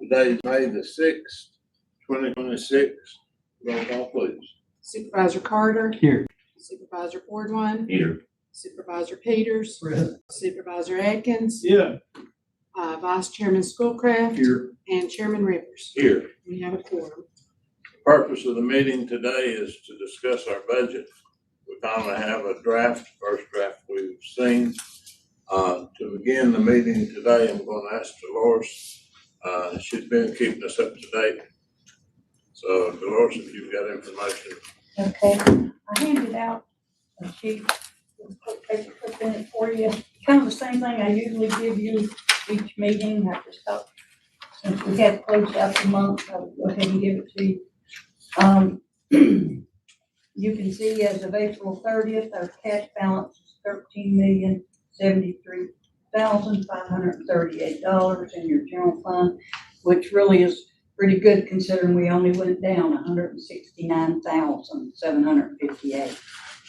Today is May the 6th, 2026. Roll call, please. Supervisor Carter. Here. Supervisor Boardman. Here. Supervisor Peters. Present. Supervisor Atkins. Yeah. Vice Chairman Schoolcraft. Here. And Chairman Rivers. Here. We have a quorum. The purpose of the meeting today is to discuss our budget. We finally have a draft, first draft we've seen. To begin the meeting today, I'm going to ask Dolores. She's been keeping us up to date. So Dolores, if you've got information. Okay, I handed out a sheet with a paper clip in it for you. Kind of the same thing I usually give you each meeting. I just thought, since we have closed out the month, I would go ahead and give it to you. You can see as of April 30th, our cash balance is $13,073,538 in your general fund, which really is pretty good considering we only went down $169,758.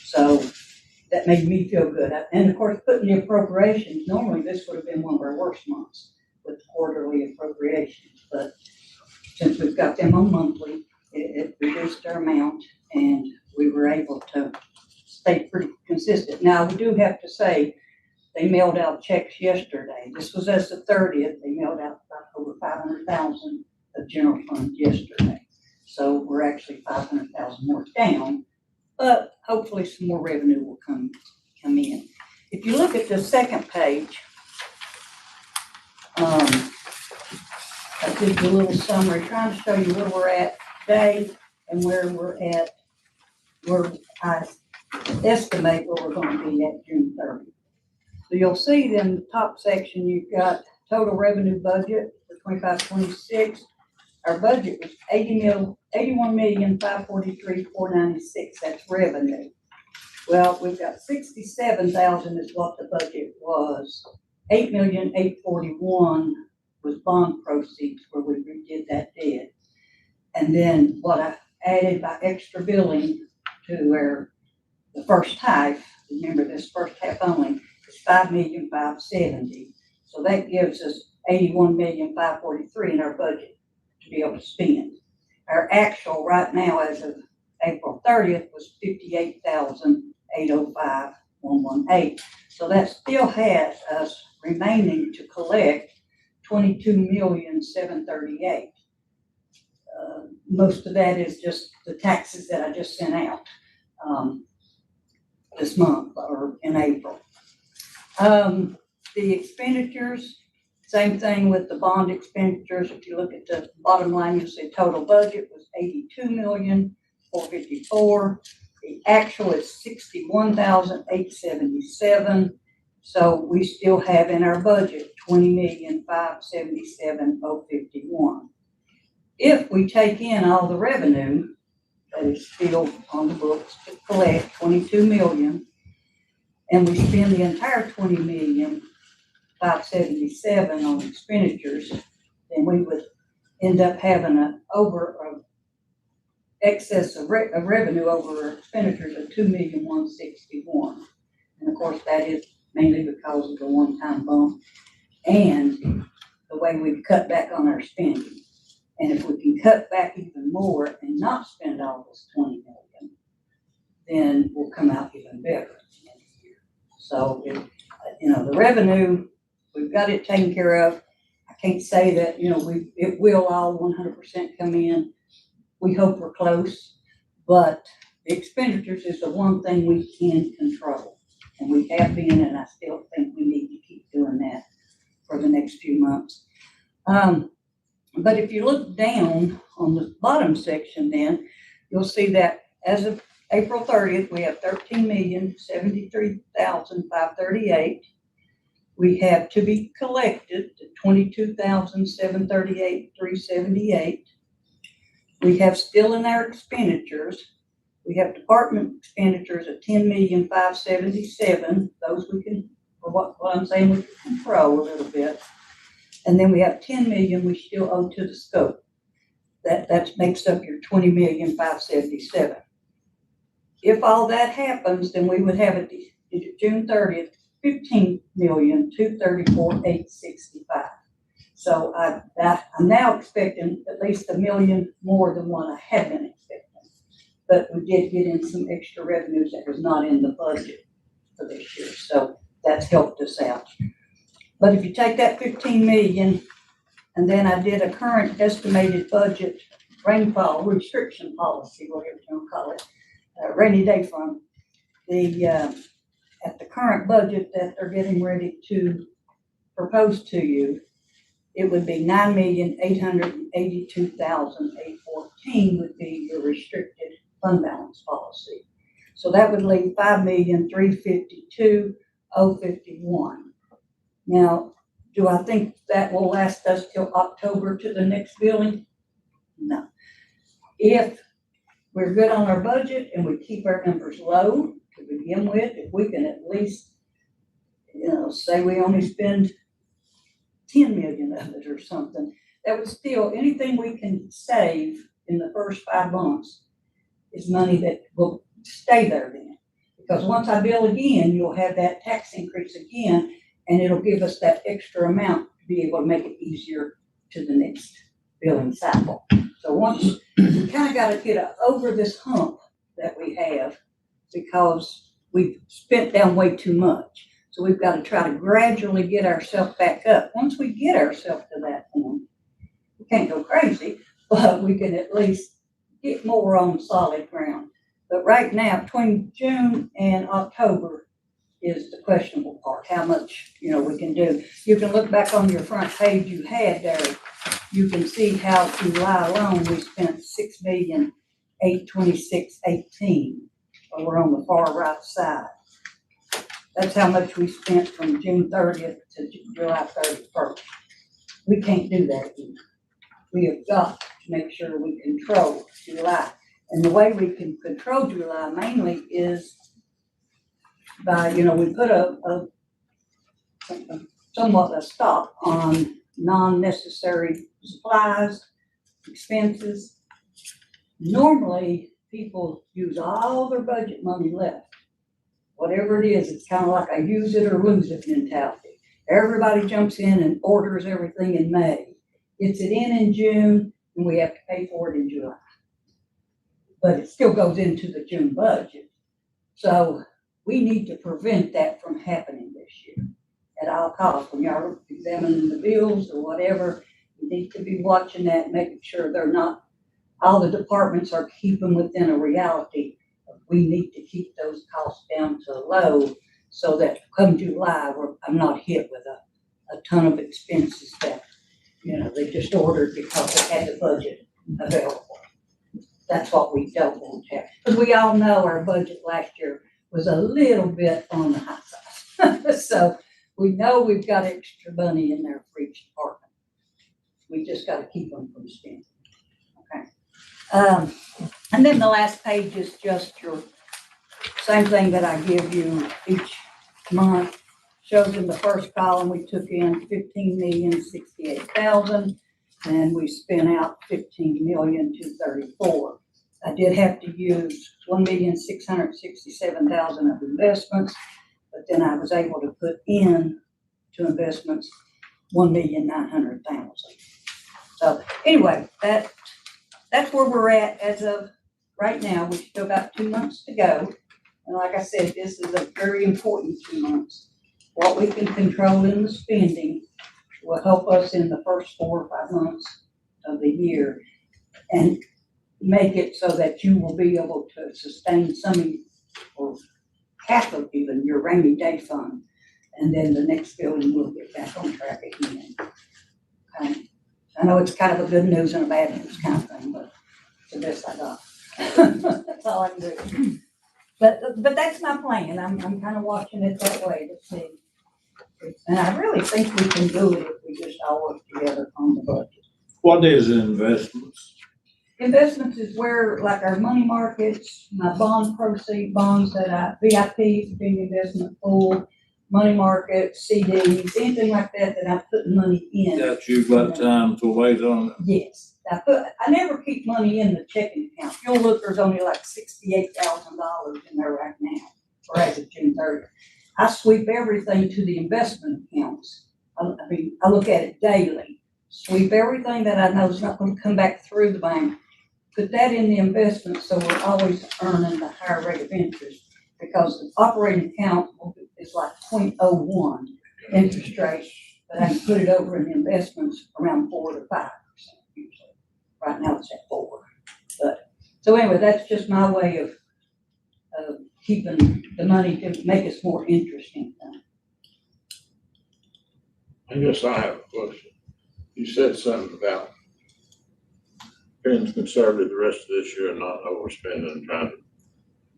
So that made me feel good. And of course, putting the appropriations, normally this would have been one of our worst months with quarterly appropriations, but since we've got them on monthly, it reduced our amount and we were able to stay pretty consistent. Now, we do have to say, they mailed out checks yesterday. This was as the 30th. They mailed out over 500,000 of general fund yesterday. So we're actually 500,000 more down, but hopefully some more revenue will come in. If you look at the second page, I did a little summary trying to show you where we're at today and where we're at, where I estimate where we're going to be at June 30th. So you'll see in the top section, you've got total revenue budget for 25-26. Our budget was $81,543,496. That's revenue. Well, we've got 67,000 is what the budget was. 8,841,000 was bond proceeds where we redid that debt. And then what I added by extra billing to the first half, remember this first half only, is 5,570,000. So that gives us 81,543,000 in our budget to be able to spend. Our actual right now as of April 30th was 58,805,118. So that still has us remaining to collect 22,738,000. Most of that is just the taxes that I just sent out this month or in April. The expenditures, same thing with the bond expenditures. If you look at the bottom line, you'll see total budget was 82,454,000. The actual is 61,877. So we still have in our budget 20,577,051. If we take in all the revenue that is still on the books to collect 22 million, and we spend the entire 20,577,000 on expenditures, then we would end up having excess of revenue over our expenditures of 2,161,000. And of course, that is mainly because of the one-time bump and the way we've cut back on our spending. And if we can cut back even more and not spend all this 20 million, then we'll come out even better. So, the revenue, we've got it taken care of. I can't say that, it will all 100% come in. We hope we're close, but the expenditures is the one thing we can control. And we have been, and I still think we need to keep doing that for the next few months. But if you look down on the bottom section, then you'll see that as of April 30th, we have 13,073,538. We have to be collected to 22,738,378. We have still in our expenditures, we have department expenditures of 10,577,000. Those we can, what I'm saying, we can control a little bit. And then we have 10 million we still owe to the scope. That makes up your 20,577,000. If all that happens, then we would have at June 30th, 15,234,865. So I'm now expecting at least $1 million more than what I had been expecting. But we did get in some extra revenues that was not in the budget for this year, so that's helped us out. But if you take that 15 million, and then I did a current estimated budget rainfall restriction policy, whatever you want to call it, rainy day fund, at the current budget that they're getting ready to propose to you, it would be 9,882,814 would be your restricted fund balance policy. So that would leave 5,352,051. Now, do I think that will last us till October to the next billing? No. If we're good on our budget and we keep our numbers low to begin with, if we can at least, say we only spend 10 million of it or something, that would still, anything we can save in the first 5 months is money that will stay there then. Because once I bill again, you'll have that tax increase again, and it'll give us that extra amount to be able to make it easier to the next billing cycle. So once we kind of got to get over this hump that we have because we've spent down way too much. So we've got to try to gradually get ourselves back up. Once we get ourselves to that point, we can't go crazy, but we can at least get more on solid ground. But right now, between June and October is the questionable part, how much, we can do. You can look back on your front page you had there. You can see how July alone, we spent 6,826,18. Over on the far right side. That's how much we spent from June 30th to July 31st. We can't do that again. We have got to make sure we control July. And the way we can control July mainly is by, we put somewhat a stop on non-necessary supplies, expenses. Normally, people use all their budget money left. Whatever it is, it's kind of like a use it or lose it mentality. Everybody jumps in and orders everything in May. Gets it in June, and we have to pay for it in July. But it still goes into the June budget. So we need to prevent that from happening this year at all costs. When y'all are examining the bills or whatever, you need to be watching that, making sure they're not, all the departments are keeping within a reality. We need to keep those costs down to low so that come July, I'm not hit with a ton of expenses that, they just ordered because they had the budget available. That's what we don't want to have. Because we all know our budget last year was a little bit on the high side. So we know we've got extra money in there for each department. We just got to keep them from spending. Okay. And then the last page is just your same thing that I give you each month. Shows in the first column we took in 15,068,000 and we spent out 15,234,000. I did have to use 1,667,000 of investments, but then I was able to put in to investments 1,900,000. So anyway, that's where we're at as of right now. We've still got 2 months to go. And like I said, this is a very important 2 months. What we can control in the spending will help us in the first 4 or 5 months of the year and make it so that you will be able to sustain some or half of even your rainy day fund. And then the next building will get back on track again. Okay. I know it's kind of a good news and a bad news kind of thing, but it's the best I got. That's all I can do. But that's my plan. I'm kind of watching it that way to see. And I really think we can do it if we just all work together on the budget. What is investments? Investments is where, like our money markets, my bond proceed bonds that VIPs, big investment pool, money markets, CDs, anything like that I'm putting money in. That you've got time to wait on it? Yes. I never keep money in the checking account. You'll look, there's only like $68,000 in there right now, or as of June 30th. I sweep everything to the investment accounts. I look at it daily sweep everything that I know is not gonna come back through the bank, put that in the investment, so we're always earning the higher rate of interest. Because the operating account is like 0.01 interest rate, but I can put it over in the investments around 4 to 5% usually. Right now it's at 4. But, so anyway, that's just my way of keeping the money to make us more interesting. I guess I have a question. You said something about being conservative the rest of this year and not overspending and trying to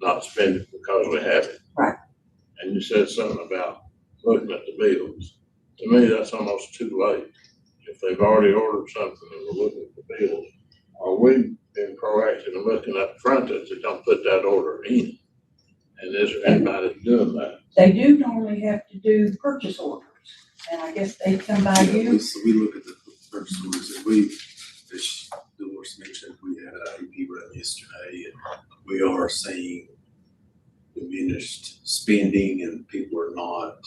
not spend it because we have it. Right. And you said something about looking at the bills. To me, that's almost too late. If they've already ordered something and we're looking at the bills, are we being proactive and looking up front that they don't put that order in? And is there anybody doing that? They do normally have to do purchase orders, and I guess they come by you. So we look at the purchase orders, and we, as Dolores mentioned, we had an AP run yesterday, and we are seeing diminished spending, and people are not,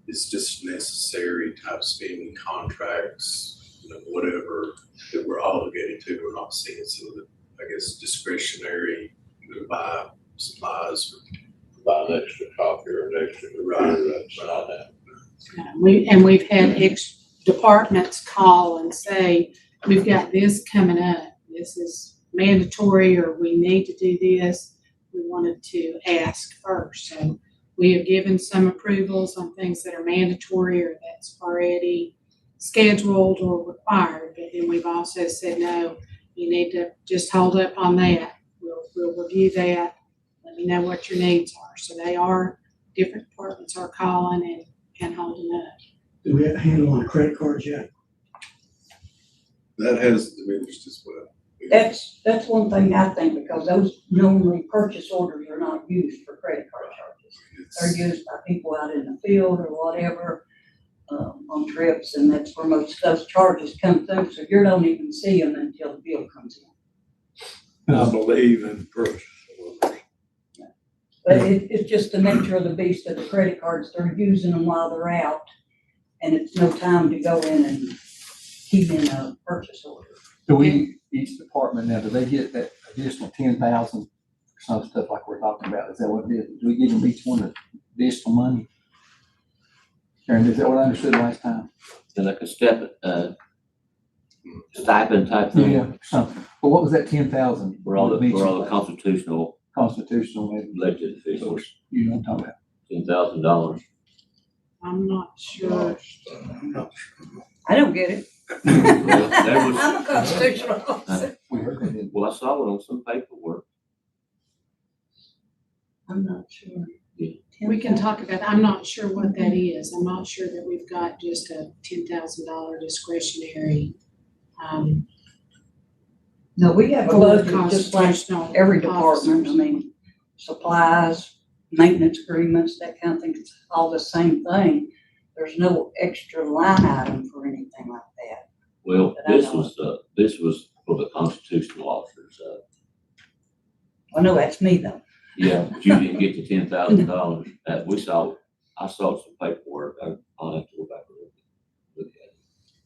it's just necessary type spending, contracts, whatever that we're obligated to, we're not seeing. So that, I guess, discretionary, buy supplies or Buy an extra copy or an extra computer, that's not happening. We've had departments call and say, we've got this coming up. This is mandatory, or we need to do this. We wanted to ask first. So we have given some approvals on things that are mandatory or that's already scheduled or required. But then we've also said, no, you need to just hold up on that. We'll review that. Let me know what your needs are. So they are, different departments are calling and holding up. Do we have a handle on credit cards yet? that has diminished as well. That's one thing I think, because those normally purchase orders are not used for credit card charges. They're used by people out in the field or whatever, on trips, and that's where most of those charges come through, so you don't even see them until the bill comes in. I believe in purchase orders. But it's just the nature of the beast of the credit cards. They're using them while they're out, and it's no time to go in and keep in a purchase order. Do we, each department now, do they get that additional 10,000 for some stuff like we're talking about? Is that what it is? Do we give them each one additional money? Karen, is that what I understood last time? Like a stipend type thing. Yeah, something. But what was that 10,000? For all the constitutional Constitutional, maybe, elected officials, you know what I'm talking about. $10,000. I'm not sure. I don't get it. Well, that was, I'm a constitutional officer. We heard that, didn't well, I saw it on some paperwork. I'm not sure. We can talk about, I'm not sure what that is. I'm not sure that we've got just a $10,000 discretionary, No, we have a for budget just like constitutional every department. I officers. mean, supplies, maintenance agreements, that kind of thing, it's all the same thing. There's no extra line item for anything like that. Well, But I know this was for the constitutional officers. Well, no, that's me though. Yeah, but you didn't get the $10,000. I saw some paperwork. I'll have to go back and look at it.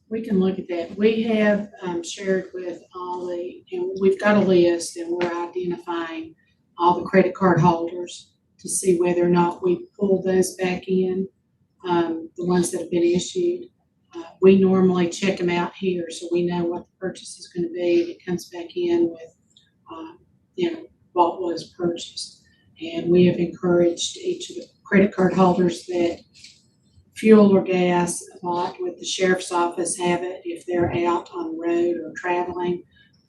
We can look at that. We have shared with all and we've got a list, and we're identifying all the credit card holders to see whether or not we pull those back in, the ones that have been issued. We normally check them out here, so we know what the purchase is going to be. It comes back in with, what was purchased. And we have encouraged each of the credit card holders that fuel or gas, like with the sheriff's office, have it if they're out on the road or traveling,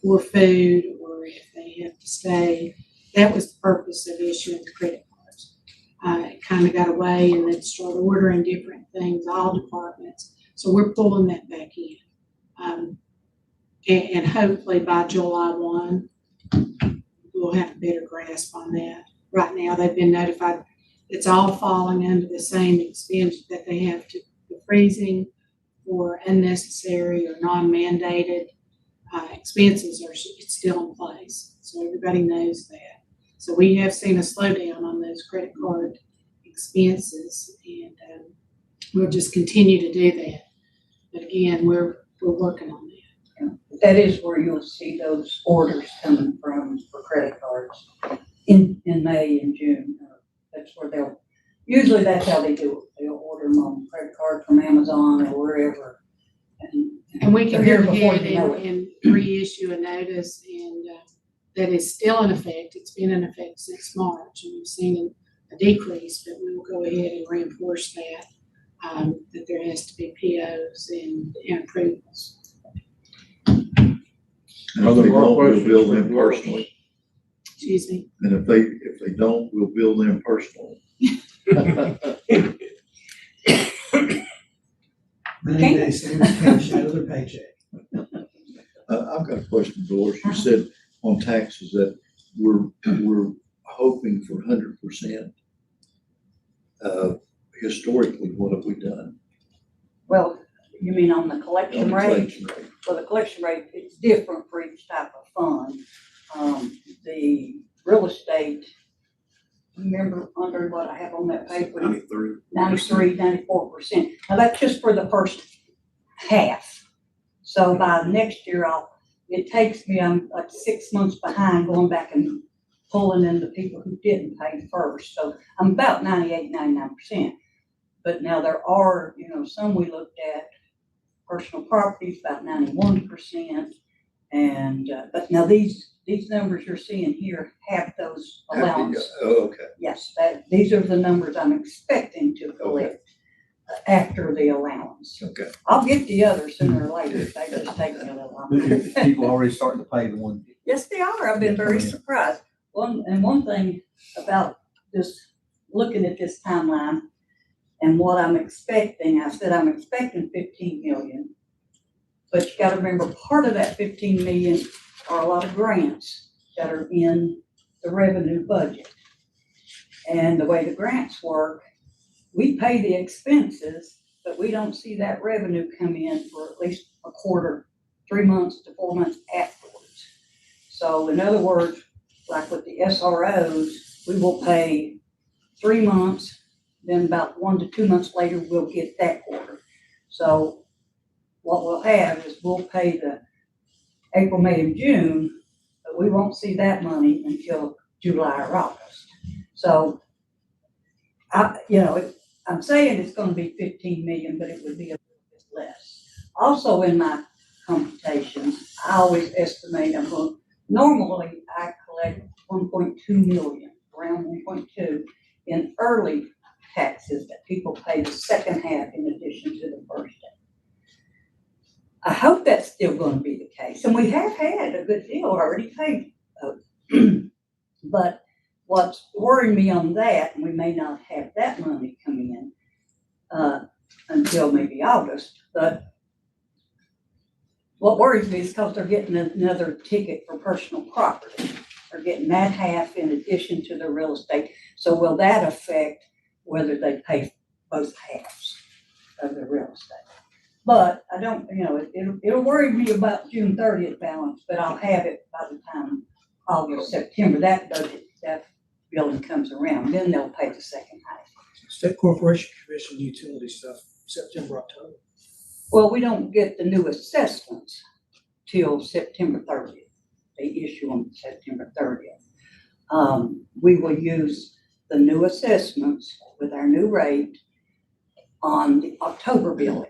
or food, or if they have to stay. That was the purpose of issuing the credit cards. It kind of got away, and then started ordering different things, all departments. So we're pulling that back in. And hopefully by July 1, we'll have a better grasp on that. Right now, they've been notified it's all falling under the same expense that they have to the freezing for unnecessary or non-mandated expenses it's still in place. So everybody knows that. So we have seen a slowdown on those credit card expenses, and we'll just continue to do that. But again, we're we're working on that. That is where you'll see those orders coming from for credit cards in May and June. That's where usually that's how they do it. They'll order them on credit card from Amazon or wherever. And we can They're go here before ahead you know and reissue a notice and, that is still in effect. It's been in effect since March and we've seen a decrease, but we will go ahead and reinforce that, that there has to be POs and approvals. And if they don't, we'll bill them personally. Excuse me. And if they don't, we'll bill them personally. 90 days, same as cash out of their paycheck. I've got a question, Doris. You said on taxes that we're hoping for 100%. Historically, what have we done? Well, you mean on the On collection the rate? collection rate? Well, the collection rate, it's different for each type of fund. The real estate, remember under what I have on that paper? 93, 94%. Now that's just for the first half. So by next year, it takes me, I'm like 6 months behind going back and pulling in the people who didn't pay first. So I'm about 98, 99%. But now there are, some we looked at, personal properties, about 91%. And, but now these numbers you're seeing here have those allowances. Oh, okay. Yes, these are the numbers I'm expecting to collect after the allowance. Okay. I'll get the others sooner or later. They just take me a little longer. People already starting to pay the one. Yes, they are. I've been very surprised. One thing about this, looking at this timeline and what I'm expecting, I said I'm expecting 15 million. But you gotta remember, part of that 15 million are a lot of grants that are in the revenue budget. And the way the grants work, we pay the expenses, but we don't see that revenue come in for at least a quarter, 3 months to 4 months afterwards. So in other words, like with the SROs, we will pay 3 months, then about 1 to 2 months later, we'll get that quarter. So what we'll have is we'll pay the April, May, and June, but we won't see that money until July or August. So I'm saying it's going to be 15 million, but it would be a little bit less. Also in my computations, I always estimate normally I collect 1.2 million, around 1.2 in early taxes that people pay the second half in addition to the first half. I hope that's still going to be the case. And we have had a good deal already paid. But what's worrying me on that, and we may not have that money coming in until maybe August, but what worries me is because they're getting another ticket for personal property. They're getting that half in addition to the real estate. So will that affect whether they pay both halves of the real estate? But I don't, it'll worry me about June 30th balance, but I'll have it by the time August, September, that billing comes around, then they'll pay the second half. State Corporation Commission utility stuff, September, October. Well, we don't get the new assessments till September 30th. They issue them September 30th. We will use the new assessments with our new rate on the October billing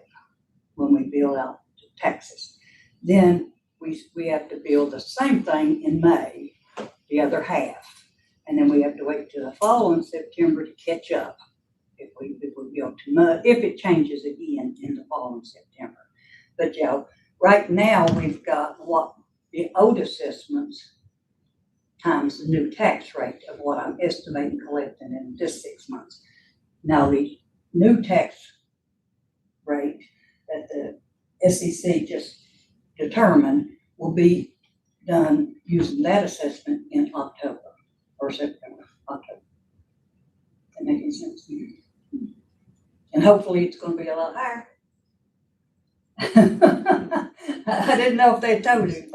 when we bill out taxes. Then we have to bill the same thing in May, the other half. And then we have to wait till the following September to catch up if we bill too much, if it changes again in the following September. But right now we've got what the old assessments times the new tax rate of what I'm estimating collecting in this 6 months. Now the new tax rate that the SEC just determined will be done using that assessment in October or September, October. That making sense? And hopefully it's going to be a lot higher. I didn't know if they told you,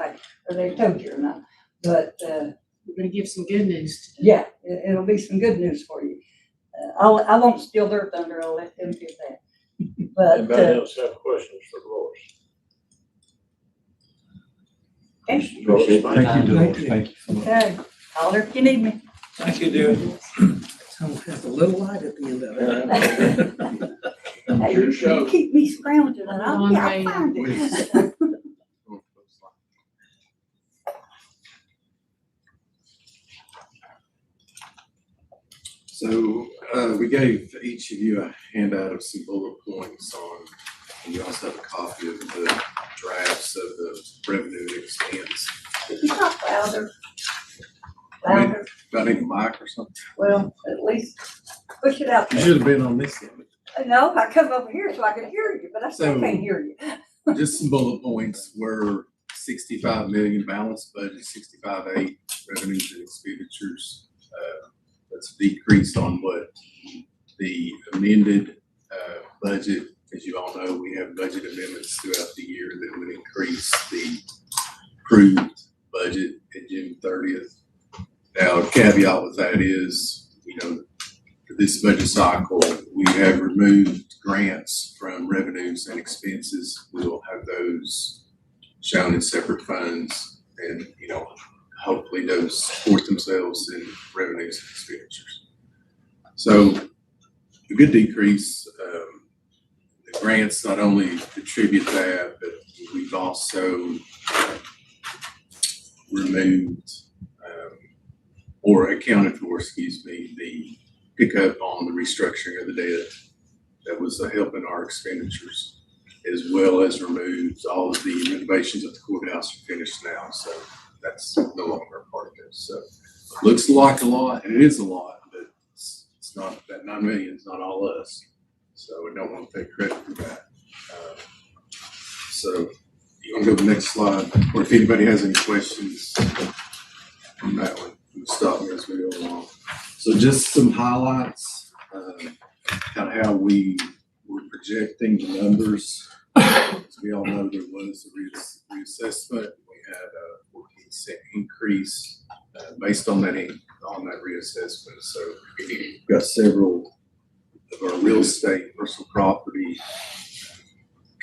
or they told you or not, but We're going to give some good news today. yeah, it'll be some good news for you. I won't steal their thunder. I'll let them get that. But Anybody else have questions for Doris? Appreciate your Thank time. you, Thank George. you. Thank you so much. Okay, holler if you need me. Thank you, dear. Some has a little light at the end of it. Hey, Your you show. keep me scrounging and On I'll way. find it. So, we gave each of you a handout of some bullet points on, and you also have a copy of the drafts of the revenue and expense. Could you talk louder? Louder, Do I need a mic or something? well, at least push it out You there. should have been on this end. No, I come over here so I can hear you, but I still So- can't hear you. Just some bullet points were 65 million balanced budget, 65.8 revenues and expenditures. That's a decrease on what the amended, budget, as you all know, we have budget amendments throughout the year that would increase the approved budget at June 30th. Now, caveat with that is, for this budget cycle, we have removed grants from revenues and expenses. We will have those shown in separate funds and, hopefully those support themselves in revenues and expenditures. So a good decrease. The grants not only contribute that, but we've also removed or accounted for, the pickup on the restructuring of the debt that was helping our expenditures, as well as removed all of the renovations at the courthouse are finished now, so that's no longer a part of this. So looks like a lot, and it is a lot, but it's not, that 9 million is not all us. So we don't want to take credit for that. So you want to go to the next slide, or if anybody has any questions on that one, you can stop me as we go along. So just some highlights, kind of how we were projecting the numbers. As we all know, there was a reassessment. We had a 14% increase based on that reassessment. So we've got several of our real estate, personal property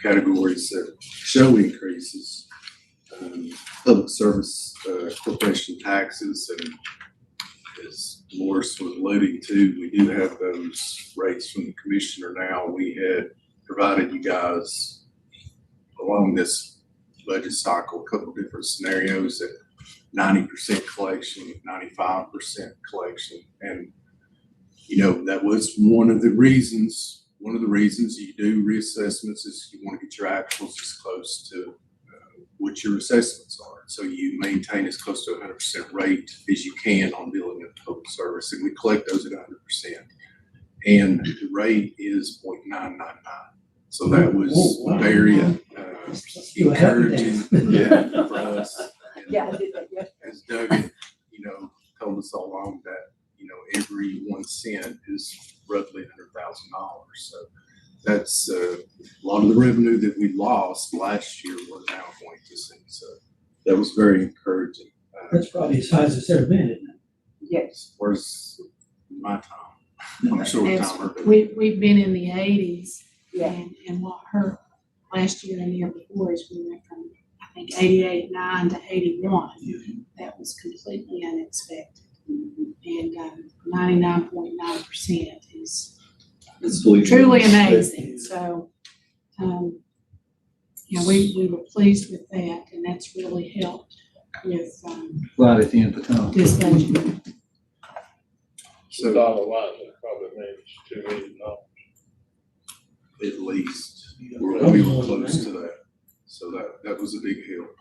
categories that show increases. Public service, corporation taxes, and as Morris was alluding to, we do have those rates from the commissioner now. We had provided you guys along this budget cycle a couple of different scenarios at 90% collection, 95% collection, and that was one of the reasons you do reassessments is you want to get your actuals as close to what your assessments are. So you maintain as close to 100% rate as you can on billing and public service, and we collect those at 100%. And the rate is 0.999. So that was very encouraging for us. And Yeah, I did that yesterday. as Doug, told us all along that, every 1 cent is roughly $100,000. So that's a lot of the revenue that we lost last year we're now going to see. So that was very encouraging. That's probably as high as it's ever been, isn't it? Yes. Where's my time? I'm sure It's- time hurt. We've been in the 80s. Yeah. And what hurt last year and the year before is we went from, I think, 88.9 to 81. That was completely unexpected. And 99.9% is truly amazing. So, we were pleased with that, and that's really helped with Glad at the end to come. this budget. So dollar wise, it probably means $2 million. At least we were close to that. So that was a big help.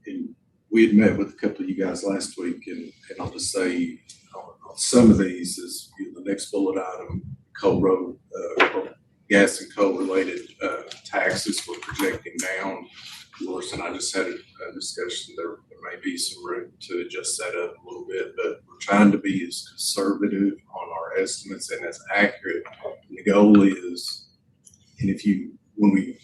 And we had met with a couple of you guys last week, and I'll just say on some of these is the next bullet item, coal gas and coal related taxes we're projecting down. Loris and I just had a discussion. There may be some room to adjust that up a little bit, but we're trying to be as conservative on our estimates and as accurate. And the goal is, and when we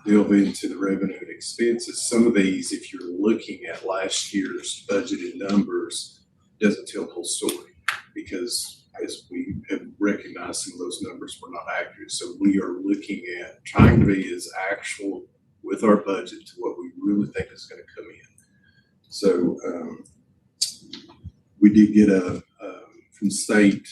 delve into the revenue and expenses, some of these, if you're looking at last year's budgeted numbers, doesn't tell the whole story, because as we have recognized, some of those numbers were not accurate. So we are looking at trying to be as actual with our budget to what we really think is gonna come in. So, we did get from state,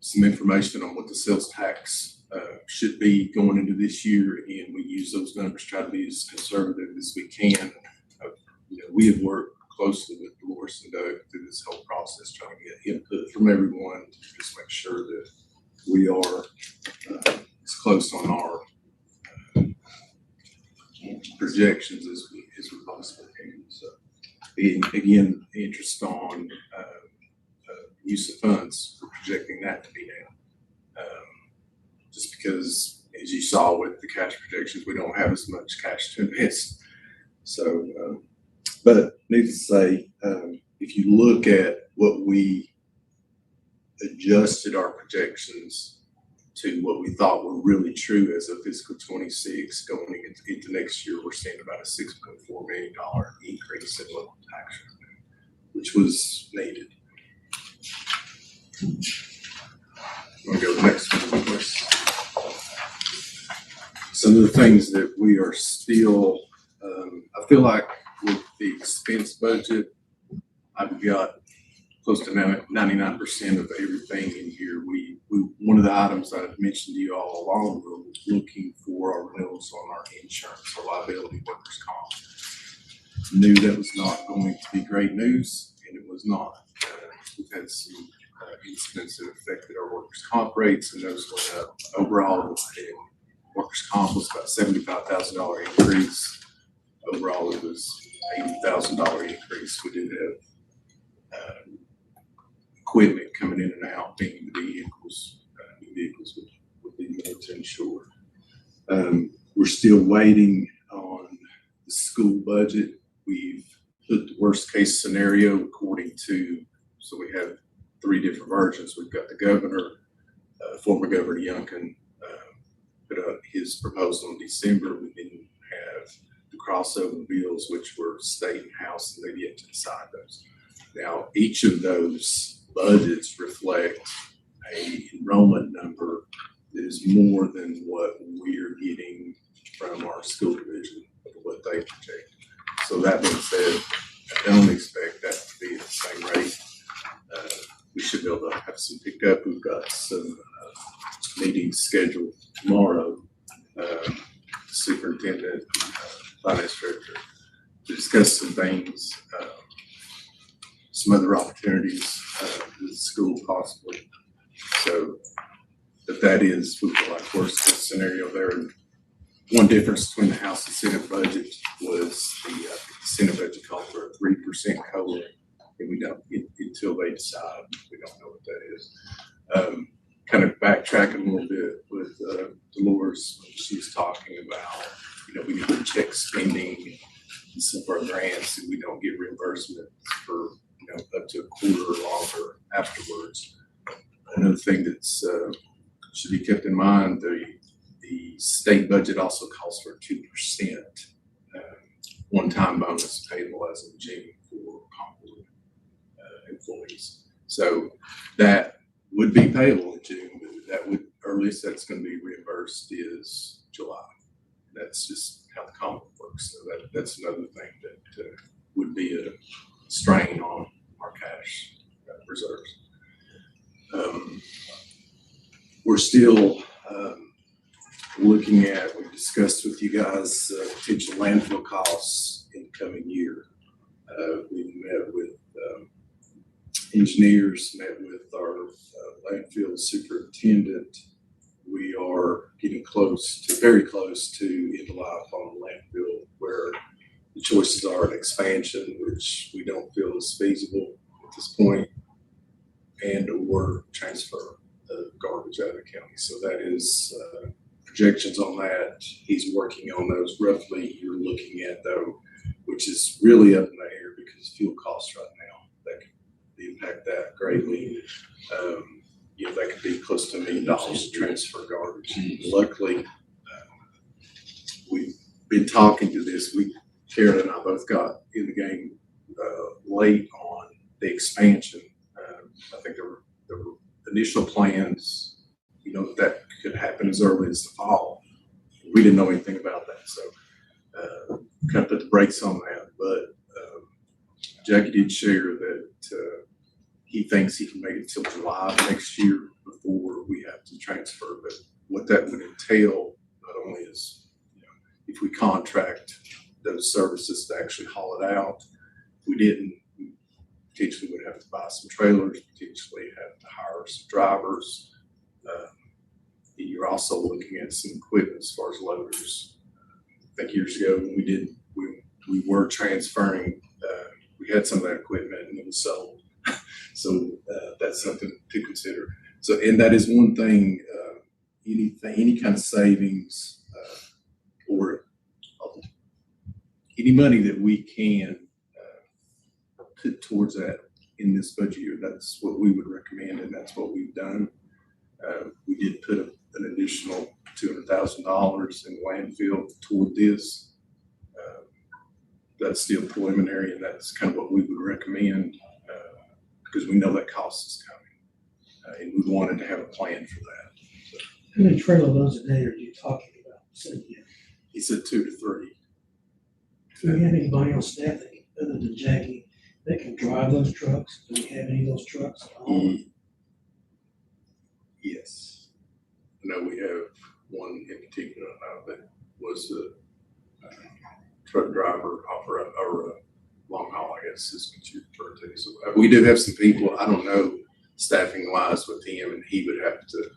some information on what the sales tax should be going into this year, and we use those numbers, try to be as conservative as we can. We have worked closely with Dolores and Doug through this whole process, trying to get input from everyone to just make sure that we are as close on our projections as we possibly can. So, again, interest on use of funds, we're projecting that to be down. Just because, as you saw with the cash projections, we don't have as much cash to invest. So, but needless to say, if you look at what we adjusted our projections to what we thought were really true as of fiscal 26 going into next year, we're seeing about a $6.4 million increase in local tax revenue, which was needed. We'll go to the next one, please. Some of the things that we are still, I feel like with the expense budget, I've got close to 99% of everything in here. One of the items I mentioned to you all along was looking for our renewals on our insurance or liability workers' comp. Knew that was not going to be great news, and it was not. We've had some incidents that affected our workers' comp rates, and those went up. Overall, workers' comp was about $75,000 increase. Overall, it was $80,000 increase. We did have equipment coming in and out, being the vehicles. New vehicles would be more to insure. We're still waiting on the school budget. We've put the worst case scenario according to, so we have 3 different versions. We've got the governor, former Governor Youngkin, put out his proposal in December. We then have the crossover bills, which were state and house, and they've yet to decide those. Now, each of those budgets reflect a enrollment number that is more than what we're getting from our school division, what they project. So that being said, I don't expect that to be at the same rate. We should be able to have some pickup. We've got some meetings scheduled tomorrow, superintendent, finance director, to discuss some things, some other opportunities with the school possibly. So, but that is, we feel like worst case scenario there. One difference between the House and Senate budget was the Senate budget called for a 3% COLA, and we don't, until they decide, we don't know what that is. Kind of backtracking a little bit with Dolores, she was talking about, we need to check spending in some of our grants, and we don't get reimbursement for, up to a quarter or longer afterwards. Another thing that's should be kept in mind, the state budget also calls for a 2% one-time bonus payable as of June for Concord employees. So that would be payable in June, but that would, earliest that's going to be reimbursed is July. That's just how the contract works. So that's another thing that would be a strain on our cash reserves. We're still looking at, we discussed with you guys potential landfill costs in the coming year. We've met with engineers, met with our landfill superintendent. We are getting very close to end of life on the landfill, where the choices are an expansion, which we don't feel is feasible at this point, and or transfer the garbage out of the county. So that is projections on that. He's working on those. Roughly, you're looking at though, which is really up in the air because fuel costs right now, that could impact that greatly. That could be close to $1 million to transfer garbage. Luckily, we've been talking to this. Karen and I both got in the game late on the expansion. I think there were initial plans, that could happen as early as the fall. we didn't know anything about that, so, kind of put the brakes on that, but, Jackie did share that, he thinks he can make it till July of next year before we have to transfer, but what that would entail, not only is, if we contract those services to actually haul it out, if we didn't, we potentially would have to buy some trailers, potentially have to hire some drivers. You're also looking at some equipment as far as loaders. I think years ago when we were transferring, we had some of that equipment and it was sold. So that's something to consider. So, and that is one thing, any kind of savings or any money that we can put towards that in this budget year, that's what we would recommend, and that's what we've done. We did put an additional $200,000 in landfill toward this. That's still preliminary, and that's kind of what we would recommend because we know that cost is coming, and we wanted to have a plan for that. How many trailer loads a day are you talking about? He said 2 to 3. Do we have anybody on staff other than Jackie that can drive those trucks? Do we have any of those trucks at all? Yes. I know we have one in particular that was a truck driver or a long haul, I guess is what you refer to. So we do have some people, I don't know staffing wise with him, and he would have to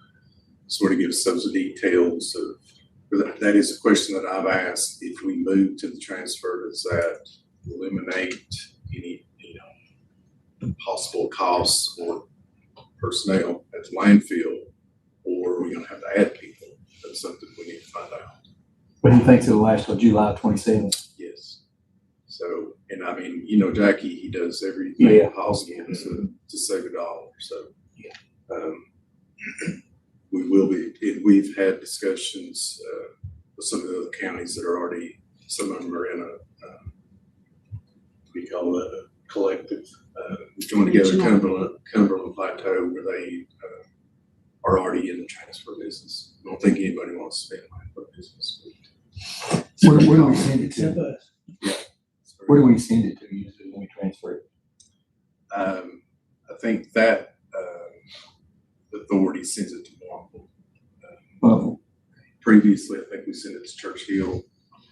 sort of give us those details of, that is a question that I've asked. If we move to the transfer, does that eliminate any, possible costs or personnel at the landfill, or are we gonna have to add people? That's something we need to find out. But he thinks it'll last till July 27th. Yes. So, and I mean, Jackie, he does everything possible to save a dollar. So, we will be, we've had discussions with some of the other counties that are already, some of them are in we call it a collective, joined together Cumberland Plateau, where they are already in the transfer business. I don't think anybody wants to stay in the transfer business. Where do we send it Except to? us. Where do we send it to usually when we transfer it? I think that authority sends it to Marvel. Well, Previously, I think we sent it to Church Hill.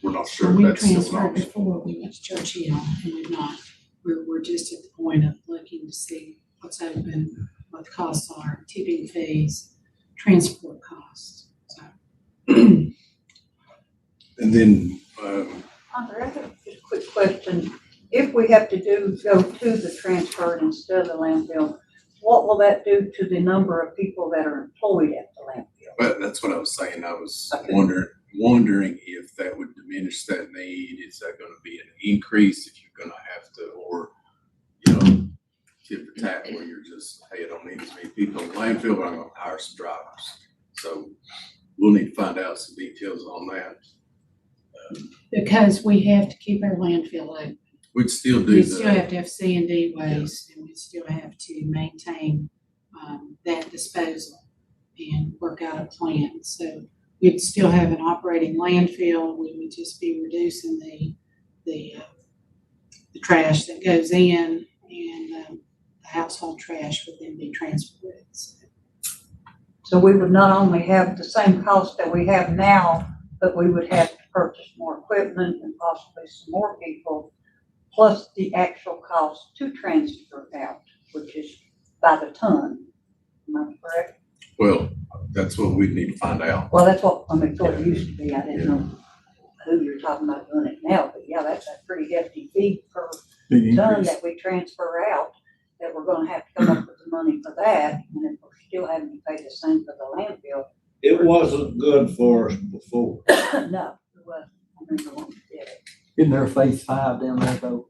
We're not sure if We that's still an transferred option. before we went to Church Hill, and we've not. We're just at the point of looking to see what's open, what the costs are, tipping fees, transport costs. So. And then, Hunter, I have just a quick question. If we have to go to the transfer instead of the landfill, what will that do to the number of people that are employed at the landfill? but that's what I was saying. I was Okay. wondering if that would diminish that need. Is that going to be an increase if you're going to have to, or, tip the tap where you're just, hey, I don't need as many people in the landfill, but I'm going to hire some drivers. So we'll need to find out some details on that. Because we have to keep our landfill open. We'd still do We still have the, to have C&D waste, and we still have to maintain that disposal and work out a plan. So we'd still have an operating landfill. We would just be reducing the trash that goes in, and the household trash would then be transported. So we would not only have the same cost that we have now, but we would have to purchase more equipment and possibly some more people, plus the actual cost to transfer out, which is by the ton. Am I correct? well, that's what we'd need to find out. Well, that's what it used to be. I didn't know who you're talking about doing it now, but yeah, that's a pretty hefty fee per big ton increase. that we transfer out, that we're gonna have to come up with the money for that, and if we're still having to pay the same for the landfill. It wasn't good for us before. No, it wasn't. I remember when we did it. Isn't there a phase 5 down there though?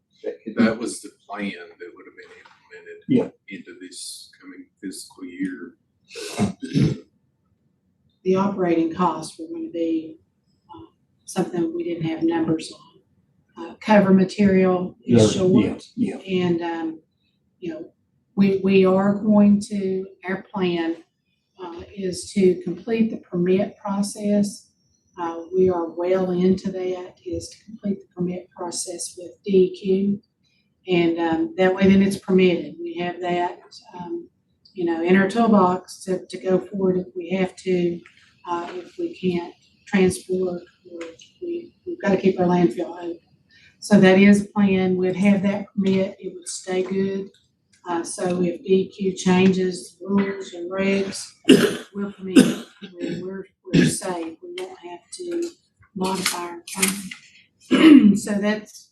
That was the plan that would have been implemented into this coming fiscal year. The operating costs were going to be something we didn't have numbers on. Cover material is short. Yeah. And, we are going to, our plan is to complete the permit process We are well into that, is to complete the permit process with DEQ. And that way then it's permitted. We have that, in our toolbox to go forward if we have to, if we can't transport, or we've got to keep our landfill open. So that is a plan. We'd have that permit. It would stay good. So if DEQ changes rules and regs, we're permitted. We're safe. We won't have to modify our plan. So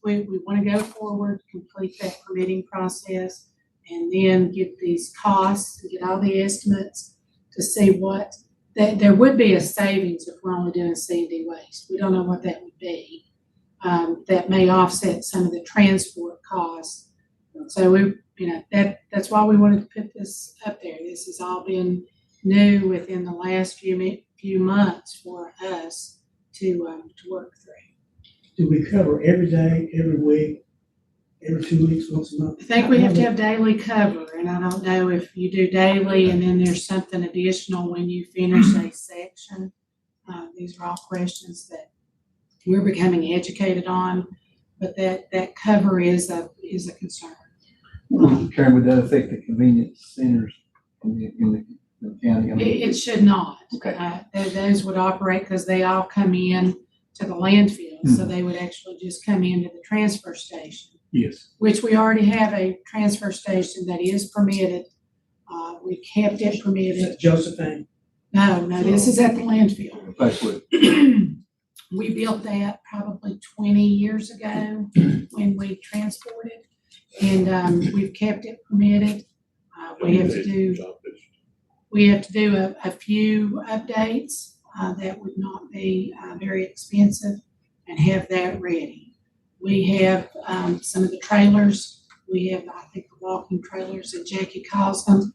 we want to go forward, complete that permitting process, and then get these costs, get all the estimates to see what, there would be a savings if we're only doing C&D waste. We don't know what that would be. That may offset some of the transport costs. So that's why we wanted to put this up there. This has all been new within the last few months for us to work through. Do we cover every day, every week, every 2 weeks, once a month? I think we have to have daily cover, and I don't know if you do daily and then there's something additional when you finish a section. These are all questions that we're becoming educated on, but that cover is a concern. Karen, would that affect the convenience centers in the county? I mean, It should not. Okay. Those would operate because they all come in to the landfill, so they would actually just come into the transfer station, Yes. which we already have a transfer station that is permitted. We kept it permitted. Josephine. No, this is at the landfill. That's what, We built that probably 20 years ago when we transported, and we've kept it permitted. We have to do a few updates that would not be very expensive, and have that ready. We have some of the trailers. We have, I think, the walking trailers that Jackie calls them.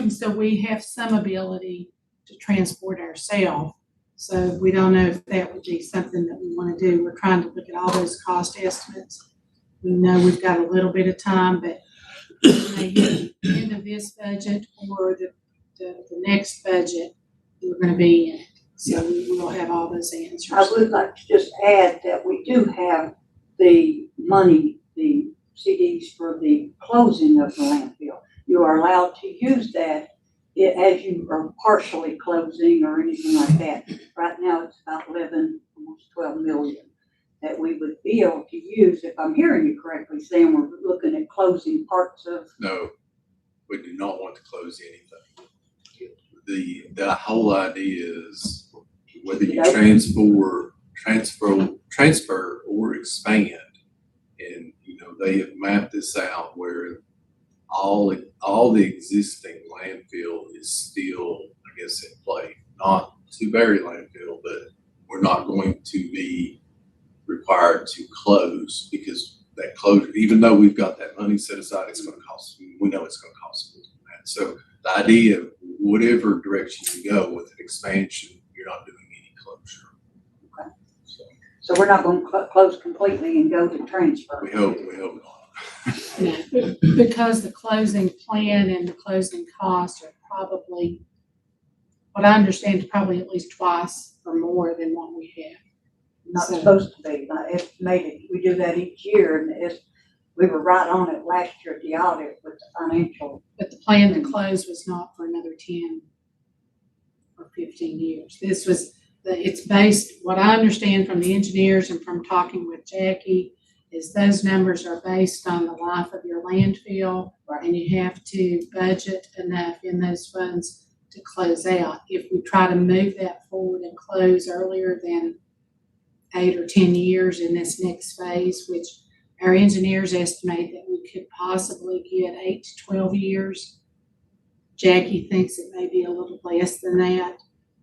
So we have some ability to transport ourselves. So we don't know if that would be something that we want to do. We're trying to look at all those cost estimates. We know we've got a little bit of time, but at the end of this budget or the next budget, we're going to be in it. So we will have all those answers. I would like to just add that we do have the money, the CDs for the closing of the landfill. You are allowed to use that as you are partially closing or anything like that. Right now, it's about 11, almost 12 million that we would be able to use. If I'm hearing you correctly, Sam, we're looking at closing parts of. No, we do not want to close anything. The whole idea is whether you transfer or expand. And, they have mapped this out where all the existing landfill is still, I guess, in play. Not to bury landfill, but we're not going to be required to close, because that closure, even though we've got that money set aside, it's going to cost, we know it's going to cost more than that. So the idea of whatever direction you go with an expansion, you're not doing any closure. Okay. So we're not going to close completely and go to transfer. We hope not. Because the closing plan and the closing costs are probably, what I understand, is probably at least twice or more than what we have. Not supposed to be, not estimated. We do that each year, and we were right on it last year at the audit with the financial. But the plan to close was not for another 10 or 15 years. It's based, what I understand from the engineers and from talking with Jackie, is those numbers are based on the life of your landfill, and you have to budget enough in those funds to close out. If we try to move that forward and close earlier than 8 or 10 years in this next phase, which our engineers estimate that we could possibly get 8 to 12 years. Jackie thinks it may be a little less than that.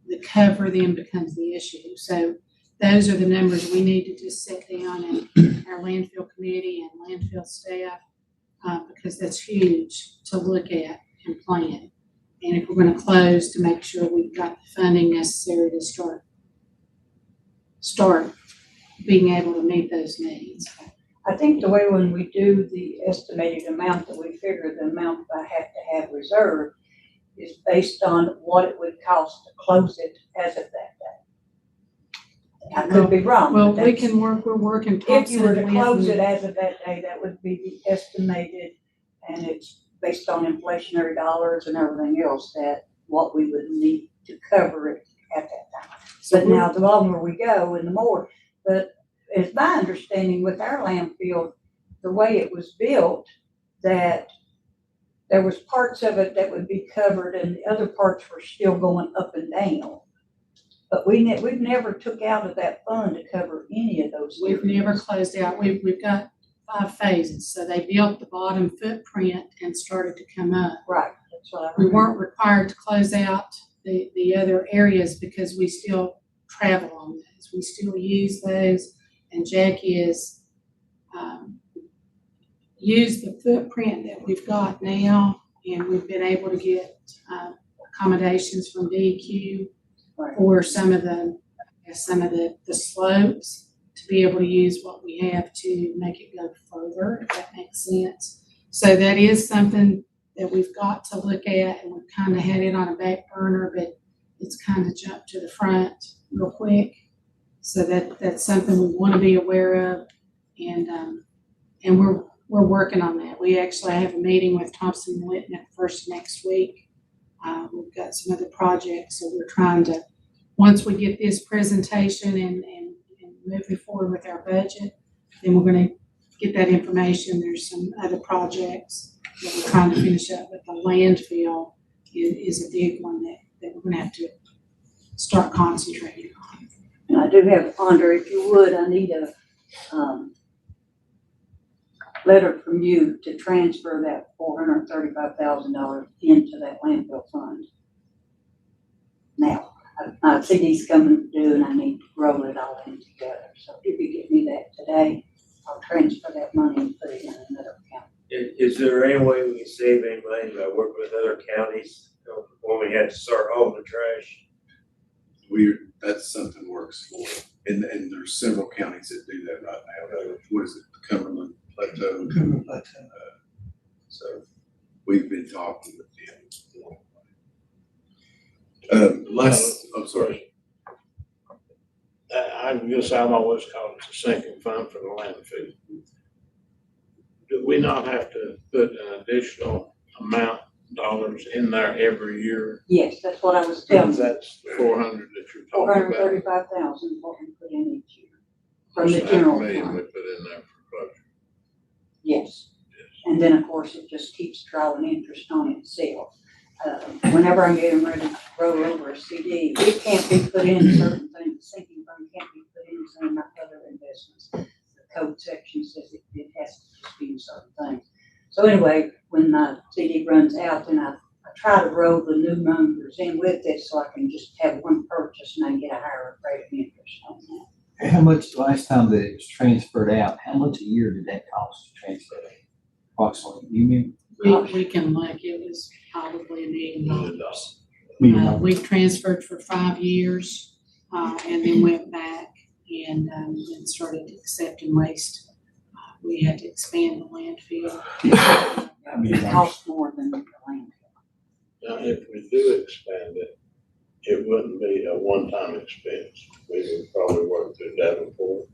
The cover then becomes the issue. So those are the numbers we need to just sit down and our landfill committee and landfill staff, because that's huge to look at and plan. And if we're going to close, to make sure we've got the funding necessary to start being able to meet those needs. I think the way when we do the estimated amount that we figure the amount I have to have reserved is based on what it would cost to close it as of that day. I could be wrong. Well, but we that's- can work, we're working If you Thompson were to and close Linton. it as of that day, that would be the estimated, and it's based on inflationary dollars and everything else, that what we would need to cover it at that time. But now, the longer we go and the more, but it's my understanding with our landfill, the way it was built, that there was parts of it that would be covered and the other parts were still going up and down. But we've never took out of that fund to cover any of those. We've areas. never closed out. We've got 5 phases. So they built the bottom footprint and started to come up. Right, that's what I We remember. weren't required to close out the other areas because we still travel on those. We still use those. And Jackie has, used the footprint that we've got now, and we've been able to get, accommodations from DEQ Right. for some of the slopes to be able to use what we have to make it go further, if that makes sense. So that is something that we've got to look at, and we've kind of had it on a back burner, but it's kind of jumped to the front real quick. So that's something we want to be aware of, and we're working on that. We actually have a meeting with Thompson and Linton at the first of next week. We've got some other projects, so we're trying to, once we get this presentation and moving forward with our budget, then we're gonna get that information. There's some other projects that we're trying to finish up, but the landfill is a big one that we're gonna have to start concentrating on. And I do have, Andre, if you would, I need a, letter from you to transfer that $435,000 into that landfill fund. Now, my CD's coming due and I need to roll it all in together. So if you could get me that today, I'll transfer that money and put it in another account. Is there any way we can save any money by working with other counties when we had to start hauling the trash? That's something we're exploring. And there's several counties that do that right now. What is it, the Cumberland Plateau? Cumberland Plateau. So we've been talking with them. I'm sorry. I guess I've always called it the sinking fund for the landfill. Do we not have to put an additional amount of dollars in there every year? Yes, that's what I was telling Because you. that's the 400 that you're talking about. $435,000 what we put in each year from the Half a general million fund. we put in there for closure. Yes. And then, of course, it just keeps drawing interest on itself. Whenever I'm getting ready to roll over a CD, it can't be put in certain things. The sinking fund can't be put in some of my other investments. The code section says it has to just be in certain things. So anyway, when my CD runs out, then I try to roll the new numbers in with it so I can just have one purchase and I get a higher rate of interest on that. And how much, last time that it was transferred out, how much a year did that cost to transfer that? Approximately, you mean? We can look, it was probably $1 million. Million. We transferred for 5 years, and then went back and then started accepting waste. We had to expand the landfill. It costs more than the landfill. Now, if we do expand it, it wouldn't be a one-time expense. We would probably work through Davenport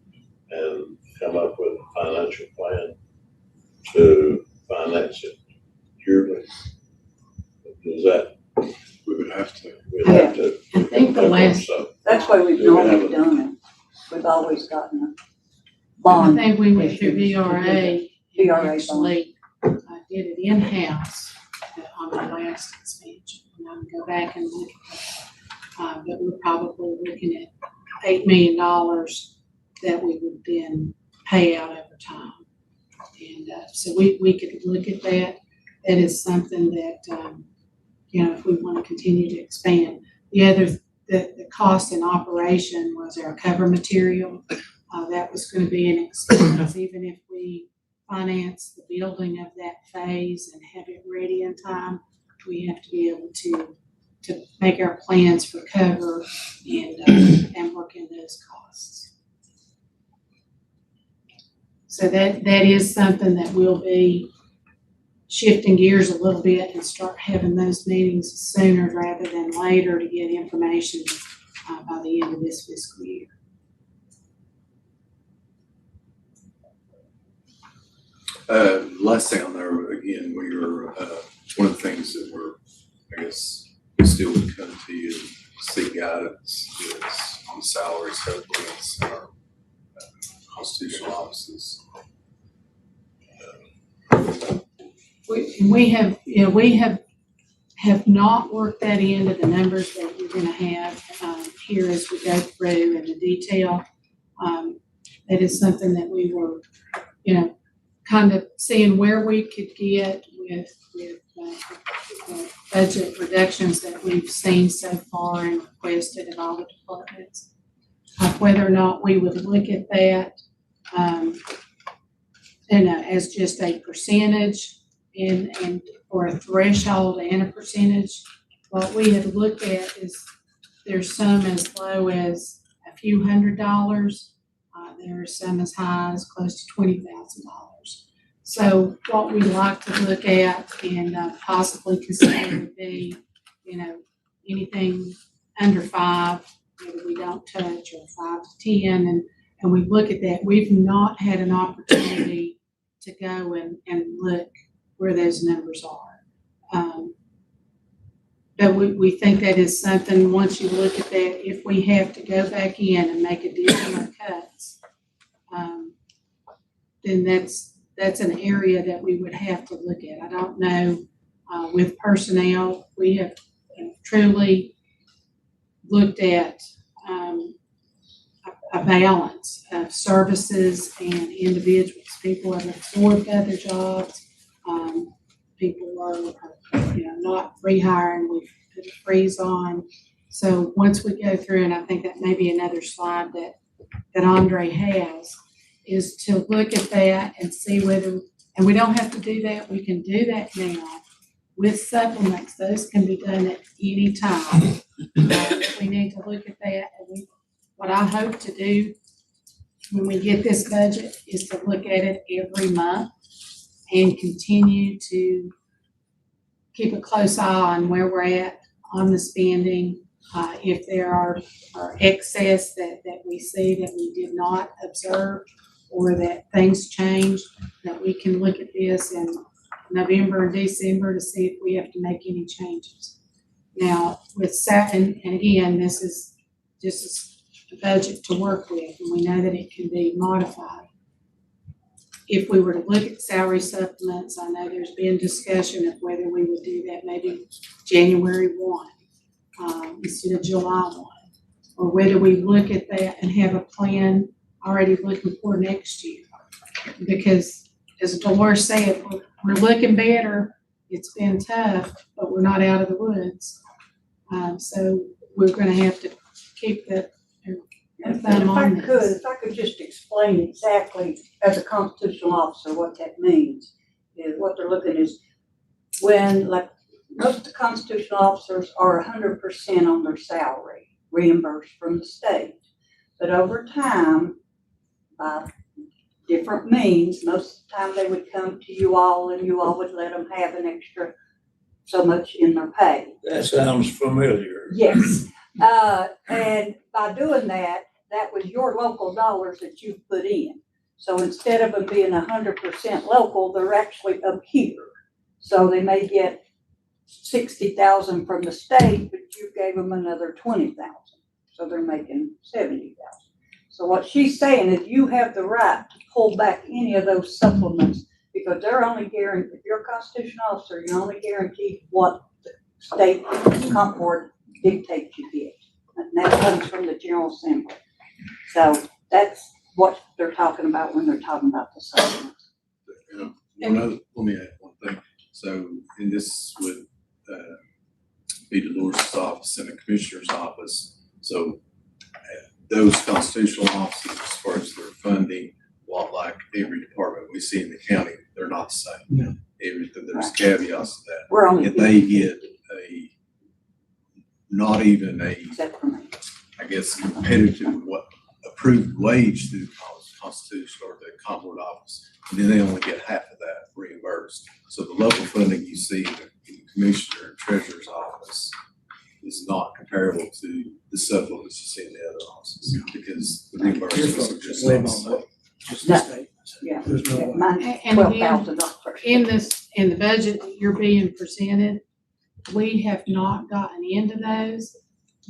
and come up with a financial plan to finance it yearly. Does that, We would have to. we'd have to. I think the last, So, That's why we've Do we have normally a- done it. We've always gotten a I bond. think we went through issues to do VRA. that. VRA bond. Actually, did it in-house on the last expansion. And I can go back and look at that. But we're probably looking at $8 million that we would then pay out over time. And so we could look at that. That is something that, if we want to continue to expand. The cost in operation was our cover material. That was going to be an expense, even if we finance the building of that phase and have it ready in time. We have to be able to make our plans for cover and work in those costs. So that is something that we'll be shifting gears a little bit and start having those meetings sooner rather than later to get information by the end of this fiscal year. Last thing on there, again, we were, one of the things that we're, I guess, we still would come to you and seek guidance is on salary supplements in our constitutional offices. We have, we have not worked that into the numbers that we're gonna have, here as we go through in the detail. That is something that we were, kind of seeing where we could get with budget reductions that we've seen so far and requested in all the departments. Whether or not we would look at that, as just a percentage and or a threshold and a percentage. What we had looked at is there's some as low as a few $100s. There are some as high as close to $20,000. So what we'd like to look at and possibly consider would be, anything under 5 that we don't touch, or 5 to 10, and we look at that. We've not had an opportunity to go and look where those numbers are. But we think that is something, once you look at that, if we have to go back in and make additional cuts, then that's an area that we would have to look at. I don't know, with personnel, we have truly looked at a balance of services and individuals. People have absorbed other jobs. People are not rehiring. We've put a freeze on. So once we go through, and I think that may be another slide that Andre has, is to look at that and see whether, and we don't have to do that. We can do that now with supplements. Those can be done at any time. We need to look at that. And what I hope to do when we get this budget is to look at it every month and continue to keep a close eye on where we're at on the spending. If there are excess that we see that we did not observe, or that things change, that we can look at this in November and December to see if we have to make any changes. Now, with and again, this is just a budget to work with, and we know that it can be modified. If we were to look at salary supplements, I know there's been discussion of whether we would do that maybe January 1 instead of July 1, or whether we look at that and have a plan already looking for next year. Because as Dolores said, we're looking better. It's been tough, but we're not out of the woods. So we're going to have to keep that. If I could just explain exactly as a constitutional officer what that means, is what they're looking is when, like, most of the constitutional officers are 100% on their salary, reimbursed from the state. But over time, by different means, most of the time they would come to you all and you all would let them have an extra so much in their pay. That sounds familiar. Yes. And by doing that, that was your local dollars that you put in. So instead of them being 100% local, they're actually up here. So they may get 60,000 from the state, but you gave them another 20,000. So they're making 70,000. So what she's saying is you have the right to pull back any of those supplements, because they're only guaranteed, if you're a constitutional officer, you're only guaranteed what the state comp board dictates you get. And that comes from the General Assembly. So that's what they're talking about when they're talking about the supplements. Let me add one thing. So, and this would be Dolores' office and the commissioner's office. So those constitutional officers, as far as their funding, like every department we see in the county, they're not the same. No. There's caveats to that. We're only And they get not even except for me. I guess, competitive approved wage through the Constitution or the comp board office, and then they only get half of that reimbursed. So the local funding you see in the commissioner and treasurer's office is not comparable to the supplements you see in the other offices, because the reimbursements are just not the same. Just the state. Yeah. There's no way. Mine's And again, $12,000. in the budget that you're being presented, we have not gotten into those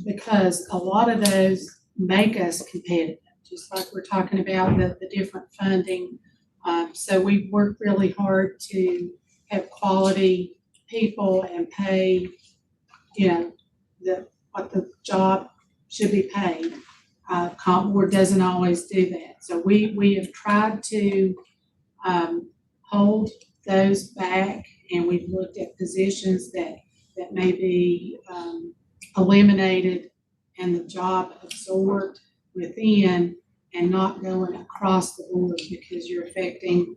because a lot of those make us competitive, just like we're talking about the different funding. So we work really hard to have quality people and pay, what the job should be paid. Comp board doesn't always do that. So we have tried to, hold those back, and we've looked at positions that may be, eliminated and the job absorbed within and not going across the board, because you're affecting,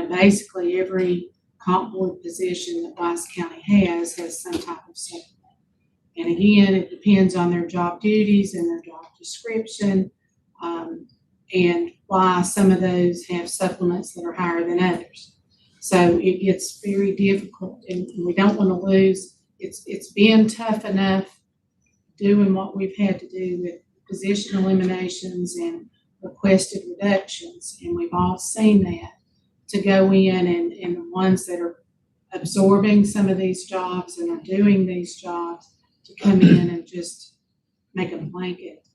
basically every comp board position that Rice County has some type of supplement. And again, it depends on their job duties and their job description, and why some of those have supplements that are higher than others. So it gets very difficult, and we don't want to lose. It's been tough enough doing what we've had to do with position eliminations and requested reductions, and we've all seen that, to go in and the ones that are absorbing some of these jobs and are doing these jobs to come in and just make a blanket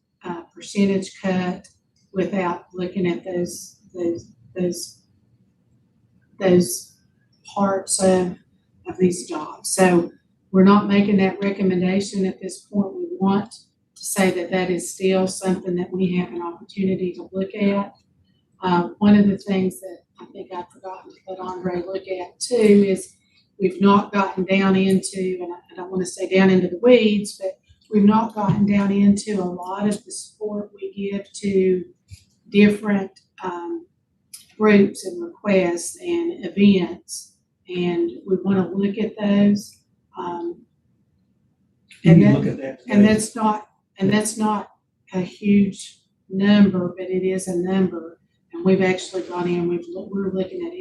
percentage cut without looking at those parts of these jobs. So we're not making that recommendation at this point. We want to say that is still something that we have an opportunity to look at. One of the things that I think I've forgotten to let Andre look at too is we've not gotten down into, and I don't want to say down into the weeds, but we've not gotten down into a lot of the support we give to different groups and requests and events, and we want to look at those. Can you look at that today? And that's not a huge number, but it is a number. And we've actually gone in, we're looking at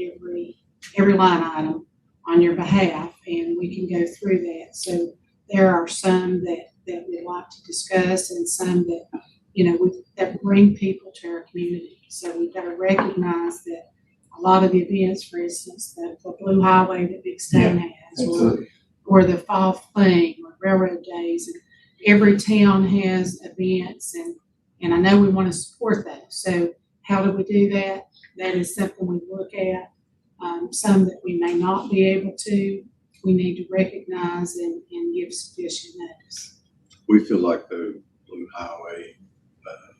every line item on your behalf, and we can go through that. So there are some that we'd like to discuss, and some that, that bring people to our community. So we've got to recognize that a lot of the events, for instance, the Blue Highway that Big Stone has, or the Fall Fling, or Railroad Days, and every town has events, and I know we want to support those. So how do we do that? That is something we look at. Some that we may not be able to, we need to recognize and give sufficient notice. We feel like the Blue Highway,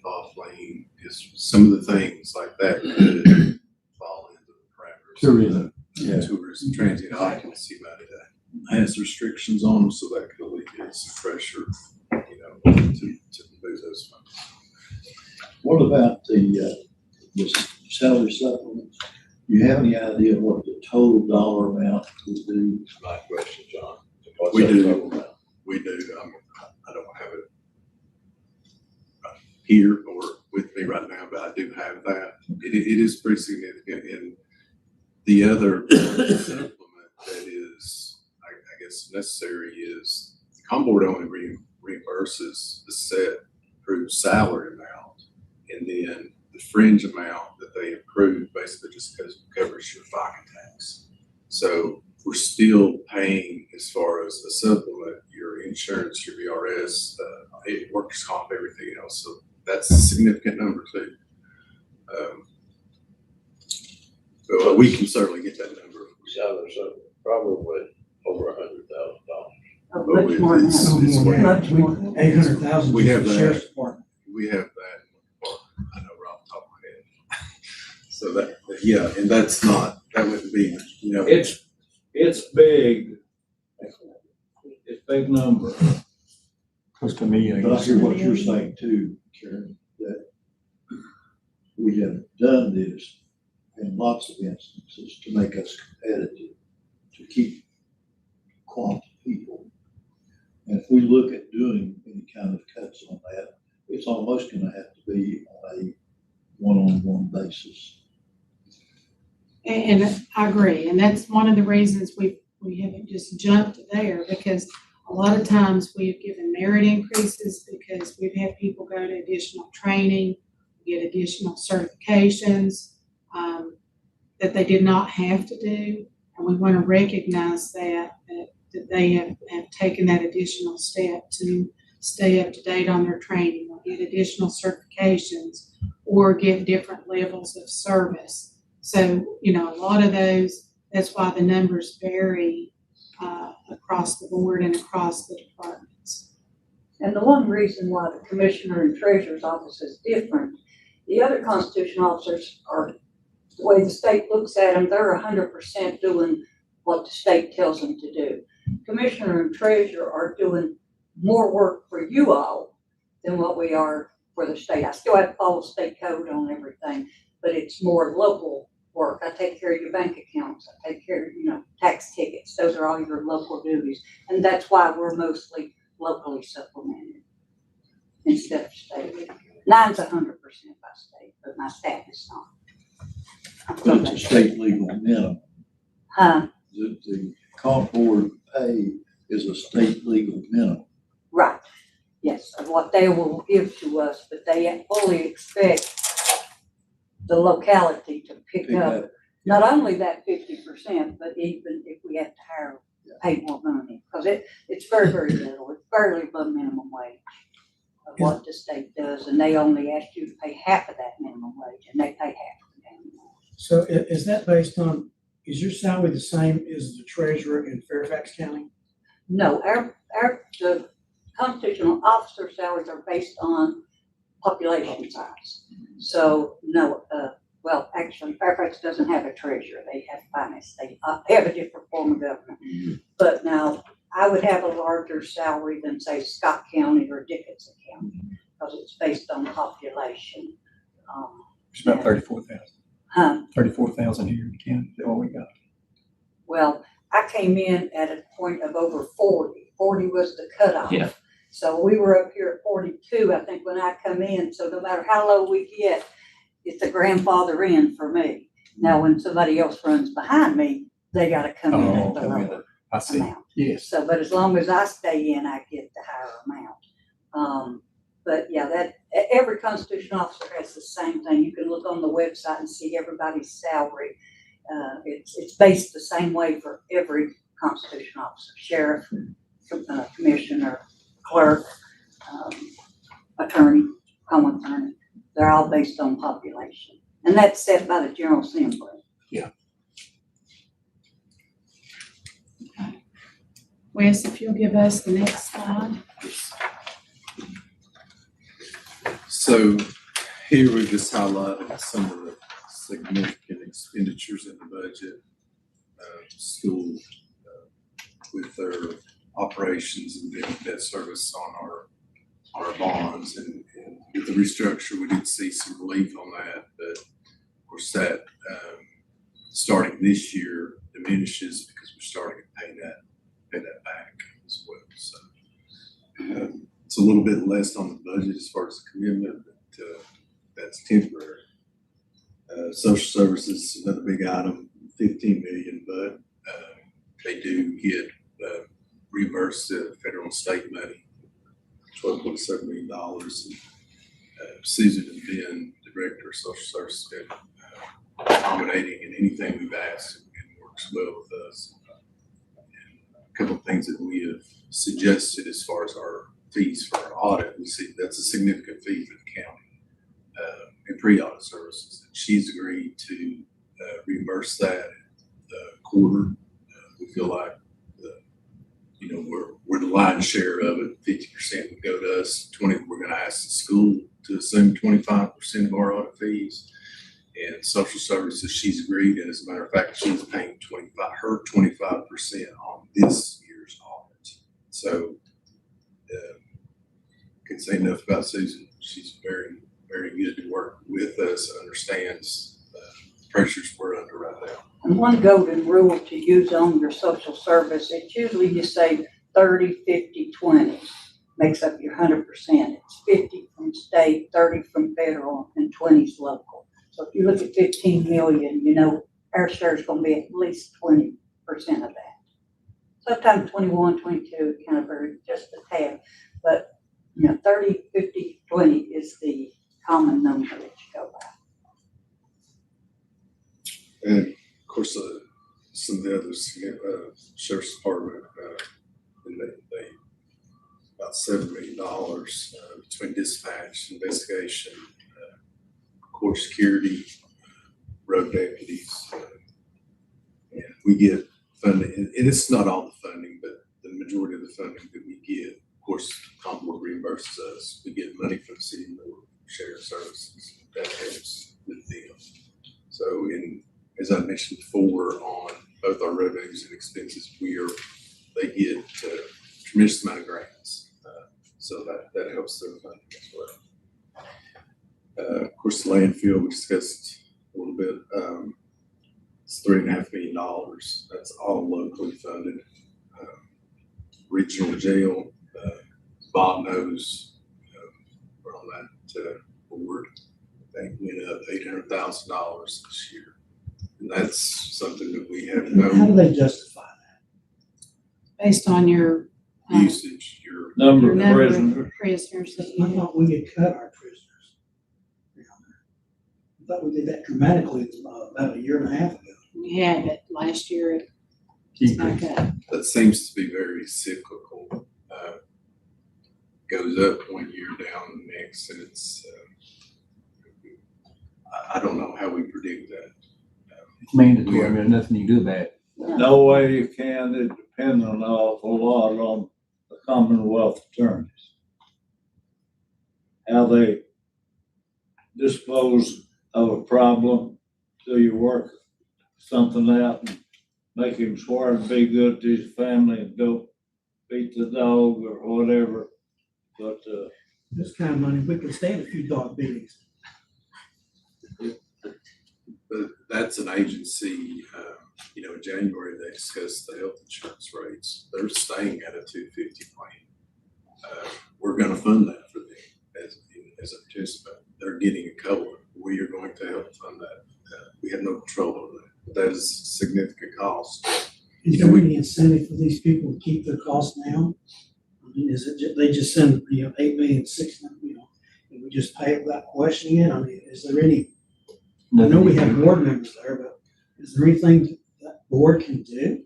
Fall Flame, is some of the things like that could fall into the parameters. Tourism. Yeah, tourism, transient occupancy money that has restrictions on them, so that could alleviate some pressure, to lose those funds. What about the salary supplements? Do you have any idea what the total dollar amount would be? My question, John. We do. We do. I don't have it here or with me right now, but I do have that. It is pretty significant. And the other supplement that is, I guess, necessary is the comp board only reimburses the set approved salary amount, and then the fringe amount that they approve basically just covers your FICA tax. So we're still paying, as far as the supplement, your insurance, your VRS, workers' comp, everything else. So that's a significant number too. So we can certainly get that number. Salary, so probably over $100,000. Much more than that. Much more. 800,000 We have for the that. sheriff's department. We have that. I know right off the top of my head. So that, yeah, and that's not, that wouldn't be, It's big. It's big number. Close to me. But I hear what you're saying too, Karen, that we have done this in lots of instances to make us competitive, to keep quality people. And if we look at doing any kind of cuts on that, it's almost gonna have to be on a one-on-one basis. And I agree, and that's one of the reasons we haven't just jumped there, because a lot of times we've given merit increases because we've had people go to additional training, get additional certifications, that they did not have to do. And we want to recognize that they have taken that additional step to stay up to date on their training or get additional certifications or get different levels of service. So, a lot of those, that's why the numbers vary across the board and across the departments. And the one reason why the commissioner and treasurer's office is different, the other constitutional officers are, the way the state looks at them, they're 100% doing what the state tells them to do. Commissioner and treasurer are doing more work for you all than what we are for the state. I still have to follow state code on everything, but it's more local work. I take care of your bank accounts. I take care of, tax tickets. Those are all your local duties. And that's why we're mostly locally supplemented instead of state. Mine's 100% by state, but my staff is not. But it's a state legal minimum. Huh? The comp board pay is a state legal minimum. Right. Yes, of what they will give to us, but they fully expect the locality to pick up not only that 50%, but even if we have to pay more money, because it's very, very little. It's barely above minimum wage of what the state does, and they only ask you to pay half of that minimum wage, and they pay half of the minimum wage. So is that based on, is your salary the same as the treasurer in Fairfax County? No, the constitutional officer salaries are based on population size. So no, well, actually Fairfax doesn't have a treasurer. They have finance. They have a different form of government. But now I would have a larger salary than say Scott County or Dickinson County because it's based on population. It's about 34,000. Huh? 34,000 here in the county. Is that what we got? Well, I came in at a point of over 40. 40 was the cutoff. Yeah. So we were up here at 42, I think, when I come in. So no matter how low we get, it's a grandfather in for me. Now, when somebody else runs behind me, they got to come in at the lower I see. amount. Yes. So, but as long as I stay in, I get the higher amount. But yeah, that every constitutional officer has the same thing. You can look on the website and see everybody's salary. It's based the same way for every constitutional officer, sheriff, commissioner, clerk, attorney, common attorney. They're all based on population. And that's set by the General Assembly. Yeah. Wes, if you'll give us the next slide. So here we just highlighted some of the significant expenditures in the budget. School with their operations and then debt service on our bonds, and with the restructure we did see some relief on that, but of course that starting this year diminishes because we're starting to pay that back as well. So it's a little bit less on the budget as far as the commitment, but that's temporary. Social services is another big item, 15 million, but they do get reimbursed federal and state money, $12.7 million. Susan and Ben, the director of social services, been accommodating in anything we've asked and works well with us. And a couple of things that we have suggested as far as our fees for our audit, we see that's a significant fee for the county in pre-audit services. And she's agreed to reimburse that quarter. We feel like we're the lion's share of it. 50% would go to us. We're going to ask the school to assume 25% of our audit fees. And social services, she's agreed, and as a matter of fact, she's paying 25% on this year's audit. So, can't say enough about Susan. She's very, very good to work with us and understands the pressures we're under right now. And one golden rule to use on your social service, it's usually you say 30, 50, 20 makes up your 100%. It's 50 from state, 30 from federal, and 20 is local. So if you look at 15 million, our share is going to be at least 20% of that. Sometimes 21, 22, kind of vary just a tad, but 30, 50, 20 is the common number that you go by. And of course, some of the others, sheriff's department, and they about $7 million between dispatch, investigation, court security, road deputies. And we get funding, and it's not all the funding, but the majority of the funding that we get, of course, Concord reimburses us. We get money from the city and the shared services. That helps with them. So as I mentioned before, on both our revenues and expenses, they get a tremendous amount of grants. So that helps their funding as well. Of course, the landfill, we discussed a little bit. It's $3.5 million. That's all locally funded. Regional jail, Bob knows, we're on that board. They went up $800,000 this year. And that's something that we have How do no they justify Based on your, usage. Number your of number prisoners. of prisoners that that? I you have. thought we had cut our prisoners down there. I thought we did that dramatically about a year and a half ago. We had it last year, it's back up. That seems to be very cyclical. Goes up one year, down the next, and it's, I don't know how we predict that. It's mandatory, there's nothing you can do about it. No way you can. It depends an awful lot on the Commonwealth attorneys. How they dispose of a problem till you work something out and make him swear to be good to his family and don't beat the dog or whatever. But, This kind of money, we can stand a few dog beatings. But that's an agency, in January, they discussed the health insurance rates. They're staying at a 250 plan. We're gonna fund that for them as a participant. They're getting a COLA. We are going to help fund that. We have no control over that. But that is a significant cost. Is there any incentive for these people to keep their costs down? I mean, is it, they just send, 8 million, 6 million, and we just pay it without questioning it? I mean, is there any, I know we have board members there, but is there anything that board can do?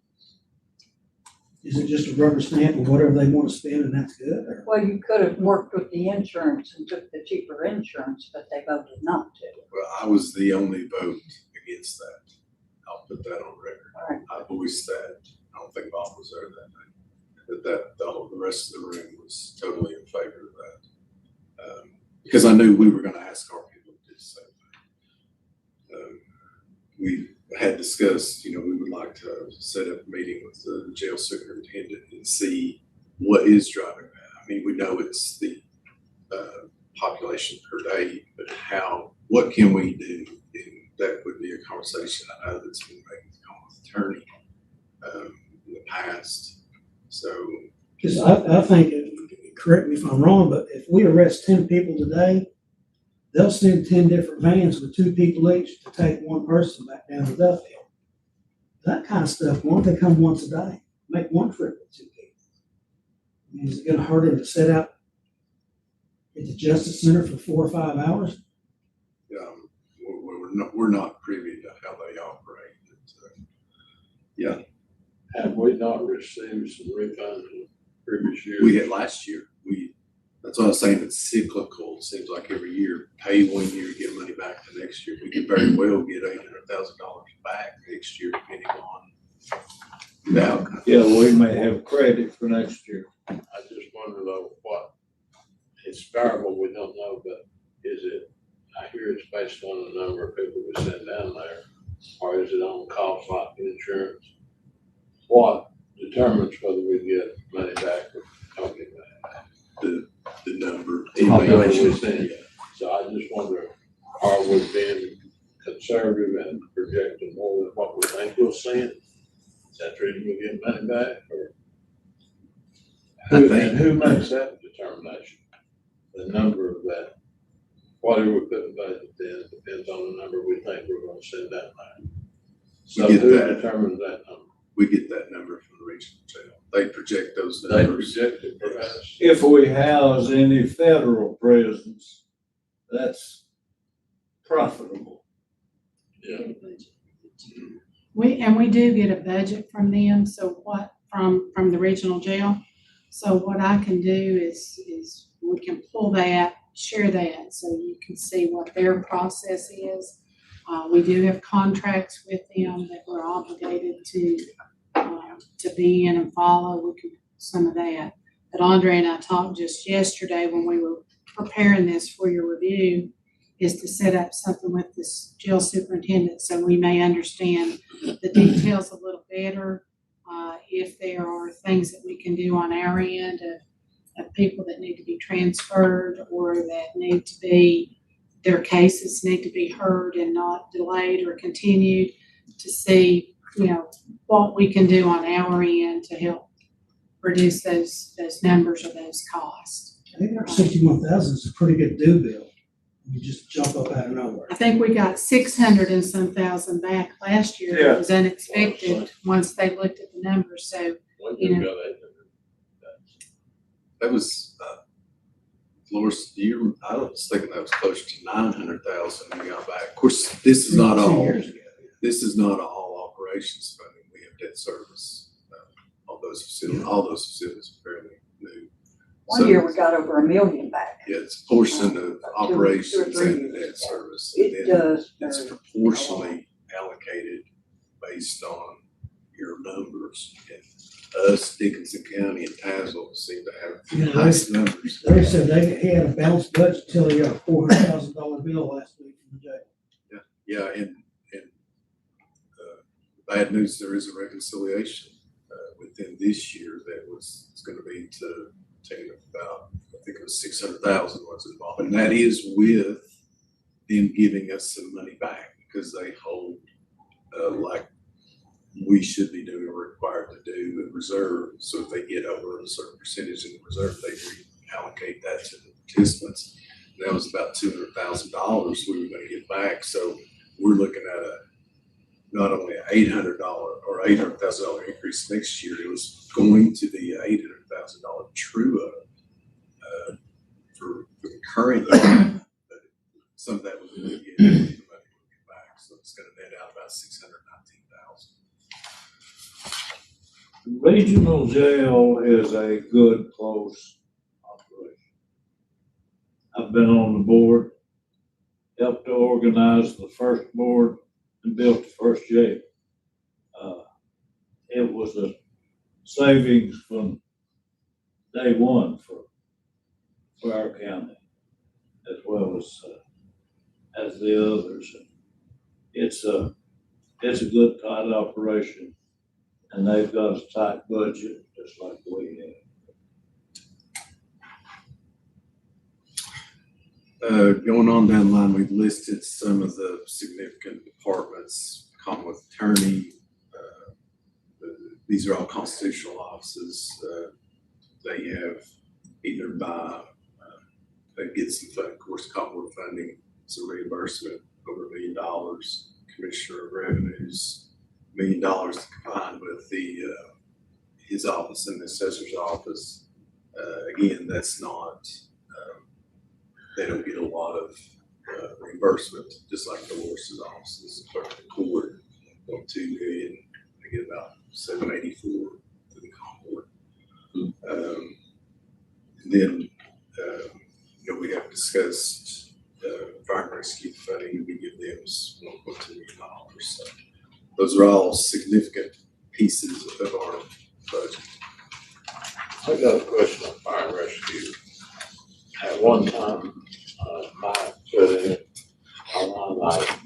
Is it just a rubber stamp of whatever they want to spend and that's good? Or? Well, you could have worked with the insurance and took the cheaper insurance, but they voted not to. Well, I was the only vote against that. I'll put that on record. Right. I voiced that. I don't think Bob was there that night. But the rest of the room was totally in favor of that. Because I knew we were gonna ask our people to do the same thing. We had discussed, we would like to set up a meeting with the jail superintendent and see what is driving that. I mean, we know it's the population per day, but what can we do? And that would be a conversation I know that's been made with the attorney in the past. So, Because I think, correct me if I'm wrong, but if we arrest 10 people today, they'll send 10 different vans with 2 people each to take one person back down to Duffield. That kind of stuff, why don't they come once a day? Make one trip with 2 people. I mean, is it gonna hurt them to sit out at the Justice Center for 4 or 5 hours? we're not privy to how they operate. Have we not received some refunds in previous years? We had last year. That's what I was saying. It's cyclical. It seems like every year, pay one year, get money back the next year. We could very well get $800,000 back next year, depending on the outcome. yeah, we may have credit for next year. I just wonder though, what, it's variable, we don't know, but is it, I hear it's based on the number of people we send down there, or is it on costs like insurance? What determines whether we get money back or don't get money back? The number. Population we send. So I just wonder, are we being conservative and projecting more than what we think we'll send? Is that the reason we get money back, or? Who makes that determination? The number of that, whatever we put in budget then depends on the number we think we're gonna send down there. So We get who that. determines that number? We get that number from the regional jail. They project those They numbers. project it for us. If we house any federal prisons, that's profitable. Yeah. We do get a budget from them, so from the regional jail. So what I can do is we can pull that, share that, so you can see what their process is. We do have contracts with them that we're obligated to be in and follow. We can, some of that. But Andre and I talked just yesterday when we were preparing this for your review, is to set up something with this jail superintendent so we may understand the details a little better. If there are things that we can do on our end of people that need to be transferred or that need to be, their cases need to be heard and not delayed or continued, to see, what we can do on our end to help reduce those numbers or those costs. I think our 61,000 is a pretty good due bill. You just jump up out of nowhere. I think we got 600 and some thousand back last year. Yeah. It was unexpected once they looked at the numbers, so, We do got 800. That was, Loris, I was thinking that was close to 900,000 we got back. Of course, this is not 2 all, years ago. this is not all operations funding. We have debt service. All those facilities are fairly new. One year we got over $1 million back. Yeah, it's a portion of Two or operations three and years debt ago. service. It And then does. it's vary. proportionally allocated based on your numbers. And us, Dickinson County and Tazewell seem to have Yeah, the highest numbers. They said he had a balanced budget until he got a $400,000 bill last week from the jail. Yeah, and bad news, there is a reconciliation within this year that was gonna be to about, I think it was 600,000 was involved. And that is with them giving us some money back because they hold, like we should be doing or required to do in reserve. So if they get over a certain percentage in the reserve, they reallocate that to the participants. And that was about $200,000 we were gonna get back. So we're looking at not only an $800 or $800,000 increase next year, it was going to be an $800,000 true up for the current year. But some of that was mitigated with the money we'll get back, so it's going to net out about $619,000. Regional jail is a good, close operation. I've been on the board, helped to organize the first board and built the first jail. It was a savings from day one for our county as well as the others. It's a good, tight operation, and they've got a tight budget just like we have. Going on down the line, we've listed some of the significant departments, Commonwealth Attorney. These are all constitutional offices. They have either by, they get some funding, of course, Commonwealth funding, some reimbursement over $1 million, Commissioner of Revenues, $1 million combined with his office and the assessor's office. Again, that's not, they don't get a lot of reimbursement, just like the Loris's offices, clerk of the court, $1.2 million, they get about $784 to the court. And then, we have discussed fire and rescue funding, we give them $1.2 million. So those are all significant pieces of our budget. I got a question on fire and rescue. At one time, Mike put in a line item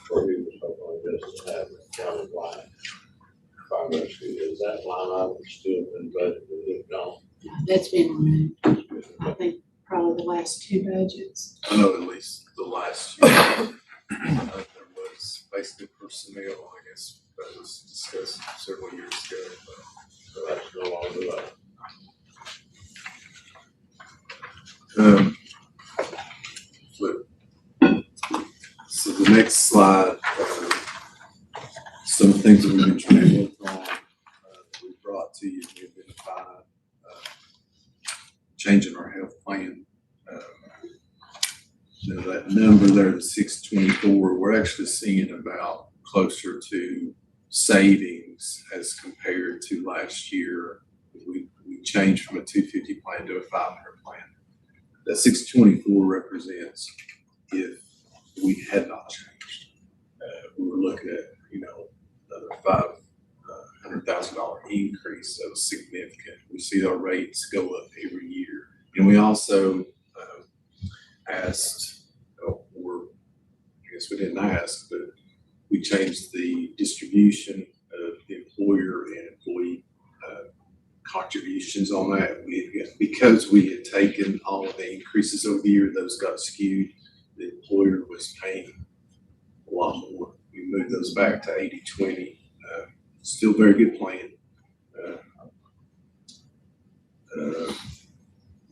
where he was hoping just to have a county-wide fire and rescue. Is that line item still been budgeted? If not, That's been removed, I think, probably the last 2 budgets. I know at least the last year, there was basically personnel, I guess, that was discussed several years ago. so that's no longer there. Flip. So the next slide, some things that we've been trying to work on, that we brought to you, we identified, changing our health plan. That number there, the 624, we're actually seeing about closer to savings as compared to last year. We changed from a 250 plan to a 500 plan. That 624 represents if we had not changed. We were looking at, another $500,000 increase. That was significant. We see our rates go up every year. And we also asked, or I guess we didn't ask, but we changed the distribution of the employer and employee contributions on that. Because we had taken all of the increases over the year, those got skewed. The employer was paying a lot more. We moved those back to 80-20. Still very good plan.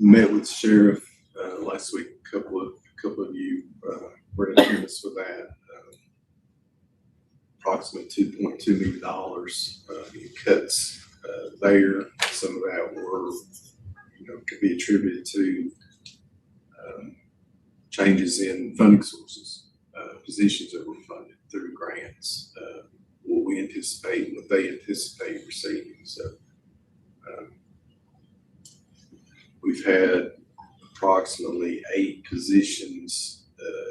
Met with the sheriff last week. A couple of you were in attendance with that. Approximately $2.2 million in cuts there. Some of that were, could be attributed to changes in funding sources, positions that were funded through grants, what we anticipate, what they anticipate receiving. So we've had approximately 8 positions,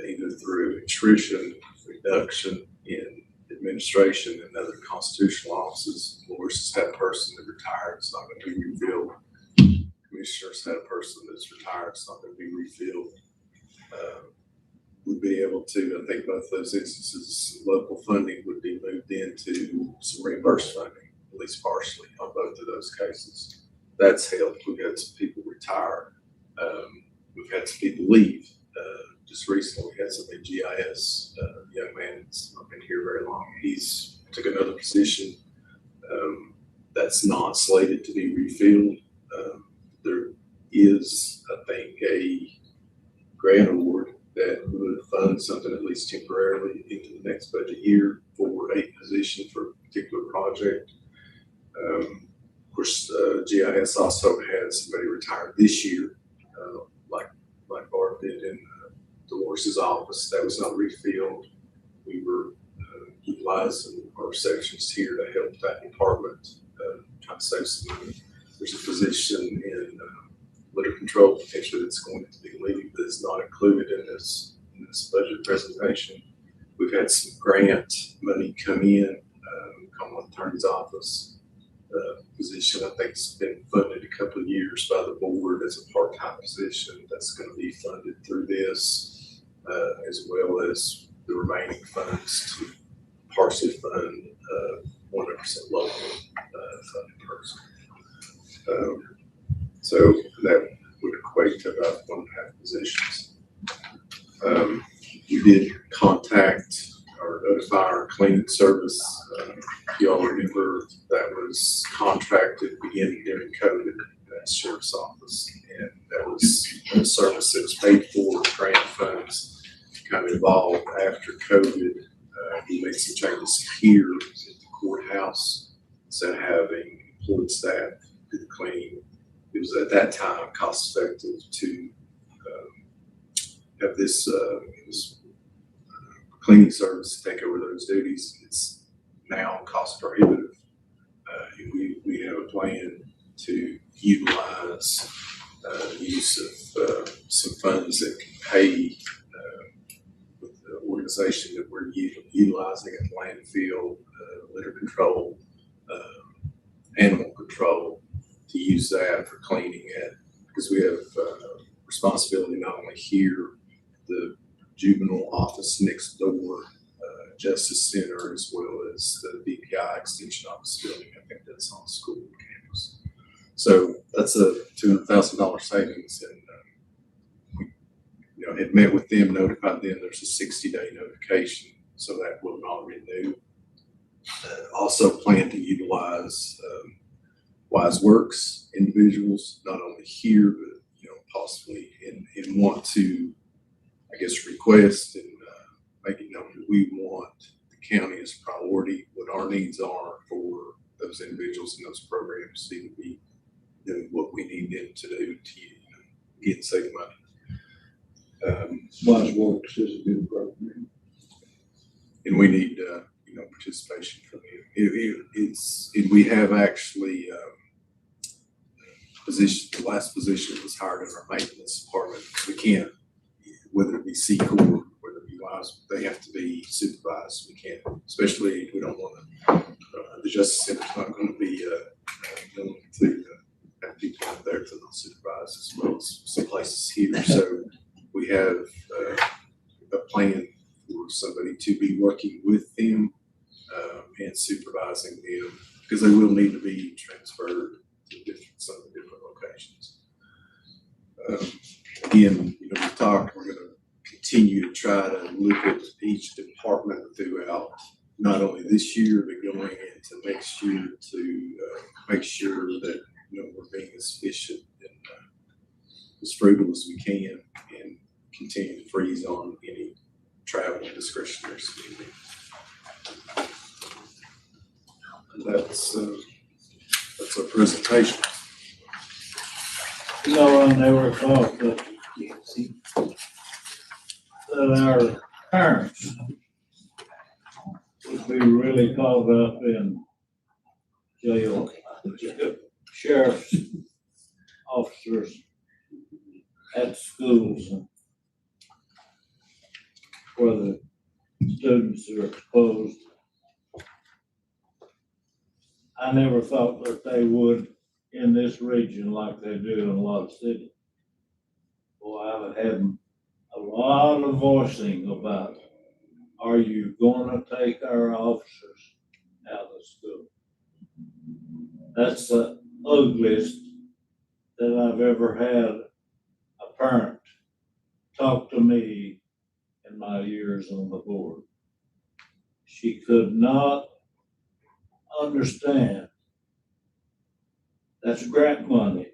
either through attrition, reduction in administration and other constitutional offices. Lawyers has had a person that retired, it's not going to be refilled. Commissioners had a person that's retired, it's not going to be refilled. We'd be able to, I think both those instances, local funding would be moved into some reimbursed funding, at least partially on both of those cases. That's helped. We've had some people retire. We've had some people leave. Just recently, we had somebody GIS, young man that's not been here very long. He's took another position that's not slated to be refilled. There is, I think, a grant award that would fund something at least temporarily into the next budget year for a position for a particular project. Of course, GIS also had somebody retire this year, like Barb did in Dolores's office. That was not refilled. We were utilizing our sections here to help that department try to save some money. There's a position in litter control potentially that's going to be leaving that is not included in this budget presentation. We've had some grant money come in, Commonwealth Attorney's Office. Position I think has been funded a couple of years by the board as a part-time position. That's going to be funded through this, as well as the remaining funds to partially fund 100% local funded person. So that would equate to about 1.5 positions. We did contact or notify our cleaning service. Y'all remember that was contracted beginning during COVID at the sheriff's office, and that was a service that was paid for with grant funds, kind of evolved after COVID. We made some changes here at the courthouse. Instead of having employed staff do the cleaning, it was at that time cost effective to have this cleaning service take over those duties. It's now cost prohibitive. We have a plan to utilize the use of some funds that can pay with the organization that we're utilizing at the landfill, litter control, animal control, to use that for cleaning it, because we have responsibility not only here, the juvenile office next door, Justice Center, as well as the BPI Extension Office building. I think that's on school campus. So that's a $200,000 savings, and we had met with them, notified them there's a 60-day notification, so that will not renew. Also plan to utilize Wise Works individuals, not only here, but possibly and want to, I guess, request and make it known that we want the county as a priority, what our needs are for those individuals in those programs, to be doing what we need them to do to get and save money. Wise Works is a good program. And we need, participation from you. We have actually, the last position that was hired in our maintenance department, we can't, whether it be C-Corps, whether it be WISE, they have to be supervised. We can't, especially if we don't want to, the Justice Center's not going to be, going to have people out there to not supervise as well as some places here. So we have a plan for somebody to be working with them and supervising them, because they will need to be transferred to some of the different locations. Again, we talked, we're going to continue to try to look at each department throughout not only this year, but going into next year to make sure that we're being as efficient and as frugal as we can, and continue to freeze on any travel and discretionary spending. That's our presentation. I never thought that our parents would be really caught up in jail, sheriff's officers at schools where the students are exposed. I never thought that they would in this region like they do in a lot of cities. Boy, I've had a lot of voicing about, are you going to take our officers out of school? That's the ugliest that I've ever had a parent talk to me in my years on the board. She could not understand. That's grant money.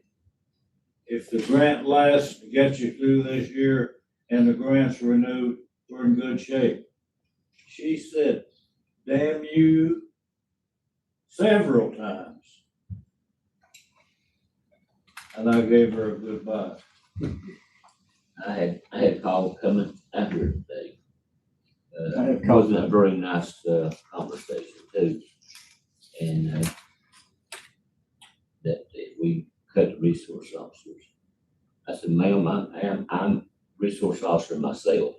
If the grant lasts to get you through this year and the grant's renewed, we're in good shape. She said, damn you, several times. And I gave her a goodbye. I had a call coming after today. It wasn't a very nice conversation too. And that we cut the resource officers. I said, ma'am, I'm resource officer myself.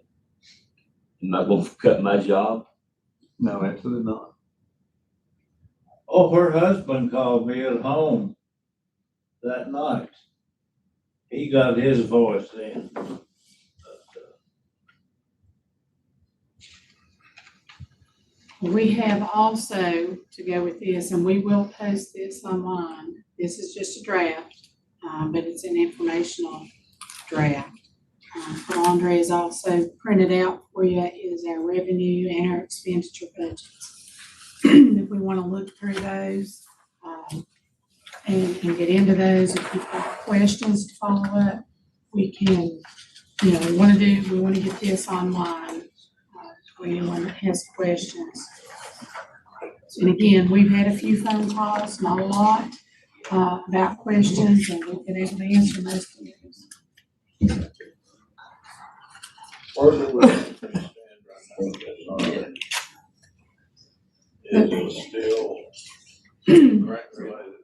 Am I going to cut my job? No, absolutely not. Oh, her husband called me at home that night. He got his voice in. We have also, to go with this, and we will post this online. This is just a draft, but it's an informational draft. What Andre has also printed out for you is our revenue and our expenditure budgets. If we want to look through those and get into those, if you've got questions to follow up, we can, we want to get this online for anyone that has questions. And again, we've had a few phone calls, not a lot, about questions, and we've been able to answer most of those. Where do we stand right now? Is it still grant related?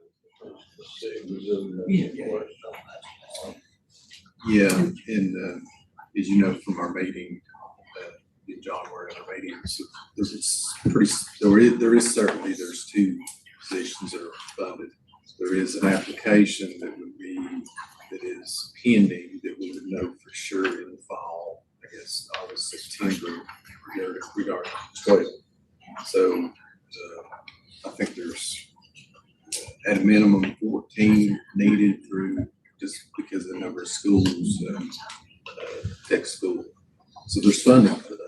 Yeah, and as you know from our meeting, John, we're in our meeting, so there is certainly, there's two positions that are funded. There is an application that is pending that we would know for sure in the fall, I guess August, September, regarding 12. So I think there's at a minimum 14 needed through, just because of the number of schools, tech school. So there's funding for those.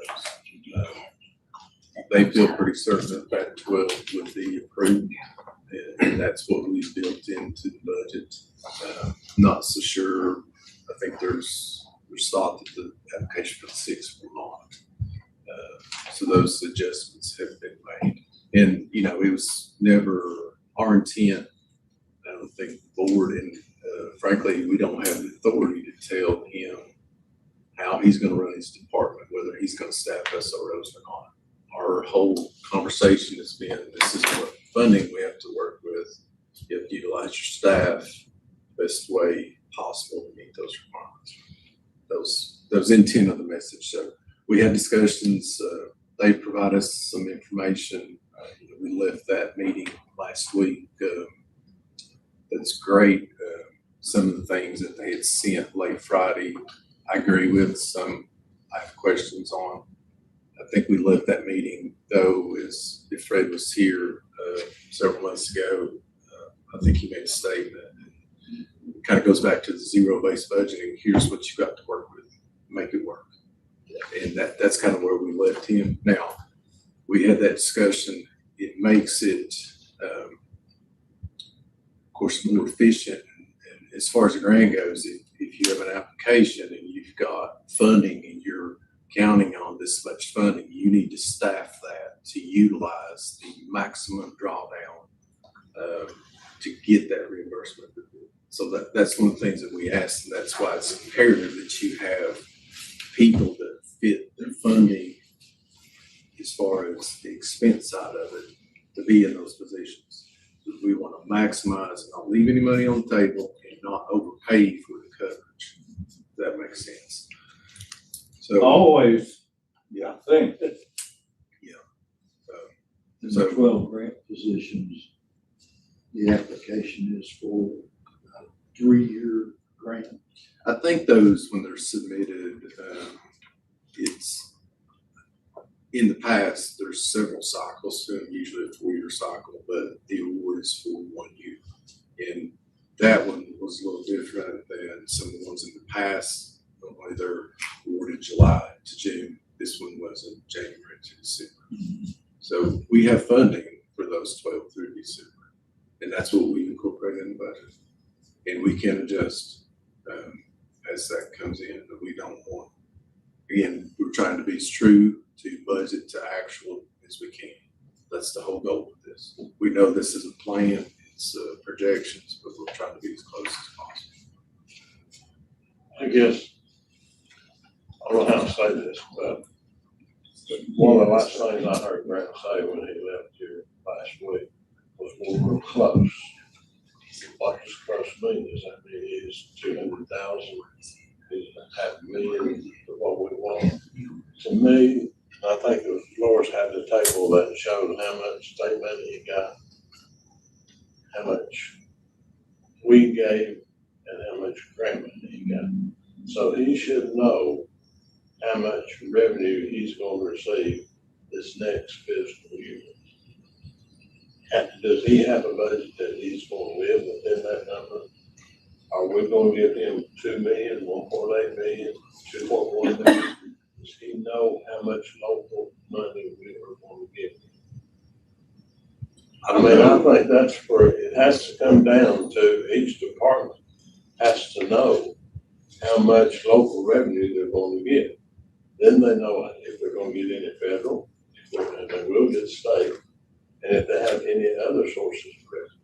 They feel pretty certain that 12 would be approved, and that's what we built into the budget. Not so sure. I think there's thought that the application for the 6 will not. So those adjustments have been made. And, it was never our intent. I don't think the board, and frankly, we don't have the authority to tell him how he's going to run his department, whether he's going to staff SROs or not. our whole conversation has been, this is what funding we have to work with. You have to utilize your staff best way possible to meet those requirements. That was the intent of the message. So we had discussions. They provide us some information. We left that meeting last week. That's great. Some of the things that they had sent late Friday, I agree with. Some I have questions on. I think we left that meeting, though, as if Fred was here several months ago, I think he made a statement. It kind of goes back to the zero-based budgeting. Here's what you got to work with, make it work. And that's kind of where we left him. Now, we had that discussion. It makes it, of course, more efficient. And as far as the grant goes, if you have an application and you've got funding and you're counting on this much funding, you need to staff that to utilize the maximum drawdown to get that reimbursement. So that's one of the things that we asked, and that's why it's imperative that you have people that fit their funding as far as the expense side of it to be in those positions. We want to maximize and not leave any money on the table and not overpay for the coverage. If that makes sense. So Always, yeah, I think, So- 12 grant positions, the application is for a 3-year grant. I think those, when they're submitted, it's in the past, there's several cycles, so usually a 4-year cycle, but the award is for 1 year. And that one was a little different than some of the ones in the past. Normally they're awarded July to June. This one was in January to December. So we have funding for those 12 through December. And that's what we incorporate in the budget. And we can adjust as that comes in, but we don't want, again, we're trying to be as true to budget to actual as we can. That's the whole goal of this. We know this is a plan, it's projections, but we're trying to be as close as possible. I guess, I don't know how to say this, but one of the last things I heard Grant say when he left here last week was when we're close. What does close mean? Does that mean it's 200,000? Is it 500,000 for what we want? To me, I think it was Laura's had the table that showed how much state money he got, how much we gave, and how much grant money he got. So he should know how much revenue he's going to receive this next fiscal year. Does he have a budget that he's going to live within that number? Are we going to give him 2 million, 1.8 million, 2.1 million? Does he know how much local money we are going to give him? I mean, I think that's where it has to come down to each department has to know how much local revenue they're going to get. Then they know if they're going to get any federal, and they will get state, and if they have any other sources of revenue.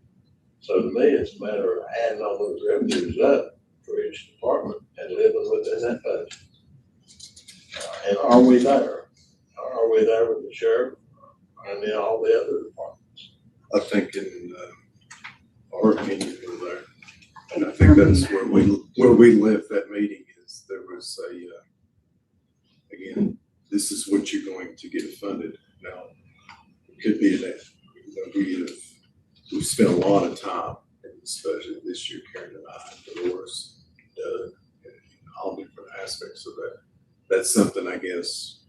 So to me, it's a matter of adding all those revenues up for each department and living within that budget. And are we there? Are we there with the sheriff and then all the other departments? I think in our opinion, we're there. And I think that's where we left that meeting is there was again, this is what you're going to get funded. Now, it could be that we've spent a lot of time in this budget this year, Karen and I, Dolores, Doug, and all different aspects of that. That's something I guess,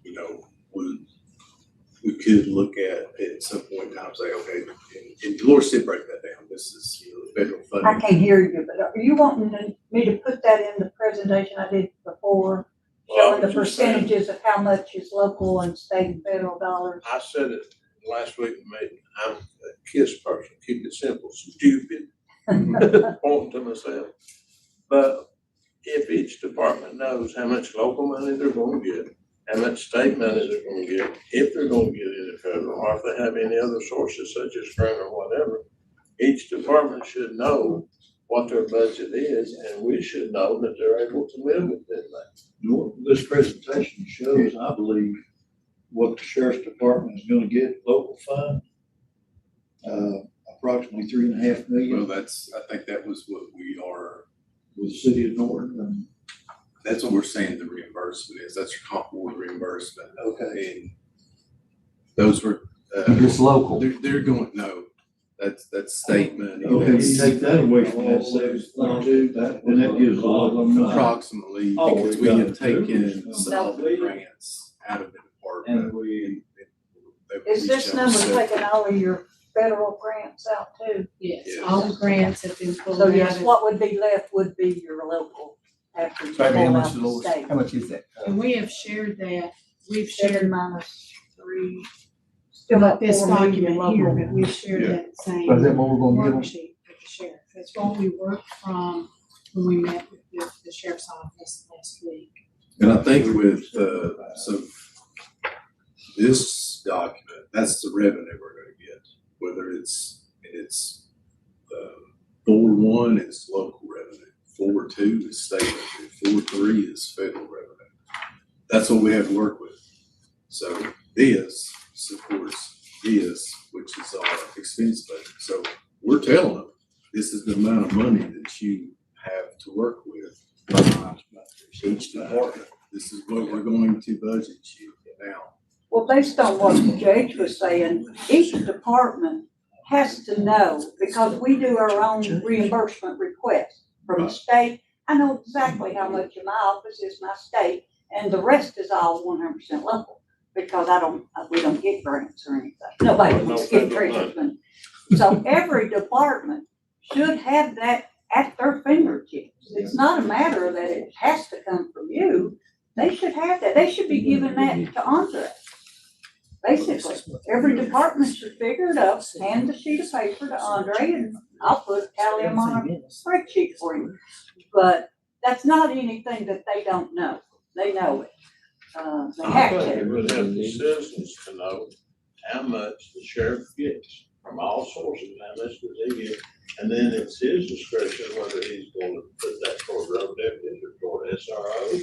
we could look at some point in time, say, okay, and Dolores did break that down. This is federal funding. I can't hear you, but are you wanting me to put that in the presentation I did before? Showing the percentages of how much is local and state and federal dollars? I said it last week in the meeting. I'm a KISS person, keep it simple, stupid, point to myself. But if each department knows how much local money they're going to get, how much state money they're going to get, if they're going to get any federal, or if they have any other sources such as grant or whatever, each department should know what their budget is, and we should know that they're able to live within that. This presentation shows, I believe, what the sheriff's department is gonna get local fund. Approximately 3.5 million Well, I think that was what we are, with the city of Norton. And that's what we're saying the reimbursement is. That's your comp board reimbursement. okay, And those were, Just local. they're going, no, that's state money. okay, you That's take that away from that 7.2, then that gives a lot of them. approximately, Oh, because we we got have taken two. some of the grants out of the department. And we, Is this number taking all of your federal grants out too? Yes, Yes. all the grants have been pulled So out yes, of, what would be left would be your local after you pull Sorry, how much out is the the lowest, state. how much is that? and we have shared that, we've 7 shared minus 3. Still not got this 4 million document here, local. but we've shared Yeah. that same So is that what we're gonna give them? worksheet with the sheriff. That's what we worked from when we met with the sheriff's office last week. And I think with, so this document, that's the revenue we're gonna get, whether it's 4.1 is local revenue, 4.2 is state revenue, 4.3 is federal revenue. That's what we have to work with. So this supports this, which is our expense budget. So we're telling them, this is the amount of money that you have to work with. Each department, this is what we're going to budget you now. Well, based on what the judge was saying, each department has to know, because we do our own reimbursement request from the state. I know exactly how much in my office is my state, and the rest is all 100% local, because we don't get grants or anything. Nobody wants to get grants. So every department should have that at their fingertips. It's not a matter that it has to come from you. They should have that. They should be giving that to Andre. Basically, every department should figure it up, hand the sheet of paper to Andre, and I'll tally them on a spreadsheet for you. But that's not anything that they don't know. They know it. They I have think it to. would help the citizens to know how much the sheriff gets from all sources, how much does he get? And then it's his discretion whether he's going to put that toward road deputies or toward SROs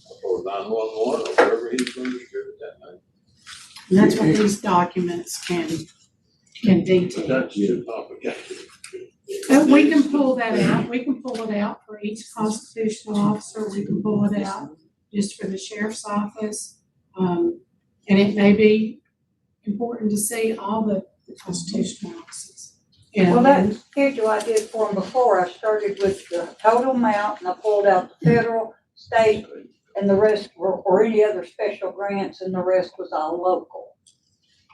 or toward 911 or wherever he's going to distribute that money. And that's what these documents can But detail. that's too complicated. But we can pull that out, we can pull it out for each constitutional officer, we can pull it out just for the sheriff's office. And it may be important to see all the constitutional offices. You know, Well, that schedule I did for them before, I started with the total amount, and I pulled out the federal, state, and the rest were, or any other special grants, and the rest was all local.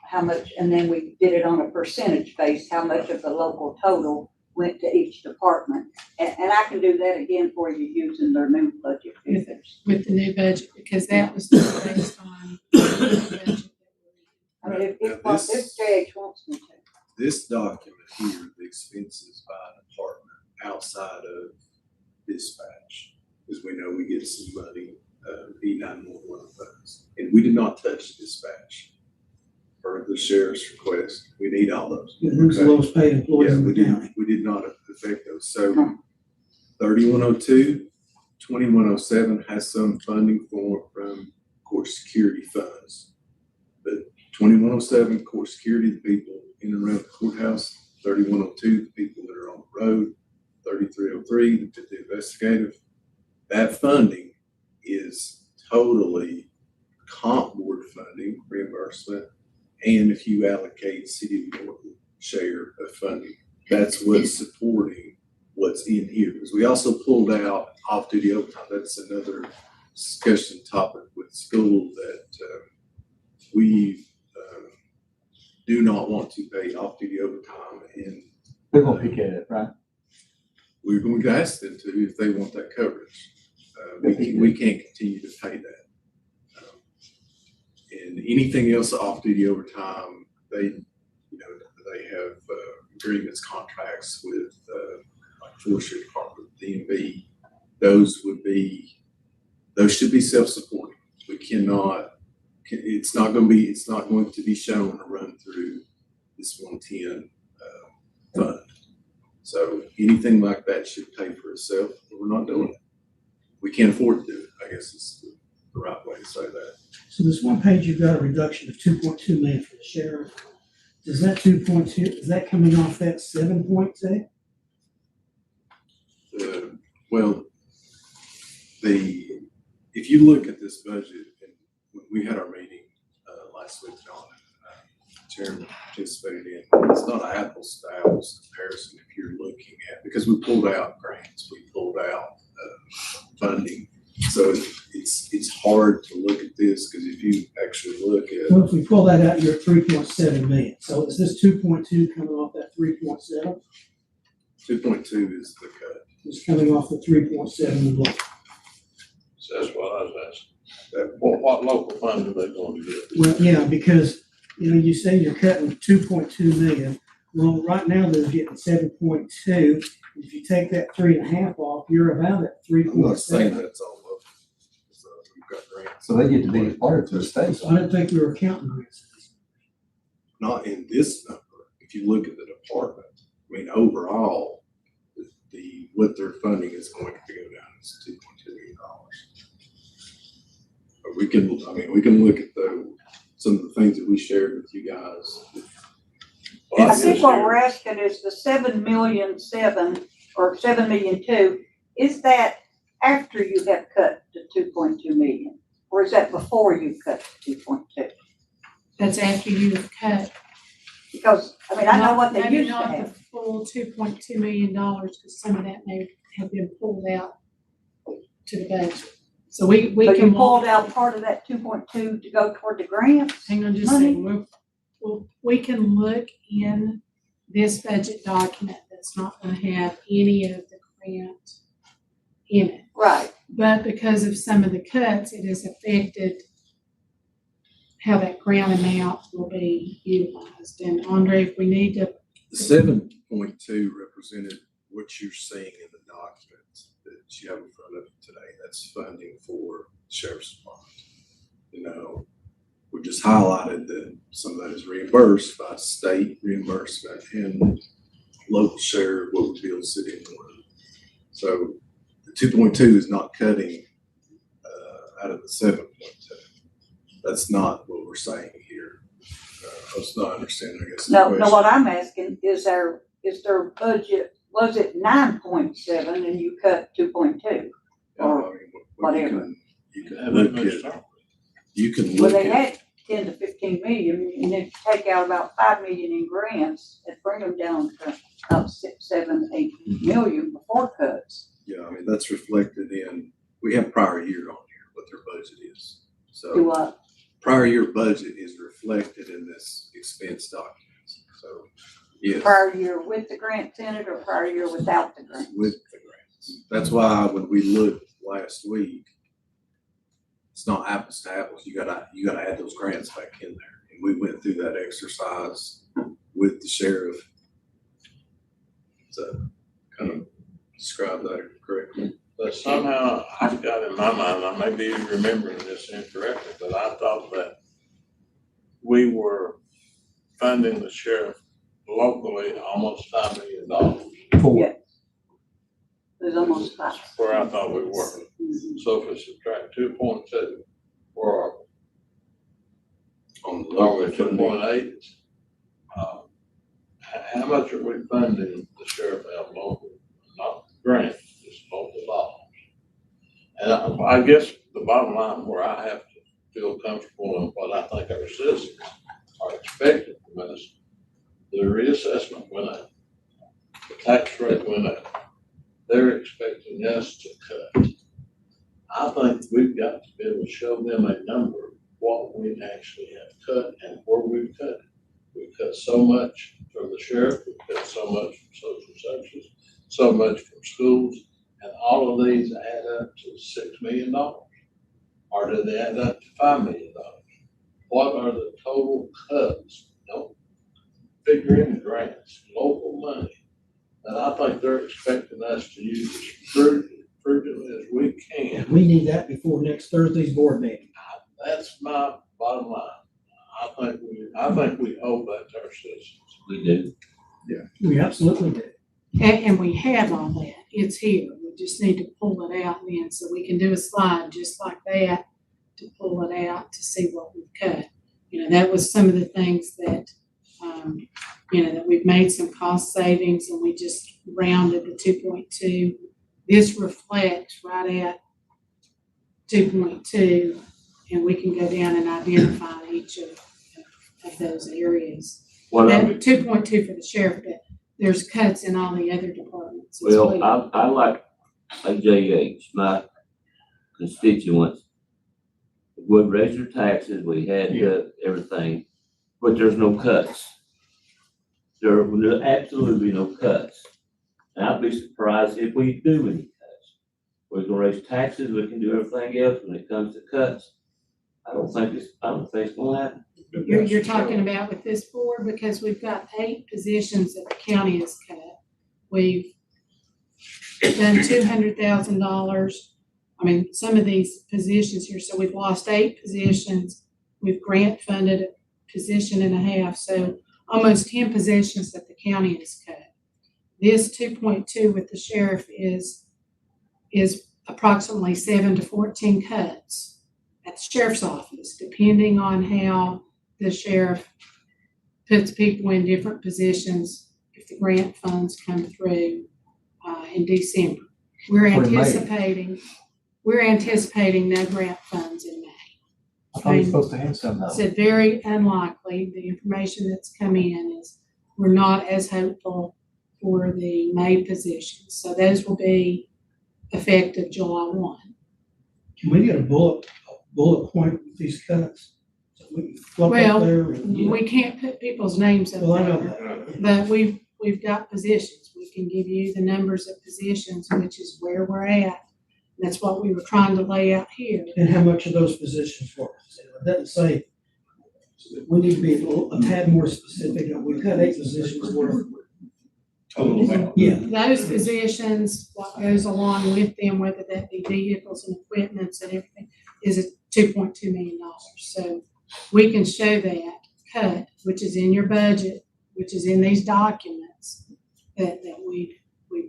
How much, and then we did it on a percentage base, how much of the local total went to each department. And I can do that again for you using their new budget figures. with the new budget, because that was just based on the budget. I mean, if Now, what this judge wants me to. This document here, the expenses by department outside of dispatch, because we know we get some money, E911 funds. And we did not touch dispatch per the sheriff's request. We need all those. Who's the lowest paid employees Yeah, in the county? we did not affect those. So 3102, 2107 has some funding from court security funds. But 2107, court security, the people in and around the courthouse, 3102, the people that are on the road, 3303, the investigative. That funding is totally comp board funding, reimbursement, and if you allocate city of Norton share of funding, that's what's supporting what's in here. Because we also pulled out off-duty overtime. That's another discussion topic with school that we do not want to pay off-duty overtime, and They're gonna pick at it, right? we're going to ask them to if they want that coverage. We can't continue to pay that. And anything else off-duty overtime, they have agreements, contracts with like forestry department, DMV. Those should be self-supporting. We cannot. It's not going to be shown or run through this 110 fund. So anything like that should pay for itself, but we're not doing it. We can't afford to do it, I guess is the right way to say that. So this one page, you've got a reduction of 2.2 million for the sheriff. Is that 2.2, is that coming off that 7.2? Well, if you look at this budget, and when we had our meeting, last week, John, Chairman participated in, it's not an apples to apples comparison if you're looking at, because we pulled out grants, we pulled out, funding. So it's hard to look at this, because if you actually look at. Well, if we pull that out, you're at 3.7 million. So is this 2.2 coming off that 3.7? 2.2 is the cut. It's coming off the 3.7 block. So that's what I was asking. What local fund are they going to get? Well, yeah, because, you say you're cutting 2.2 million. Well, right now they're getting 7.2. If you take that 3.5 off, you're about at I'm not 3.7. saying that's all of it. So we've got grants. So they get to be a part of the state. So I didn't think we were counting grants. Not in this number. If you look at the department, I mean, overall, what their funding is going to go down is $2.2 million. But we can look at some of the things that we shared with you guys. Well, I think what we're asking is the 7,000,007 or 7,000,002, is that after you have cut to 2.2 million? Or is that before you cut to 2.2? That's after you've cut. Because, I know what they Maybe used to not the have. full $2.2 million, because some of that may have been pulled out to the budget. So we So can. you pulled out part of that 2.2 to go toward the grants? Hang on just a second. We can look in this budget document that's not gonna have any of the grant in it. Right. But because of some of the cuts, it has affected how that grant amount will be utilized. And Andre, if we need to. The 7.2 represented what you're seeing in the documents that you have in front of you today. That's funding for sheriff's department. We just highlighted that some of that is reimbursed by state reimbursement and local share of what we feel city and county. So the 2.2 is not cutting out of the 7.2. That's not what we're saying here. I was not understanding, I guess. No, what I'm asking is their budget, was it 9.7 and you cut 2.2? Or whatever. You can look at. You can Well, look they at. had 10 to 15 million, and if you take out about 5 million in grants, it bring them down to about 6, 7, 8 million before cuts. Yeah, that's reflected in, we have prior year on here, what their budget is. Do So what? prior year budget is reflected in this expense documents. So, yes, Prior year with the grants in it or prior year without the grants? with the grants. That's why when we looked last week, it's not apples to apples. You gotta add those grants back in there. And we went through that exercise with the sheriff. So kind of describe that correctly. But somehow I've got in my mind, I may be remembering this incorrectly, but I thought that we were funding the sheriff locally almost $5 million. Yeah. There's almost 5. Where I thought we were. So if we subtract 2.2, where are we? On the Are we local at funding. 2.8? How much are we funding the sheriff out local? Not grants, just local dollars. And I guess the bottom line where I have to feel comfortable in what I think our citizens are expecting from us, the reassessment went up, the tax rate went up. They're expecting us to cut. I think we've got to be able to show them a number of what we actually have cut and where we've cut. We've cut so much from the sheriff, we've cut so much from social services, so much from schools, and all of these add up to $6 million. Or do they add up to $5 million? What are the total cuts? Don't figure in grants, local money. And I think they're expecting us to use as prudently as we can. We need that before next Thursday's board meeting. That's my bottom line. I think we owe that to our citizens. We do. We absolutely do. And we have all that. It's here. We just need to pull it out then so we can do a slide just like that to pull it out to see what we've cut. You know, that was some of the things that, you know, that we've made some cost savings and we just rounded the 2.2. This reflects right at 2.2, and we can go down and identify each of those areas. Well, That 2.2 for the sheriff, but there's cuts in all the other departments as well. well, I like JH, my constituents would raise their taxes, we had everything, but there's no cuts. There are absolutely no cuts. And I'd be surprised if we do any cuts. We can raise taxes, we can do everything else. When it comes to cuts, I don't think it's gonna happen. You're talking about with this board, because we've got 8 positions that the county has cut. We've done $200,000. I mean, some of these positions here, so we've lost 8 positions. We've grant funded a position and a half, so almost 10 positions that the county has cut. This 2.2 with the sheriff is approximately 7 to 14 cuts at the sheriff's office, depending on how the sheriff puts people in different positions if the grant funds come through in December. We're For May. anticipating no grant funds in May. I thought we were supposed to have some though. It's very unlikely. The information that's come in is we're not as hopeful for the May positions. So those will be effective July 1. Can we get a bullet point with these cuts? So we can flip Well, up there and, We can't put people's names up well, I know there, that. but we've got positions. We can give you the numbers of positions, which is where we're at. That's what we were trying to lay out here. And how much of those positions were? It doesn't say, we need to be a tad more specific. We cut 8 positions worth. Total amount. Yeah. Those positions, what goes along with them, whether that be vehicles and equipments and everything, is at $2.2 million. So we can show that cut, which is in your budget, which is in these documents that we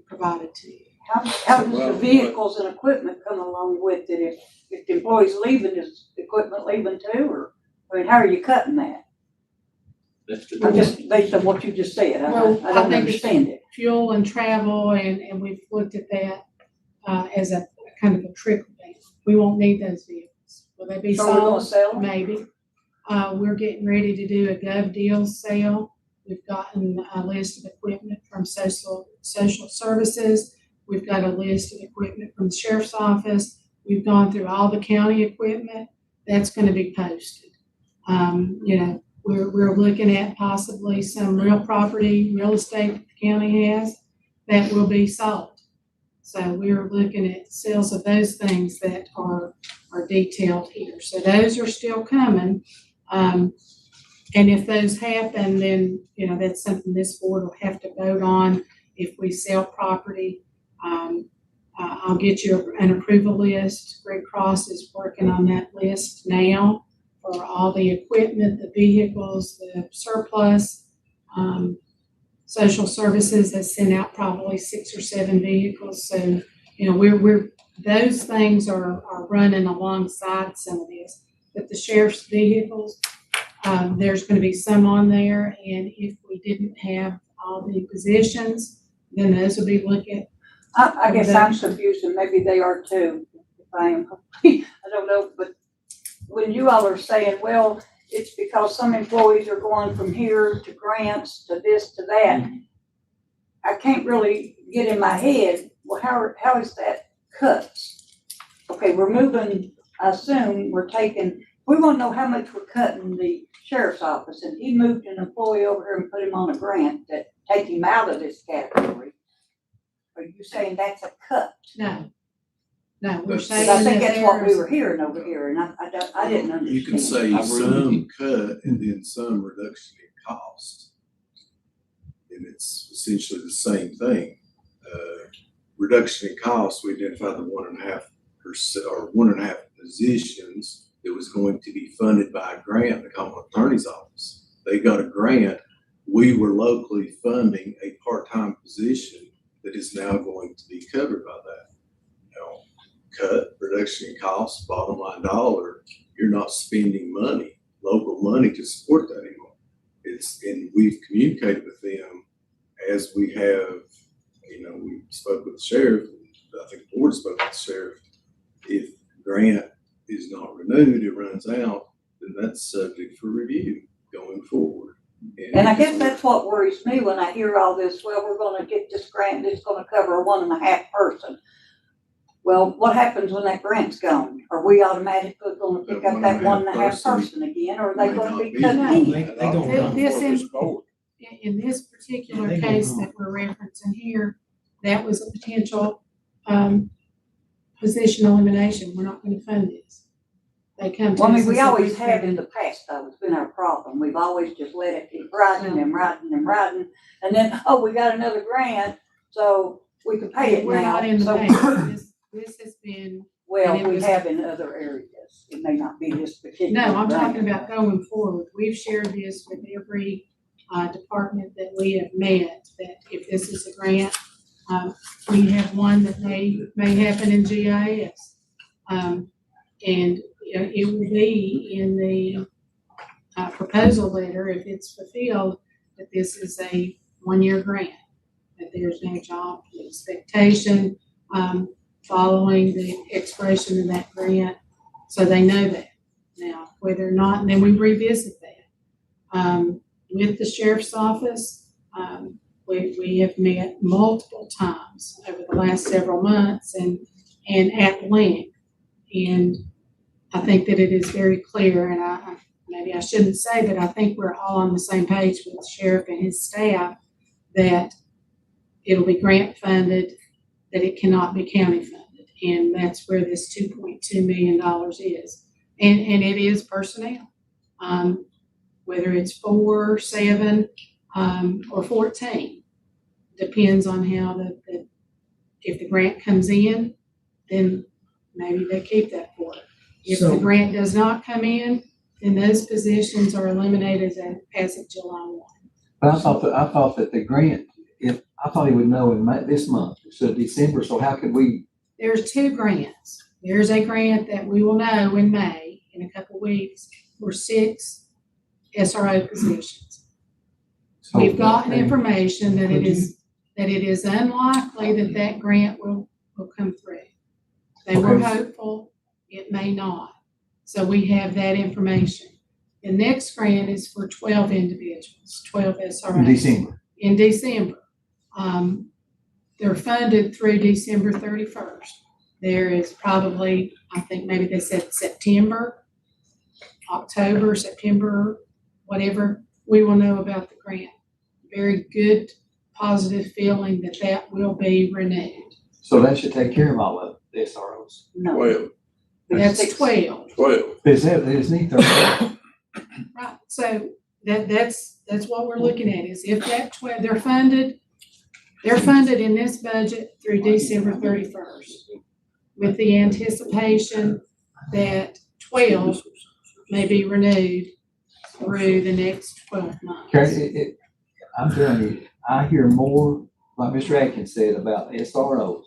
provided to you. How does the vehicles and equipment come along with it? If the employee's leaving, is the equipment leaving too, or, I mean, how are you cutting that? That's the I'm just, based on what you just said, I Well, I don't think it's understand it. fuel and travel, and we've looked at that as a kind of a trickle down. We won't need those vehicles. Will they be So we're gonna sold? sell them? Maybe. We're getting ready to do a Gov Deals sale. We've gotten a list of equipment from social services. We've got a list of equipment from the sheriff's office. We've gone through all the county equipment. That's going to be posted. You know, we're looking at possibly some real estate that the county has that will be sold. So we're looking at sales of those things that are detailed here. So those are still coming. And if those happen, then, you know, that's something this board will have to vote on. If we sell property, I'll get you an approval list. Red Cross is working on that list now for all the equipment, the vehicles, the surplus. Social services has sent out probably 6 or 7 vehicles. So, you know, those things are running alongside some of this. But the sheriff's vehicles, there's going to be some on there. And if we didn't have all the positions, then those will be looked at. I guess I'm confused, and maybe they are too, if I am. I don't know, but when you all are saying, well, it's because some employees are going from here to grants to this to that, I can't really get in my head, well, how is that cuts? Okay, we're moving, I assume we're taking, we want to know how much we're cutting the sheriff's office, and he moved an employee over here and put him on a grant that take him out of this category. Are you saying that's a cut? No, we're Because saying Because I think that that's what we there's, were hearing over here, and I didn't understand. You can say I agree with some you. cut and then some reduction in cost. And it's essentially the same thing. Reduction in cost, we identified the 1.5% or 1.5 positions that was going to be funded by a grant, the Commonwealth Attorney's Office. They got a grant. We were locally funding a part-time position that is now going to be covered by that. Now, cut, reduction in costs, bottom line dollar, you're not spending money, local money to support that anymore. And we've communicated with them as we have, we spoke with the sheriff, I think the board spoke with the sheriff. If grant is not renewed, it runs out, then that's subject for review going forward. And I guess that's what worries me when I hear all this, well, we're gonna get this grant that's gonna cover a 1.5 person. Well, what happens when that grant's gone? Are we automatically gonna pick up that 1.5 person again, or are they gonna be cut No, in? they don't. In this particular They go case home. that we're referencing here, that was a potential, position elimination. We're not gonna fund this. They come to Well, I us mean, we and say, always have in the past, though, it's been our problem. We've always just let it keep riding and riding and riding. And then, oh, we got another grant, so we can pay it We're now. not in the So- past. This has been, Well, and it we was- have in other areas. It may not be this particular. no, I'm grant. talking about going forward. We've shared this with every, department that we have met, that if this is a grant, we have one that may happen in GIS. And it will be in the, proposal letter, if it's fulfilled, that this is a 1-year grant, that there's no job expectation, following the expiration of that grant, so they know that. Now, whether or not, and then we revisit that. With the sheriff's office, we have met multiple times over the last several months and at length. And I think that it is very clear, and maybe I shouldn't say that I think we're all on the same page with the sheriff and his staff, that it'll be grant funded, that it cannot be county funded. And that's where this $2.2 million is. And it is personnel. Whether it's 4, 7, or 14, depends on how if the grant comes in, then maybe they keep that for it. If the So- grant does not come in, then those positions are eliminated as of July 1. But I thought that the grant, I thought he would know in this month, so December, so how could we? There's 2 grants. There's a grant that we will know in May, in a couple weeks, for 6 SRO positions. so- We've gotten information that it is unlikely that grant will come through. They were Okay. hopeful, it may not. So we have that information. The next grant is for 12 individuals, 12 SROs. In December. In December. They're funded through December 31st. There is probably, I think maybe they said September, October, September, whatever, we will know about the grant. Very good, positive feeling that will be renewed. So that should take care of all of the SROs. No. 12, That's 12. 12. They just need 30. Right, so that's what we're looking at, is if that 12, they're funded in this budget through December 31st, with the anticipation that 12 may be renewed through the next 12 months. Karen, I'm telling you, I hear more, like Mr. Atkins said, about SROs.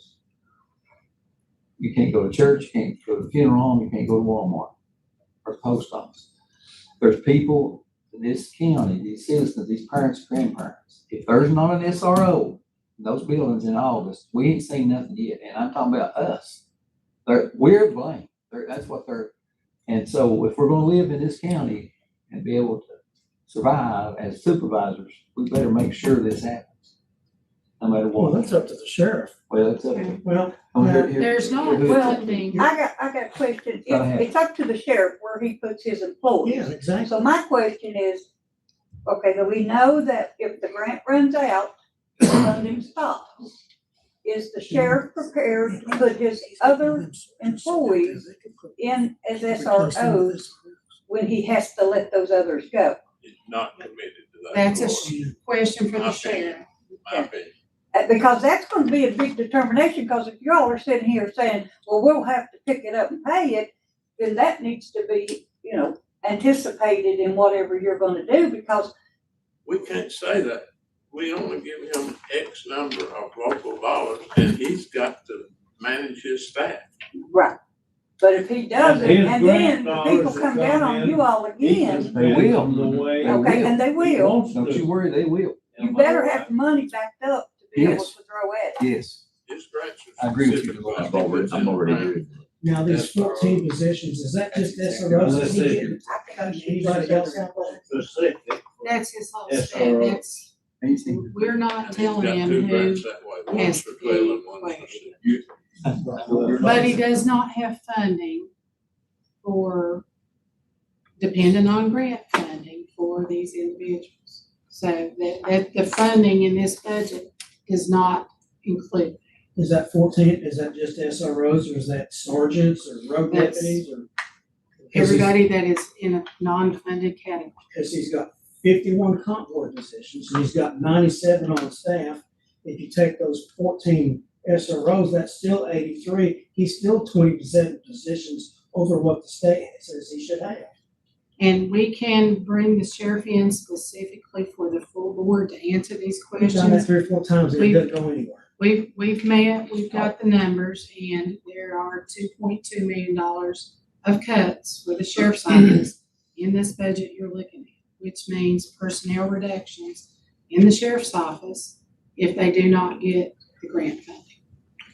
You can't go to church, you can't go to the funeral home, you can't go to Walmart or the post office. There's people in this county, these citizens, these parents, grandparents, if there's not an SRO in those buildings in August, we ain't seen nothing yet, and I'm talking about us. We're blamed, that's what they're, and so if we're gonna live in this county and be able to survive as supervisors, we better make sure this happens, no matter Well, what. that's up to the sheriff. Well, it's up to. Well, There's not funding. I got a question. Go ahead. It's up to the sheriff where he puts his employees. yeah, exactly. So my question is, okay, do we know that if the grant runs out, the funding stops? Is the sheriff prepared to put his other employees in as SROs when he has to let those others go? He's not committed to that. That's a Lord, question for the Okay. sheriff. my opinion. Because that's gonna be a big determination, because if y'all are sitting here saying, well, we'll have to pick it up and pay it, then that needs to be, anticipated in whatever you're gonna do, because We can't say that. We only give him X number of local dollars, and he's got to manage his staff. But if he doesn't, His and then grant people dollars come that down come on in, you all again, They will. The way They okay, will. and they he will, wants Don't you to. worry, they will. you better have the money backed up to be able Yes. to throw at it. Yes. His grants are I agree with you. specific. I'm already doing Now, these That's our- 14 positions, is that just That's SROs that exactly- he getting? Anybody else out there? Specific. That's his whole Yes, step, sir. that's, we're not And he's telling got him two who, grants that way, one's has for to 12 be and one's for where. 6. but he does not have funding for, dependent on grant funding for these individuals. So that the funding in this budget does not include. Is that 14, is that just SROs, or is that sergeants, or road That's deputies, or? everybody that is in a non-funded category. Because he's got 51 comp board positions, and he's got 97 on staff. If you take those 14 SROs, that's still 83. He's still 20% positions over what the state says he should have. And we can bring the sheriff in specifically for the full board to answer these We've done that questions. 3 or 4 times, and it doesn't go anywhere. We've met, we've got the numbers, and there are $2.2 million of cuts for the sheriff's office in this budget you're looking at, which means personnel reductions in the sheriff's office if they do not get the grant funding.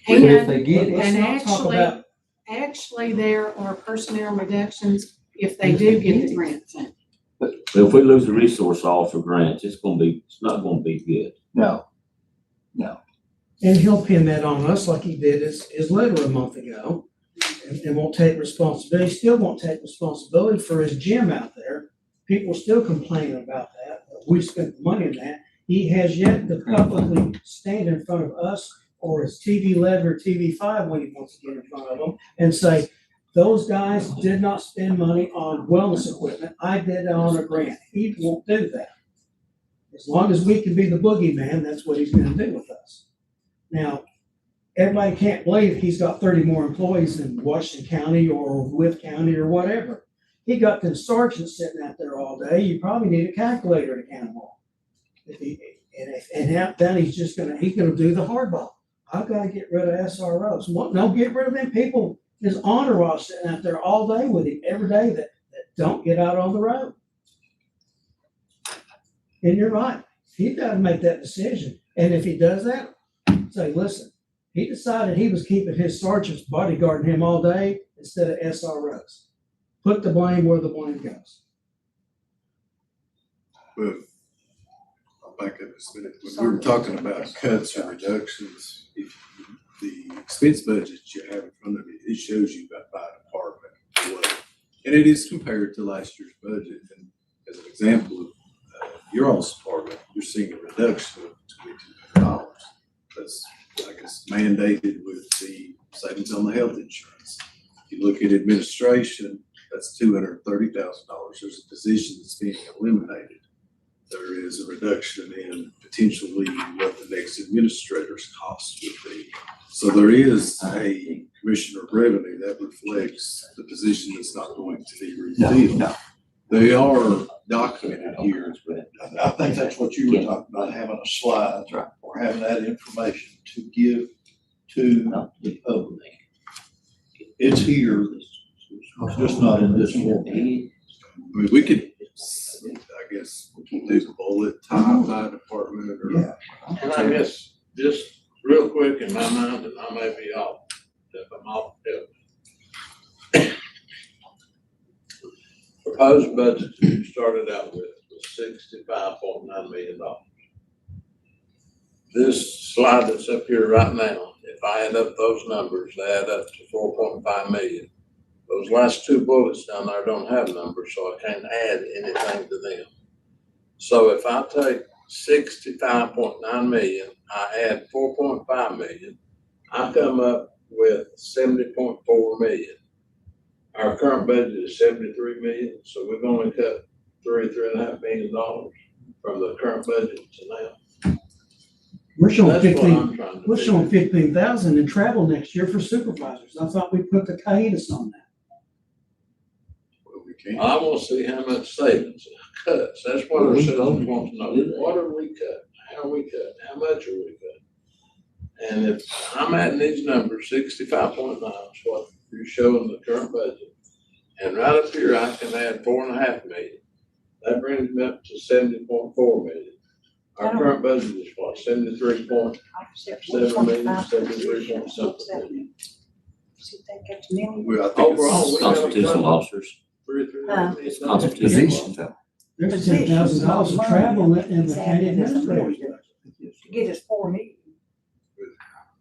But if And, they get it, Let's and not talk about, actually, there are personnel reductions if they do get the grant funding. But if we lose the resource officer grants, it's not gonna be good. no. and he'll pin that on us like he did his letter a month ago, and won't take responsibility, still won't take responsibility for his gym out there. People still complaining about that, but we spent the money on that. He has yet to publicly stand in front of us or his TV 11 or TV 5 when he wants to get in front of them and say, those guys did not spend money on wellness equipment. I did it on a grant. He won't do that. As long as we can be the boogeyman, that's what he's gonna do with us. Now, everybody can't believe he's got 30 more employees in Washington County or Wythe County or whatever. He got them sergeants sitting out there all day. You probably need a calculator to count them all. Then he's gonna do the hardball. I've got to get rid of SROs. No, get rid of them people. His entourage sitting out there all day with him every day that don't get out on the road. And you're right. He's got to make that decision. And if he does that, say, listen, he decided he was keeping his sergeants bodyguarding him all day instead of SROs. Put the blame where the blame goes. Well, I'll back up just a minute. When we were talking about cuts or reductions, if the expense budget you have in front of you, it shows you by department. And it is compared to last year's budget. And as an example of your all's department, you're seeing a reduction of $2,200. That's, I guess, mandated with the savings on the health insurance. If you look at administration, that's $230,000. There's a position that's being eliminated. There is a reduction in potentially what the next administrator's cost would be. So there is a commissioner of revenue that reflects the position that's not going to be refilled. No. They are documented here. I think that's what you were talking about, having a slide. That's right. Or having that information to give to the public. It's here, it's just not in this form. I mean, we could, I guess, we can do bullet time by department or. Yeah. And I guess, just real quick in my mind, and I may be off, if I'm off, proposed budget that we started out with was $65.9 million. This slide that's up here right now, if I add up those numbers, they add up to 4.5 million. Those last two bullets down there don't have numbers, so I can't add anything to them. So if I take 65.9 million, I add 4.5 million, I come up with 70.4 million. Our current budget is 73 million, so we've only cut $3.5 million from the current budget to now. We're showing That's what 15. I'm trying to We're do. showing 15,000 in travel next year for supervisors. I thought we put the hiatus on that. Well, we can't. I want to see how much savings, cuts. That's what our citizens want to know. What are we cutting? How are we cutting? How much are we cutting? And if I'm adding these numbers, 65.9 is what you're showing the current budget. And right up here, I can add 4.5 million. That brings me up to 70.4 million. Our current budget is what, 73.7 million, 73 point something million. Well, I think Overall, it's, we got a Constitutional officers. It's Constitution. Positions, though. There's $10,000 for travel in the county administrator's budget. Get us 4 million.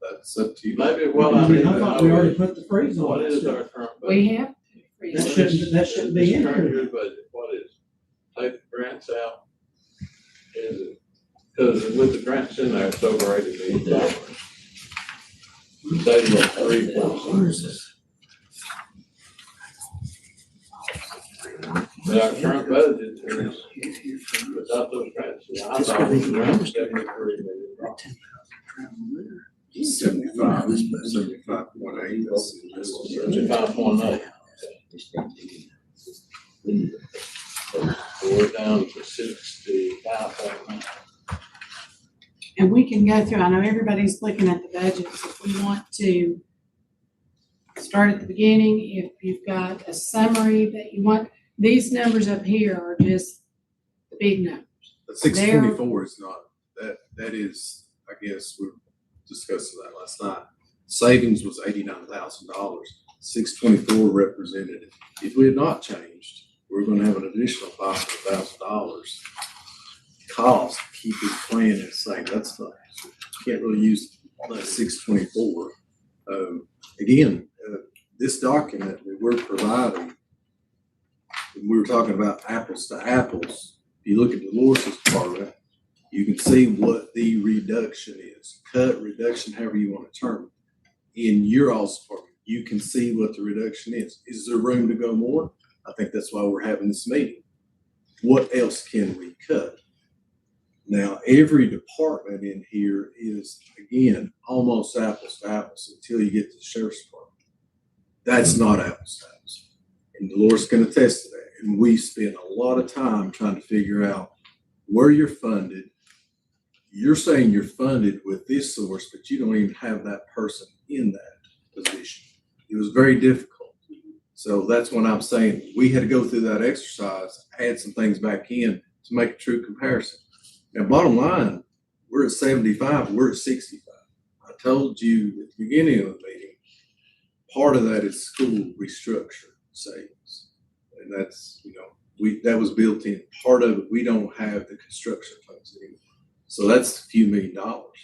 that's up to you. Maybe what I I need mean, to I thought we know already is, put the freeze on what it. is our current budget? We have. That shouldn't be in This current here. year's budget, what is it? Take the grants out. Is it, cause with the grants in there, it's over $80 million. It's 83 point something. But our current budget is, without those grants, I thought it was around $73 million. 75.8. 75.8. So we're down to 65.9. And we can go through, I know everybody's looking at the budgets, if we want to start at the beginning, if you've got a summary that you want, these numbers up here are just the big numbers. The 624 is not, that is, I guess, we discussed that last night. Savings was $89,000. 624 represented, if we had not changed, we're gonna have an additional $500,000 cost, keeping playing it the same. That's not, can't really use that 624. Again, this document that we're providing, when we were talking about apples to apples, if you look at Dolores's part of it, you can see what the reduction is. Cut, reduction, however you want to term it. In your all's department, you can see what the reduction is. Is there room to go more? I think that's why we're having this meeting. What else can we cut? Now, every department in here is, again, almost apples to apples until you get to the sheriff's department. That's not apples to apples. And Dolores can attest to that. And we spend a lot of time trying to figure out where you're funded. You're saying you're funded with this source, but you don't even have that person in that position. It was very difficult. So that's when I'm saying we had to go through that exercise, add some things back in to make a true comparison. Now, bottom line, we're at 75, we're at 65. I told you at the beginning of the meeting, part of that is school restructure savings. And that's, that was built in. Part of it, we don't have the construction funds anymore. So that's a few $1 million.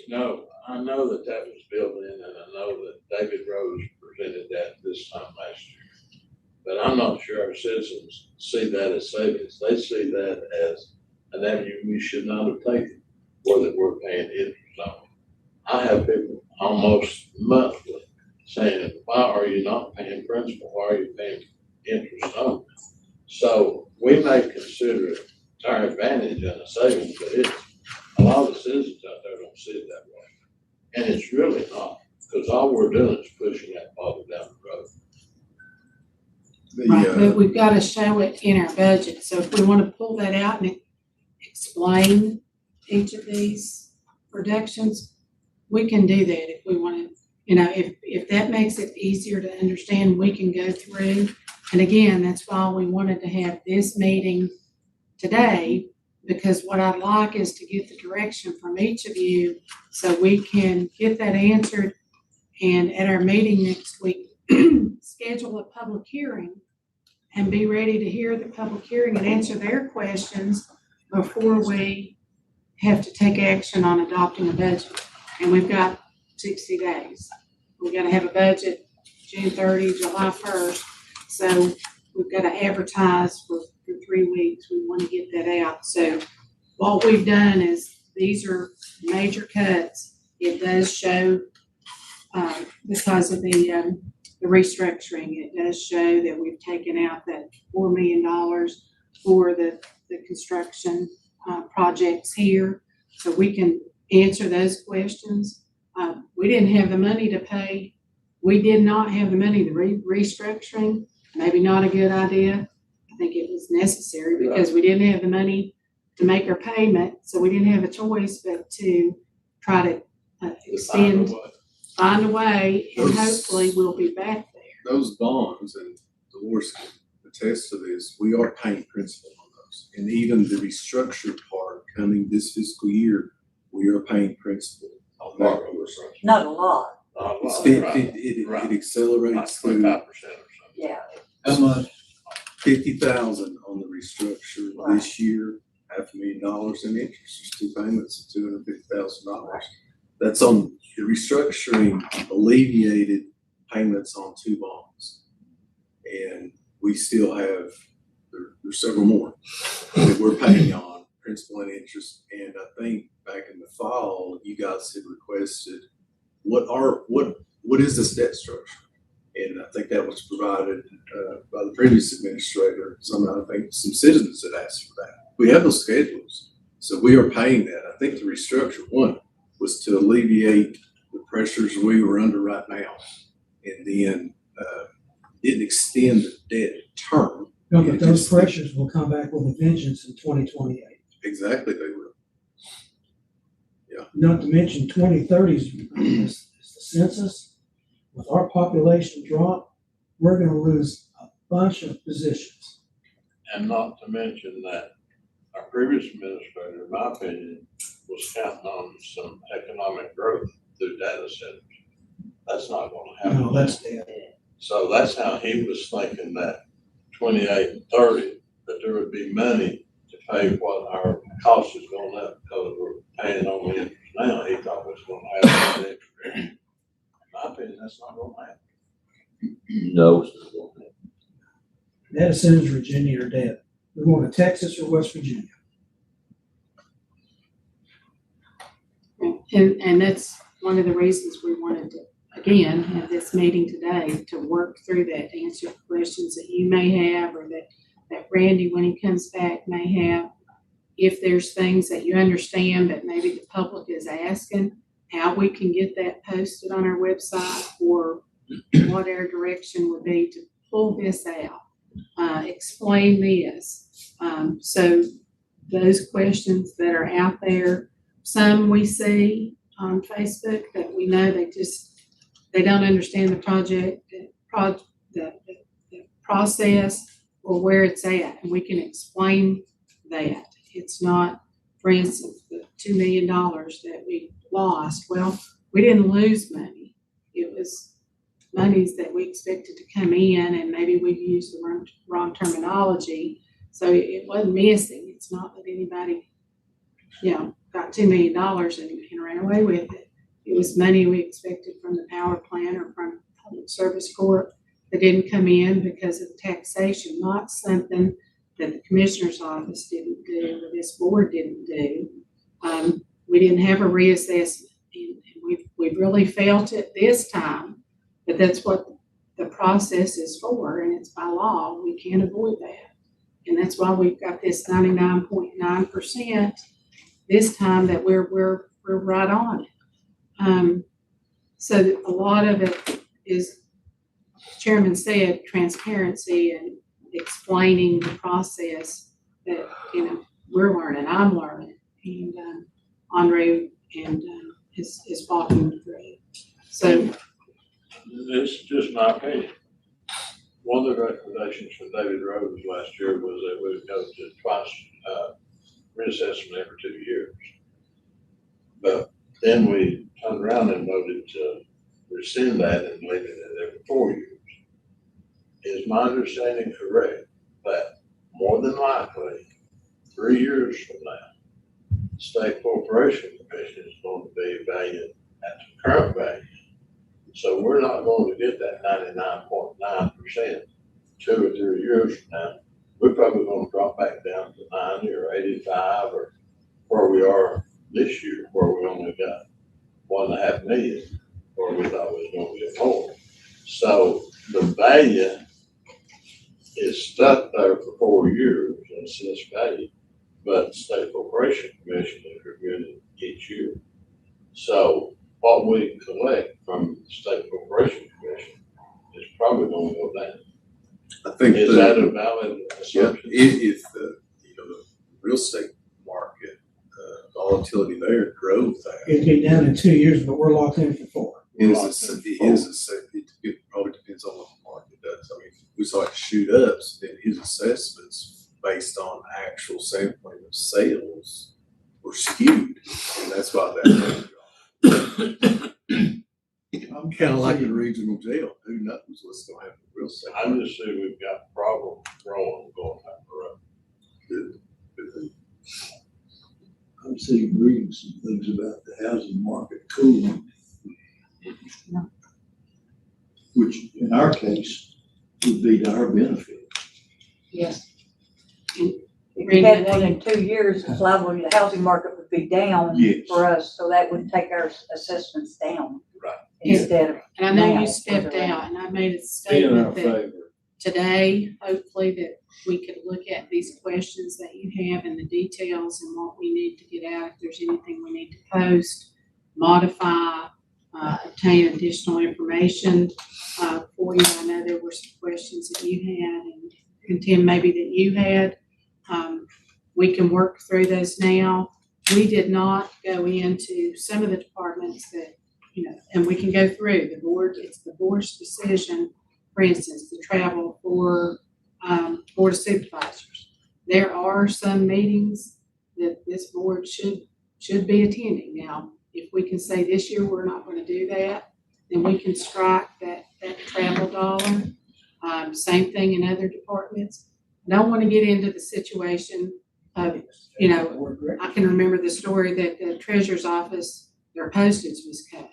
No, I know that was built in, and I know that David Rose presented that this time last year. But I'm not sure our citizens see that as savings. They see that as an avenue we should not have taken, or that we're paying interest on. I have people almost monthly saying, why are you not paying principal? Why are you paying interest on it? So we may consider it our advantage and a savings, but it's, a lot of the citizens out there don't see it that way. And it's really not, because all we're doing is pushing that bottle down the road. Right, but we've got to show it in our budget. So if we want to pull that out and explain each of these reductions, we can do that if we want to. If that makes it easier to understand, we can go through. And again, that's why we wanted to have this meeting today, because what I'd like is to get the direction from each of you so we can get that answered. And at our meeting next week, schedule a public hearing and be ready to hear the public hearing and answer their questions before we have to take action on adopting a budget. And we've got 60 days. We've got to have a budget June 30, July 1st. So we've got to advertise for 3 weeks. We want to get that out. So what we've done is, these are major cuts. It does show, because of the restructuring, it does show that we've taken out that $4 million for the construction projects here. So we can answer those questions. We didn't have the money to pay. We did not have the money. The restructuring, maybe not a good idea. I think it was necessary because we didn't have the money to make our payment. So we didn't have a choice but to try to extend, find a way, and hopefully we'll be back there. those bonds, and Dolores can attest to this, we are paying principal on those. And even the restructured part coming this fiscal year, we are paying principal on that. Not a lot, It's Right. it accelerates through 25% or something. yeah. How much? 50,000 on the restructure Right. this year, $500,000 in interest, there's 2 payments of $250,000. That's on, the restructuring alleviated payments on 2 bonds. And we still have, there's several more that we're paying on, principal and interest. And I think back in the fall, you guys had requested, what is this debt structure? And I think that was provided by the previous administrator. I think some citizens had asked for that. We have those schedules, so we are paying that. I think the restructure one was to alleviate the pressures we were under right now, and then didn't extend the debt term. No, but those pressures will come back with a vengeance in 2028. Exactly, they will. Not to mention 2030 is the census. With our population drop, we're gonna lose a bunch of positions. And not to mention that our previous administrator, in my opinion, was counting on some economic growth through data centers. That's not gonna happen. No, that's dead. So that's how he was thinking that 28 and 30, that there would be money to pay what our cost is going up because we're paying on the interest now. He thought it was gonna happen. In my opinion, that's not gonna happen. No, it's not gonna happen. Data centers, Virginia are dead. We're going to Texas or West Virginia. And that's one of the reasons we wanted to, again, have this meeting today to work through that, to answer questions that you may have, or that Randy, when he comes back, may have. If there's things that you understand, but maybe the public is asking, how we can get that posted on our website, or what our direction would be to pull this out, explain this. So those questions that are out there, some we see on Facebook that we know they don't understand the project, the process, or where it's at, and we can explain that. It's not, for instance, the $2 million that we lost. Well, we didn't lose money. It was monies that we expected to come in, and maybe we used the wrong terminology. So it wasn't missing. It's not that anybody, got $2 million and ran away with it. It was money we expected from the power plant or from Public Service Corp that didn't come in because of taxation, not something that the Commissioner's Office didn't do or this board didn't do. We didn't have a reassessment, and we've really felt it this time, but that's what the process is for, and it's by law. We can't avoid that. And that's why we've got this 99.9% this time that we're right on it. So a lot of it is, as Chairman said, transparency and explaining the process that, we're learning, I'm learning, and Andre and is walking through. So This is just my opinion. One of the recommendations for David Rhodes last year was that we would go to twice reassessment every 2 years. But then we turned around and voted to rescind that and leave it at every 4 years. Is my understanding correct that more than likely, 3 years from now, the State Corporation Commission is going to be valued at the current value? So we're not going to get that 99.9% 2 or 3 years from now. We're probably going to drop back down to 90 or 85 or where we are this year, where we only got 1.5 million, where we thought it was going to be more. So the value is stuck there for 4 years, that's this value, but the State Corporation Commission is reviewing it each year. So what we collect from the State Corporation Commission is probably going to go down. I think Is that a valid assumption? if the real estate market volatility there drove that. It'd be down in 2 years, but we're locked in for 4. It probably depends on what the market start to shoot up, so then his assessments based on actual sampling of sales were skewed, and that's why that. I'm kind of like the regional jail. Who knows what's going to happen real soon? I just see we've got a problem growing, going down the road. I'm seeing reading some things about the housing market cooling, which in our case would be to our benefit. Yes. If we had one in 2 years, it's liable, the housing market would be down Yes. for us, so that would take our assessments down. Right. Instead of. And I know now, you stepped where they're out, and I made a Be in our statement that favor. today, hopefully, that we could look at these questions that you have and the details and what we need to get out, if there's anything we need to post, modify, obtain additional information, for you. I know there were some questions that you had and Tim, maybe that you had. We can work through those now. We did not go into some of the departments that, and we can go through the board. It's the board's decision. For instance, the travel for Board of Supervisors. There are some meetings that this board should be attending. Now, if we can say this year we're not going to do that, then we can strike that travel dollar. Same thing in other departments. I don't want to get into the situation of, I can remember the story that the treasurer's office, their postage was cut.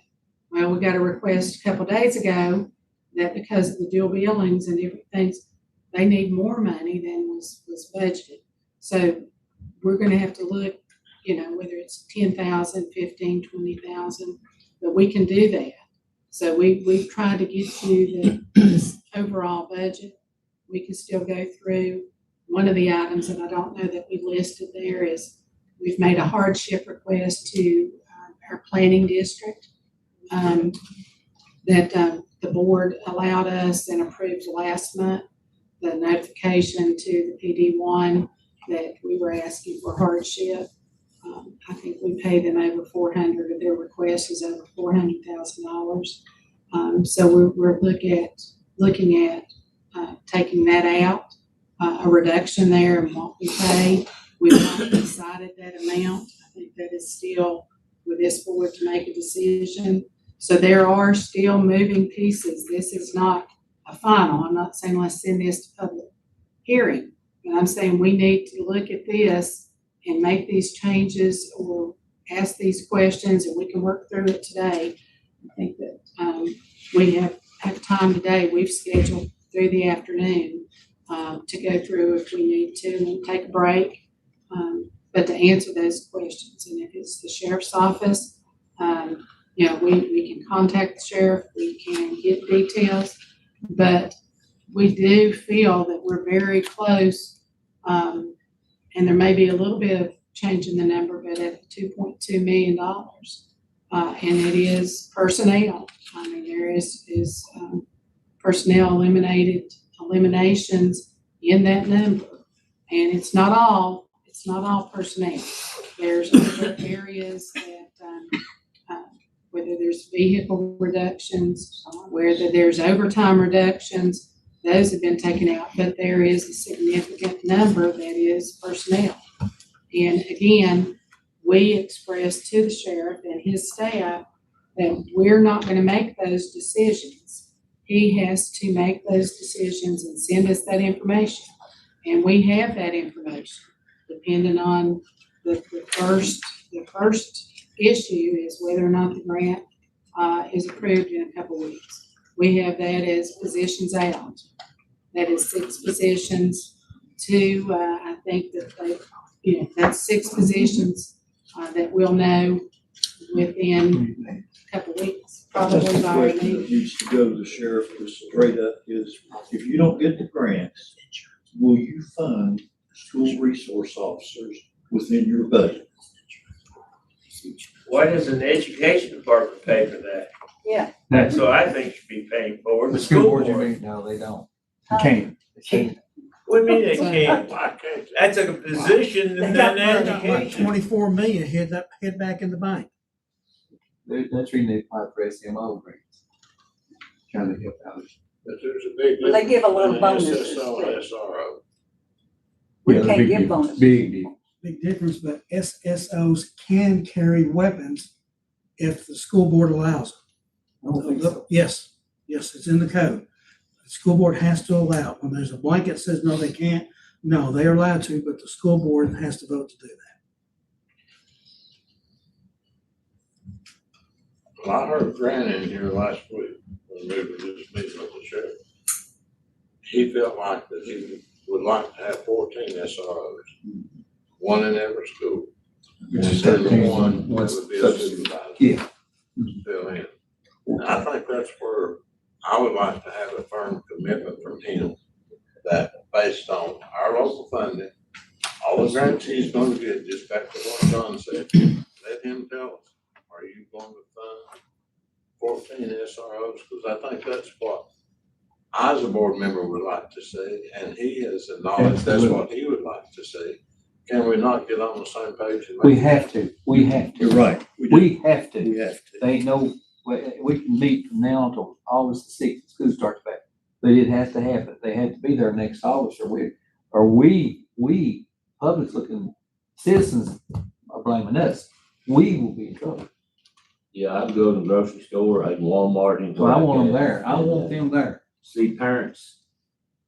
Well, we got a request a couple days ago that because of the dual billings and different things, they need more money than was budgeted. So we're gonna have to look, whether it's 10,000, 15, 20,000, but we can do that. So we've tried to get to this overall budget. We can still go through. One of the items that I don't know that we listed there is we've made a hardship request to our planning district. That the board allowed us and approved last month, the notification to the PD1 that we were asking for hardship. I think we paid them over $400 of their request is over $400,000. So we're looking at taking that out, a reduction there in what we pay. We've not decided that amount. I think that is still with this board to make a decision. So there are still moving pieces. This is not a final. I'm not saying let's send this to public hearing, but I'm saying we need to look at this and make these changes or ask these questions, and we can work through it today. I think that we have time today. We've scheduled through the afternoon to go through if we need to and take a break, but to answer those questions. And if it's the sheriff's office, we can contact the sheriff, we can get details, but we do feel that we're very close, and there may be a little bit of change in the number, but at $2.2 million, and it is personnel. I mean, there is personnel eliminations in that number, and it's not all personnel. There's other areas that whether there's vehicle reductions, whether there's overtime reductions, those have been taken out, but there is a significant number that is personnel. And again, we expressed to the sheriff and his staff that we're not going to make those decisions. He has to make those decisions and send us that information. And we have that information, depending on the first issue is whether or not the grant is approved in a couple weeks. We have that as positions out. That is 6 positions. 2, I think that that's 6 positions that we'll know within a couple weeks, probably That's the by our question that meeting. needs to go to the sheriff just straight up is, if you don't get the grants, will you fund school resource officers within your budget? Why doesn't the education department pay for that? Yeah. That's what I think should be paying for, The the school school board, you board. mean, no, they don't. You can't. They can't. What do you mean they can't? I can't. That's a position in education. 24 million hit back in the bank. That's reason they apply for SMO grants. Trying to help out But there's a big Well, they give a difference little between bonuses, SSO and too. SRO. We Yeah, can't big give difference, bonuses. Big deal. Big difference, but SSOs can carry weapons if the school board allows them. I don't think so. Yes, it's in the code. The school board has to allow it. When there's a blanket that says no, they can't, no, they are allowed to, but the school board has to vote to do that. Well, I heard Grant in here last week when we were just meeting with the sheriff. He felt like that he would like to have 14 SROs, one in every school. And Which is then 13, one one's would be a substitute. supervisor. Yeah. Fill in. And I think that's where I would like to have a firm commitment from him that based on our local funding, all the grants he's gonna get, just back to what John said, let him tell us, are you going to fund 14 SROs? Because I think that's what I as a board member would like to see, and he has acknowledged that's what he would like to see. Can we not get on the same page? And We make- have to, You're right. we have to. We have to. They ain't no, we can meet from now until August the sixth, school starts back. But it has to happen. They have to be there next August or we, public looking citizens are blaming us. We will be in trouble. Yeah, I'd go to the grocery store, I'd Walmart and. So I want them there. I want them there. See parents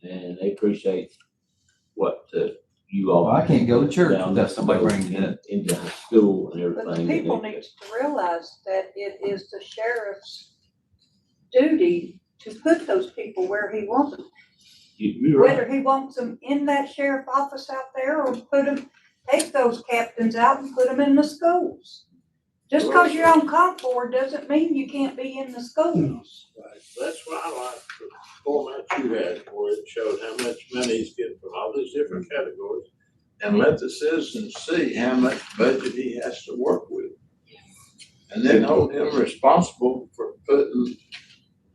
and they appreciate what you all. Well, I can't go to church down without somebody there bringing it up. into the school and But the everything. people need to realize that it is the sheriff's duty to put those people where he wants them. You're right. Whether he wants them in that sheriff office out there or take those captains out and put them in the schools. Just because you're on comp board doesn't mean you can't be in the schools. Right. That's why I like the format you had, where it showed how much money he's getting from all these different categories. And let the citizens see how much budget he has to work with. And then hold him responsible for putting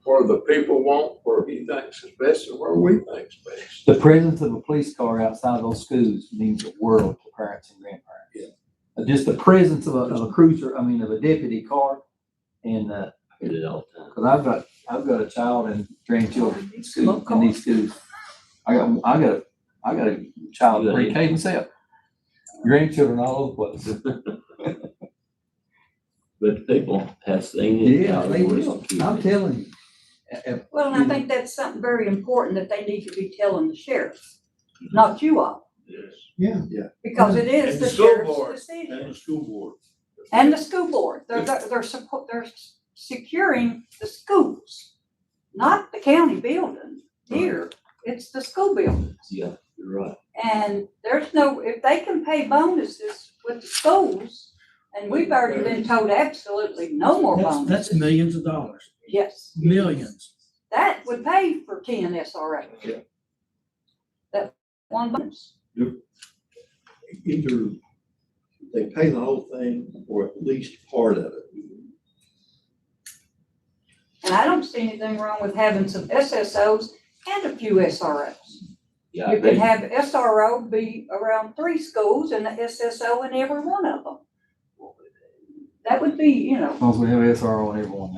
where the people want, where he thinks is best and where we think is best. The presence of a police car outside those schools means the world to parents and grandparents. Yeah. Just the presence of a cruiser, of a deputy car and, I get it all the time. cause I've got a child and grandchildren in school, in these schools. I got a child in pre-K myself. Grandchildren all over the place. But the people have seen it. Yeah, they will. I'm telling you. Well, and I think that's something very important that they need to be telling the sheriff, not you all, Yes. because it is And the the school sheriff's board. decision. And the school board. And the school board, they're securing the schools, not the county building here, it's the school buildings. Yeah, you're right. And if they can pay bonuses with the schools, and we've already been told absolutely no more That's bonuses. millions of dollars, Yes, millions. that would pay for 10 SROs. Yeah. That one bonus. Either they pay the whole thing or at least part of it. And I don't see anything wrong with having some SSOs and a few SROs. Yeah, I You can think, have SRO be around 3 schools and the SSO in every one of them. That would be, As long as we have SRO on everyone.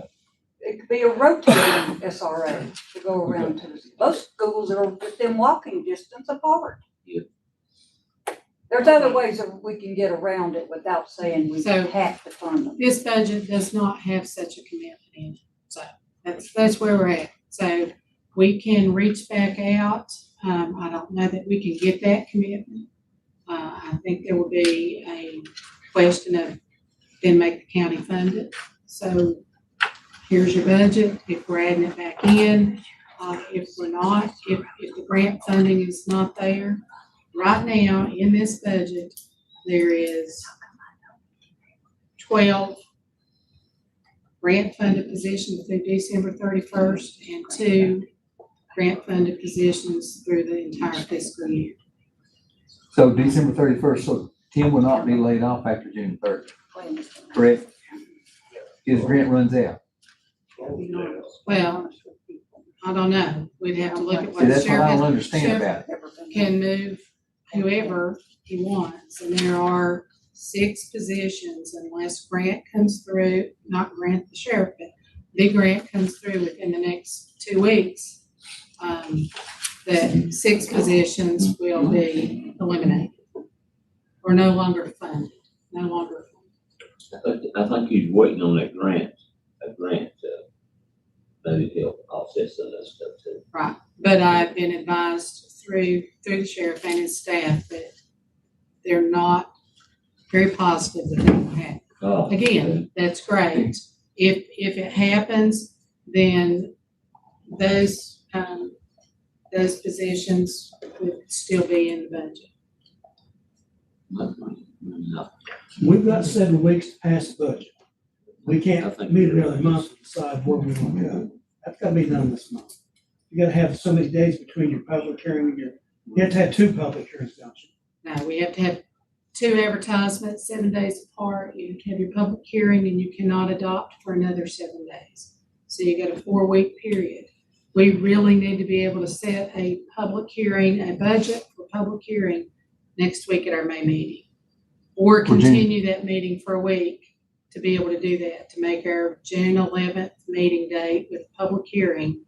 it could be a rotating SRO to go around to, most schools are within walking distance apart. Yeah. There's other ways that we can get around it without saying we So- have to fund them. This budget does not have such a commitment in it, so that's where we're at. So we can reach back out. I don't know that we can get that commitment. I think there will be a question of then make the county fund it. So here's your budget. If we're adding it back in, if we're not, if the grant funding is not there, right now in this budget, there is 12 grant funded positions through December 31st and 2 grant funded positions through the entire fiscal year. So December 31st, so Tim will not be laid off after June 3rd, correct? His grant runs out. Well, I don't know. We'd have to look at See, what the that's what I don't sheriff understand about it. can move whoever he wants. And there are 6 positions unless grant comes through, not grant the sheriff, but the grant comes through within the next 2 weeks. that 6 positions will be eliminated. Or no longer funded, no longer funded. I think he's waiting on that grant, maybe he'll offset some of that stuff too. Right, but I've been advised through the sheriff and his staff that they're not very positive that that will happen. Oh, Again, that's great. If it happens, then those positions would still be in the budget. No. We've got 7 weeks to pass the budget. We I can't think meet you're another right. month to decide where we want to go. That's gotta be done this month. You gotta have so many days between your public hearing and you have to have 2 public hearings, don't you? No, we have to have 2 advertisements, 7 days apart. You have to have your public hearing and you cannot adopt for another 7 days. So you got a 4-week period. We really need to be able to set a public hearing, a budget for public hearing next week at our May meeting. Or continue that meeting for a week to be able to do that, to make our June 11th meeting date with public hearing.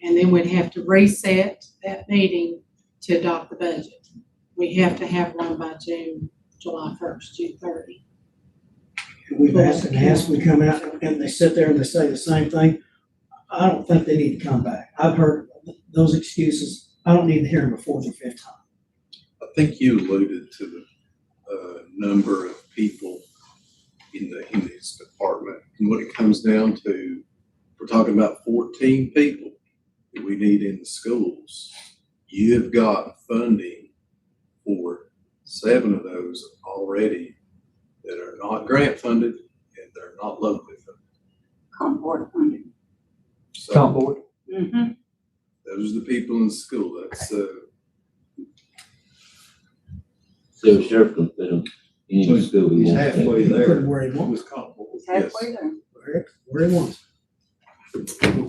And then we'd have to reset that meeting to adopt the budget. We have to have one by July 1st, June 30. We've asked and asked, we come out and they sit there and they say the same thing. I don't think they need to come back. I've heard those excuses. I don't need to hear them a 4th or 5th time. I think you alluded to the number of people in this department. And what it comes down to, we're talking about 14 people that we need in the schools. You have got funding for 7 of those already that are not grant funded and they're not locally funded. Concord funding. So Tom Board, Mm-hmm. those are the people in the school. That's So the sheriff can put them in the school. He's halfway He put there them where he wants, with Concord. It's halfway there where he wants. with no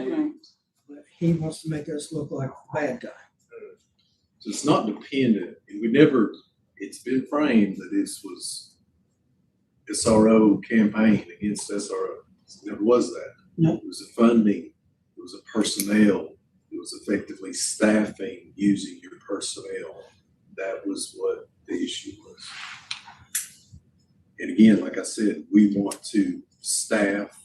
grants. But he wants to make us look like a bad guy. So it's not dependent, and we never, it's been framed that this was SRO campaign against SRO. It never was that. No. It was a funding, it was a personnel, it was effectively staffing using your personnel. That was what the issue was. And again, like I said, we want to staff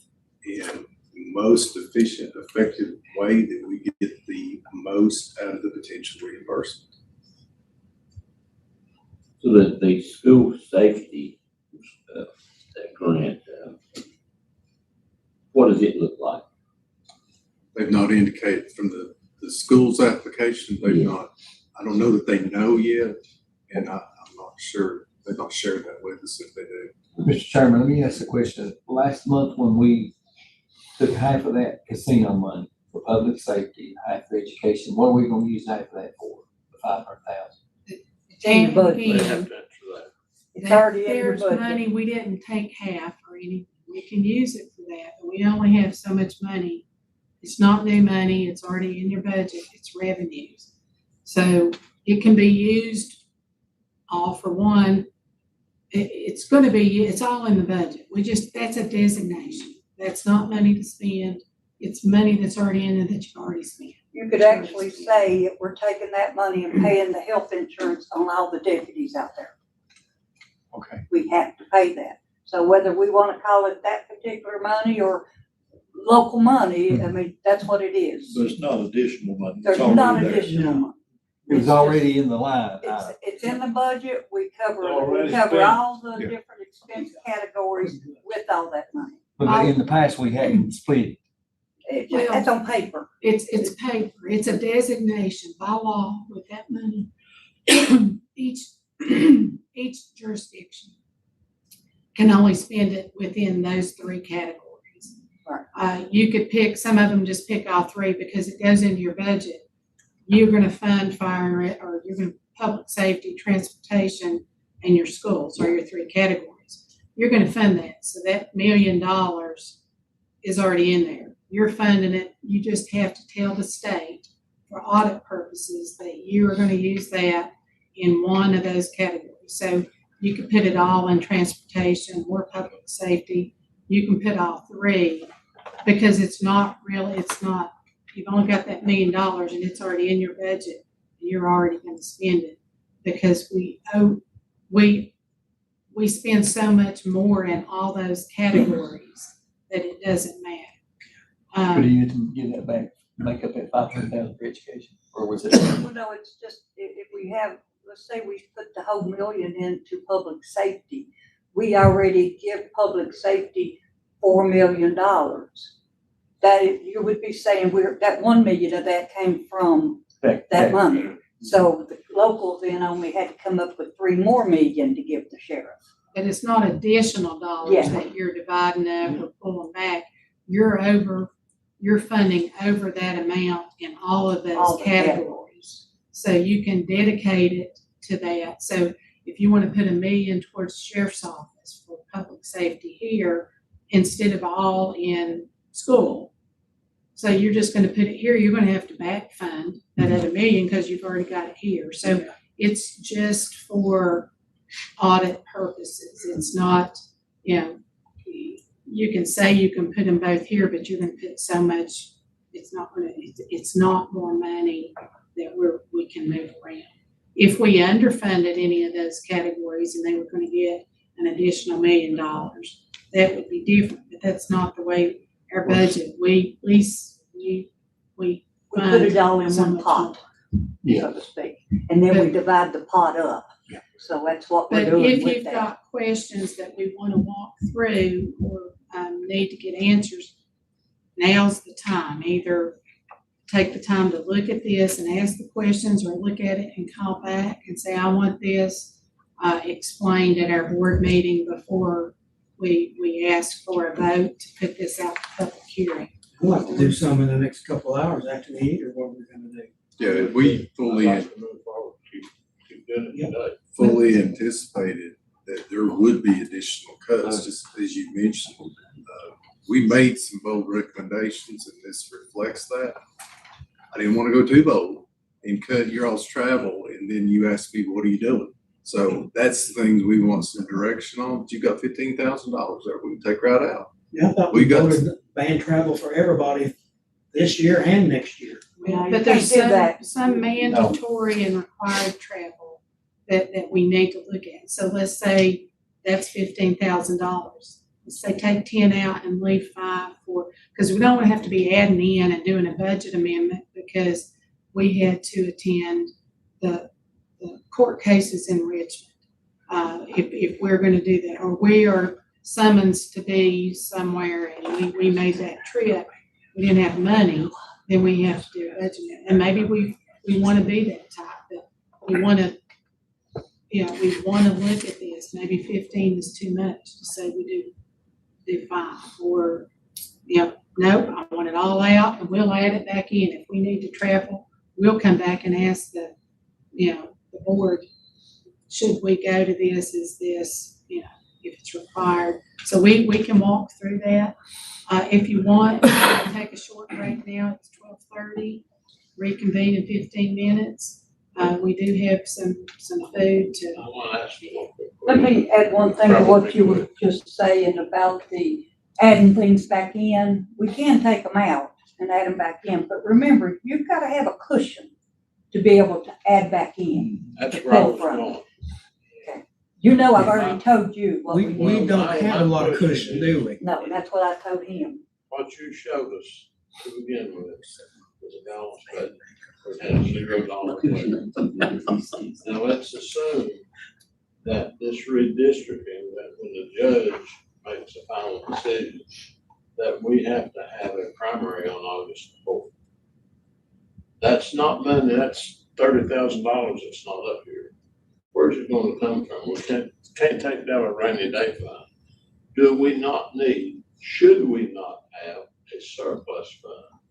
in the most efficient, effective way that we get the most out of the potential reimbursement. So the school safety, that grant, what does it look like? They've not indicated from the school's application, they've Yeah. not, I don't know that they know yet, and I'm not sure, they've not shared that with us if they do. Mr. Chairman, let me ask a question. Last month when we took half of that casino money for public safety, half for education, what are we gonna use half of that for? The 500,000? In your budget. They have And to answer that. It's already in your there's budget. money, we didn't take half or anything. We can use it for that, but we only have so much money. It's not new money, it's already in your budget, it's revenues. So it can be used all for one. It's gonna be, it's all in the budget. That's a designation. That's not money to spend. It's money that's already in it that you've already spent. You could actually say if we're taking that money and paying the health insurance on all the deputies out there. Okay. We have to pay that. So whether we wanna call it that particular money or local money, I mean, that's what it is. So it's not additional money. There's It's not already there. additional money. It was already in the line. It's in the budget, we cover Already all the Yeah. different expense categories with all that money. But in the past, we hadn't split it. That's on paper. It's paper. It's a designation by law with that money. Each jurisdiction can only spend it within those 3 categories. Right. You could pick, some of them just pick all 3 because it goes into your budget. You're gonna fund fire, or you're gonna public safety, transportation, and your schools are your 3 categories. You're gonna fund that, so that $1 million is already in there. You're funding it, you just have to tell the state for audit purposes that you are gonna use that in one of those categories. So you can put it all in transportation or public safety. You can put all 3 because it's not you've only got that $1 million and it's already in your budget, and you're already gonna spend it. Because we spend so much more in all those categories that it doesn't matter. But do you need to get that back, make up that 500,000 for education, or was it? Well, no, it's just, if we have, let's say we put the whole million into public safety, we already give public safety $4 million. You would be saying that 1 million of that came from that money. So the local then only had to come up with 3 more million to give the sheriff. But it's not additional dollars Yeah. that you're dividing up or pulling back. You're funding over that amount in all of All those the categories. So you can dedicate it to that. So if you want to put $1 million towards the sheriff's office for public safety here, instead of all in school. So you're just going to put it here, you're going to have to back fund that other $1 million because you've already got it here. So it's just for audit purposes. It's not, you can say you can put them both here, but you're going to put so much, it's not more money that we can move around. If we underfunded any of those categories and they were going to get an additional $1 million, that would be different, but that's not the way our budget, we put it all in so one much pot, Yeah. so to speak, and then we divide the pot up. Yeah. So that's what we're But doing if with you've that. got questions that we want to walk through or need to get answers, now's the time. Either take the time to look at this and ask the questions, or look at it and call back and say, I want this explained at our board meeting before we ask for a vote to put this out for public hearing. We'll have to do some in the next couple of hours after we eat, or what we're gonna do. Yeah, we fully, I'd like to move forward, keep doing it today. fully anticipated that there would be additional cuts, just as you mentioned. We made some bold recommendations, and this reflects that. I didn't want to go too bold and cut your all's travel, and then you ask me, what are you doing? So that's the things we want some direction on, but you got $15,000 there, we can take right out. Yeah, I thought We we got- voted ban travel for everybody this year and next year. No, you But there's can't do that. some mandatory and required travel that we need to look at. So let's say that's $15,000. Let's say take 10 out and leave 5 for, because we don't want to have to be adding in and doing a budget amendment because we had to attend the court cases in Richmond. If we're going to do that, or we are summoned to be somewhere and we made that trip, we didn't have money, then we have to do a budget amendment. And maybe we want to be that type, but we want to, we want to look at this. Maybe 15 is too much to say we do 5, or, nope, I want it all out and we'll add it back in. If we need to travel, we'll come back and ask the board, should we go to this? Is this, if it's required? So we can walk through that. If you want, we'll take a short break now. It's 12:30. Reconvene in 15 minutes. We do have some food to. I want to ask you one quick Let question. me add one thing to what you were just saying about the adding things back in. We can take them out and add them back in, but remember, you've got to have a cushion to be able to add back in. That's where I was going. You know, I've already told you what we We need. don't have a lot of cushion, do we? No, that's what I told him. What you showed us to begin with was a balanced budget. And $0 budget. Now, let's assume that this redistricting, that when the judge makes a final decision, that we have to have a primary on August 4th. That's not money, that's $30,000 that's not up here. Where's it gonna come from? We can't take down a rainy day fund. Do we not need, should we not have a surplus fund?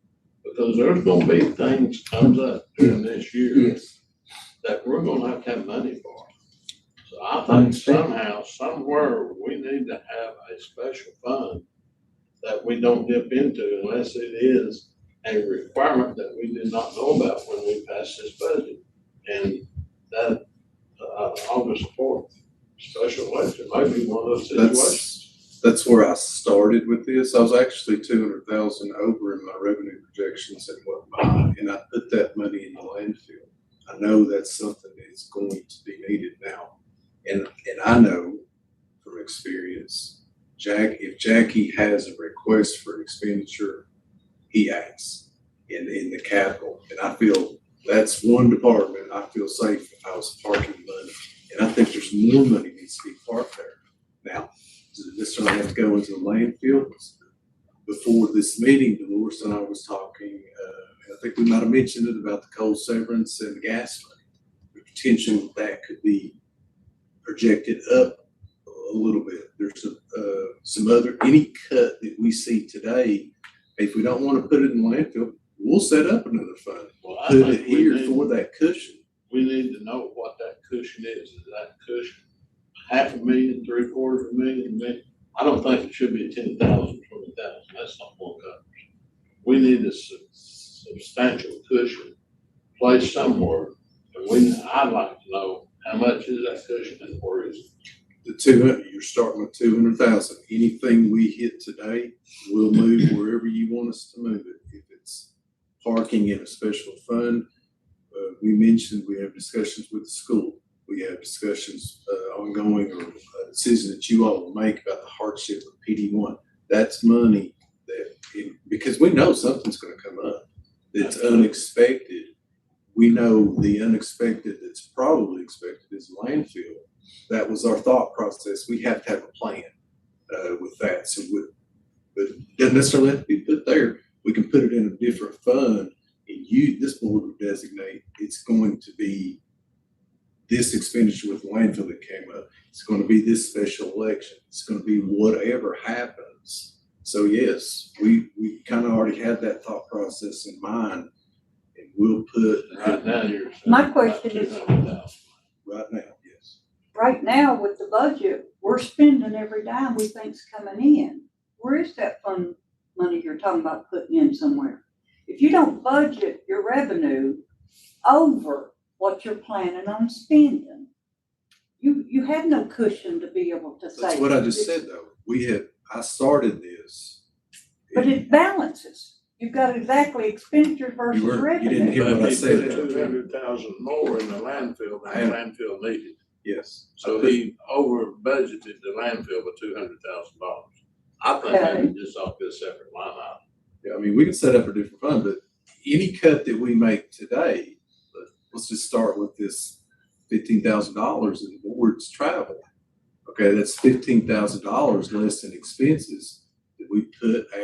Because there's gonna be things comes up during this year that we're gonna have money for. So I think somehow, somewhere, we need to have a special fund that we don't dip into unless it is a requirement that we did not know about when we passed this budget. And that, August 4th, special election might be one of those situations. That's where I started with this. I was actually 200,000 over in my revenue projections and whatnot, and I put that money in the landfill. I know that's something that's going to be needed now. And I know from experience, if Jackie has a request for expenditure, he acts in the capital. And I feel that's one department I feel safe if I was parking money. And I think there's more money needs to be parked there. Now, does it necessarily have to go into the landfill? Before this meeting, Dolores and I was talking, I think we might have mentioned it about the coal severance and the gas money. The potential that could be projected up a little bit. There's some other, any cut that we see today, if we don't want to put it in the landfill, we'll set up another fund. Well, I Put think it we here need- for that cushion. We need to know what that cushion is. Is that cushion $500,000, $750,000? I don't think it should be 10,000, 20,000. That's not what covers. We need a substantial cushion placed somewhere. And I'd like to know how much is that cushion and where is it? The 200, you're starting with 200,000. Anything we hit today, we'll move wherever you want us to move it. If it's parking in a special fund, we mentioned we have discussions with the school. We have discussions ongoing or decisions that you all will make about the hardship of PD1. That's money because we know something's going to come up that's unexpected. We know the unexpected that's probably expected is landfill. That was our thought process. We have to have a plan with that. So, but it doesn't necessarily have to be put there. We can put it in a different fund, and this board would designate it's going to be this expenditure with the landfill that came up. It's going to be this special election. It's going to be whatever happens. So yes, we kind of already had that thought process in mind, and we'll put Right now, you're saying My about question is- 200,000. right now, yes. Right now with the budget, we're spending every dime we think's coming in. Where is that fund money you're talking about putting in somewhere? If you don't budget your revenue over what you're planning on spending, you have no cushion to be able to say. That's what I just said though. I started this. But it balances. You've got exactly expenditure versus You didn't revenue. hear what I But he said. put 200,000 more in the landfill than the landfill needed. Yes. So he over budgeted the landfill by $200,000. I think that Okay. is just off this separate line item. Yeah, I mean, we can set up a different fund, but any cut that we make today, let's just start with this $15,000 in the board's travel. Okay, that's $15,000 less in expenses that we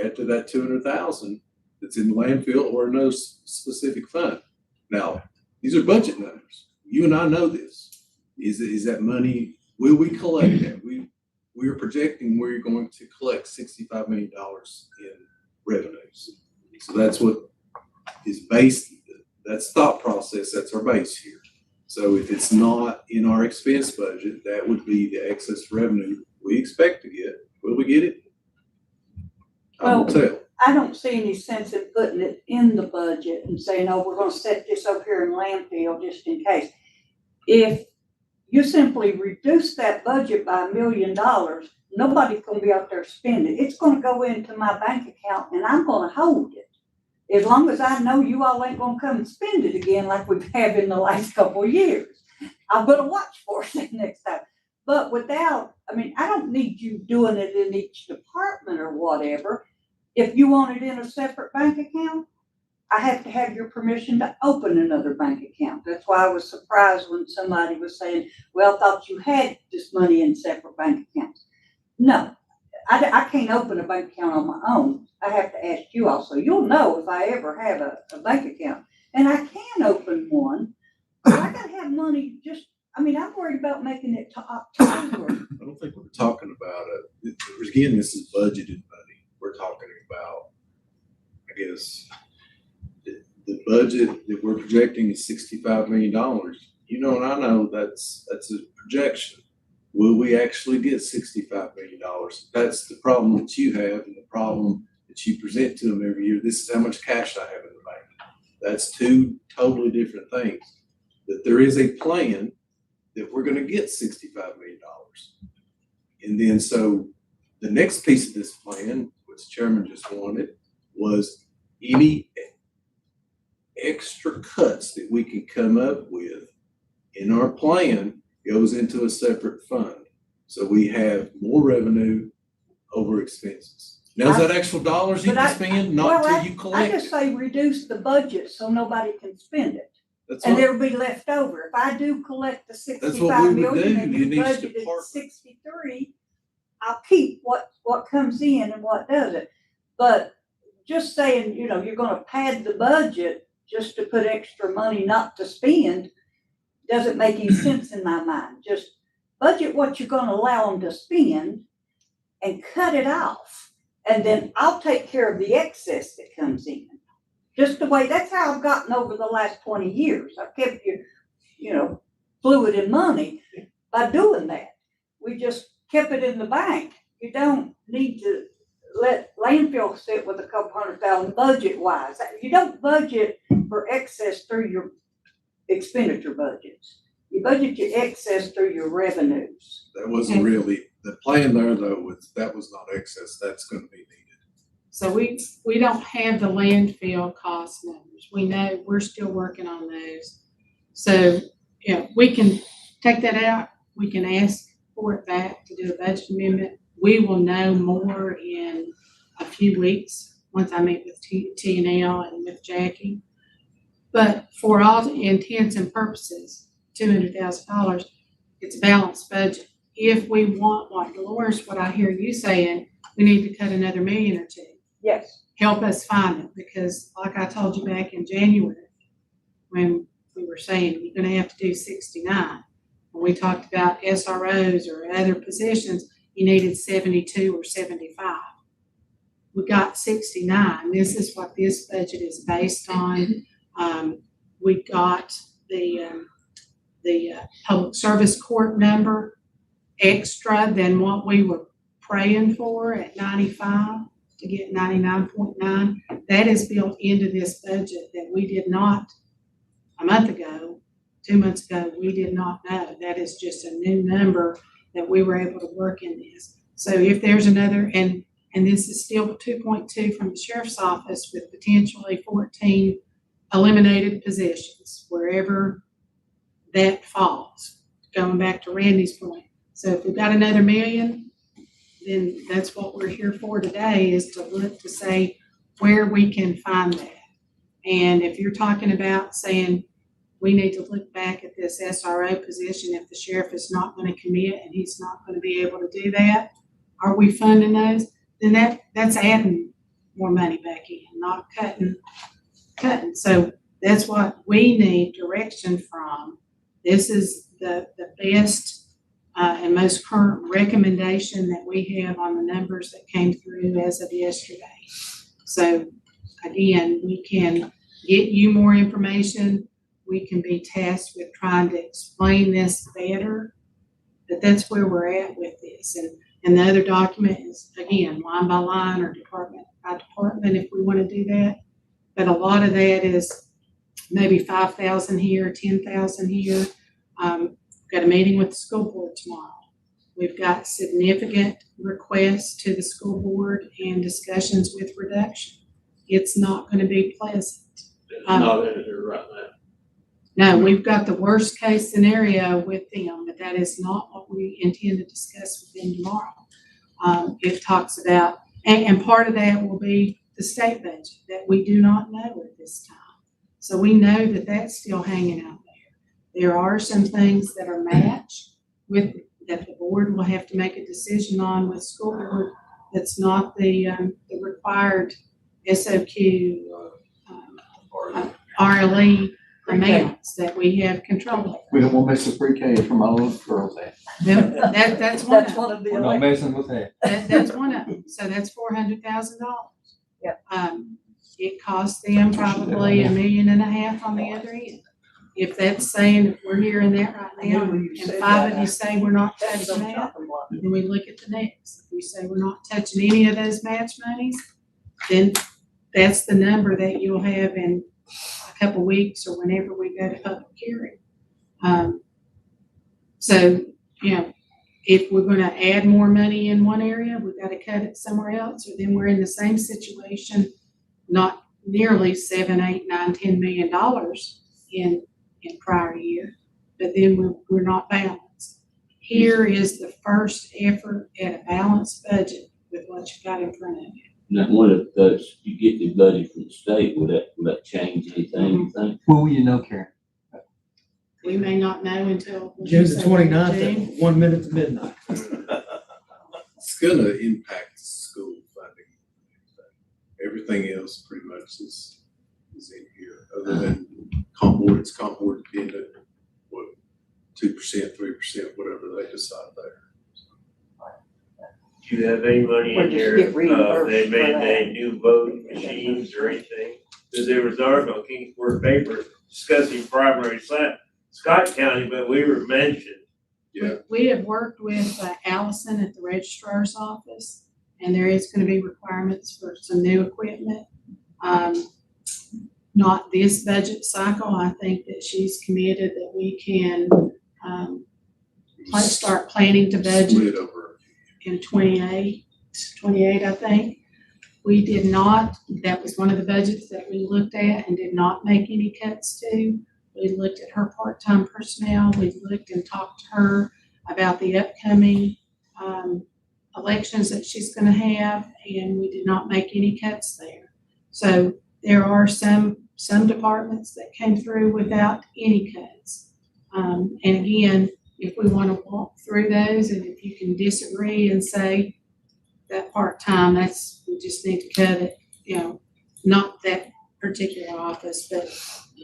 add to that 200,000 that's in the landfill or no specific fund. Now, these are budget numbers. You and I know this. Is that money, will we collect that? We are projecting we're going to collect $65 million in revenues. So that's what is based, that's thought process, that's our base here. So if it's not in our expense budget, that would be the excess revenue we expect to get. Will we get it? I will tell. I don't see any sense in putting it in the budget and saying, oh, we're gonna set this over here in landfill just in case. If you simply reduce that budget by $1 million, nobody's gonna be out there spending. It's gonna go into my bank account and I'm gonna hold it. As long as I know you all ain't gonna come and spend it again like we've had in the last couple of years. I'm gonna watch for it next time. But without, I don't need you doing it in each department or whatever. If you want it in a separate bank account, I have to have your permission to open another bank account. That's why I was surprised when somebody was saying, well, I thought you had this money in separate bank accounts. No, I can't open a bank account on my own. I have to ask you also. You'll know if I ever have a bank account. And I can open one, but I gotta have money I'm worried about making it to October. I don't think we're talking about it. Again, this is budgeted money. We're talking about, I guess, the budget that we're projecting is $65 million. You know, and I know that's a projection. Will we actually get $65 million? That's the problem that you have and the problem that you present to them every year. This is how much cash I have in the bank. That's two totally different things. That there is a plan that we're going to get $65 million. And then so The next piece of this plan, which the chairman just wanted, was any extra cuts that we can come up with in our plan goes into a separate fund. So we have more revenue over expenses. Now, is that actual dollars you But can I- spend? Not well, till you I collect just it. say reduce the budget so nobody can spend it. That's And what, it'll be left over. If I do collect the what we 65 would million do and in you each budgeted department. 63, I'll keep what comes in and what doesn't. But just saying, you're gonna pad the budget just to put extra money not to spend doesn't make any sense in my mind. Just budget what you're gonna allow them to spend and cut it off. And then I'll take care of the excess that comes in. Just the way, that's how I've gotten over the last 20 years. I've kept fluid in money by doing that. We just kept it in the bank. You don't need to let landfill sit with a couple $100,000 budget wise. You don't budget for excess through your expenditure budgets. You budget your excess through your revenues. That wasn't really, the plan there though, that was not excess. That's gonna be needed. So we don't have the landfill cost numbers. We know, we're still working on those. So, we can take that out. We can ask for it back to do a budget amendment. We will know more in a few weeks, once I meet with T&L and with Jackie. But for all intents and purposes, $200,000, it's a balanced budget. If we want, like Dolores, what I hear you saying, we need to cut another $1 million or $2 million. Yes. Help us find it, because like I told you back in January, when we were saying you're gonna have to do 69, when we talked about SROs or other positions, you needed 72 or 75. We got 69. This is what this budget is based on. We got the public service court number extra than what we were praying for at 95 to get 99.9. That is built into this budget that we did not, a month ago, 2 months ago, we did not know. That is just a new number that we were able to work in this. So if there's another, and this is still 2.2 from the sheriff's office with potentially 14 eliminated positions, wherever that falls, going back to Randy's point. So if we've got another $1 million, then that's what we're here for today, is to look to say where we can find that. And if you're talking about saying we need to look back at this SRO position, if the sheriff is not going to commit and he's not going to be able to do that, are we funding those? Then that's adding more money back in, not cutting. So that's what we need direction from. This is the best and most current recommendation that we have on the numbers that came through as of yesterday. So again, we can get you more information. We can be tasked with trying to explain this better, but that's where we're at with this. And the other document is, again, line by line or department by department if we want to do that. But a lot of that is maybe 5,000 here, 10,000 here. Got a meeting with the school board tomorrow. We've got significant requests to the school board and discussions with reduction. It's not going to be pleasant. It's not in here right now. No, we've got the worst case scenario with them, but that is not what we intend to discuss with them tomorrow. It talks about, and part of that will be the state budget that we do not know at this time. So we know that that's still hanging out there. There are some things that are matched with, that the board will have to make a decision on with school board. That's not the required SOQ or RLE amounts that we have control of. We don't want to mess with pre-K from all those girls there. That's one of them. One of the We're not messing with that. That's one of them. So that's $400,000. Yep. It costs them probably $1.5 million on the other end. If that's saying, if we're hearing that right now, and 5 of you say we're not touching that, then we look at the next. If we say we're not touching any of those match monies, then that's the number that you'll have in a couple weeks or whenever we go to public hearing. So, if we're gonna add more money in one area, we've gotta cut it somewhere else, or then we're in the same situation, not nearly $7, 8, 9, $10 million in prior year, but then we're not balanced. Here is the first effort at a balanced budget with what you got in front of you. Now, one of those, you get the budget from the state, will that change anything, you think? When will you know, Karen? We may not know until. June the 29th at 1 minute to midnight. It's gonna impact school funding. Everything else pretty much is in here, other than comp board, it's comp board dependent, what, 2%, 3%, whatever they decide there. Do you have any money Or in just here, get reimbursed they for made that. any new voting machines or anything? Cause there was an article in Kingsport paper discussing primary Scott County, but we were mentioned. Yeah, We have worked with Allison at the registrar's office, and there is gonna be requirements for some new equipment. Not this budget cycle. I think that she's committed that we can, start planning to budget split over. in 28, I think. We did not, that was one of the budgets that we looked at and did not make any cuts to. We looked at her part-time personnel, we looked and talked to her about the upcoming, elections that she's gonna have, and we did not make any cuts there. So there are some departments that came through without any cuts. And again, if we wanna walk through those, and if you can disagree and say that part-time, we just need to cut it, not that particular office, but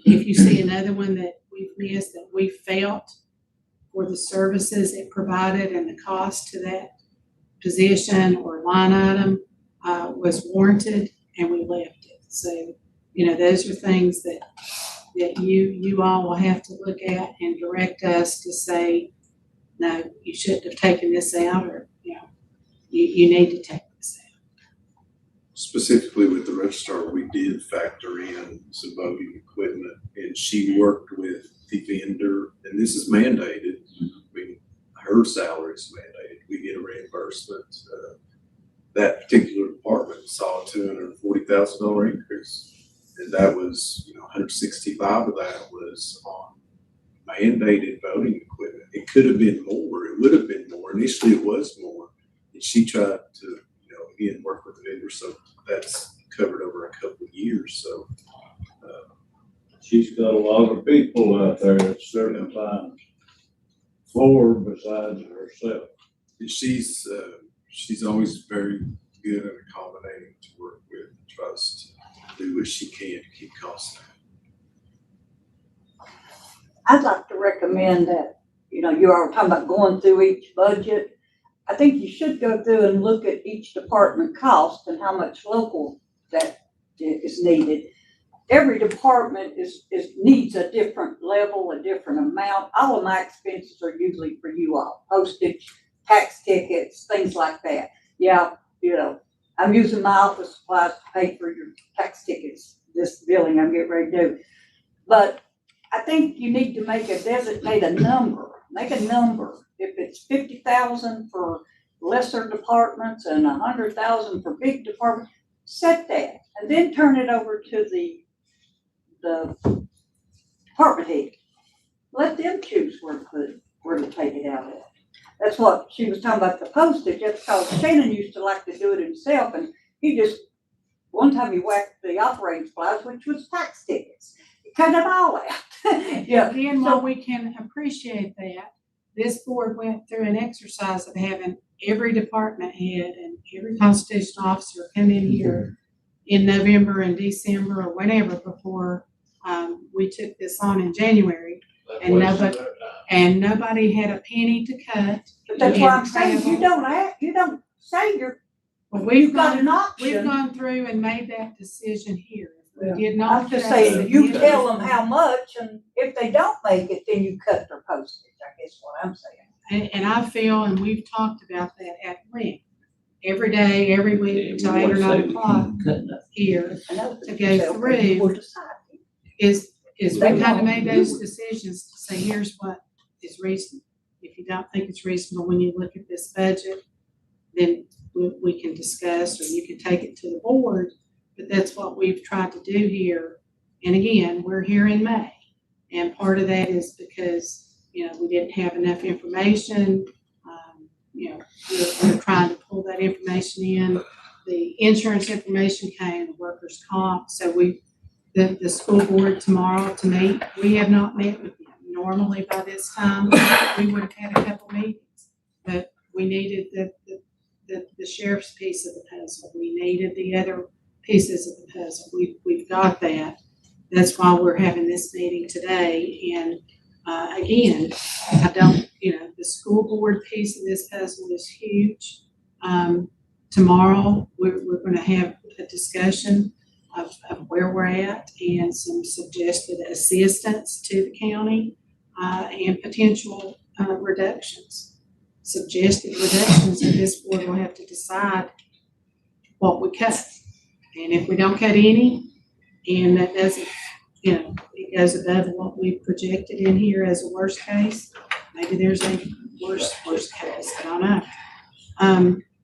if you see another one that we've missed, that we felt for the services it provided and the cost to that position or line item, was warranted, and we left it. So, those are things that you all will have to look at and direct us to say, no, you shouldn't have taken this out, or, you need to take this out. Specifically with the registrar, we did factor in some voting equipment, and she worked with the vendor, and this is mandated. I mean, her salary is mandated. We get a reimbursement. That particular department saw a $240,000 increase, and that was, 165 of that was on mandated voting equipment. It could have been more. It would have been more. Initially, it was more, and she tried to, again, work with the vendor, so that's covered over a couple of years. So She's got a lot of people out there at certain times, 4 besides herself. she's always very good and accommodating to work with, and tries to do what she can to keep costs down. I'd like to recommend that, you are talking about going through each budget. I think you should go through and look at each department cost and how much local that is needed. Every department needs a different level, a different amount. All of my expenses are usually for you all, postage, tax tickets, things like that. Yeah, I'm using my office supplies to pay for your tax tickets, this billing I'm getting ready to do. But I think you need to designate a number. Make a number. If it's 50,000 for lesser departments and 100,000 for big departments, set that, and then turn it over to the department head. Let them choose where to take it out of. That's what she was talking about, the postage. That's because Shannon used to like to do it himself, and one time he whacked the operating supplies, which was tax tickets. He cut it all out. Yeah. Again, while we can appreciate that, this board went through an exercise of having every department head and every constitutional officer come in here in November and December or whenever before we took this on in January. And nobody had a penny to cut. But that's why I'm saying, you don't say you've got an option. We've gone through and made that decision here. We did not. I'm just saying, you tell them how much, and if they don't make it, then you cut their postage, I guess what I'm saying. And I feel, and we've talked about that at length, every day, every week, until 8 or 9 o'clock here to go through is we kind of made those decisions to say, here's what is reasonable. if you don't think it's reasonable when you look at this budget, then we can discuss, or you can take it to the board. But that's what we've tried to do here. And again, we're here in May. And part of that is because, we didn't have enough information. We're trying to pull that information in. The insurance information came, the workers' comp. So the school board tomorrow to meet, we have not met with them. Normally by this time, we would have had a couple meetings, but we needed the sheriff's piece of the puzzle. We needed the other pieces of the puzzle. We've got that. That's why we're having this meeting today. And again, the school board piece of this puzzle is huge. Tomorrow, we're going to have a discussion of where we're at and some suggested assistance to the county and potential reductions. Suggested reductions, and this board will have to decide what we cut. And if we don't cut any, and that doesn't, it goes above what we projected in here as a worst case, maybe there's a worst case, I don't know.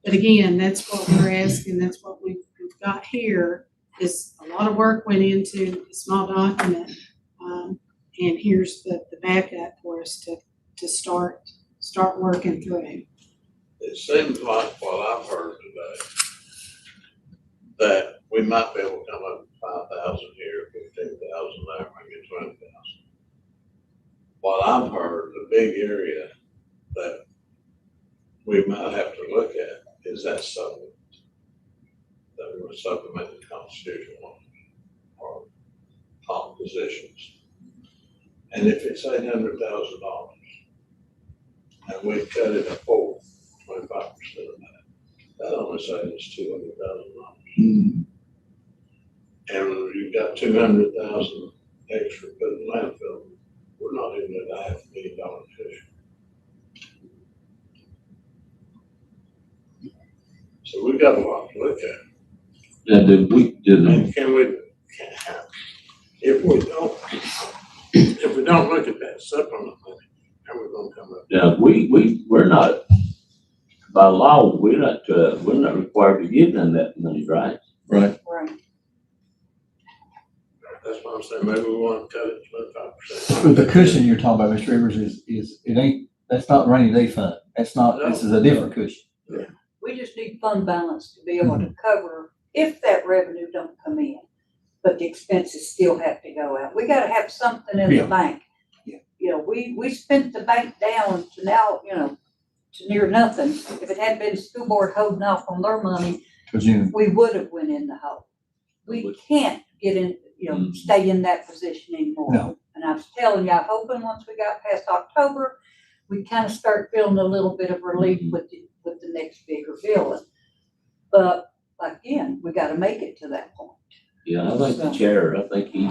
But again, that's what we're asking, that's what we've got here, is a lot of work went into a small document. And here's the backup for us to start working through. It seems like what I've heard today, that we might be able to come up with 5,000 here, 15,000 there, maybe 20,000. What I've heard, the big area that we might have to look at is that supplement. That we would supplement the constitutional or top positions. And if it's $800,000, and we cut it a fourth, 25% of that only saves $200,000. And you've got 200,000 extra put in landfill. We're not even at $500,000 cushion. So we've got a lot to look at. Now, did we, And if we don't look at that supplement money, how are we gonna come up? now, we're not, by law, we're not required to give them that money, right? Right. Right. That's what I'm saying, maybe we wanna cut it 25%. But the cushion you're talking about, Mr. Rivers, that's not rainy day fund. That's not, this is a different cushion. We just need fund balance to be able to cover if that revenue don't come in, but the expenses still have to go out. We gotta have something in the Yeah. bank. Yeah. We spent the bank down to now, to near nothing. If it had been school board holding off on their money, we would have went in the hole. We can't get in, stay in that position anymore. No. And I was telling you, I'm hoping once we got past October, we kind of start feeling a little bit of relief with the next bigger bill. But again, we gotta make it to that point. Yeah, I think the chair, I think he's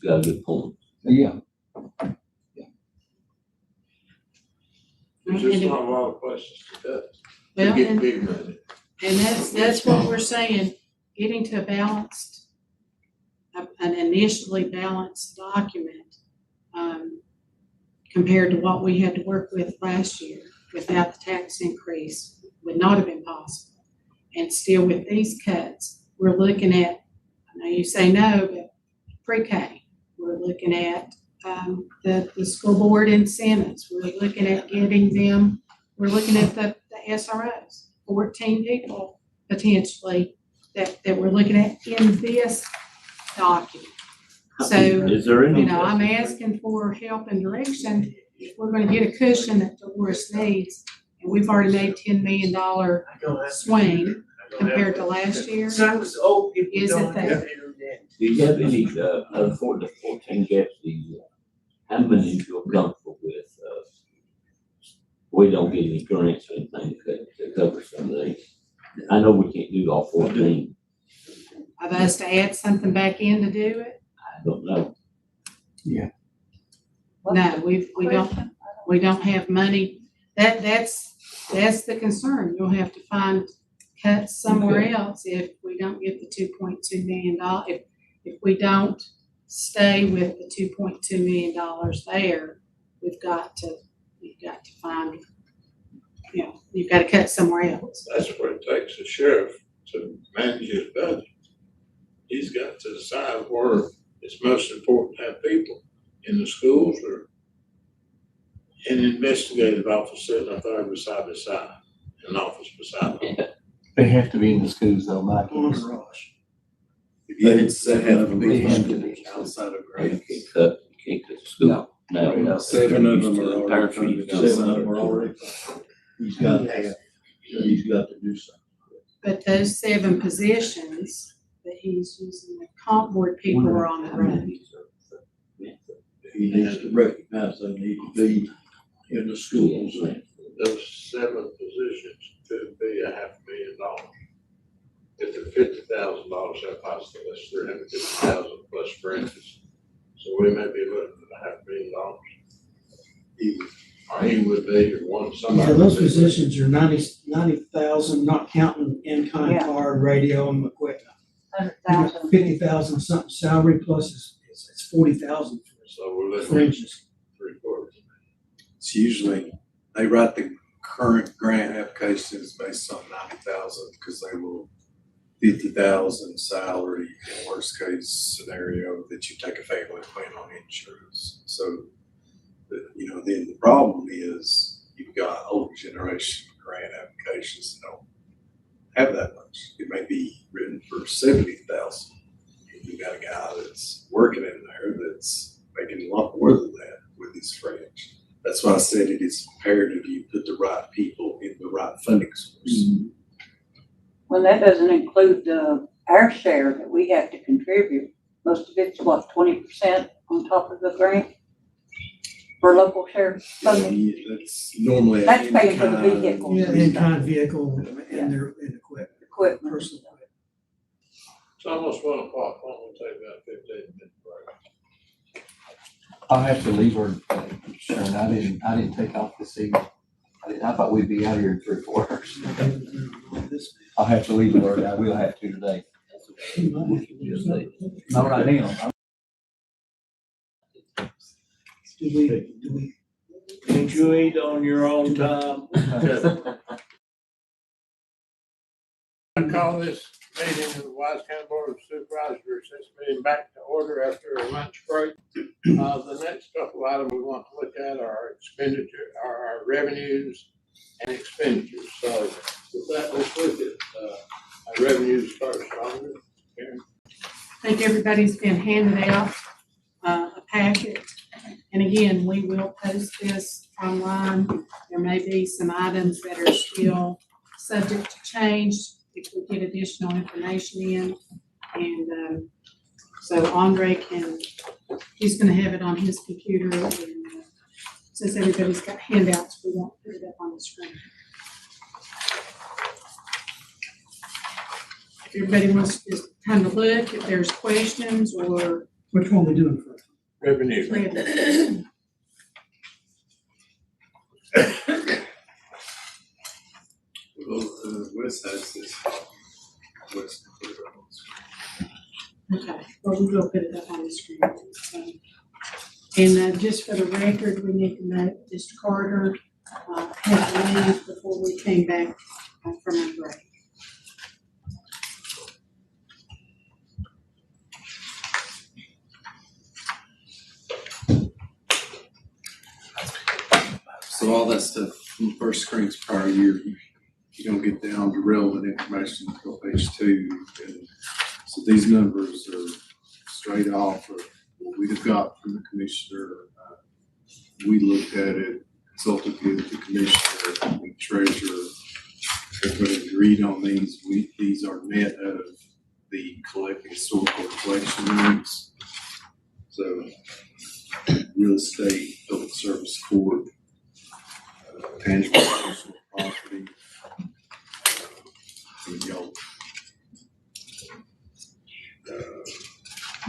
got a good point. Yeah. There's just not a lot of places to cut, to Well, get big money. and that's what we're saying, getting to a balanced, an initially balanced document, compared to what we had to work with last year without the tax increase would not have been possible. And still with these cuts, we're looking at, I know you say no, but pre-K, we're looking at the school board incentives, we're looking at getting them, we're looking at the SROs, 14 people potentially that we're looking at in this document. So, Is there any? I'm asking for help and direction. If we're gonna get a cushion that Dolores needs, and we've already made $10 million swing compared to last year, Some old people Is it don't there? have internet. Do you have any, for the 14 deputies, how many you feel comfortable with? We don't get any grants or anything to cover some of these. I know we can't do all 14. of us to add something back in to do it. I don't know. No, we don't have money. That's the concern. You'll have to find cuts somewhere else if we don't get the $2.2 million. If we don't stay with the $2.2 million there, we've got to you've got to find, you've got to cut somewhere else. That's what it takes a sheriff to manage his budget. He's got to decide where it's most important to have people in the schools or an investigative officer sitting up there beside the side, an office beside them. They have to be in the schools though, Mike. On the rush. It's have to They be have to funded be. outside of You grants. can't cut the school. No. 7 of them are already Parents funded used outside to- Seven of them are already, he's got to have, he's got to do something. But those 7 positions that he's using, the comp board people are on the road. He needs to recognize they need to be in the schools. Those 7 positions could be $500,000. If they're $50,000, that costs us $350,000 plus fringes. So we may be looking at $500,000. Or he would be, or one, somebody. Yeah, those would be. positions are 90,000, not counting in-kind Yeah. card, radio and equipment. 100,000. 50,000 something salary plus it's 40,000 So we're for looking at fringes. 3/4. It's usually, they write the current grant applications based on 90,000 because they will 50,000 salary in worst case scenario that you take a family plan on insurance. So, then the problem is you've got older generation grant applications that don't have that much. It may be written for 70,000. You've got a guy that's working in there that's making a lot more than that with his fringe. That's why I said it is imperative you put the right people in the right funding source. Well, that doesn't include, our share that we have to contribute. Most of it's what, 20% on top of the grant? For local share funding? Yeah, that's normally. That's paying for the in-kind- vehicle. Yeah, in-kind vehicle and their and equipment, Equipment. personal equipment. It's almost 1 o'clock. Why don't we take about 15-minute break? I'll have to leave her, Sharon. I didn't take off this evening. I thought we'd be out here in 3 or 4 hours. This- I'll have to leave her. I will have to today. he might have to do something. Not right now. Do we? Can't you eat on your own time? I call this meeting of the Wise County Board of Supervisors, this meeting back to order after a lunch break. The next couple items we want to look at are our revenues and expenditures. So with that, let's look at our revenues first. Karen? I think everybody's been handed out a packet. And again, we will post this online. There may be some items that are still subject to change if we get additional information in. And so Andre he's gonna have it on his computer. And since everybody's got handouts, we won't put it up on the screen. If everybody wants to just kind of look, if there's questions or Which one we doing first? Revenue. ready. West has this. West. Okay, well, we will put it up on the screen. So, and just for the record, we need to note Mr. Carter had to leave before we came back from our break. So all that stuff from the first screen's prior year, you don't get down to relevant information until page 2. And so these numbers are straight off of what we'd have got from the commissioner. We looked at it, consulted with the commissioner and the treasurer. Everybody agreed on these. These are net out of the historical collection rates. So real estate, public service court, tangible personal property,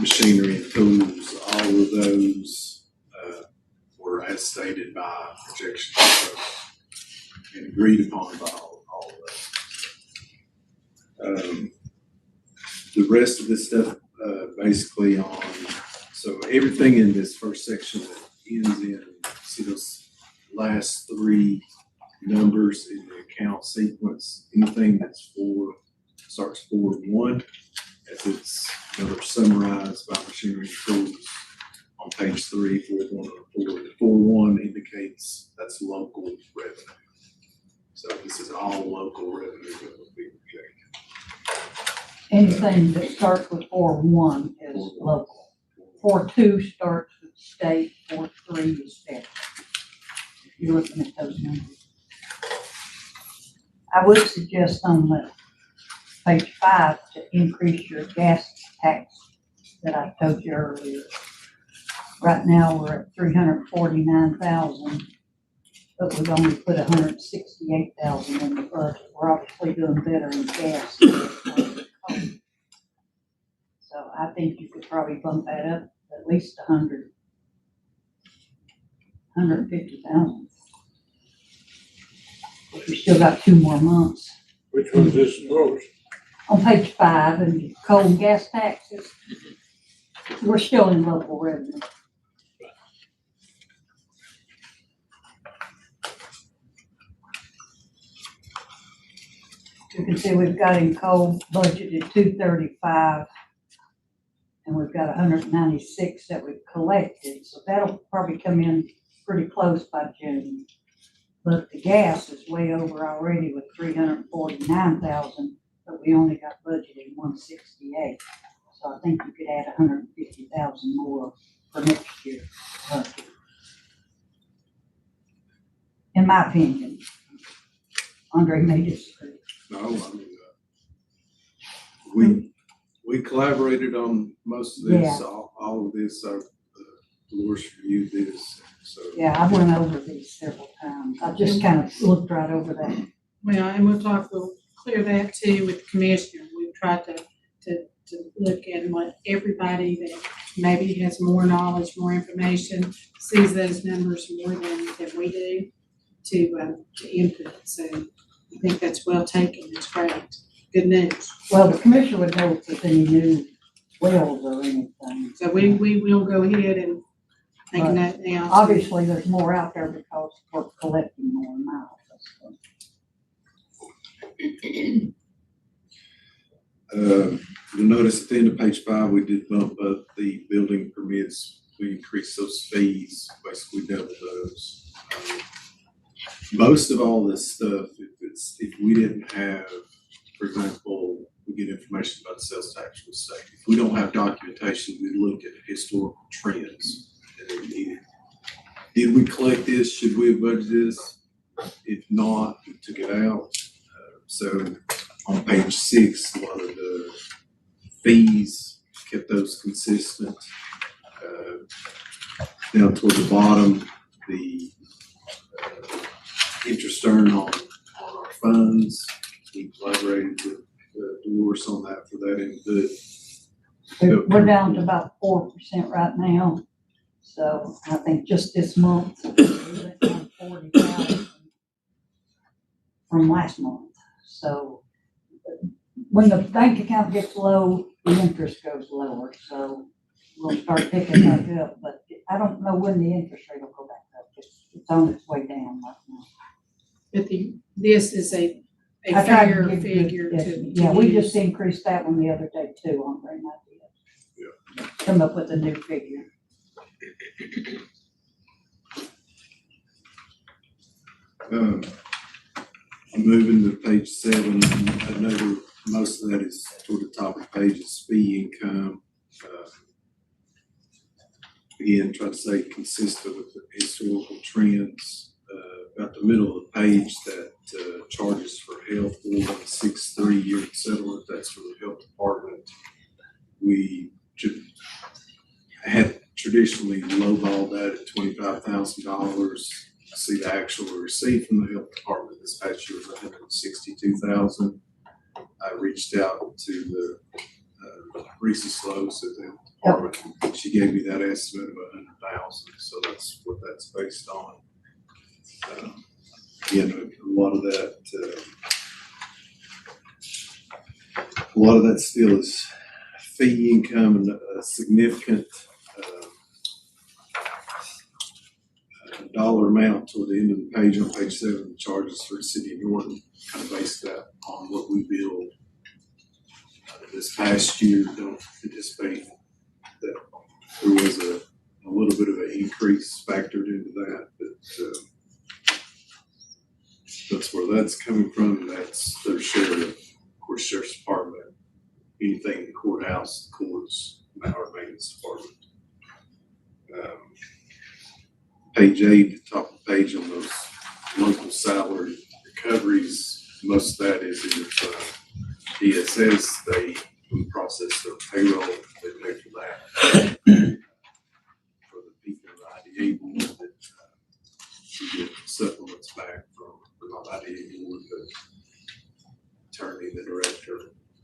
machinery and tools, all of those were as stated by projections and agreed upon by all of those. The rest of this stuff basically so everything in this first section that ends in, see those last three numbers in the account sequence, anything that's starts 4-1, as it's summarized by machinery and tools on page 3, 4-1 or 4. The 4-1 indicates that's local revenue. So this is all local revenue that will be projected. Anything that starts with 4-1 is local. 4-2 starts with state, 4-3 is federal. If you're looking at those numbers. I would suggest on the page 5 to increase your gas tax that I told you earlier. Right now, we're at 349,000, but we've only put 168,000 in the budget. We're obviously doing better in gas. So I think you could probably bump that up at least 150,000. We still got 2 more months. Which one's this first? On page 5, and coal and gas taxes, we're still in local revenue. You can see we've got in coal budgeted 235, and we've got 196 that we've collected, so that'll probably come in pretty close by June. But the gas is way over already with 349,000, but we only got budgeted 168. So I think you could add 150,000 more for next year. In my opinion. Andre may disagree. No, I mean, we collaborated on most of this, Yeah. all of this, Dolores reviewed this, so. Yeah, I went over these several times. I just kind of looked right over that. Well, and we'll clear that too with the commissioner. We've tried to look at what everybody that maybe has more knowledge, more information, sees those numbers more than we do to input. So I think that's well taken. It's great. Good news. Well, the commissioner would know if there's any new wells or anything. So we will go ahead and make a note now. Obviously, there's more out there because we're collecting more in my office. You'll notice at the end of page 5, we did bump up the building permits. We increased those fees, basically doubled those. Most of all this stuff, if we didn't have, for example, we get information about the sales tax from the state. If we don't have documentation, we look at historical trends that are needed. Did we collect this? Should we have budgeted this? If not, we took it out. So on page 6, a lot of the fees, kept those consistent. Down toward the bottom, the interest earned on our funds. We collaborated with Dolores on that for that input. We're down to about 4% right now. So I think just this month, we went down 40,000 from last month. So when the bank account gets low, the interest goes lower. So we'll start picking back up, but I don't know when the interest rate will go back up. It's on its way down right now. But this is a I tried to fair give you figure this. to Yeah, we use. just increased that one the other day too, on Green Idea. Yeah. Come up with a new figure. I'm moving to page 7. I know most of that is toward the top of the page is fee income. Again, try to stay consistent with the historical trends. About the middle of the page, that charges for health, 4.63 year settlement, that's for the health department. We had traditionally lowballed that at $25,000. I see the actual receipt from the health department this past year was $162,000. I reached out to the Reese Slows at the health department. She gave me that estimate of $100,000, so that's what that's based on. Again, a lot of that still is fee income, and a significant dollar dollar amount toward the end of the page on page 7, the charges for the city of Norton, kind of based that on what we billed this past year. Don't anticipate that there was a little bit of an increase factored into that, but that's where that's coming from. That's their share of course, Sheriff's Department, anything in the courthouse, the courts, our maintenance department. Page 8, the top of the page on those local salary recoveries, most of that is in DSS. They process their payroll, they pay for that. For the people in the IDA board that get supplements back from not IDA board, but attorney, the director,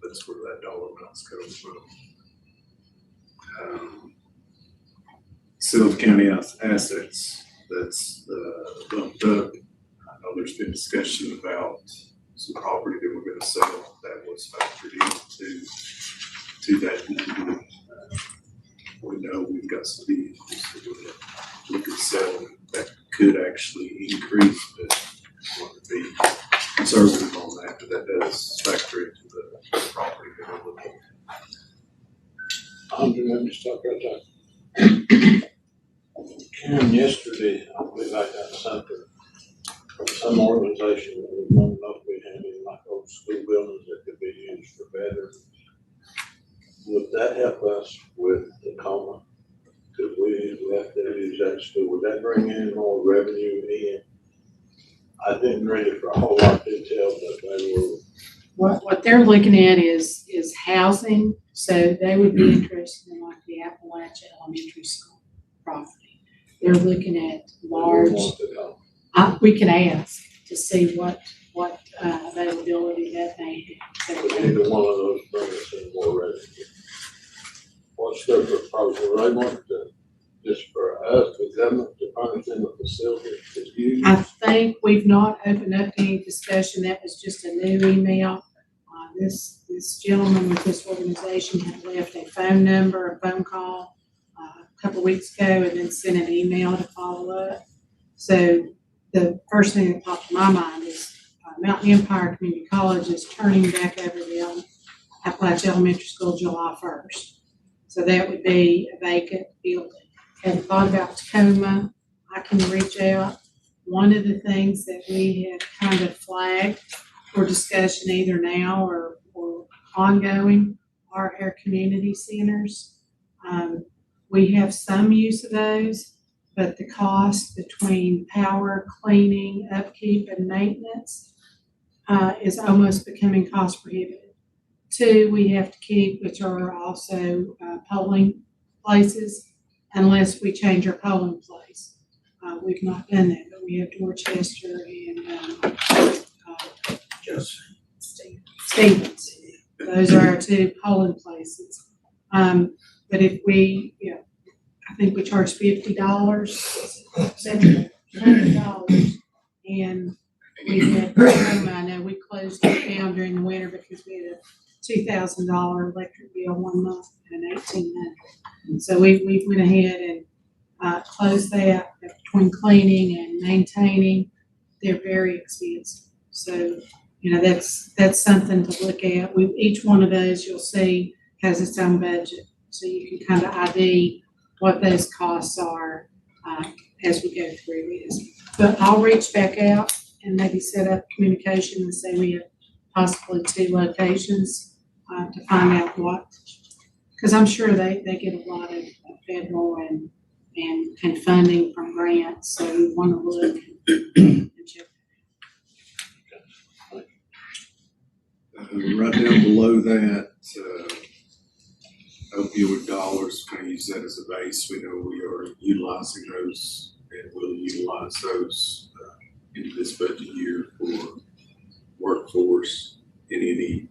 that's where that dollar amounts come from. Sale of county assets, that's bumped up. I know there's been discussion about some property that we're gonna sell, that was factored into that number. We know we've got some vehicles that we're gonna look at selling that could actually increase, but we want to be conservative on that, but that does factor into the property that we're looking at. Let me stop right there. Karen, yesterday, I believe I got something from some organization that was wanting to know if we had any like old school buildings that could be used for veterans. Would that help us with Tacoma? Could we let them use that school? Would that bring in more revenue in? I didn't read it for a whole lot of detail, but they were. What they're looking at is housing, so they would be interested in like the Appalachia Elementary School property. They're looking at large, we can ask to see what availability that they have. But either one of those bring us in more revenue. What's their proposal? They want to, just for us, the government to furnish in the facility to use? I think we've not opened up any discussion. That was just a new email. This gentleman with this organization had left a phone number, a phone call a couple of weeks ago, and then sent an email to follow up. So the first thing that popped in my mind is Mountain Empire Community College is turning back over the Appalachia Elementary School July 1st. So that would be a vacant building. Hadn't thought about Tacoma. I can reach out. One of the things that we have kind of flagged for discussion either now or ongoing are our community centers. We have some use of those, but the cost between power, cleaning, upkeep, and maintenance is almost becoming cost prohibitive. 2, we have to keep, which are also polling places, unless we change our polling place. We've not done that, but we have Dorchester and Stevens. Those are our 2 polling places. But if we, I think we charge $50, $100, and we had, I know we closed it down during the winter because we had a $2,000 electric bill one month and an $1,800. So we went ahead and closed that. Between cleaning and maintaining, they're very expensive. So, that's something to look at. Each one of those you'll see has its own budget. So you can kind of ID what those costs are as we go through this. But I'll reach back out and maybe set up communication and say we have possibly 2 locations to find out what, because I'm sure they get a lot of federal and funding from grants, so we want to look and check. Right down below that, opioid dollars, kind of use that as a base. We know we are utilizing those and will utilize those into this budget year for workforce and anything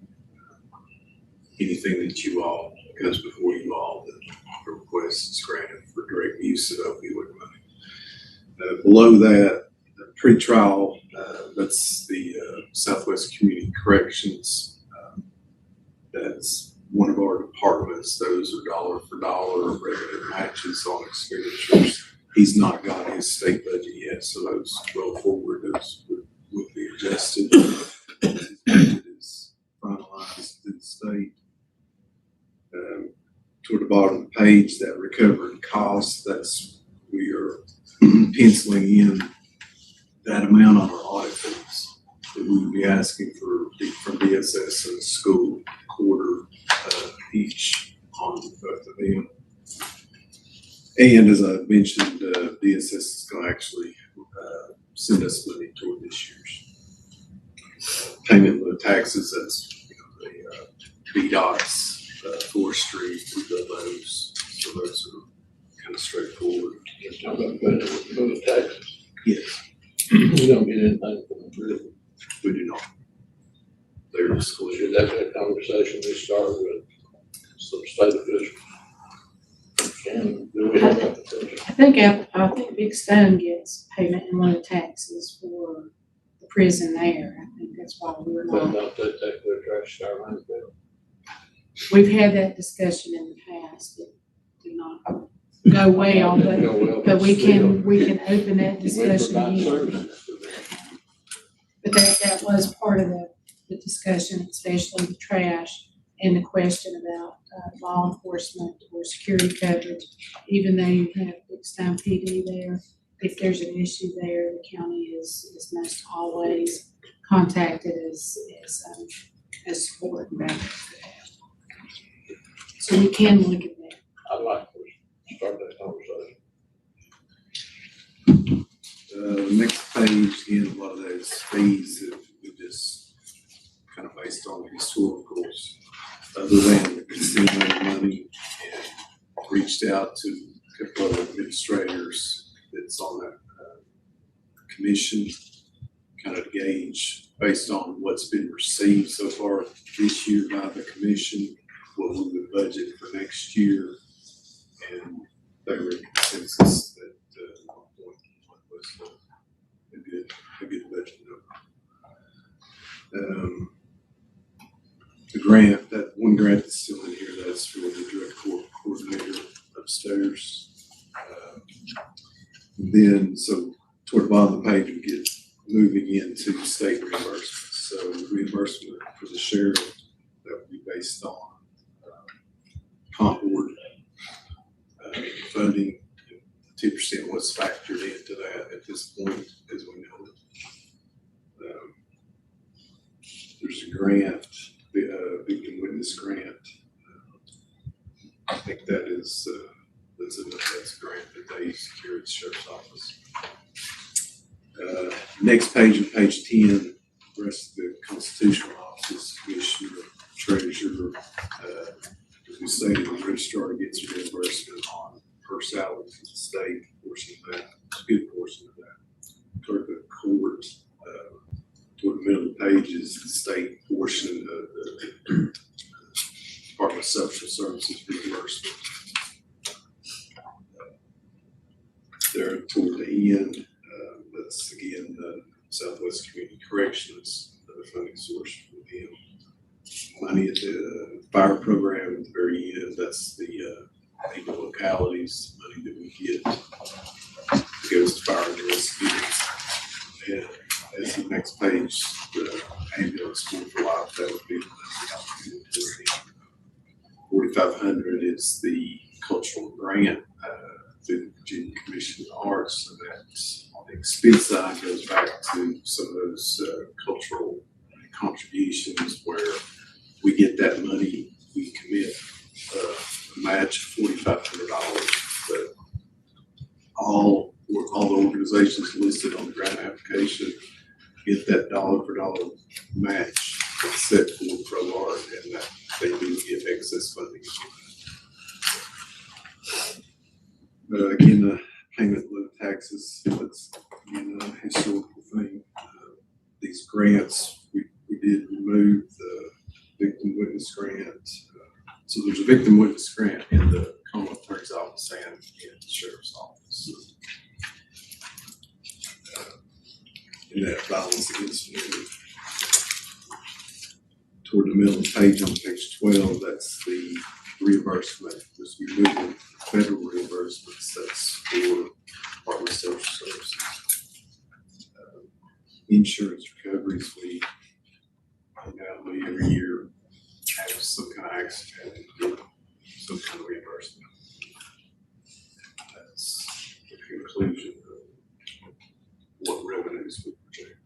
that you all, comes before you all, that request is granted for direct use of opioid money. Below that, the pretrial, that's the Southwest Community Corrections. That's one of our departments. Those are dollar for dollar revenue matches on expenditures He's not got his state budget yet, so those go forward, those would be adjusted. His budget is finalized through the state. Toward the bottom of the page, that recovered cost, we are penciling in that amount on our audit fees that we would be asking from DSS and the school quarter each on both of them. And as I mentioned, DSS is going to actually send us money toward this year's payment of the taxes. That's the BDOT's forestry, we build those. So those are kind of straightforward. You're talking about putting the taxes. Yes, We don't get anything from the grid. we do not. They're excluded. Should that be a conversation we start with some state officials? And do we have that potential? I think Big Stone gets payment in lieu of taxes for the prison there. I think that's why we're But not. don't they take their trash to our landfill? We've had that discussion in the past. It did not go well, but we can open that We discussion provide again. services to them. But that was part of the discussion, especially the trash and the question about law enforcement or security coverage. Even though you have Big Stone PD there, if there's an issue there, the county is most always contacted as support and backup. So we can look at that. I'd like to start that conversation. Next page, again, a lot of those fees that we just kind of based on historicals, other than the casino money, and reached out to a couple of administrators that's on that commission, kind of gauge based on what's been received so far this year by the commission, what we would budget for next year, and they were in consensus that 1.1 was a good budget number. The grant, that one grant that's still in here, that's for the drug court coordinator upstairs. Then, so toward the bottom of the page, we get moving into state reimbursement. So reimbursement for the sheriff, that would be based on comp board funding. 2% was factored into that at this point, as we know it. There's a grant, victim witness grant. I think that is that's a grant that they secure at the sheriff's office. Next page, on page 10, the rest of the constitutional offices, commissioner, treasurer, as we stated, the registrar gets a reimbursement on her salary from the state portion of that, a good portion of that. Clerk of court, toward the middle of the page is the state portion of the Department of Social Services reimbursement. There toward the end, that's again the Southwest Community Corrections, the funding source for them. Money at the fire program at the very end, that's the 8 localities, money that we get that goes to fire and rescue. And as the next page, the ambulance school for life, that would be the 4,500 is the cultural grant through the Virginia Commission of the Arts. So that on the expense side goes back to some of those cultural contributions where we get that money, we commit a match of $4,500, but all the organizations listed on the grant application get that dollar for dollar match except for Pro Art, and that they do get excess funding. Again, the payment of taxes, that's again a historical thing. These grants, we did remove the victim witness grant. So there's a victim witness grant in the Commonwealth Attorney's Office and in the Sheriff's Office. And that balance against toward the middle of the page on page 12, that's the reimbursement. As we move into federal reimbursements, that's for some kind of reimbursement. That's the conclusion of what revenues we project.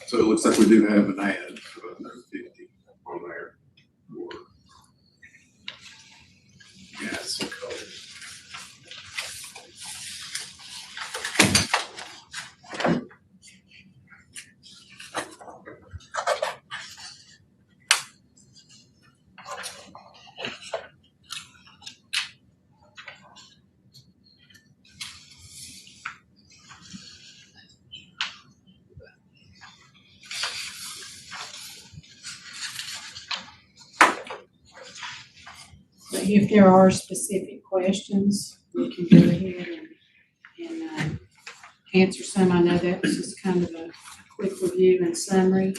So it looks like we do have an ad for $150 on there for gas and coal. But if there are specific questions, we can go ahead and answer some. I know that was just kind of a quick review and summary,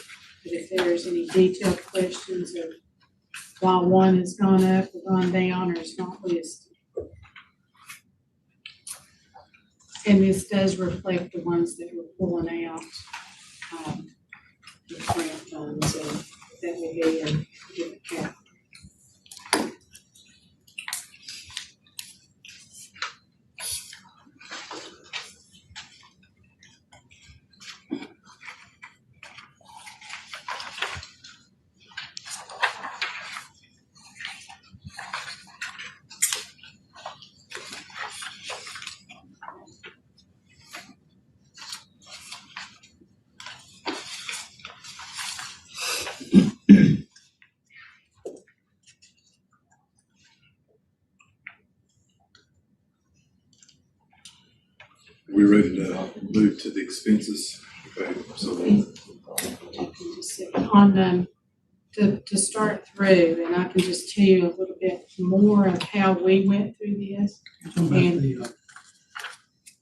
but if there's any detailed questions of why one has gone up or gone down or is not listed. And this does reflect the ones that we're pulling out, the grant funds, so that will be a different cap. We ready to move to the expenses? Okay, so On to start through, and I can just tell you a little bit more of how we went through this. Talking about the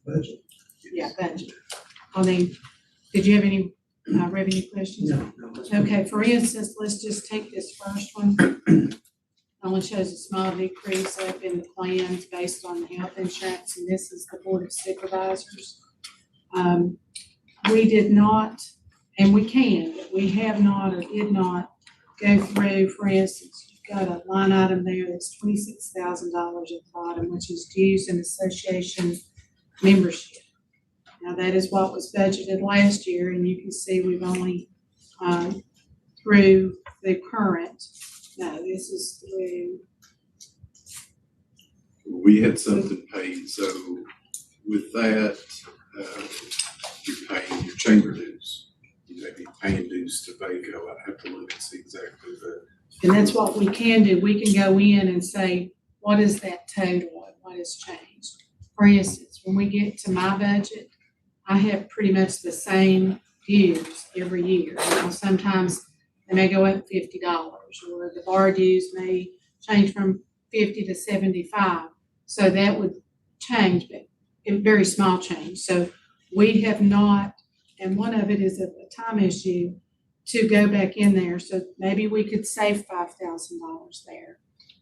budget. Yeah, budget. I mean, did you have any revenue questions? No, that's Okay, for instance, let's just take this first one. Only shows a small decrease up in the plans based on the health insurance, and this is the Board of Supervisors. We did not, and we can, but we have not or did not go through, for instance, you've got a line item there that's $26,000 at the bottom, which is dues and association membership. Now, that is what was budgeted last year, and you can see we've only, through the current, no, this is through, we had something paid, so with that, you're paying your chamber dues. You may be paying dues to VACO. I'd have to look and see exactly that. and that's what we can do. We can go in and say, what is that total? What has changed? For instance, when we get to my budget, I have pretty much the same dues every year. Now, sometimes they may go up $50, or the bar dues may change from 50 to 75. So that would change, but a very small change. So we have not, and one of it is a time issue, to go back in there. So maybe we could save $5,000 there.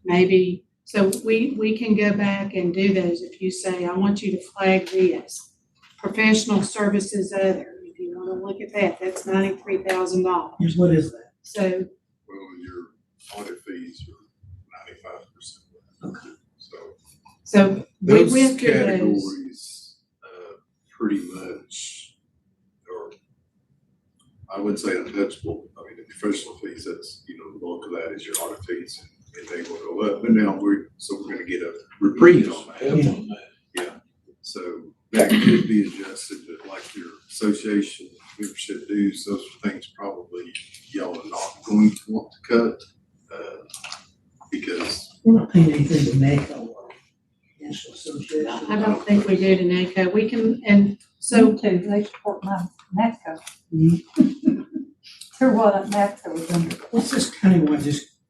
Maybe, so we can go back and do those. If you say, I want you to flag this, professional services other, if you want to look at that, that's $93,000. Here's what is that? So, Well, your audit fees are 95%. Okay. so we Those went through those. categories, pretty much, or I wouldn't say untouchable. I mean, the professional fees, that's, the bulk of that is your audit fees, and they will go up. But now we're gonna get a reprieve on that. Yeah, so that could be adjusted, but like your association membership dues, those are things probably y'all are not going to want to cut, because We're not paying anything to NACO or National Association. I don't think we do to NACO. We can, and so, too, they support my NAPCO. Mhm. They're what NAPCO is under, What's this countywide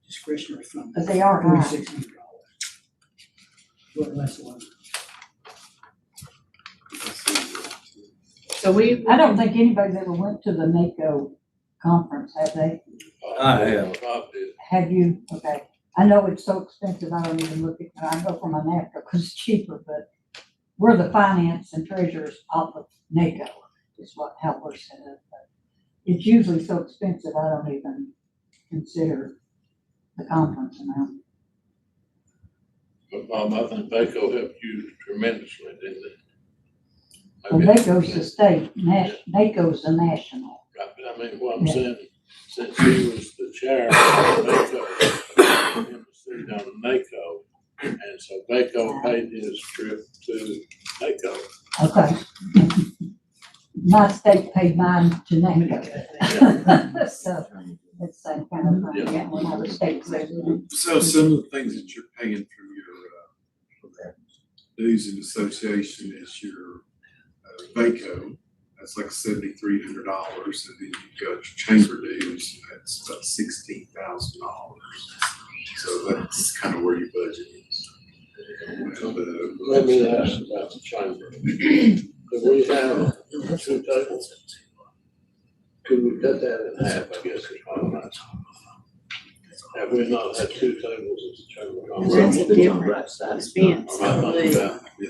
discretionary fund? but they are high. $4,600. What less one? so we. I don't think anybody's ever went to the NACO conference, have they? I have. Bob did. Have you? Okay. I know it's so expensive, I don't even look at, I go for my NAFTA because it's cheaper, but we're the finance and treasurers off of NACO is how we're set up. But it's usually so expensive, I don't even consider the conference amount. But Bob, I think Baco helped you tremendously, didn't they? Well, NACO's the state, NACO's the national. I mean, what I'm Yeah. saying, since he was the chair of NACO, him to sit on NACO, and so Baco paid his trip to NACO. Okay. My state paid mine to NACO. So it's the same kind of thing, yeah, when I was state president. So some of the things that you're paying through your dues and association is your VACO, that's like $7,300, and then you've got your chamber dues, that's about $16,000. So that's kind of where your budget is. Let me ask about the chamber. Do we have two tables? Could we cut that in half, I guess, is what I'm asking. Have we not had two tables at the chamber? That's a different expense, I believe.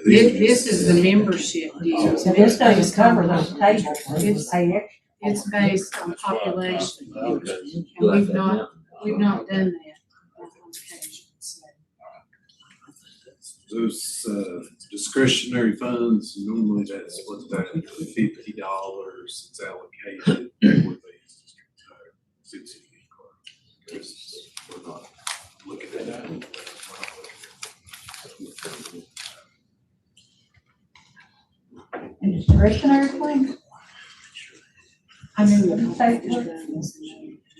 This is the membership dues. So this doesn't cover those tables, it's pay extra. It's based on population, Okay. and we've not done that on occasion, so. Those discretionary funds, normally that's what's about $50 it's allocated for the city clerk. We're not looking at that. And discretionary claims, I knew What did you say?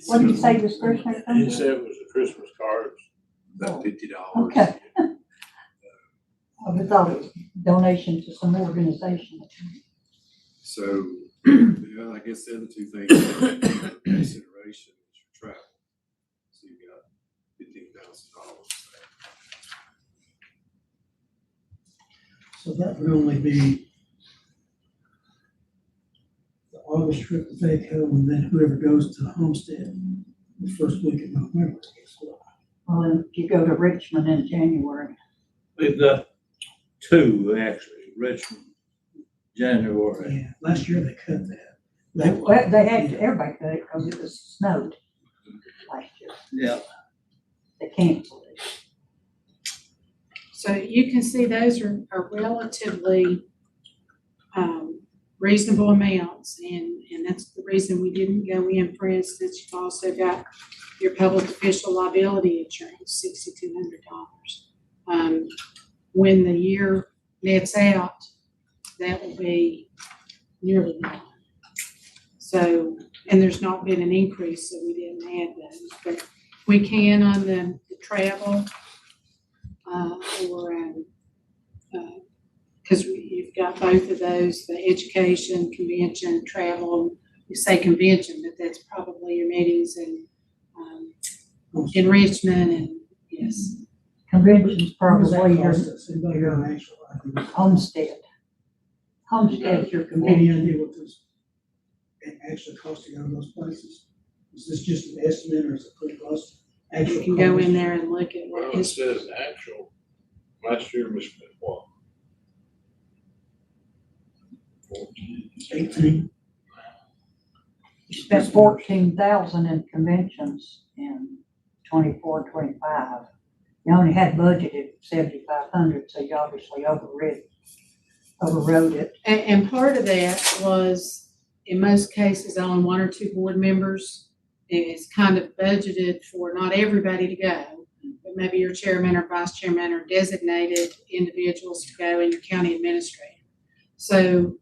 what do you say discretionary He claims? said it was the Christmas cards. About $50. Okay. I thought it was donation to some organization. So, yeah, I guess the other two things in consideration is your travel. So you got $15,000. So that would only be the August trip to Vaco, and then whoever goes to Homestead the first week of November. Well, and if you go to Richmond in January, We've got two, actually, Richmond, January. Yeah, last year they cut that. well, they had, everybody cut it because it was snowed last year. Yeah. They canceled it. So you can see those are relatively, reasonable amounts, and that's the reason we didn't go in. For instance, you've also got your public official liability insurance, $6,200. When the year nets out, that will be nearly gone. So, and there's not been an increase, so we didn't add those, but we can on the travel, because you've got both of those, the education, convention, travel. You say convention, but that's probably your meetings and enrichment and, yes. Convention's probably your Your homestead. Homestead's your Any convention. idea what this actually costing out of those places? Is this just an estimate, or is it pretty close to actual? You can go in cost? there and look at Well, what it his, says actual. Last year we spent what? 18. You spent 14,000 in conventions in 24, 25. You only had budgeted 7,500, so you obviously overrode it. and part of that was, in most cases, only one or two board members. And it's kind of budgeted for not everybody to go, but maybe your chairman or vice chairman or designated individuals to go and your county administrator. So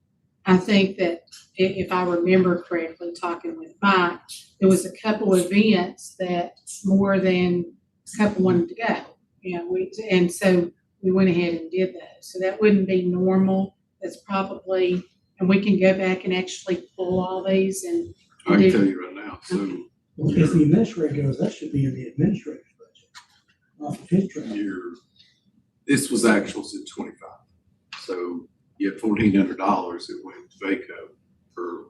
I think that if I remember correctly, talking with Mike, there was a couple events that more than a couple wanted to go. You know, and so we went ahead and did those. So that wouldn't be normal. That's probably, and we can go back and actually pull all these and I do. can tell you right now, so Well, if the administrator goes, that should be in the administrator's budget, off of his travel. this was actuals at 25. So you had $1,400 that went to VACO for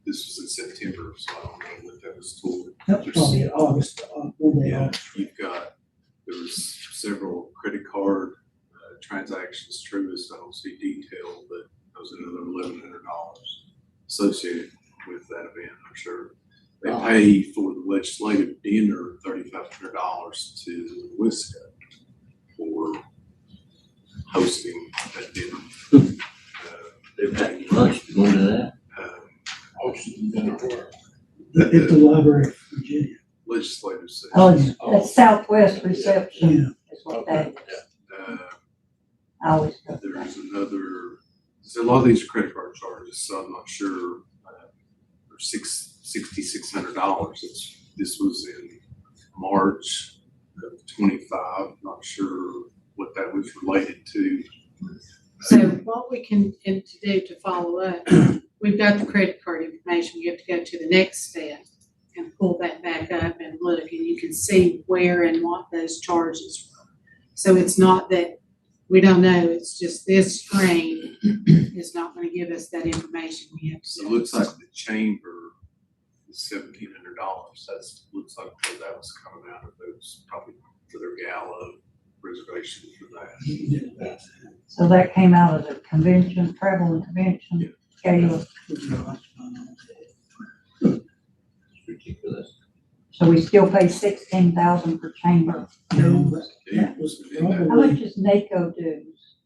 this was in September, so I don't know what that was for. That was probably in August, one day Yeah, August. there was several credit card transactions, Truist, I don't see detail, but there was another $1,100 associated with that event, I'm sure. They paid for the legislative dinner, $3,500 to WISCA for hosting that dinner. They're packing lunch, you going to that? Hosting dinner where? At the Library of Virginia. Legislative session. Oh, that's Southwest Reception is what that is. Uh, I always go to that. There's a lot of these credit card charges, so I'm not sure, for $6,600. This was in March of 25, not sure what that was related to. So what we can do to follow up, we've got the credit card information. You have to go to the next step and pull that back up and look, and you can see where and what those charges were. So it's not that we don't know, it's just this screen is not going to give us that information. We have to. So it looks like the chamber is $1,700. Looks like where that was coming out of. It was probably for their gala reservation for that. So that came out of the convention, travel and convention scale. Ridiculous. So we still pay $16,000 per chamber. No, that was How much probably, is NACO dues?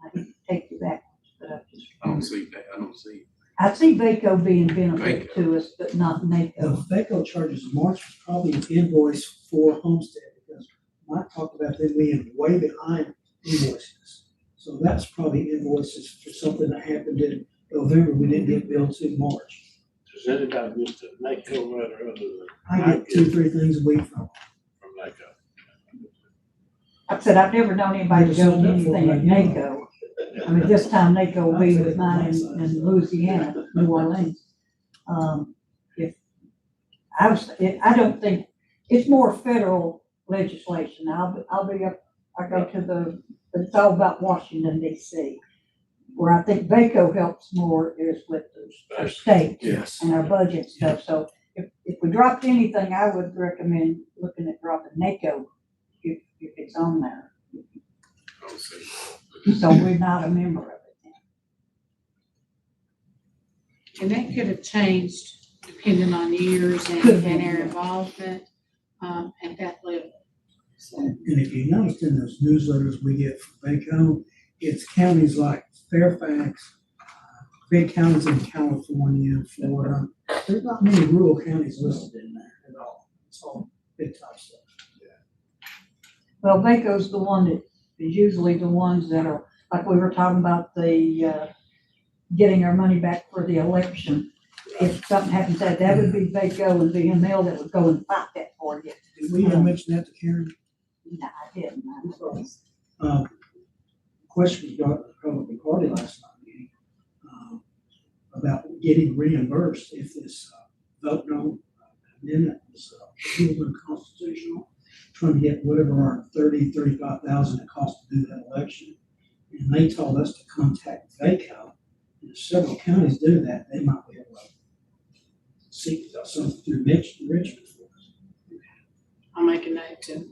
I didn't take you back, but I don't see that. I don't see. I see VACO being benefit to us, but not the NACO. FACO charges in March was probably an invoice for Homestead, because Mike talked about them being way behind invoices. So that's probably invoices for something that happened in November, we didn't get billed to March. Does anybody get the NACO letter other than? I get 2-3 things a week from NACO. Like I said, I've never known anybody to go to anything at NACO. I mean, this time NACO will be with mine in Louisiana, New Orleans. I don't think, it's more federal legislation. I'll be up, I go to but it's all about Washington DC. Where I think VACO helps more is with our state Yes. and our budget stuff. So if we dropped anything, I would recommend looking at dropping NACO if it's on there. I don't see. So we're not a member of it. And that could have changed depending on years and our involvement at that level. So, And if you noticed in those newsletters we get from VACO, it's counties like Fairfax, big counties in California, Florida. There's not many rural counties listed in there at all. It's all big time stuff. Well, VACO's the one that is usually the ones that are, like we were talking about the, getting our money back for the election. If something happens, that would be VACO and VML that would go and fight that for you. Did we mention that to Karen? No, I didn't. Question was brought up at the Republican Party last night meeting, about getting reimbursed if this vote no amendment was ruled unconstitutional, trying to get whatever our 35,000 it cost to do that election. And they told us to contact VACO. And if several counties do that, they might be able to seek something through Richmond for us. I'll make a note to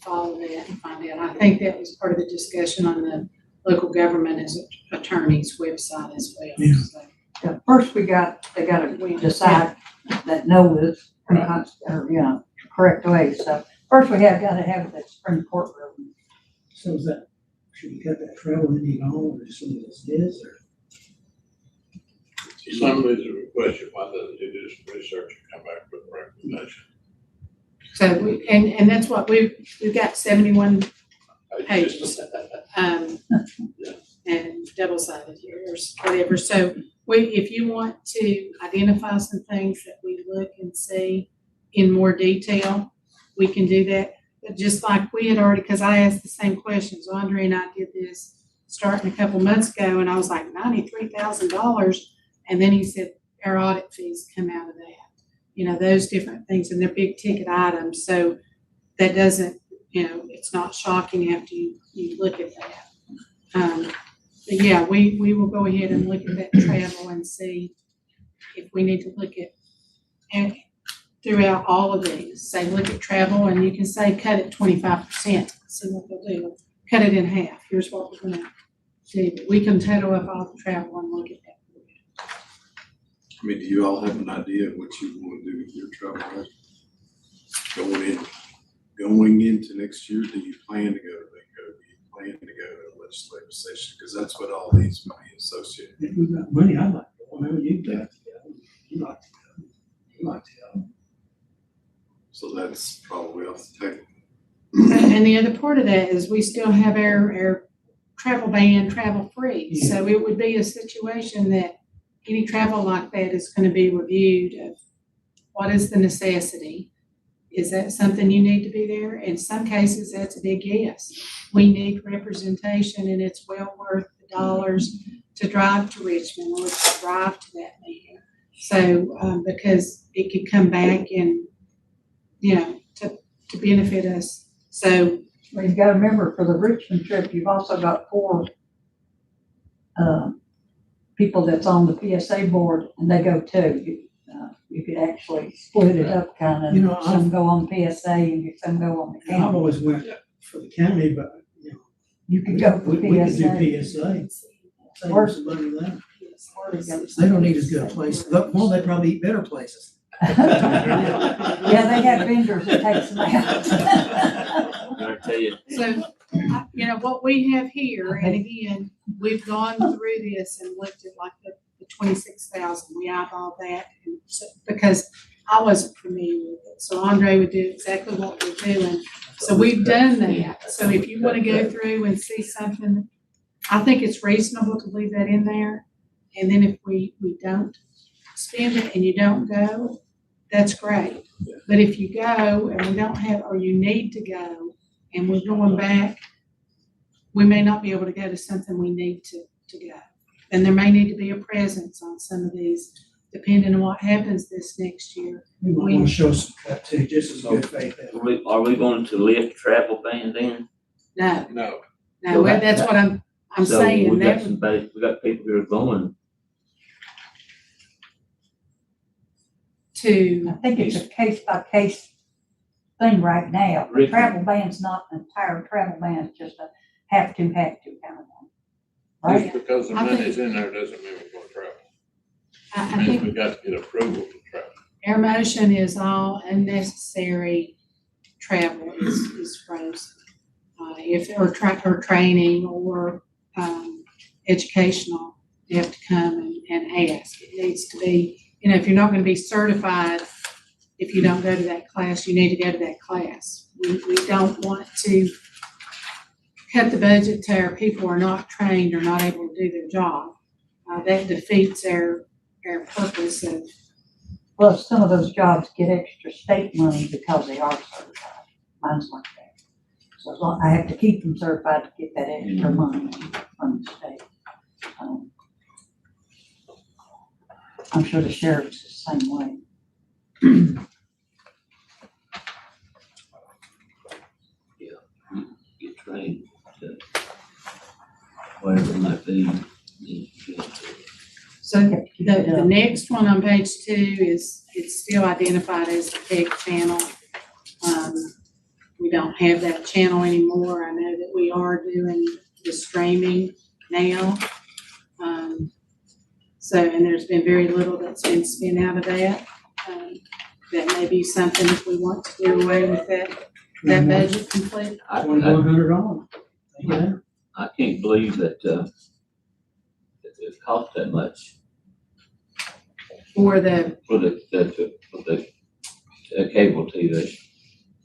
follow that and find out. I think that was part of the discussion on the local government as attorney's website as well. Yeah. So, Yeah, first they gotta decide that no is, or, correct way. So first we gotta have that Supreme Court ruling. So is that, should we cut that travel any longer or just leave it as it is, or? Somebody's requested, why doesn't he do some research and come back with a recommendation? So and that's what we've got 71 pages, and double-sided here or whatever. So if you want to identify some things that we look and see in more detail, we can do that. But just like we had already, because I asked the same questions, Andre and I did this starting a couple months ago, and I was like, $93,000. And then he said, our audit fees come out of that. Those different things, and they're big ticket items. So that doesn't, it's not shocking after you look at that. But yeah, we will go ahead and look at that travel and see if we need to look at, and throughout all of these, say, look at travel, and you can say, cut it 25%, see what they'll do. Cut it in half, here's what we're gonna do. We can total up all the travel and look at that. I mean, do you all have an idea of what you want to do with your travel budget? Going into next year, do you plan to go to Bingo? Do you plan to go to a legislative session? Because that's what all these money associated. If we've got money, I'd like to go, whenever you'd like to go, you like to go, you like to go. So that's probably off the table. And the other part of that is we still have our travel ban, travel free. So it would be a situation that any travel like that is gonna be reviewed of what is the necessity? Is that something you need to be there? In some cases, that's a big yes. We need representation and it's well worth the dollars to drive to Richmond or to drive to that meeting. So, because it could come back and, to benefit us. So, Well, you've got to remember, for the Richmond trip, you've also got 4 people that's on the PSA board, and they go too. You could actually split it up kind of, some go on PSA and some go on the I've county. always went for the county, but, You could go for we could do PSA. PSA. Save Where's- some money there. Yeah, They don't need as good a place. Well, they probably eat better places. they have vendors that take some out. I tell you, so, what we have here, and again, we've gone through this and looked at like the 26,000, we eyeballed that, and so, because I wasn't familiar with it. So Andre would do exactly what we're doing. So we've done that. So if you want to go through and see something, I think it's reasonable to leave that in there. And then if we don't spend it and you don't go, that's great. But if you go and we don't have, or you need to go, and we're going back, we may not be able to go to something we need to go. And there may need to be a presence on some of these, depending on what happens this next year. We might want to show some cut too, just as good faith. are we going to lift travel ban then? No, No, no, that's what I'm So saying. we got That we got people who are going. to, I think it's a case-by-case thing right now. The Rick. travel ban's not an entire travel ban, it's just a have to kind of one. Right? just because the I think- money's in there doesn't mean we're gonna travel. I It means think we got to get approval to travel. our motion is all unnecessary travel is frozen. Or training or, educational, you have to come and ask. It needs to be, if you're not gonna be certified, if you don't go to that class, you need to go to that class. We don't want to cut the budget to our people who are not trained or not able to do their job. That defeats our purpose of, Plus, some of those jobs get extra state money because they are certified. Mine's like that. So as long, I have to keep them certified to get that extra money from the state. I'm sure the sheriff's the same way. Get trained to whatever it might be. so the next one on page 2 is, it's still identified as the PEG channel. We don't have that channel anymore. I know that we are doing the streaming now. And there's been very little that's been spent out of that. That may be something if we want to do away with that budget completely. $2,100. Yeah. I can't believe that it cost that much For the, for the cable TV.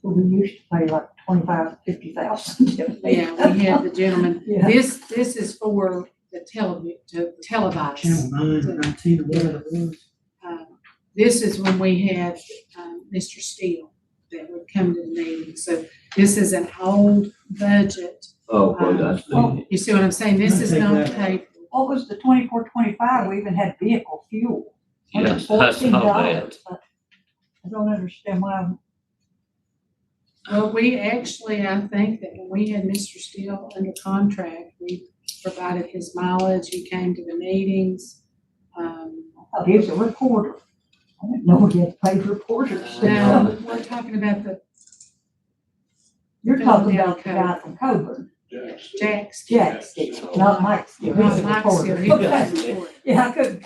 Well, we used to pay like 25, 50,000. yeah, we have the gentleman. Yeah. This is for the televised. Channel 9 or 19 or whatever it was. This is when we had, Mr. Steele that would come to the meeting. So this is an old budget. Oh, well, I see. You see what I'm saying? This is not paid. What was the 24-25? We even had vehicle fuel. Yes, I saw that. $14. I don't understand why. Well, we actually, I think that when we had Mr. Steele under contract, we provided his mileage. He came to the meetings. Oh, he was a reporter. I didn't know we had to pay reporters. Now, we're talking about the You're talking about the guy from Coburn, Jack's. Jack Steele, not Mike Steele, he's a Mike's here, reporter. he was Okay. a reporter. Yeah, I couldn't.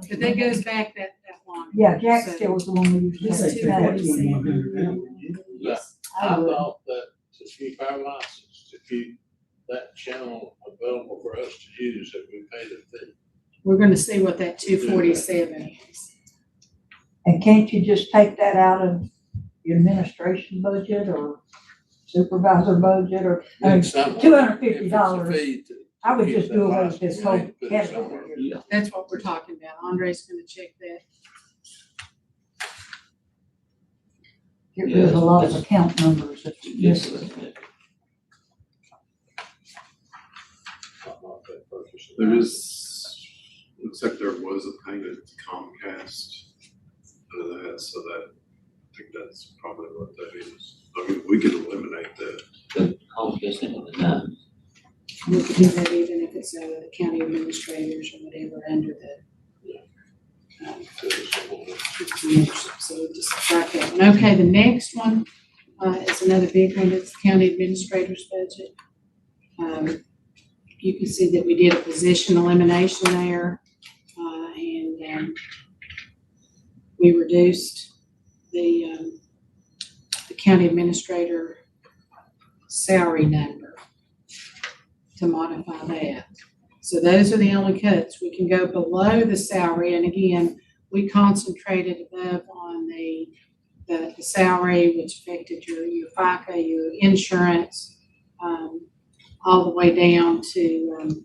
But that goes back that long. Yeah, Jack So- Steele was the one we used This to ain't Two pay. fair. forty-seven. 2100 now, would you? Yes. I thought that to keep our license, to keep that channel available for us to use, that we paid a fee. We're gonna see what that 247 is. And can't you just take that out of your administration budget or supervisor budget or, I mean, $250. If it's a fee to I would keep just that do away with license, this we whole need to put it somewhere. category. Yeah. That's what we're talking about. Andre's gonna check that. Get rid of a lot of account numbers that you miss. There is, looks like there was a payment to Comcast out of that, so that, I think that's probably what that is. I mean, we could eliminate that. The Comcast into the nine. We could do that even if it's the county administrators or whatever under the. So just strike that one. Okay, the next one, is another big one, it's the county administrator's budget. You can see that we did a position elimination there, and we reduced the county administrator salary number to modify that. So those are the only cuts. We can go below the salary, and again, we concentrated above on the salary, which affected your FICA, your insurance, all the way down to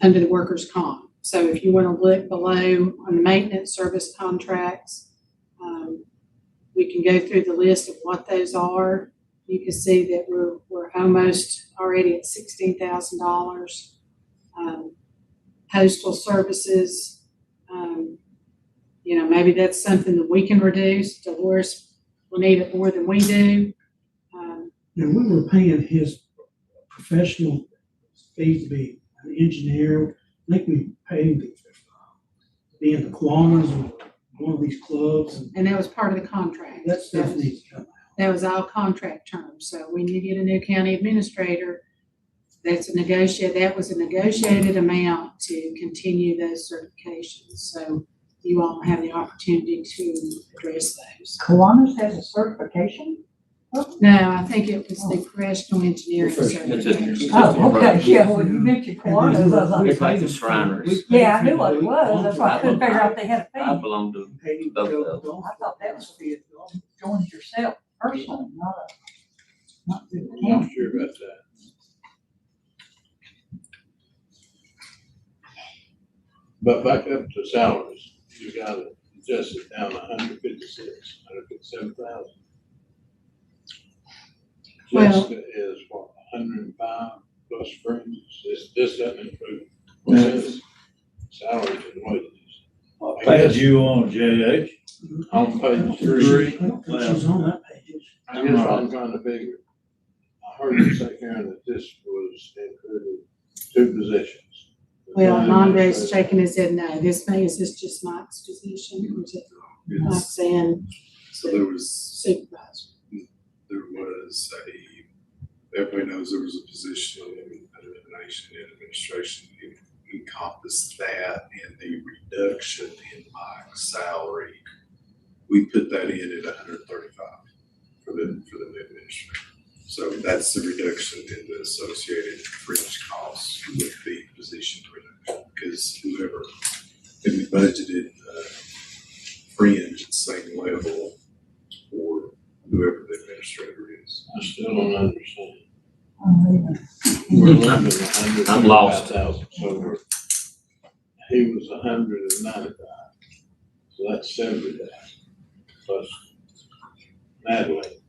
under the workers' comp. So if you want to look below on the maintenance service contracts, we can go through the list of what those are. You can see that we're almost already at $16,000. Postal services, maybe that's something that we can reduce. Dolores will need it more than we do. Now, we were paying his professional fees to be an engineer. I think we paid him to be in the Kiwanis or one of these clubs. And that was part of the contract. That stuff needs to come out. That was all contract terms. So when you get a new county administrator, that was a negotiated amount to continue those certifications. So you all have the opportunity to address those. Kiwanis has a certification? No, I think it was the professional engineering Professional. certification. Oh, okay, yeah, when you mentioned Kiwanis, I was like, It's like the Shriners. yeah, I knew what it was, that's why I couldn't figure out they had a I fee. belong to Both of them. I thought that was for you to join yourself personally, not through the I'm county. not sure about that. But back up to salaries, you got to adjust it down to 157,000. Well- Jessica is what, 105 plus fringes? This doesn't include, what's this? Salaries and wages. I guess You on JH? on page 3, I don't think she's on that page. I guess I'm trying to figure. I heard you say, Karen, that this was included 2 positions. Well, and Andre's shaking his head no. Is this just Mike's position or is it Mike's and So there was, supervisor? everybody knows there was a position of elimination and administration. It encompassed that and the reduction in Mike's salary. We put that in at 135 for the new administrator. So that's the reduction in the associated fringe costs with the position reduction, because whoever, and we budgeted fringe at the same level for whoever the administrator is. I still don't understand. Oh, We're limited to I'm lost. 135,000, so he was 195, so that's 70,000. Plus Natalie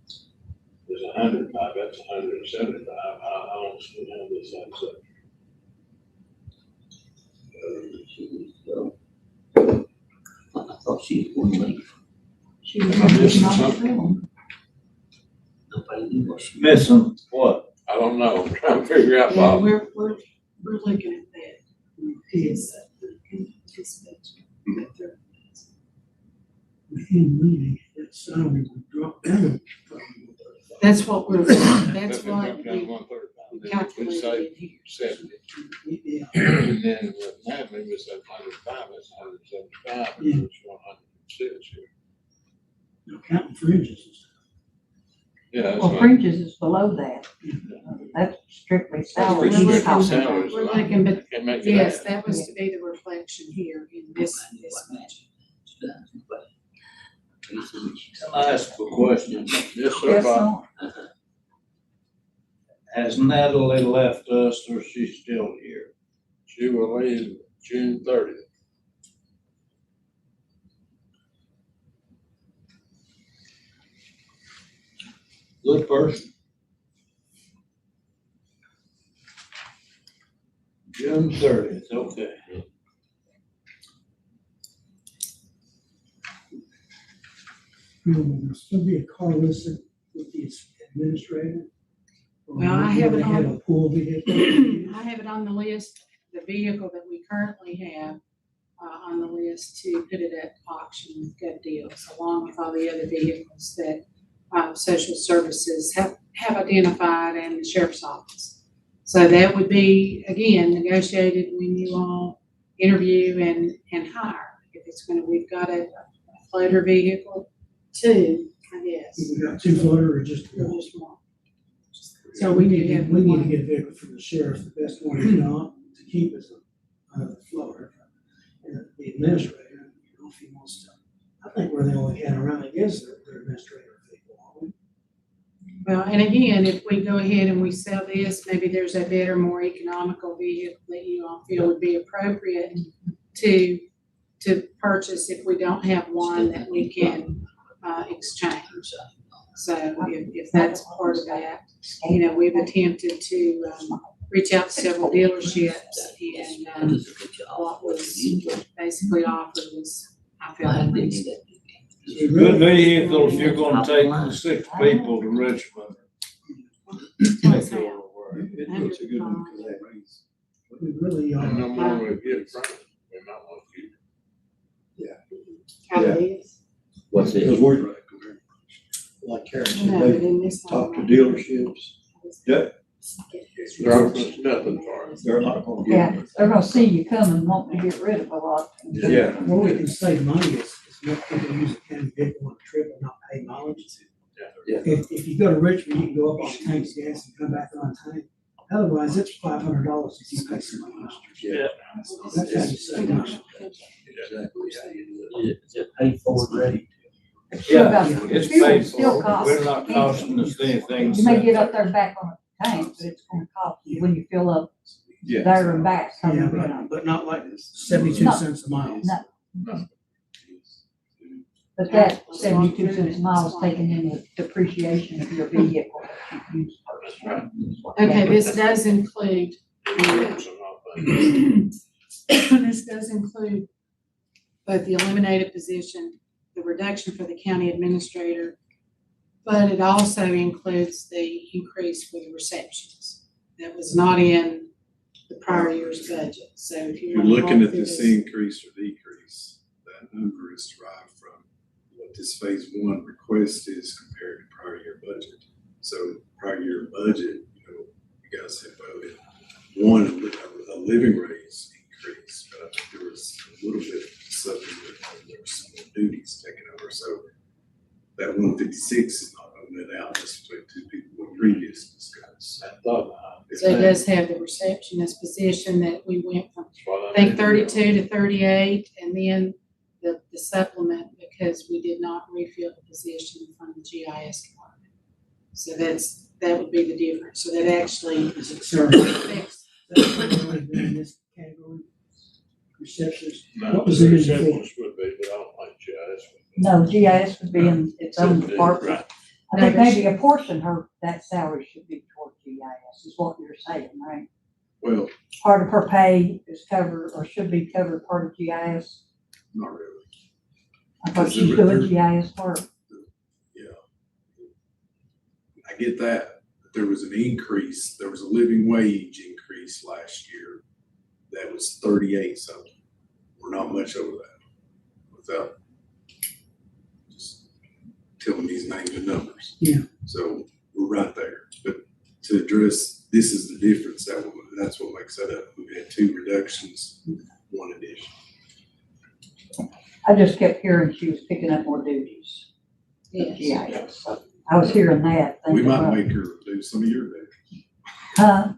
is 105, that's 175. I don't see how this adds up. I thought she wouldn't leave. She was Am I missing not something? film. Nobody knew what she. Missing what? I don't know, I'm trying to figure out, Yeah, Bob. we're looking at that. Yes. This budget. Within meeting, that salary would drop down. That's what we're, that's what Down we 135. calculated in here. 70. Yeah, And then with Natalie, we said 105, that's 175, and it's 106 here. no counting fringes and stuff. Yeah, that's Well, like. fringes is below that. That's strictly salary. Pretty strict looking- salaries, we're like, looking, but can't make it yes, add. that was to be the reflection here in this budget. Can I ask a question? Yes, sir, Yes, Bob. sir. Has Natalie left us or is she still here? She will leave June 30th. Good person. June 30th, okay. Will there still be a car listed with the administrator? Or Well, I will have it they on- have a pool vehicle? I have it on the list, the vehicle that we currently have, on the list to put it at auction with good deals, along with all the other vehicles that, social services have identified and the sheriff's office. So that would be, again, negotiated when you all interview and hire. If it's gonna, we've got a floater vehicle, two, I guess, We got two floater or just or one? just one. So we do have We need to one. get a vehicle from the sheriff, the best one is not, to keep as a floater. And the administrator, you know, if he wants to, I think we're the only county around that gives their administrator a vehicle, aren't we? Well, and again, if we go ahead and we sell this, maybe there's a better, more economical vehicle that you all feel would be appropriate to purchase if we don't have one that we can, exchange. So if that's part of that, you know, we've attempted to, reach out to several dealerships and, what was basically offered was, I feel like reasonable. It's a good vehicle if you're gonna take 6 people to Richmond. Take it all over. It's a good one for that. We really, And no more we get from it, we might want to keep it. How it is. What's Because it? we're, like Karen No, said, but they in this talk to one- dealerships. Yeah. They're offering nothing for it. They're not gonna Yeah, get it. they're gonna see you come and want to get rid of a lot. Yeah. where we can save money is let people use a county vehicle on a trip and not pay mileage. Yeah. If you go to Richmond, you can go up on tanks gas and come back on tank. Otherwise, it's $500 if you pay some mileage. Yeah. That's how you save money. Exactly how you do it. Is it paid for already? Yeah, Yeah. it's Fuel paid still for. costs. We're not costing us anything. You may get up there back on a tank, but it's gonna cost you when you fill up Yeah. there and back. Yeah, but not like 72 cents a mile. No. But that 72 cents a mile is taken in the depreciation of your vehicle that you use. That's right. Okay, this does include, Insurance and all things. this does include both the eliminated position, the reduction for the county administrator, but it also includes the increase for the receptions. That was not in the prior year's budget, so if you You're want to looking walk at through this increase or decrease, that number is derived from what this phase 1 request is compared to prior year budget. So prior year budget, you guys had voted one, a living rates increase, but I think there was a little bit of something that there were some more duties taken over. So that 156 is not going to net out just between two people we previously discussed. I thought, So it does have the receptionist position that we went from, that's what I think, need to 32 to 38, and then the supplement because we did not refill the position from the GIS department. So that would be the difference. So that actually Is it service? affects. In this category? Receptionist. know. What was it in before? Receptionist would be, but I don't like GIS. No, GIS would be in its own department. Right. I think maybe a portion of that salary should be toward GIS, is what you're saying, right? Well, Part of her pay is covered, or should be covered part of GIS. not really. I thought she's doing GIS work. Yeah. I get that, but there was an increase, there was a living wage increase last year that was 38 something. we're not much over that without just telling these names and numbers. Yeah. So we're right there, but to address, this is the difference, that's what makes that up. We've had 2 reductions, 1 addition. I just kept hearing she was picking up more duties. Yes. GIS, so I was hearing that. We thinking, might well, make her do some of your days. Huh?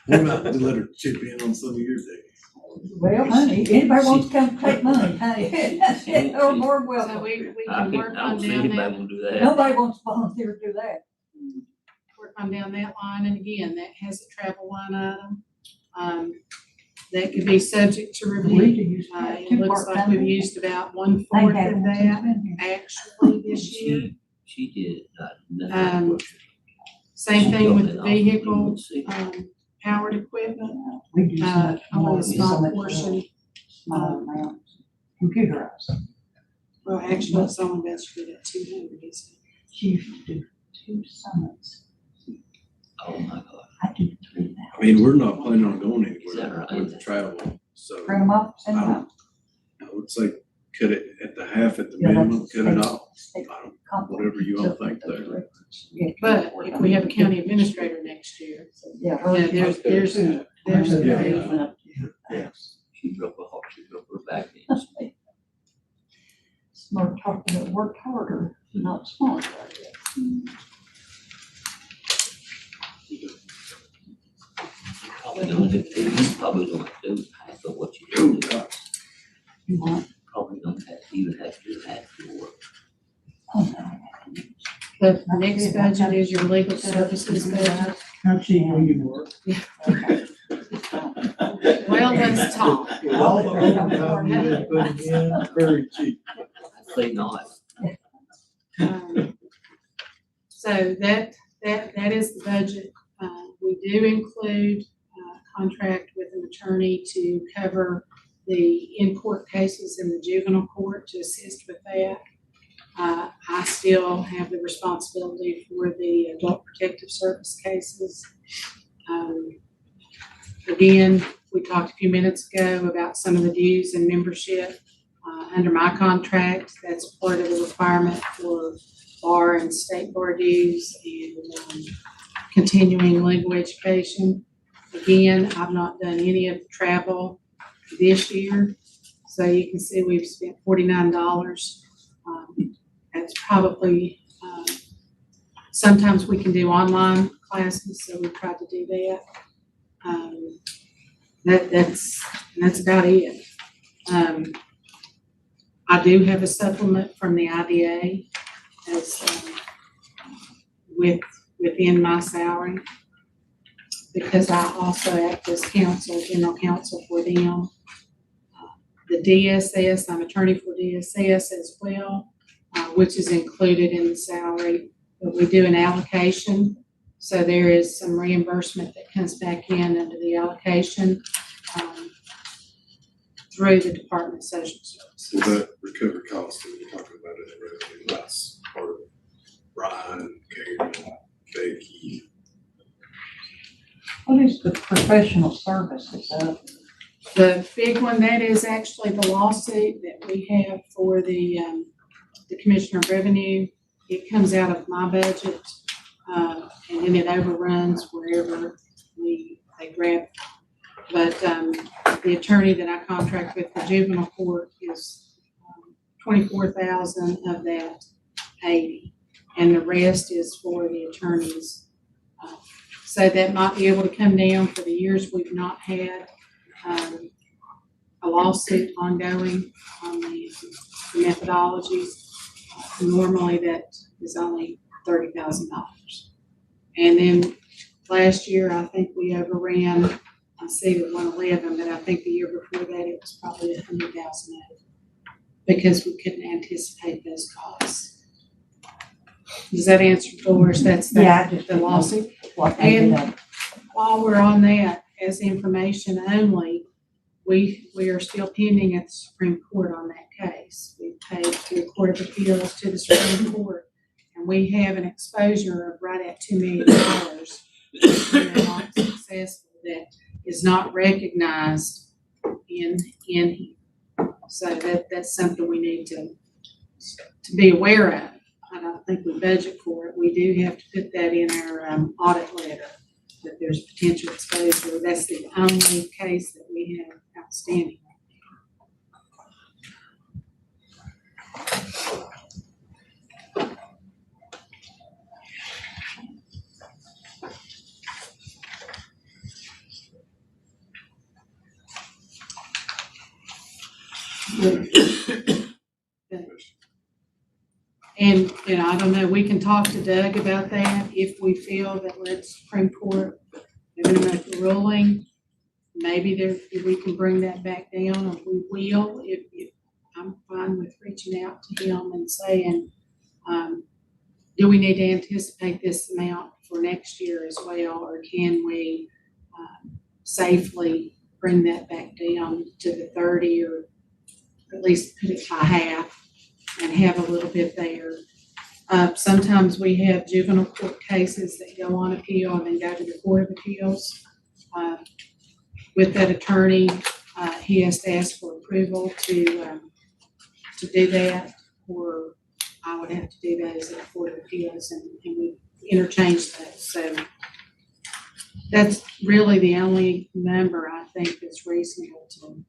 We might let her chip in on some of your days. Well, honey, anybody wants to come take money, honey, or more So welcome. we I can work don't on see down anybody that, wanna do that. Nobody wants to volunteer to do that. work on down that line, and again, that has a travel line item. That could be subject to We review. could use It two looks like part-time. we've used about 1/4 They had of one that since been here. actually this year. She did, not. Same thing with the She vehicle, would see. powered equipment, We do so much only more, a so small much portion. more, small amounts, computerized. Well, actually, it's only budgeted at 200, isn't it? She used to do 2 summits. Oh, my God. I do 3 now. I mean, we're not planning on going Is that anywhere right? with travel, so Print them up, send them out. I would say cut it at the half at the Yeah, that's minimum, cut it off. state I don't- compliment. Whatever you all think Those there. records. Yeah, But if we have a county administrator next year, Yeah. yeah, there's a Yeah. fee. Yes. She broke her back in. Smart talking that worked harder, not smart. Probably gonna do, he's probably gonna do half of what you do. You want, Probably gonna even have to do half your work. oh no. The next budget is your legal services budget. How cheap will you work? Well, let's talk. All the overtime you been putting in, very cheap. I say not. So that is the budget. We do include a contract with an attorney to cover the in-court cases in the juvenile court to assist with that. I still have the responsibility for the adult protective service cases. Again, we talked a few minutes ago about some of the dues and membership. Under my contract, that's part of the requirement for bar and state bar dues and continuing legal education. Again, I've not done any of the travel this year, so you can see we've spent $49. That's probably, sometimes we can do online classes, so we tried to do that. That's about it. I do have a supplement from the IDA as, within my salary, because I also act as general counsel for them. The DSS, I'm attorney for DSS as well, which is included in the salary, but we do an allocation. So there is some reimbursement that comes back in under the allocation, through the Department of Social Services. Will that recover costs when you're talking about it in revenue? That's part of Brian, Karen, Becky. What is the professional services of? The big one, that is actually the lawsuit that we have for the Commissioner of Revenue. It comes out of my budget, and then it overruns wherever they grab. But the attorney that I contract with the juvenile court is 24,000 of that 80, and the rest is for the attorneys. So that might be able to come down for the years we've not had a lawsuit ongoing on the methodologies. Normally that is only $30,000. And then last year, I think we overran, I see the 111, but I think the year before that, it was probably 100,000 because we couldn't anticipate those costs. Does that answer yours? That's Yeah, I just the lawsuit. What they did of. While we're on that, as information only, we are still pending at the Supreme Court on that case. We paid to the Court of Appeals to the Supreme Court, and we have an exposure of right at $2 million. We're not successful. That is not recognized in here. So that's something we need to be aware of. I don't think we budget for it. We do have to put that in our audit letter, that there's potential exposure. That's the only case that we have outstanding. And, I don't know, we can talk to Doug about that if we feel that let Supreme Court, they're gonna make a ruling. Maybe if we can bring that back down, or we will, if I'm fine with reaching out to him and saying, do we need to anticipate this amount for next year as well, or can we, safely bring that back down to the 30, or at least put it by half and have a little bit there. Sometimes we have juvenile court cases that go on appeal and then go to the Court of Appeals. With that attorney, he has to ask for approval to do that, or I would have to do those at the Court of Appeals, and we interchange those. So that's really the only number I think that's reasonable to look at.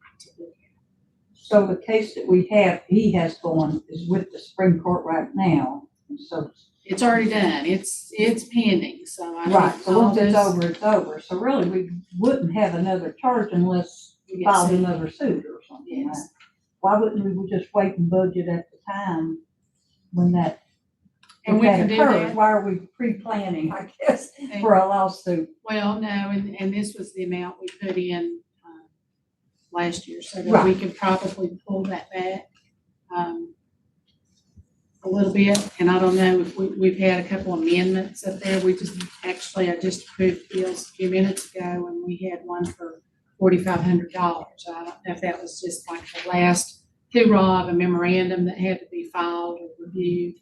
So the case that we have, he has going, is with the Supreme Court right now, and so. It's already done. It's pending, so I Right, think so all once it's this- over, it's over. So really, we wouldn't have another charge unless we Yes, filed sir. another suit or something. Yes. Why wouldn't we just wait and budget at the time when that, And if we that can do occurs? that. Why are we pre-planning, I guess, for a lawsuit? Well, no, and this was the amount we put in last year, so that we can probably pull that back a little bit. And I don't know if we've had a couple amendments up there. I just approved bills a few minutes ago, and we had one for $4,500. I don't know if that was just like the last hoorah of a memorandum that had to be filed or reviewed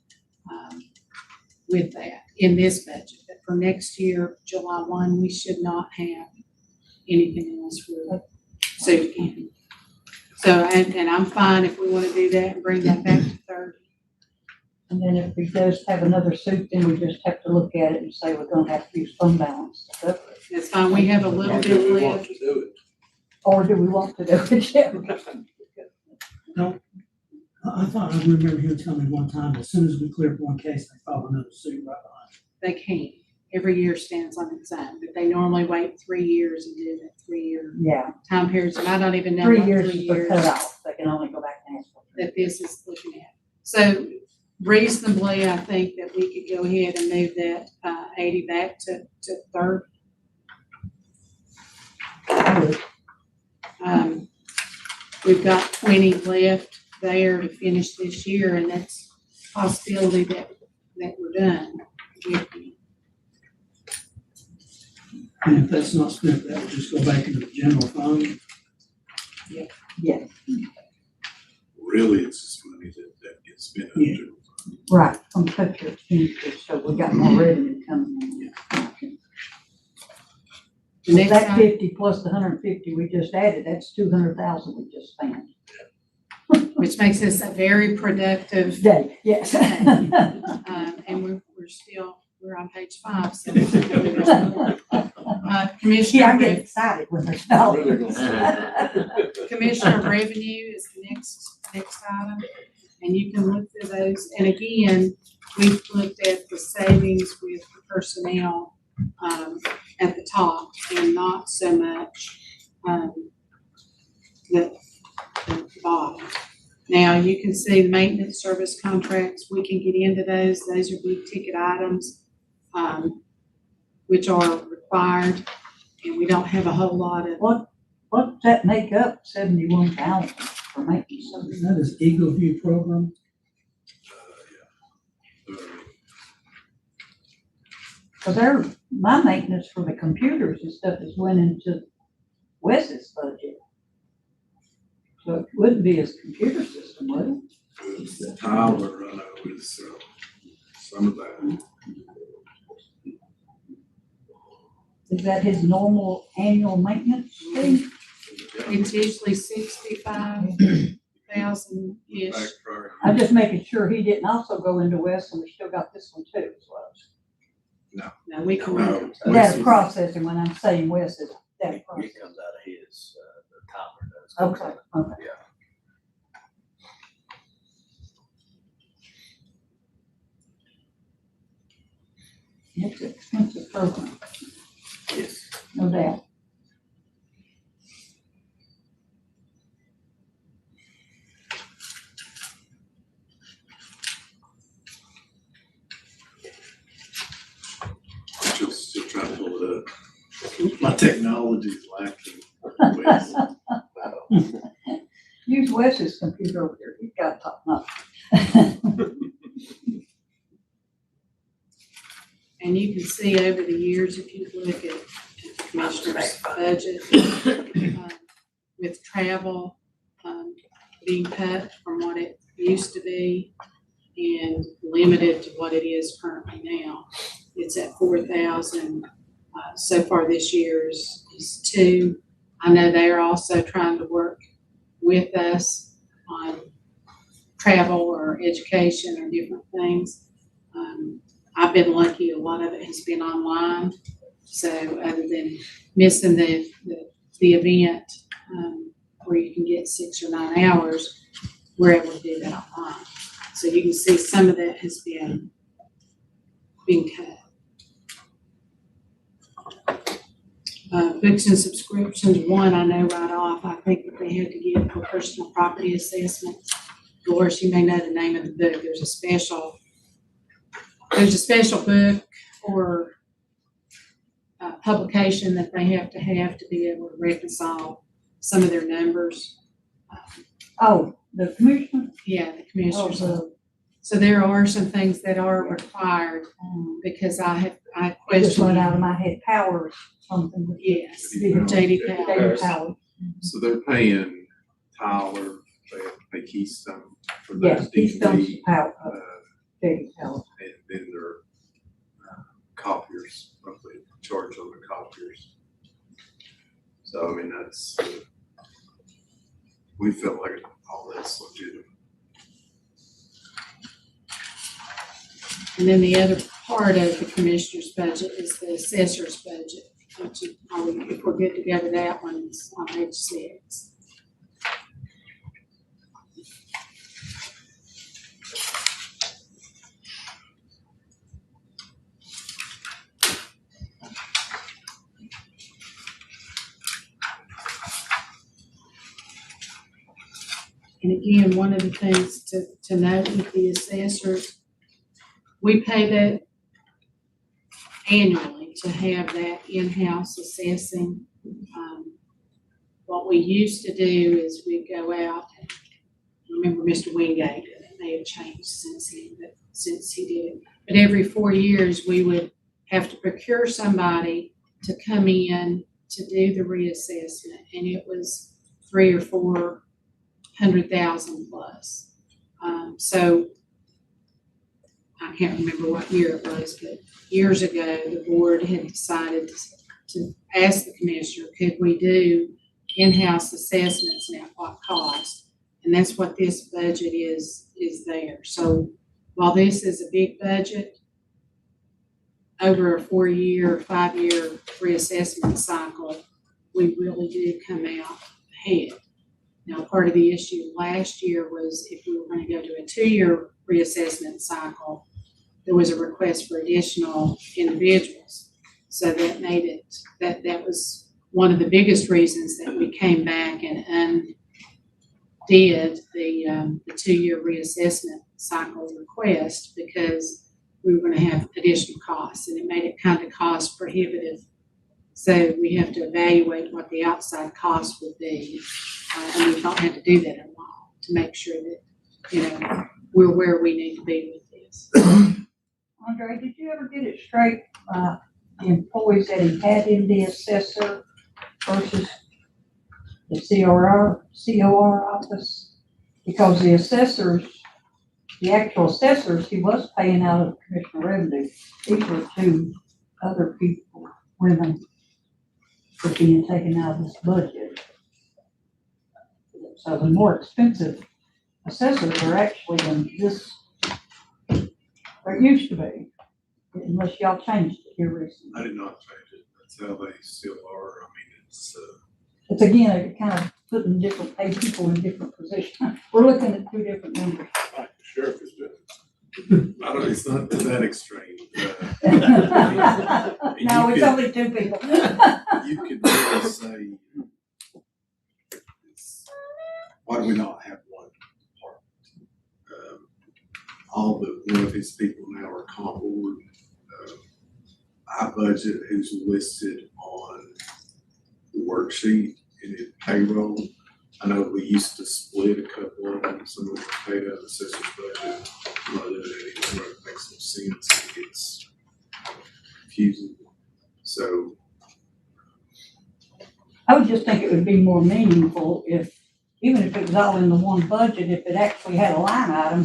with that in this budget. But for next year, July 1, we should not have anything else for suit again. So, and I'm fine if we want to do that and bring that back to 30. And then if we just have another suit, then we just have to look at it and say we're gonna have to use fund balance to cover it. That's fine. We have a little Or bit do we want left. to do it? Or do we want to do it? Yeah. I thought I remember him telling me one time, as soon as we clear up one case, they file another suit right behind. They can. Every year stands on its own, but they normally wait 3 years and do that 3-year Yeah, time periods. And I don't even know 3 what years 3 is the years cutoff. They can only go back and ask for it. that this is looking at. So reasonably, I think that we could go ahead and move that 80 back to 30. We've got 20 left there to finish this year, and that's a possibility that we're done. And if that's not spent, that would just go back into the general fund. Yeah, Really, it's just money that gets spent. Yeah. right, from cut your expenditures, so we got more revenue coming in. The next That item- 50 plus the 150 we just added, that's 200,000 we just spent. which makes this a very productive, Day, yes. and we're on page 5, so. Yeah, Commissioner, I get excited when there's dollars. Commissioner Revenue is the next item, and you can look through those. And again, we've looked at the savings with personnel, at the top, and not so much, the bottom. Now, you can see the maintenance service contracts. We can get into those. Those are big ticket items, which are required, and we don't have a whole lot of. What does that make up, 71,000 for maintenance? That is Eagle View program. Cause my maintenance for the computers and stuff is went into Wes's budget. So it wouldn't be his computer system, would it? It's the Tyler run over some of that. Is that his normal annual maintenance fee? It's usually $65,000 4,000-ish. Back prior. I'm just making sure he didn't also go into West, and we still got this one too, as well. No, we can. No. Data processing, when I'm saying West, is data It processing. comes out of his, the Tyler does. Okay, okay. It's an expensive program, Yes. no doubt. Still trying to pull it up. My technology's lacking. Use Wes's computer over there, he's got top notch. And you can see over the years, if you look at the commissioner's budget, with travel, being cut from what it used to be and limited to what it is currently now. It's at 4,000. So far this year is 2. I know they're also trying to work with us on travel or education or different things. I've been lucky, a lot of it has been online. So other than missing the event, where you can get 6 or 9 hours, we're able to do that online. So you can see some of that has been cut. Books and subscriptions, one I know right off, I think that they had to get for personal property assessment. Dolores, you may know the name of the book. There's a special book or publication that they have to be able to reconcile some of their numbers. Oh, the commissioner? Yeah, the commissioners. Oh, So there are some things that are required because I just questioned. went out of my head, power something. with Yes, JD JD Power. Power. Data power. So they're paying Tyler, they have to pay Keystone for Yes, that he's done DVD. power, uh, data power. And then their copiers, roughly charge on the copiers. So, I mean, that's, we felt like all that's legitimate. And then the other part of the commissioner's budget is the assessor's budget, which is, if we're good to go to that one, it's on page 6. And again, one of the things to note with the assessors, we pay that annually to have that in-house assessing. What we used to do is we'd go out, and remember Mr. Wingate, it may have changed since he did it. But every 4 years, we would have to procure somebody to come in to do the reassessment, and it was 300,000 or 400,000 plus. So I can't remember what year it was, but years ago, the board had decided to ask the commissioner, could we do in-house assessments and at what cost? And that's what this budget is there. So while this is a big budget, over a 4-year, 5-year reassessment cycle, we really do come out ahead. Now, part of the issue last year was if we were going to go to a 2-year reassessment cycle, there was a request for additional individuals. So that made it, that was one of the biggest reasons that we came back and undid the 2-year reassessment cycle request, because we were going to have additional costs, and it made it kind of cost prohibitive. So we have to evaluate what the outside cost would be, and we don't have to do that in law to make sure that, we're where we need to be with this. Andre, did you ever get it straight, the employees that he had in the assessor versus the COR office? Because the assessors, the actual assessors, he was paying out of commissioner revenue. These were 2 other people, women, were being taken out of this budget. So the more expensive assessors are actually in this, or it used to be, unless y'all changed it here recently. I did not change it. That's how they still are. I mean, It's again, it kind of putting different pay people in different positions. We're looking at two different numbers. Like the sheriff is doing. I don't, it's not to that extreme. No, it's only two people. You could really say, why do we not have one department? All but one of his people now are comp board. Our budget who's listed on the worksheet and in payroll. I know we used to split a couple of them, some of them were paid out of the assessor's budget. A lot of that anymore, it makes no sense, it gets confusing. So, I would just think it would be more meaningful if, even if it was all in the one budget, if it actually had a line item,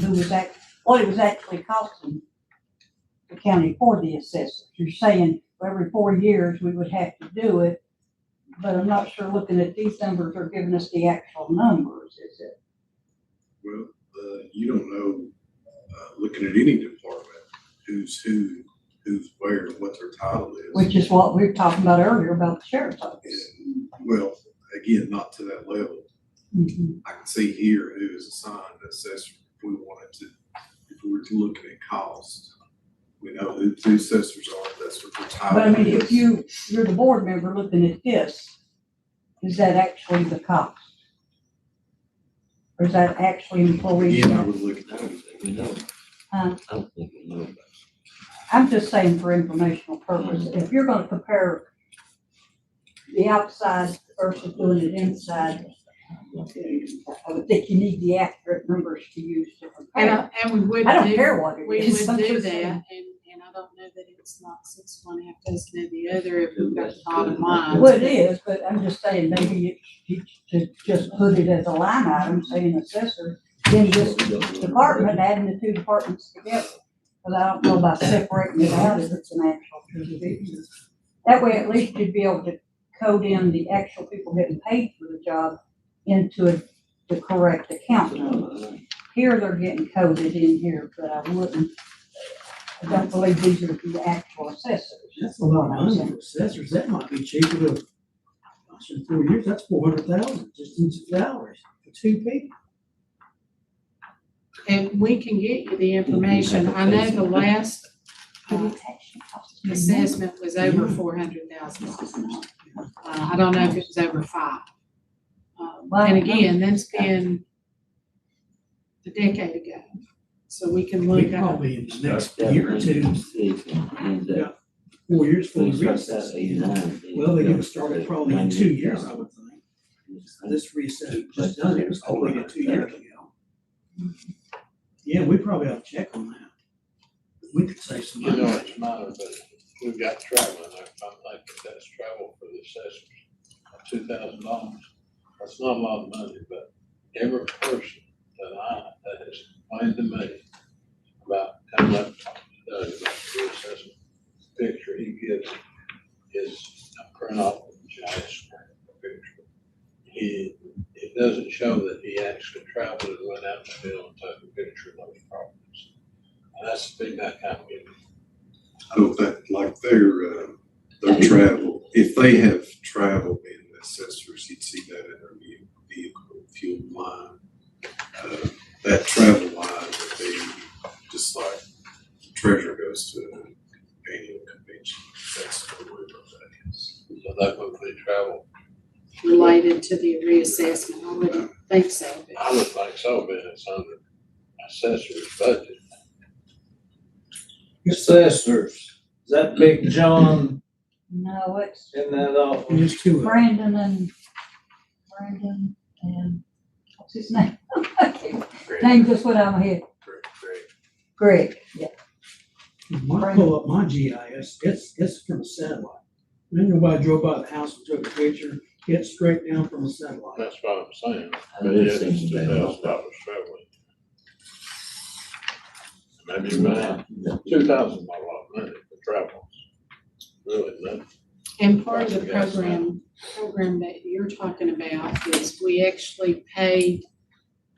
what it was actually costing the county for the assessors. You're saying every 4 years we would have to do it, but I'm not sure looking at these numbers are giving us the actual numbers, is it? well, you don't know, looking at any department, who's who, who's where, and what their title is. Which is what we were talking about earlier about the sheriff's office. And, well, again, not to that level. Mhm. I can see here who is assigned assessor if we wanted to, if we were to look at cost. We know who the assessors are, that's what their title But I mean, is. if you're the board member looking at this, is that actually the cost? Or is that actually employees? Again, I would look at that. We know. Huh? I don't think we know. I'm just saying for informational purposes, if you're gonna compare the outside versus doing it inside, I would think you need the accurate numbers to use to compare. And we would I don't do, care what it we is. would I'm do just that, saying. and I don't know that it's not 6 one half dozen of the other if we've got the bottom line. Well, it is, but I'm just saying maybe you should just put it as a line item, saying assessor, then this department, adding the two departments together. Because I don't know about separating it out if it's an actual division. That way, at least you'd be able to code in the actual people getting paid for the job into the correct account number. Here, they're getting coded in here, but I don't believe these are the actual assessors. That's a lot of money for assessors. That might be cheaper to, gosh, in 4 years, that's 400,000 just in salaries for two people. And we can get you the information. I know the last assessment was over 400,000. I don't know if it was over 5. And again, that's been a decade ago. So we can We look at, probably in the next year or two, 4 years for the reassessment. Well, they're gonna start it probably in 2 years, I would think. This reassessment just done, it was completed 2 years ago. Yeah, we probably ought to check on that. We could save some You know, money. it's minor, but we've got travel in there. I'm thinking that's travel for the assessors, $2,000. That's not a lot of money, but every person that has complained to me about coming up to Doug about the reassessment picture he gives is a print off of the GIS picture. It doesn't show that he actually traveled and went out in the field and took a picture of those properties. And that's the big that kind of thing. I don't think, like their travel, if they have travel in the assessors, you'd see that in their vehicle fuel line. That travel line would be just like the treasurer goes to an annual convention. That's what that is. So that would be travel. related to the reassessment. I wouldn't think so. But I would think so, but it's under assessor's budget. Assessors, is that Big John No, it's in that office? Just two of them. Brandon and, what's his name? Name just went out of my head. Greg, yeah. When I pull up my GIS, it's from a satellite. Then nobody drove by the house and took a picture, it's straight down from a satellite. That's what I'm saying. But yeah, it's $2,000 traveling. Maybe about $2,000 a lot of money for travel. Really nothing. And part of the program that you're talking about is we actually paid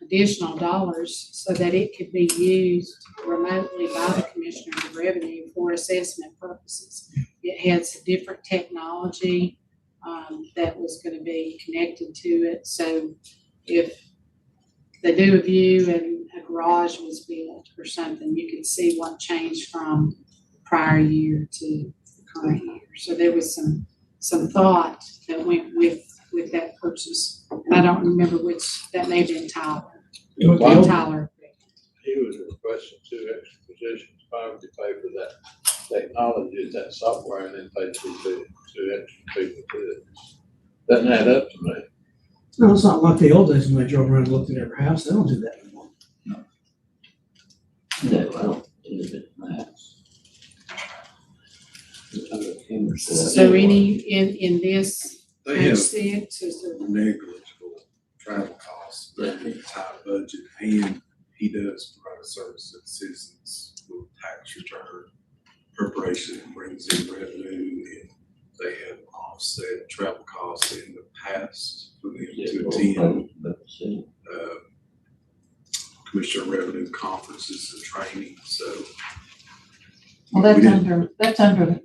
a additional dollars so that it could be used remotely by the Commissioner of Revenue for assessment purposes. It had some different technology, that was gonna be connected to it, so if they do a view and a garage was built or something, you could see what changed from the prior year to the current year. So there was some thought that went with that purchase. And I don't remember which, that may have been Tyler. Well, Tyler. he was requesting 2 extra positions, probably to pay for that technology, that software, and then pay 2 extra people to it. Doesn't add up to me. No, it's not like the old days when they drove around and looked at every house. They don't do that anymore. No, I don't think it's nice. So any, in this They page have 6, is there? negligible travel costs, but in a tight budget, and he does provide a service to the citizens with tax return preparation and brings in revenue, and they have offset travel costs in the past for them to attend Commissioner Revenue conferences and training, so. Well, we that's didn't- under the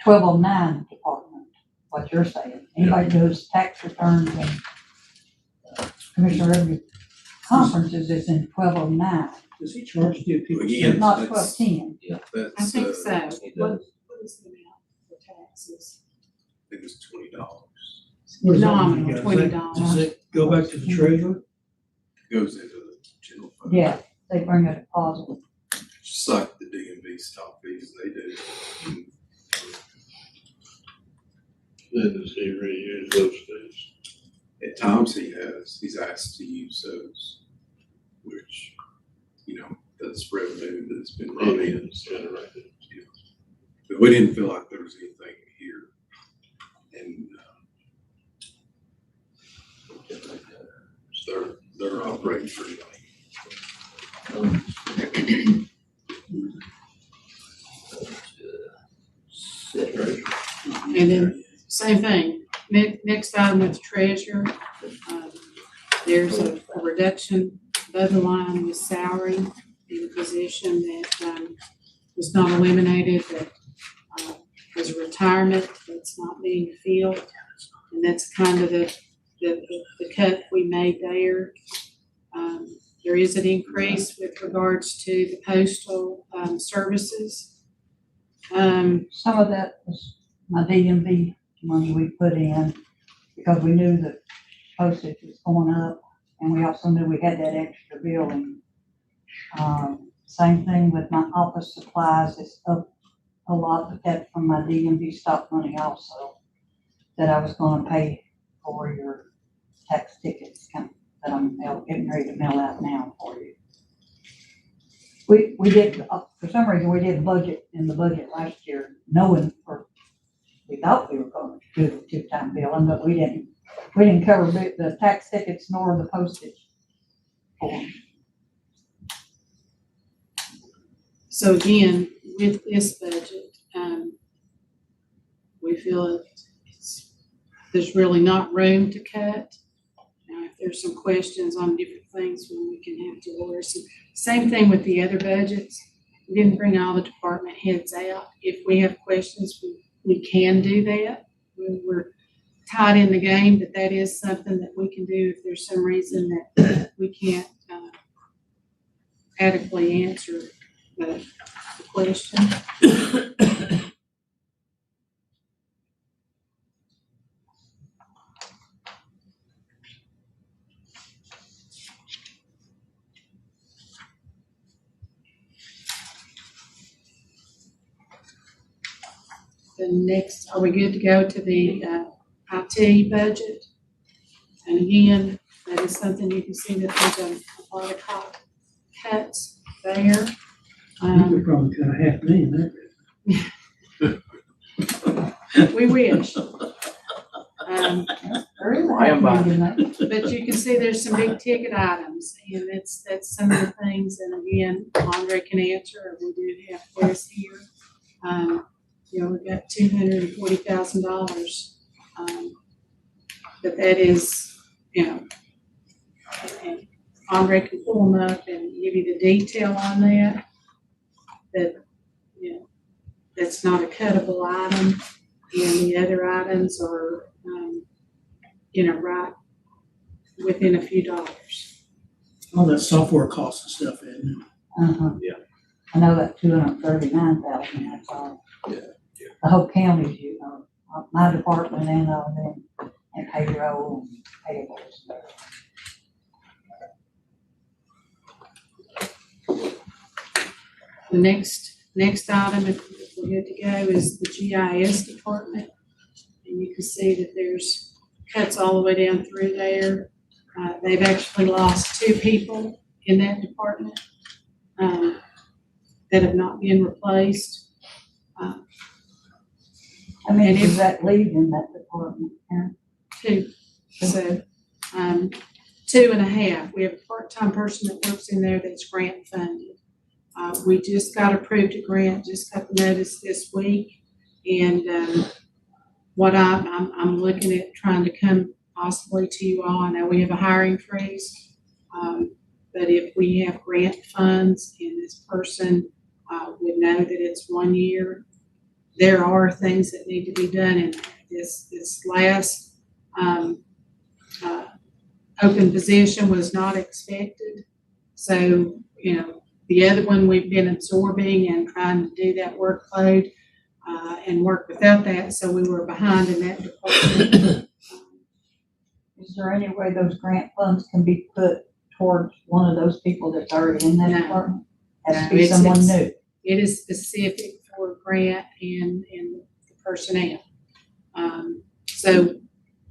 1209 department, what you're saying. Anybody does tax returns and Commissioner Revenue conferences is in 1209, Does he charge you people? Again, not that's- 1210. That's, I think I so. He What does. is the amount for taxes? think it's $20. What does that mean, Nominal, guys? $20. Does it go back to the treasurer? Goes into the general fund. Yeah, they bring a deposit. Just like the DMV stop fees, they do. Then does he reuse those fees? At times he's asked to use those, which, that's revenue that's been brought in. It's generated. But we didn't feel like there was anything here. And, they're operating freely. And then, same thing, next item with the treasurer, there's a reduction above the line with salary in a position that, was not eliminated, that, was a retirement that's not being filled. And that's kind of the cut we made there. There is an increase with regards to the postal, services. Some of that was my DMV money we put in because we knew that postage was going up and we also knew we had that extra billing. Same thing with my office supplies, it's up a lot, but that's from my DMV stock money also that I was gonna pay for your tax tickets that I'm getting ready to mail out now for you. We did, for some reason, we did budget in the budget last year, knowing we thought we were going to do the 2-time billing, but we didn't cover the tax tickets nor the postage for them. So again, with this budget, we feel there's really not room to cut. Now, if there's some questions on different things, when we can have Dolores. Same thing with the other budgets. We didn't bring all the department heads out. If we have questions, we can do that. We're tied in the game, but that is something that we can do if there's some reason that we can't adequately answer the question. The next, are we good to go to the IT budget? And again, that is something you can see that there's a lot of cuts there. You could probably cut $500,000 there. We wish. Very well. I am by. But you can see there's some big ticket items, and that's some of the things, and again, Andre can answer, we do have Wes here. We've got $240,000. But that is, and Andre can pull them up and give you the detail on that. That, you know, that's not a cuttable item, and the other items are, you know, right within a few dollars. All that software costs and stuff, isn't Uh-huh. Yeah. I know that 239,000, that's all. Yeah. The whole county's, you know, my department and all them, and payroll and payables. The next item, if we're good to go, is the GIS department. And you can see that there's cuts all the way down through there. They've actually lost 2 people in that department, that have not been replaced. I mean, And does if- that leave in that department, Karen? 2, so, 2.5. We have a part-time person that works in there that's grant funded. We just got approved a grant, just got the notice this week, and, what I'm looking at trying to come possibly to you all. I know we have a hiring freeze, but if we have grant funds and this person, would know that it's 1 year, there are things that need to be done in this last, open position was not expected. So, you know, the other one we've been absorbing and trying to do that workload, and work without that, so we were behind in that department. Is there any way those grant funds can be put towards one of those people that's already in that No. department? Has to No, be it's- someone it's- new. It is specific for grant and the personnel. So,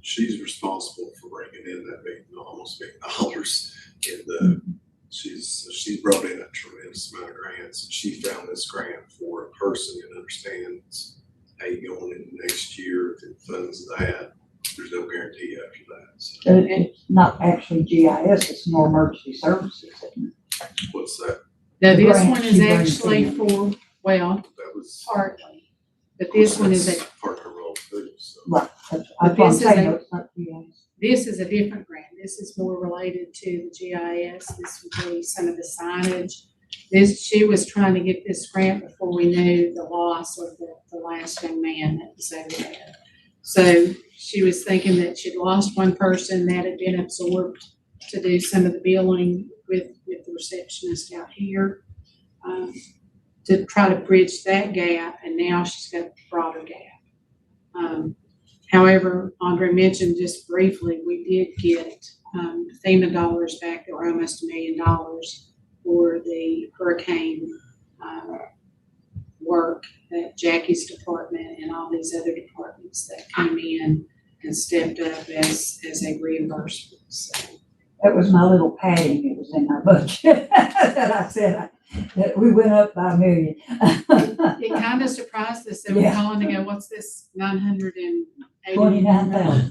She's responsible for bringing in that almost $1 million in the, she's brought in a tremendous amount of grants. And she found this grant for a person that understands, hey, going into next year, if it funds that, there's no guarantee after that. So So it's not actually GIS, it's more emergency services, isn't it? what's that? now The this grant one is she brings actually in. for, well, That was. partly, but this one is that's a, part of her role too, so. Right, that's But what I'm this is saying, a- though, it's not GIS. this is a different grant. This is more related to the GIS. This would be some of the signage. She was trying to get this grant before we knew the loss of the last young man that was over there. So she was thinking that she'd lost one person that had been absorbed to do some of the billing with the receptionist out here, to try to bridge that gap, and now she's got a broader gap. However, Andre mentioned just briefly, we did get FEMA dollars back that were almost $1 million for the hurricane work that Jackie's department and all these other departments that came in and stepped up as a reimbursement. So, That was my little padding, it was in our budget, that I said, that we went up by $1 million. it kind of surprised us. They were Yeah. calling to go, what's this $29,000.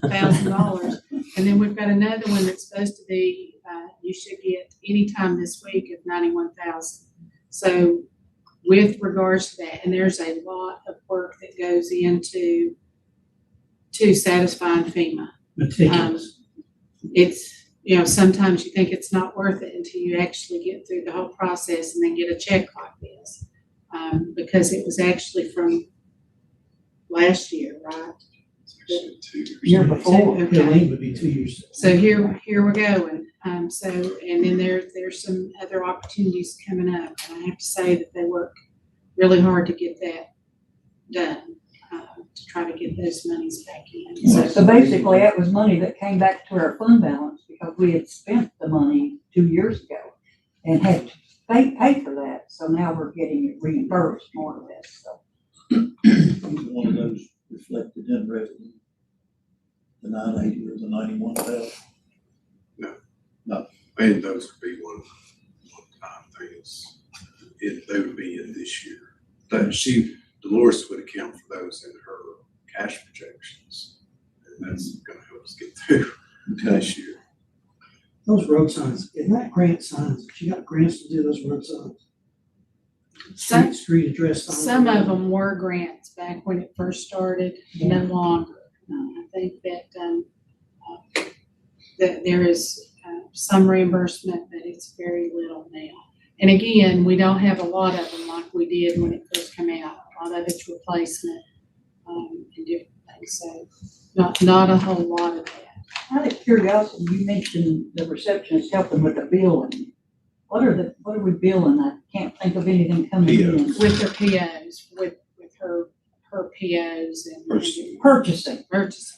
$980,000? And then we've got another one that's supposed to be, you should get anytime this week of 91,000. So with regards to that, and there's a lot of work that goes into satisfying FEMA. Meticulous. It's, you know, sometimes you think it's not worth it until you actually get through the whole process and then get a check like this. Because it was actually from last year, right? It's actually 2 years. Year before. Okay. Billing would be 2 years. So here we're going. So, and then there's some other opportunities coming up. And I have to say that they work really hard to get that done, to try to get those monies back in. So basically, that was money that came back to our fund balance because we had spent the money 2 years ago and had to pay for that. So now we're getting it reimbursed more or less, so. One of those reflected in revenue, the 980 or the 91,000. And those would be one-time things. They would be in this year. But Dolores would account for those in her cash projections. And that's gonna help us get through this year. Those road signs, isn't that grant signs? She got grants to do those road signs. Street address signs. Some of them were grants back when it first started, no longer. I think that, that there is some reimbursement, but it's very little now. And again, we don't have a lot of them like we did when it first came out. A lot of it's replacement, and different things, so not a whole lot of that. Out of curiosity, you mentioned the receptionist helping with the billing. What are we billing? I can't think of anything coming in. With her POs, with her POs and. Purchasing. Purchasing.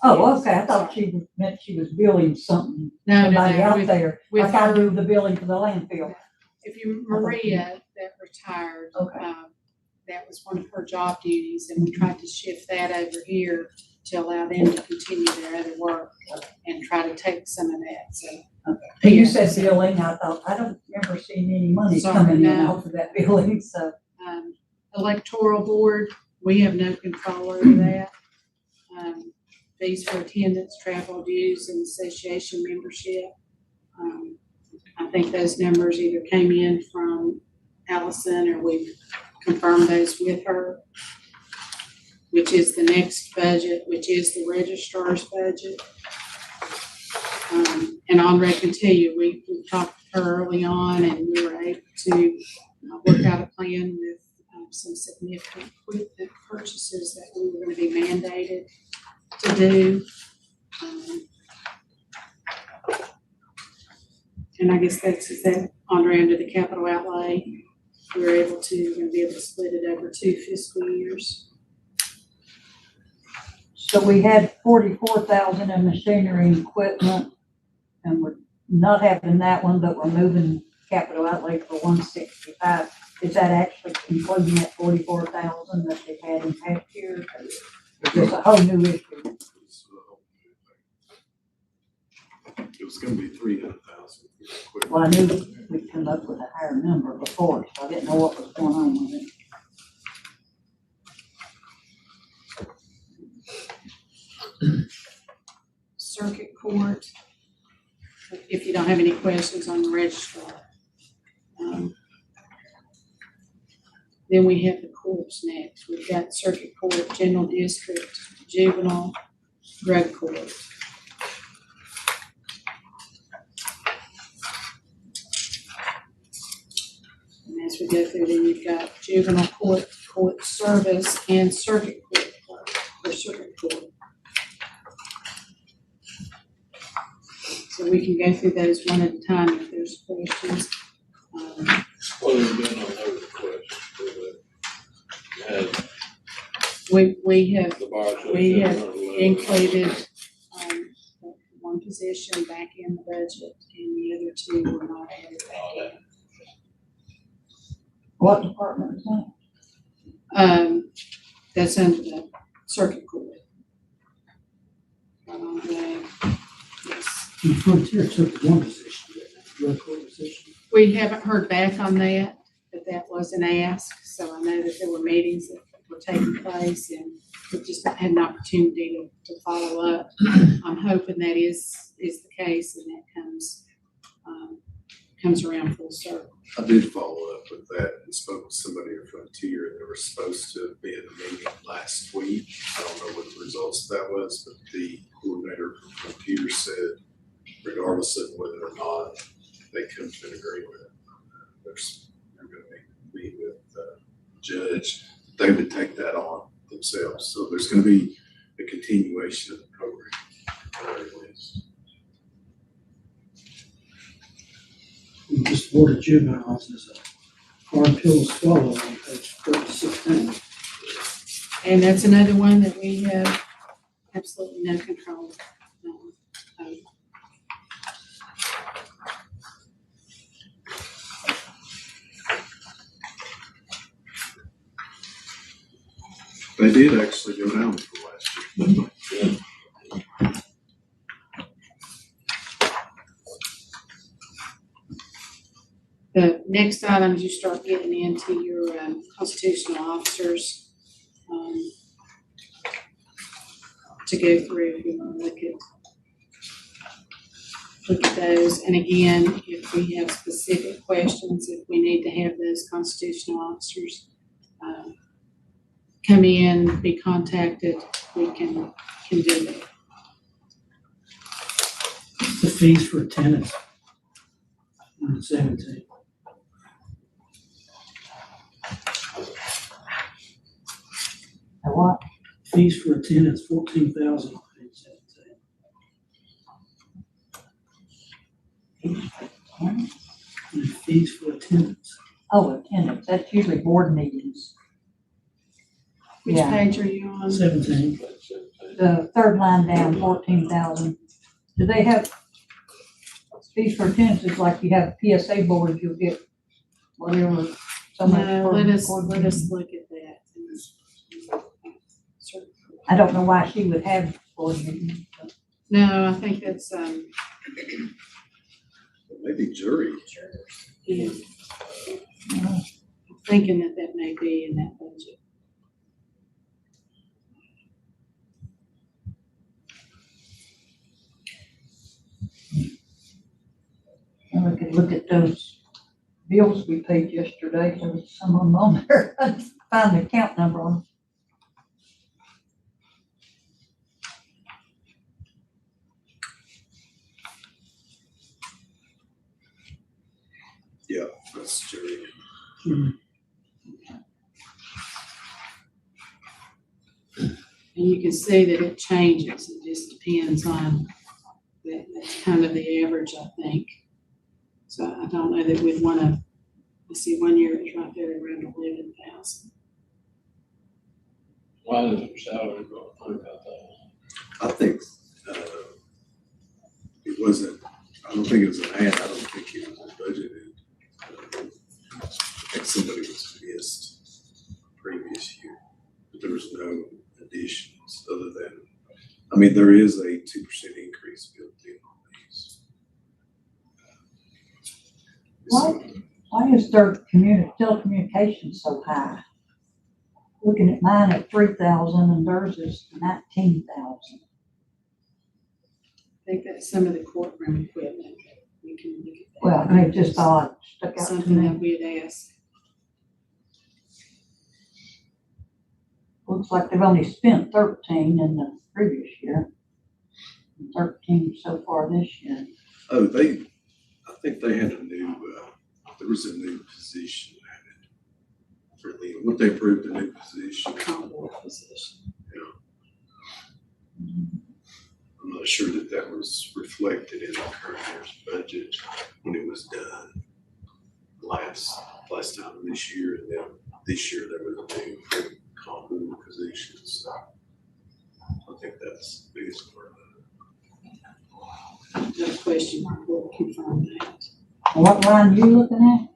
Oh, yes. okay, I thought meant she was billing something, No, somebody out with- there, with like I her- do the billing for the landfill. If you, Maria, that retired, Okay. that was one of her job duties, and we tried to shift that over here to allow them to continue their other work and try to take some of that, so. And you said billing, I thought, I don't remember seeing any money Sorry, coming in no. off of that billing, so. Electoral board, we have no control over that. Fees for attendance, travel dues, and association membership. I think those numbers either came in from Allison or we've confirmed those with her, which is the next budget, which is the registrar's budget. And on record tell you, we talked to her early on and we were able to work out a plan with some significant equipment purchases that we were going to be mandated to do. And I guess that's that Andre under the capital outlay. We were able to, we're going to be able to split it over 2 fiscal years. So we had 44,000 in machinery and equipment, and we're not having that one, but we're moving capital outlay for 165. Is that actually including that 44,000 that they had in past years? Or is this a whole new issue? It was gonna be 300,000. Well, I knew we'd come up with a higher number before, so I didn't know what was going on with it. Circuit court, if you don't have any questions on the registrar. Then we have the courts next. We've got circuit court, general district, juvenile, drug court. And as we go through, then you've got juvenile court, court service, and circuit court, or circuit court. So we can go through those one at a time if there's questions. What have we done on those questions? We have The bar show We have 711. included, one position back in the budget and the other 2 were not added back in. What department is that? That's under the circuit court. Yes. The Frontier took one position, drug court position. We haven't heard back on that, but that was an ask, so I know that there were meetings that were taking place and we just not had an opportunity to follow up. I'm hoping that is the case and that comes around full circle. I did follow up with that and spoke with somebody at Frontier, and they were supposed to be in a meeting last week. I don't know what the results of that was, but the coordinator from Frontier said regardless of whether or not they come to an agreement, they're going to meet with the judge, they would take that on themselves. So there's going to be a continuation of the program at the very least. This board of juveniles is a hard pill to swallow on page 16. And that's another one that we have absolutely no control over. They did actually go down from last year. The next item is you start getting into your constitutional officers to go through if you want to look at those. And again, if we have specific questions, if we need to have those constitutional officers come in, be contacted, we can do that. The fees for attendance $1,700. A what? Fees for attendance, $14,117. And fees for attendance. Oh, attendance, that's usually board meetings. Which Yeah. page are you on? 17. The third line down, 14,000. Do they have fees for attendance? It's like you have PSA board, you'll get whatever, so much. No, per let us board look at that. I don't know why she would have board meetings. But No, I think that's, Maybe jury. yeah. I'm thinking that may be in that budget. And we could look at those bills we paid yesterday. There was some of them on there. I just find the account number on them. Yeah, that's jury. And you can see that it changes, it just depends on, that's kind of the average, I think. So I don't know that we'd wanna, let's see, 1 year it's right there around 11,000. Why does your salary go up $25,000? I think, it wasn't, I don't think it was an ad, I don't think it was budgeted. I think somebody was missed previous year, but there was no additions other than, I mean, there is a 2% increase built in on these. Why is their telecommunications so high? Looking at mine at 3,000 and theirs is 19,000. I think that's some of the courtroom equipment, we can look at that. Well, I just thought stuck out to Something me. that we'd ask. Looks like they've only spent 13 in the previous year. 13 so far this year. Oh, I think they had a new, there was a new position added for Lynn. What they approved a new position. Comparable position. I'm not sure that that was reflected in the current year's budget when it was done last time this year. And then this year there was a new comparable position. So I think that's the biggest part of it. No question mark, we'll confirm that. What line you looking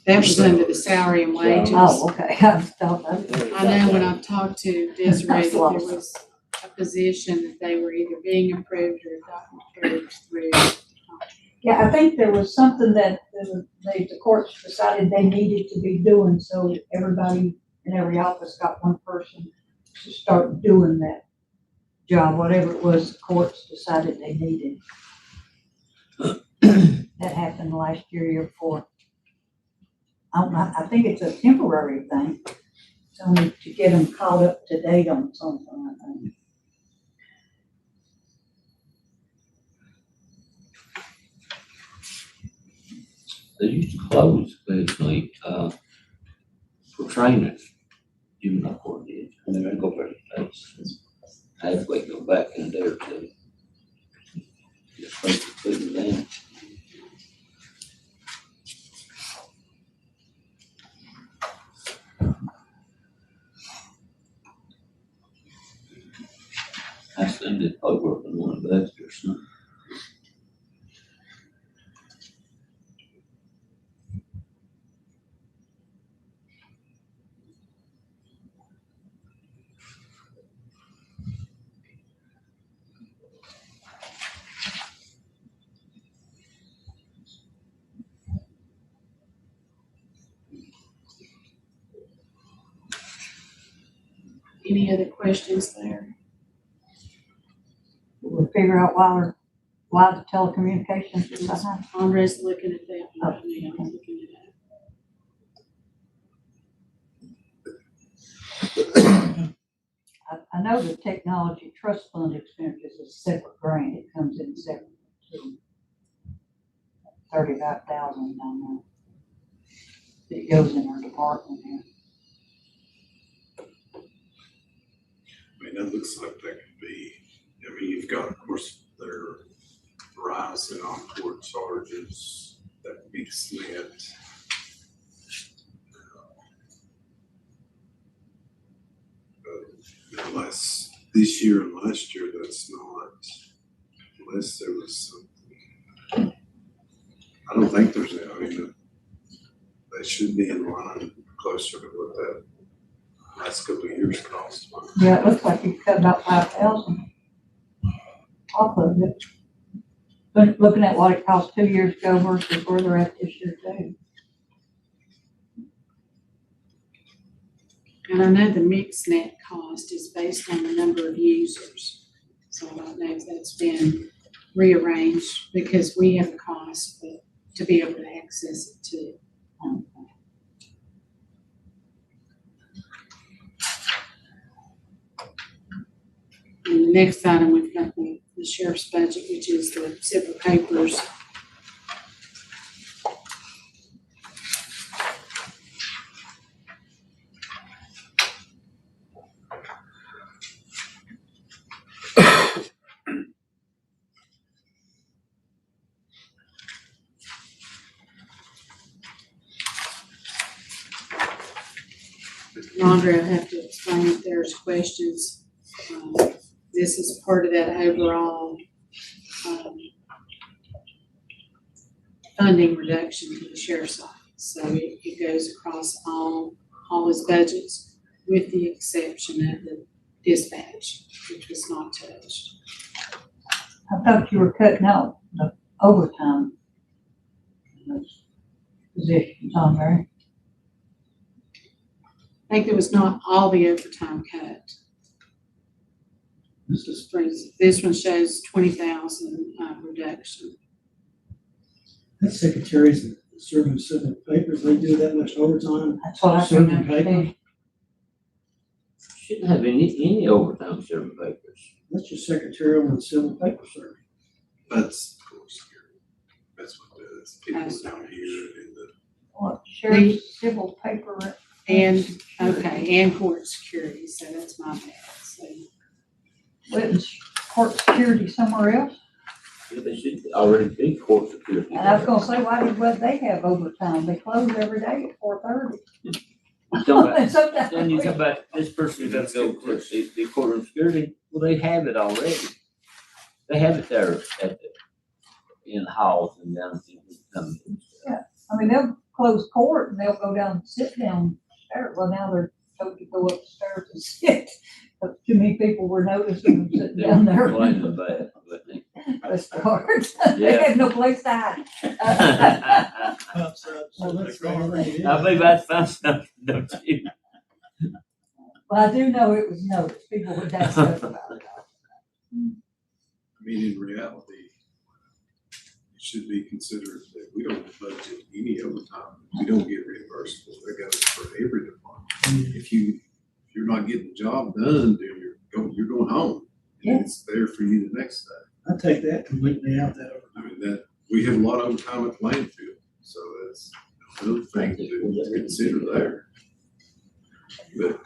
That was under the salary and at? wages. Oh, okay. I thought that. I know when I've talked to Desiree, that there was a position that they were either being approved or gotten approved through. Yeah, I think there was something that the courts decided they needed to be doing, so everybody in every office got one person to start doing that job, whatever it was the courts decided they needed. That happened last year before. I don't know, I think it's a temporary thing. It's only to get them caught up to date on something, I think. They used to close occasionally, for trainers, juvenile court did, and they're gonna go for the case. Halfway go back in there to. Just basically put it down. I assumed it probably worked on one of those or something. Any other questions there? We'll figure out why the telecommunications is so high. Andre's looking at that right now, I'm looking at I know the technology trust fund expenditure is a separate grant, it comes in separate too. 35,000 down there. It goes in our department here. I mean, that looks like that could be, I mean, you've got, of course, their rise in on-court charges, that would be SNIT. Unless, this year and last year, that's not, unless there was something. I don't think there's, I mean, they should be in line closer to what that last couple of years cost. Yeah, it looks like you cut about 5,000 off of it. But looking at what it cost 2 years ago versus where they're at this year too. And I know the mixed net cost is based on the number of users. So I don't know if that's been rearranged because we have a cost, but to be able to access it too. And the next item, we've got the sheriff's budget, which is the civil papers. Rhonda, I have to explain if there's questions. This is part of that overall funding reduction to the sheriff's office. So it goes across all his budgets with the exception of the dispatch, which was not touched. I thought you were cutting out the overtime in those positions on there. I think there was not all the overtime cut. This one shows 20,000 reduction. That's secretaries that serving civil papers, they do that much overtime. That's what I Serving can understand. paper. Shouldn't have any overtime serving papers. That's your secretarial and civil paper serving. That's, of course, that's what it is. People down here in the, What, sheriff's civil paper? And, okay, and court security, so that's my bad, so. Witness court security somewhere else? Yeah, they should already be court security. And I was gonna say, would they have overtime? They close every day at 4:30. You talking about- And sometimes Then you talk about this person gonna go to the courtroom security, well, they have it already. They have it there in the halls and down. I mean, they'll close court and they'll go down and sit down. Well, now they're told to go upstairs and sit. But too many people were noticing them sitting down there. Complaining about it, but they- Bless their hearts. They Yeah. have no place to hide. So let's go over it. I believe that's fun stuff, don't you? Well, I do know it was noticed. People would ask stuff about it. I mean, in reality, it should be considered that we don't budget any overtime. We don't get reimbursed for it. That goes for every department. If you're not getting the job done, then you're going home. And it's there for you the next day. I take that completely out that I mean, that, we have a lot of overtime at the landfill, so that's another thing to consider there. But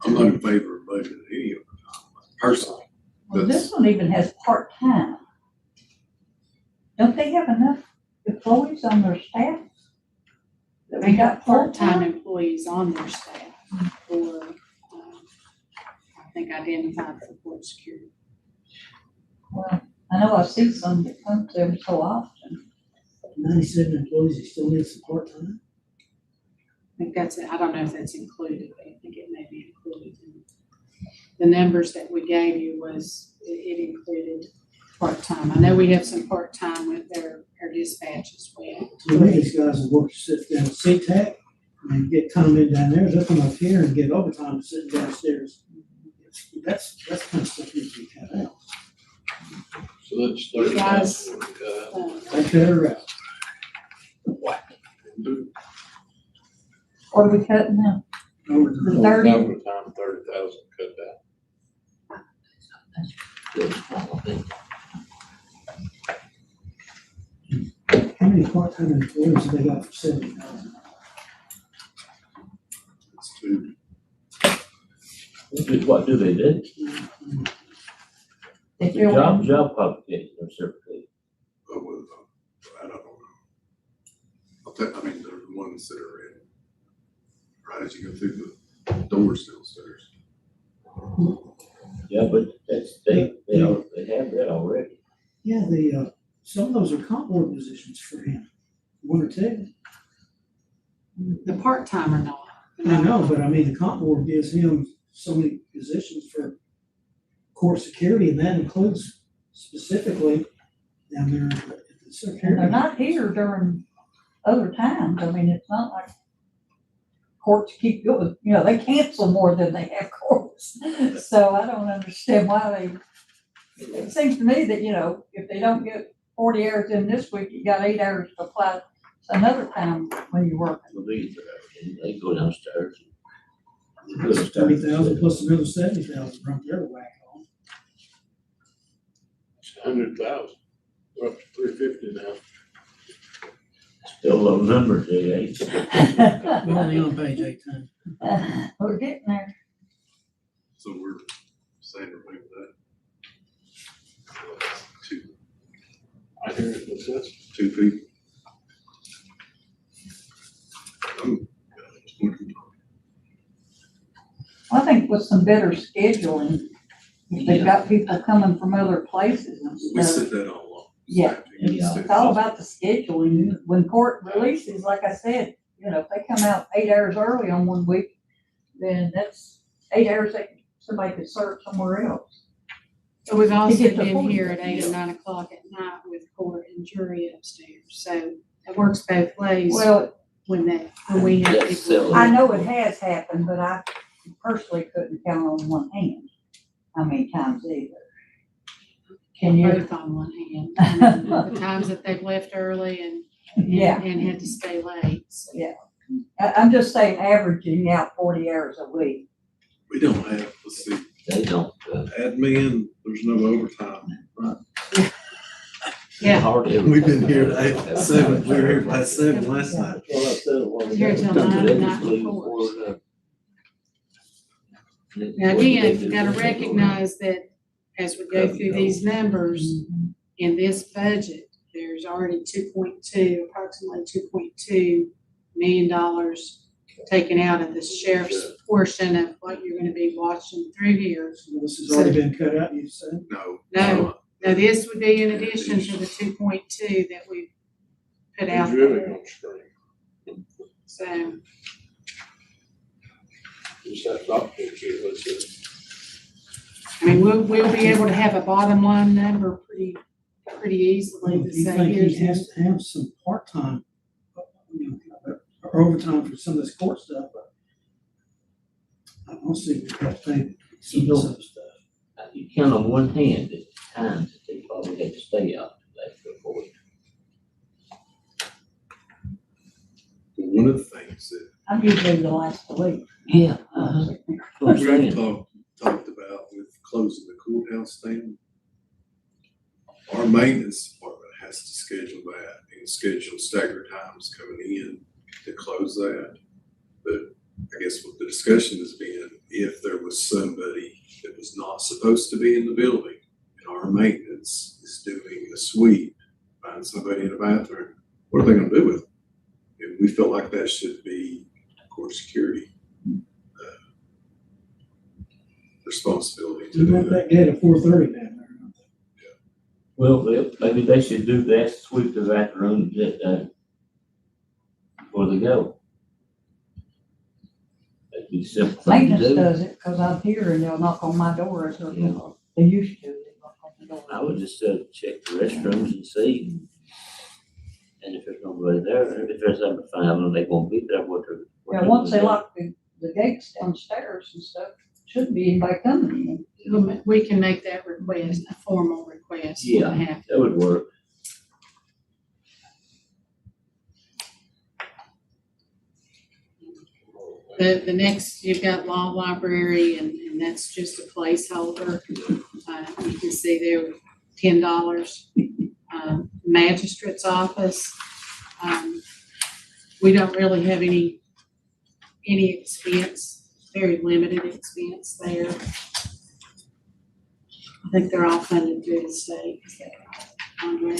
I'm not in favor of budgeting any overtime, personally. Well, this one even has part-time. Don't they have enough employees on their staff? That They we got got part-time part-time? employees on their staff for, I think identified for court security. Well, I know I see some that comes every so often. 97 employees, you still need some part-time? I think that's it. I don't know if that's included, but I think it may be included. In the numbers that we gave you it included part-time. I know we have some part-time with our dispatch as well. So these guys will work, sit down, CTAC, and get time in down there, they'll come up here and get overtime sitting downstairs. That's kind of stuff needs to be cut out. So that's 30,000. Take that out. What are we cutting now? Over to The 30? Overtime, 30,000 cut down. How many part-time employees have they got for $70,000? It's two. What do they do? They The feel job qualifications are certificated. Oh, well, I don't know. I mean, they're the ones that are in, right as you go through the doors downstairs. Yeah, but they have that already. Yeah, some of those are comp board positions for him, one or two. The part-time or not. I know, but I mean, the comp board gives him so many positions for court security, and that includes specifically down there at the And they're security. not here during other times. I mean, it's not like courts keep going, they cancel more than they have courts. So I don't understand why it seems to me that, if they don't get 40 hours in this week, you got 8 hours to apply another time when you work. They go downstairs. It's 30,000 plus another 70,000 right there to whack on. 100,000, we're up to 350 now. Still low numbers, eh? We're only on page 18. We're getting there. So we're saying remove that. Two, I hear it, what's that? two people. I think with some better scheduling, if they've got people coming from other places and We stuff. set that all up. Yeah. It's all about the scheduling. When court releases, like I said, if they come out 8 hours early on one week, then that's 8 hours somebody could serve somewhere else. So we've also get the been point. here at 8 or 9 o'clock at night with court and jury upstairs. So it works both ways Well, when we have Yes, people. I know it has happened, but I personally couldn't count on one hand how many times either. Can you? Both on one hand. I mean, the times that they've left early and Yeah. and had to stay late. So. I'm just saying averaging out 40 hours a week. We don't have, let's see, They don't, admin, there's no overtime. Yeah. hardly ever. We've been here at 7, we were here by 7 last night. Well, I said it was. Here till But 9 they the just night leave before. before, Now, again, you gotta recognize that as we go through these numbers in this budget, there's already approximately $2.2 million taken out of the sheriff's portion of what you're gonna be watching through here. So this has already been cut out, you said? No. No. Now, this would be in addition to the 2.2 that we put out It's really there. on screen. So, Just have to update you, what's it? I mean, we'll be able to have a bottom line number pretty easily to Do you say, think here's. he has to have some part-time, or overtime for some of this court stuff? But I don't see we have to pay some of this other stuff. You count on one hand at times that they probably had to stay out before. One of the things that I'm usually the last to leave. Yeah. What I'm we've saying. talked about with closing the courthouse down, our maintenance department has to schedule that and schedule staggered times coming in to close that. But I guess what the discussion has been, if there was somebody that was not supposed to be in the building and our maintenance is doing a sweep, find somebody in a bathroom, what are they gonna do with them? And we felt like that should be court security responsibility to You do want that. that gate at 4:30 down there? Don't they? Well, maybe they should do that, sweep the bathroom before they go. That'd be a simple thing to Maintenance do. does it, cause I'm here and they'll knock on my door, so, they used to, they knock on the door. I would just check the restrooms and see. And if there's nobody there, if there's something to find them, they won't be there, what Yeah, once they lock the gates downstairs and stuff, shouldn't be anybody coming in. We can make that request, a formal request. when Yeah. we have That would work. The next, you've got law library, and that's just a placeholder. You can see there $10. Magistrate's office, We don't really have any expense, very limited expense there. I think they're all funded through the state. Is that right, Andre?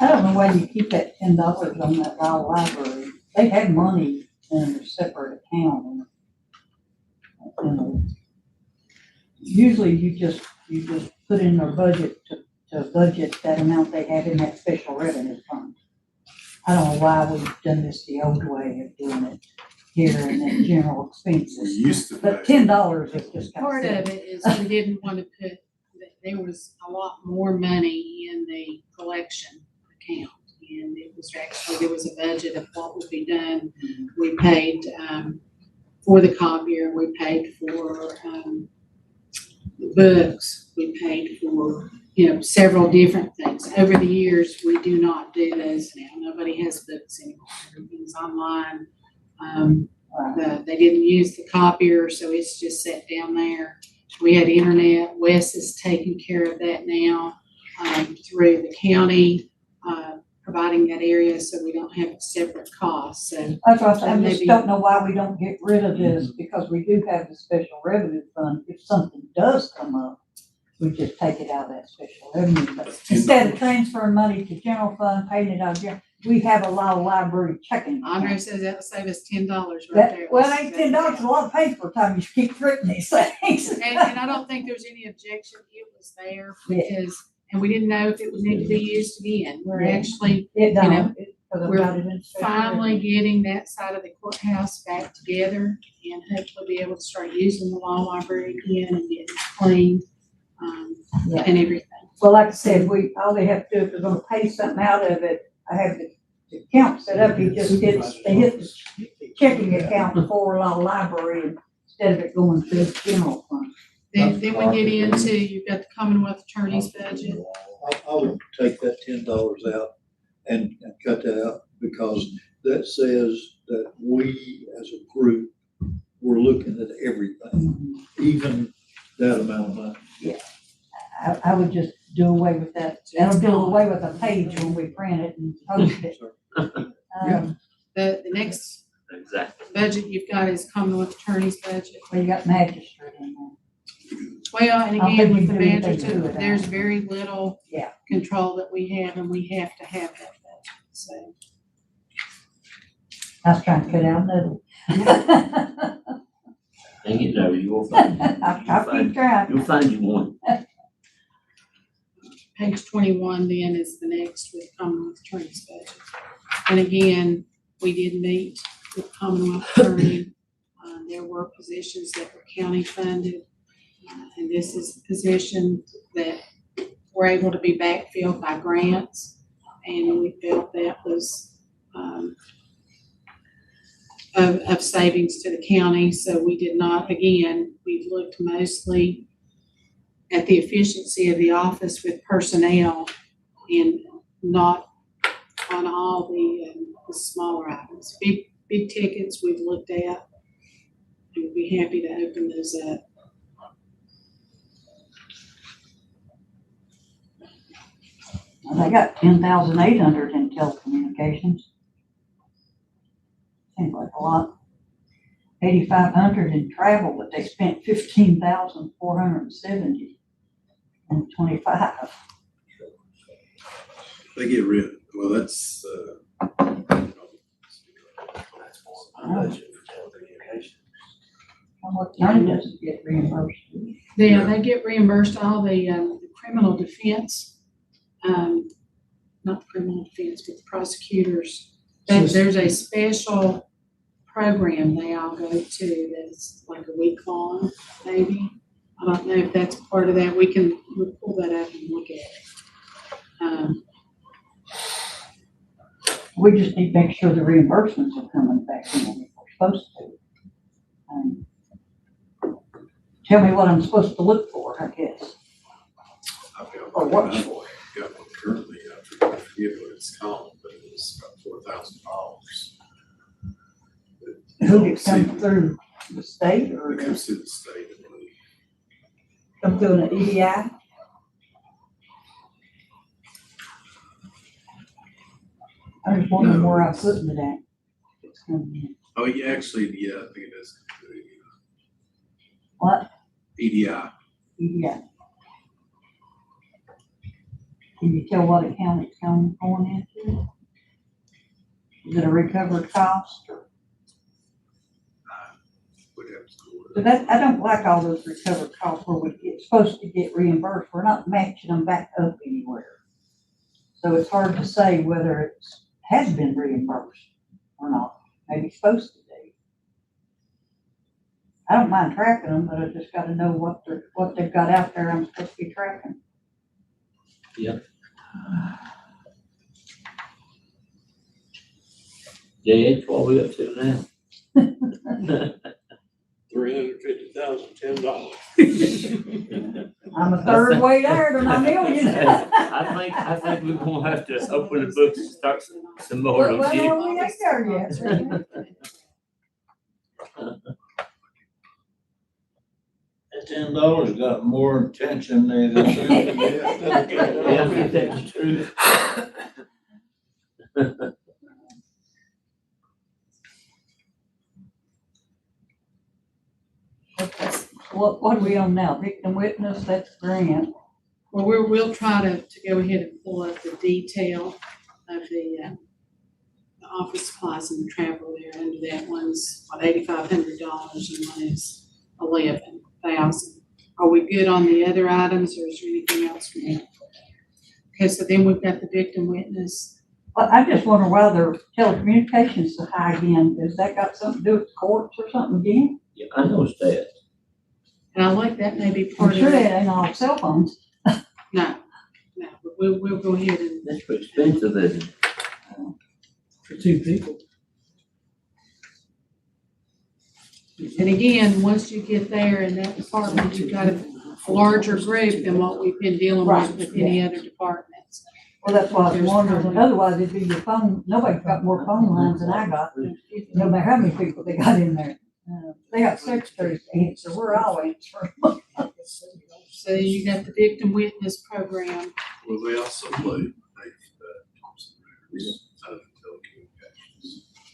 I don't know why you keep that $10 on that library. They have money in a separate account. And usually you just put in their budget to budget that amount they have in that special revenue fund. I don't know why we've done this the old way of doing it here in the general We expenses. used to But pay. $10 is just kind Part of of it is we didn't want to put, that there was a lot more money in the collection account. And it was actually, there was a budget of what would be done. We paid, for the copier, we paid for, the books, we paid for, several different things. Over the years, we do not do those now. Nobody has books anymore. Everything's online. They didn't use the copier, so it's just set down there. We had internet. Wes is taking care of that now, through the county, providing that area so we don't have separate costs. So That's what I'm saying. I just Maybe- don't know why we don't get rid of this, because we do have the special revenue fund. If something does come up, we just take it out of that special revenue fund. Instead of transferring money to general fund, paying it out of general, we have a lot of library checking. Andre accounts. says that'll save us $10 right That, there. well, it ain't $10, a lot of paper time you keep written these things. And I don't think there's any objection. It was there because, and we didn't know if it would need to be used again. We're Yeah. actually It know, don't, because I've we're got it in special finally revenue. getting that side of the courthouse back together and hopefully be able to start using the law library again and getting it cleaned, Yeah. and everything. Well, like I said, all they have to do, if they're gonna pay something out of it, I have the account set up, they hit the checking account for our library instead of it going through the general fund. Then we get into, you've got the Commonwealth Attorney's budget. I would take that $10 out and cut that out, because that says that we as a group, we're looking at everything, even that amount of money. I would just do away with that. That'll do away with the page when we print it and post it. The next Exactly. budget you've got is Commonwealth Attorney's budget. Well, you got magistrate in there. Well, and I don't again, think with you the do anything magistrate, to it, there's very little Yeah. control that we have, and we have to have that budget, so. I was trying to cut out another. Hang it there, you will find. I keep trying. You'll find you one. Page 21 then is the next with Commonwealth Attorney's budget. And again, we did meet with Commonwealth Attorney. There were positions that were county funded. And this is a position that were able to be backfilled by grants. And we felt that was of savings to the county. So we did not, again, we've looked mostly at the efficiency of the office with personnel and not on all the smaller items. Big tickets we've looked at. And we'd be happy to open those up. Well, they got 10,800 in telecommunications. Seems like a lot. 8,500 in travel, but they spent 15,470 in 25. They get rid, well, that's, That's more of my budget for telecommunications. What county doesn't get reimbursed? Yeah, they get reimbursed all the criminal defense, not the criminal defense, but the prosecutors. There's a special program they all go to that's like a week long, maybe. I don't know if that's part of that. We'll pull that up and look at it. We just need to make sure the reimbursements are coming back in when we're supposed to. Tell me what I'm supposed to look for, I guess. I've got Or one, what I've for? got one currently, I forget what it's called, but it's about $4,000. Who did it come through, the state or It comes through the state, I believe. come through an EDI? I was wondering No. where I'm putting it at. It's coming in. Oh, yeah, actually, yeah, I think it is. What? EDI. Yeah. Can you tell what account it's going into? Is it a recovered cost or? Would have to go with it. But that, I don't like all those recovered costs where it's supposed to get reimbursed. We're not matching them back up anywhere. So it's hard to say whether it has been reimbursed or not. Maybe it's supposed to be. I don't mind tracking them, but I just gotta know what they've got out there I'm supposed to be tracking. JH, what we up to now? $350,010. I'm a third way there to my million. I think we're gonna have to open the books and start some more Well, of them. we ain't there yet. That $10 got more attention than it. Yeah, I think that's true. Okay. What are we on now? Victim witness, that's grant. Well, we'll try to go ahead and pull up the detail of the office supplies and travel there. Under that one's what, $8,500 and one is $11,000. Are we good on the other items or is there anything else we need? Okay, so then we've got the victim witness. Well, I just wonder why their telecommunications so high again. Has that got something to do with courts or something again? Yeah, I noticed that. And I like that may be I'm part of sure it. that ain't all cell phones. No, but we'll go ahead and. That's pretty expensive, isn't it? For two people. And again, once you get there in that department, you've got a larger group than what we've been dealing Right, with any other departments. Well, that's why I was wondering. Otherwise it'd be your phone. Nobody's got more phone lines than I got. No matter how many people they got in there. They got secretaries to answer. We're all answering. So you got the victim witness program. Well, they also play, Thompson Reuters out of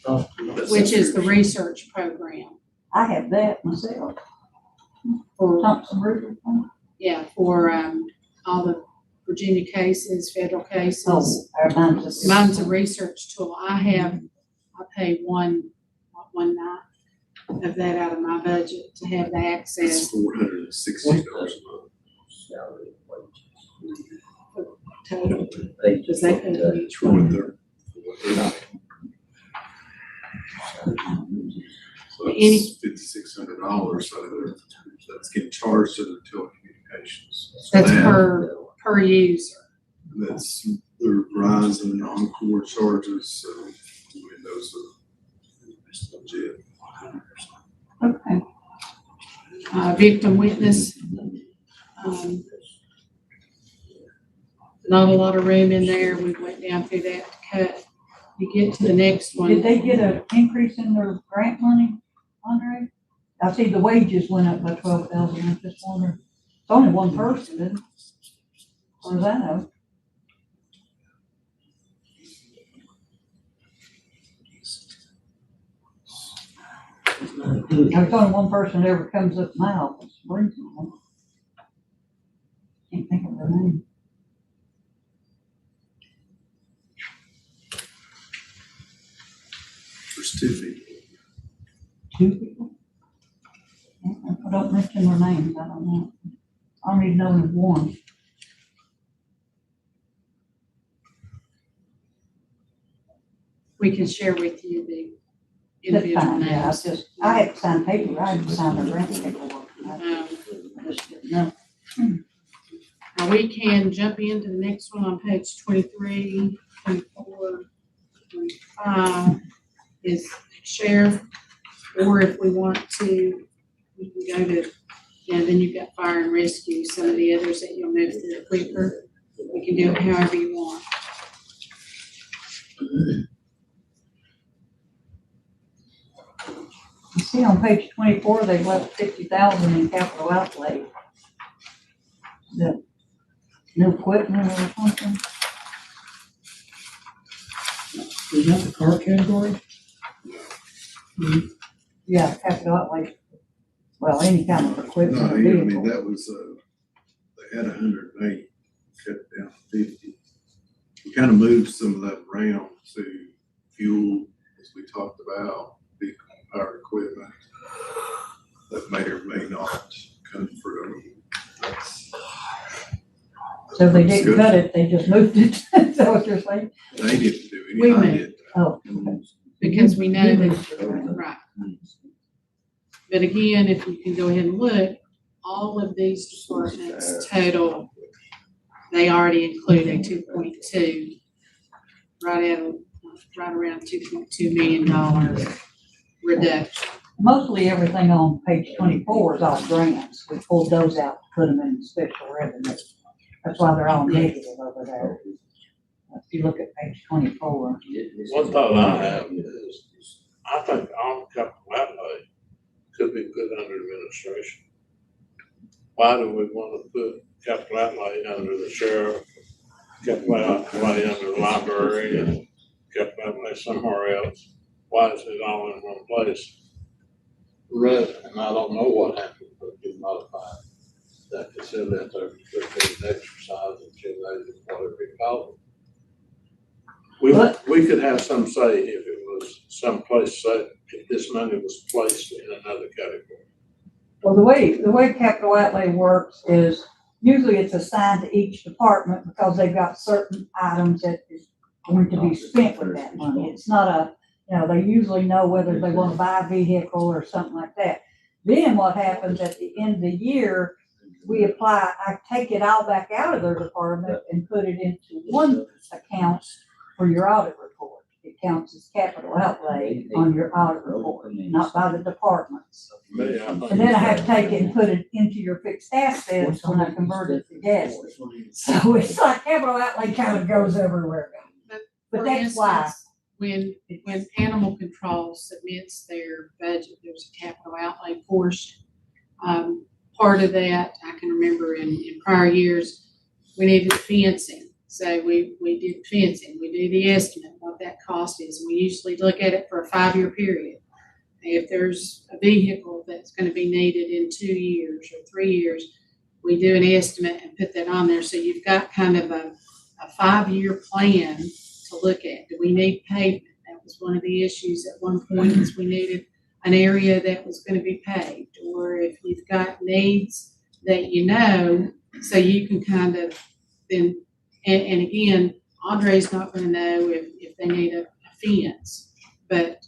telecommunications. Which is the research program I have that myself. for, Thompson Reuters. for, all the Virginia cases, federal Oh, cases. Mine's a research tool. I pay one night of that out of my budget to have the It's access. $460 a month. Total. Does that include each For one? what they're- So Any- it's $5,600, so that's getting charged to the telecommunications. So That's that- per user. That's their Verizon and Encore charges, so I mean, those are legit. Okay. Victim witness. Not a lot of room in there. We went down through that to cut. You get to the next one. Did they get an increase in their grant money, Andre? I see the wages went up by 12,000. I just wonder. It's only one person, isn't it? Or is that know? There's only one person that ever comes up my office, brings them. Can't think of their name. There's two people. Two people? I don't mention their names, I don't know. I don't even know there's one. We can share with you the That's individual fine, yeah, names. I had to sign paper, I had to sign the grant paperwork. I just didn't know. Now we can jump into the next one on page 23, 24, 25 is sheriff. Or if we want to, we can go to, then you've got fire and rescue, some of the others that you'll move through quicker. We can do it however you want. You see on page 24, they left 50,000 in capital outlay. The new equipment or something. is that the car category? Yeah, capital outlay, well, any kind of No, equipment I or mean, vehicle. that was, they had 108, cut it down to 50. We kind of moved some of that around to fuel, as we talked about, vehicle power equipment that may or may not come through. That's- So they didn't cut it, they just moved it, is that what you're saying? They didn't do We anything. I moved. did. Oh. Because we know You that, moved it around. right. But again, if you can go ahead and look, all of these departments total, they already include a 2.2, right around $2.2 million reduction. Mostly everything on page 24 is all grants. We pulled those out, to put them in special revenue. That's why they're all negative over there. If you look at page 24. One thought I have is, I think all capital outlay could be put under administration. Why do we want to put capital outlay under the sheriff, capital outlay under the library, and capital outlay somewhere else? Why is it all in one place? And I don't know what happened, but it modified. That facility out there, exercise and gymnasium, whatever you call it. We could have some say if it was someplace, say, if this money was placed in another category. Well, the way capital outlay works is usually it's assigned to each department because they've got certain items that is going to be spent with that money. It's not they usually know whether they want to buy a vehicle or something like that. Then what happens at the end of the year, I take it all back out of their department and put it into one account for your audit report. It counts as capital outlay on your audit report, not by the departments. And then I have to take it and put it into your fixed assets when I convert it to gas. So it's like capital outlay kind of goes everywhere. But For that's why. instance, when animal control submits their budget, there's a capital outlay portion. Part of that, I can remember in prior years, we needed fencing. So we did fencing, we do the estimate, what that cost is. We usually look at it for a 5-year period. If there's a vehicle that's gonna be needed in 2 years or 3 years, we do an estimate and put that on there. So you've got kind of a 5-year plan to look at. Do we need pavement? That was one of the issues at one point, is we needed an area that was gonna be paved. Or if you've got needs that so you can kind of then, and again, Andre's not gonna know if they need a fence, but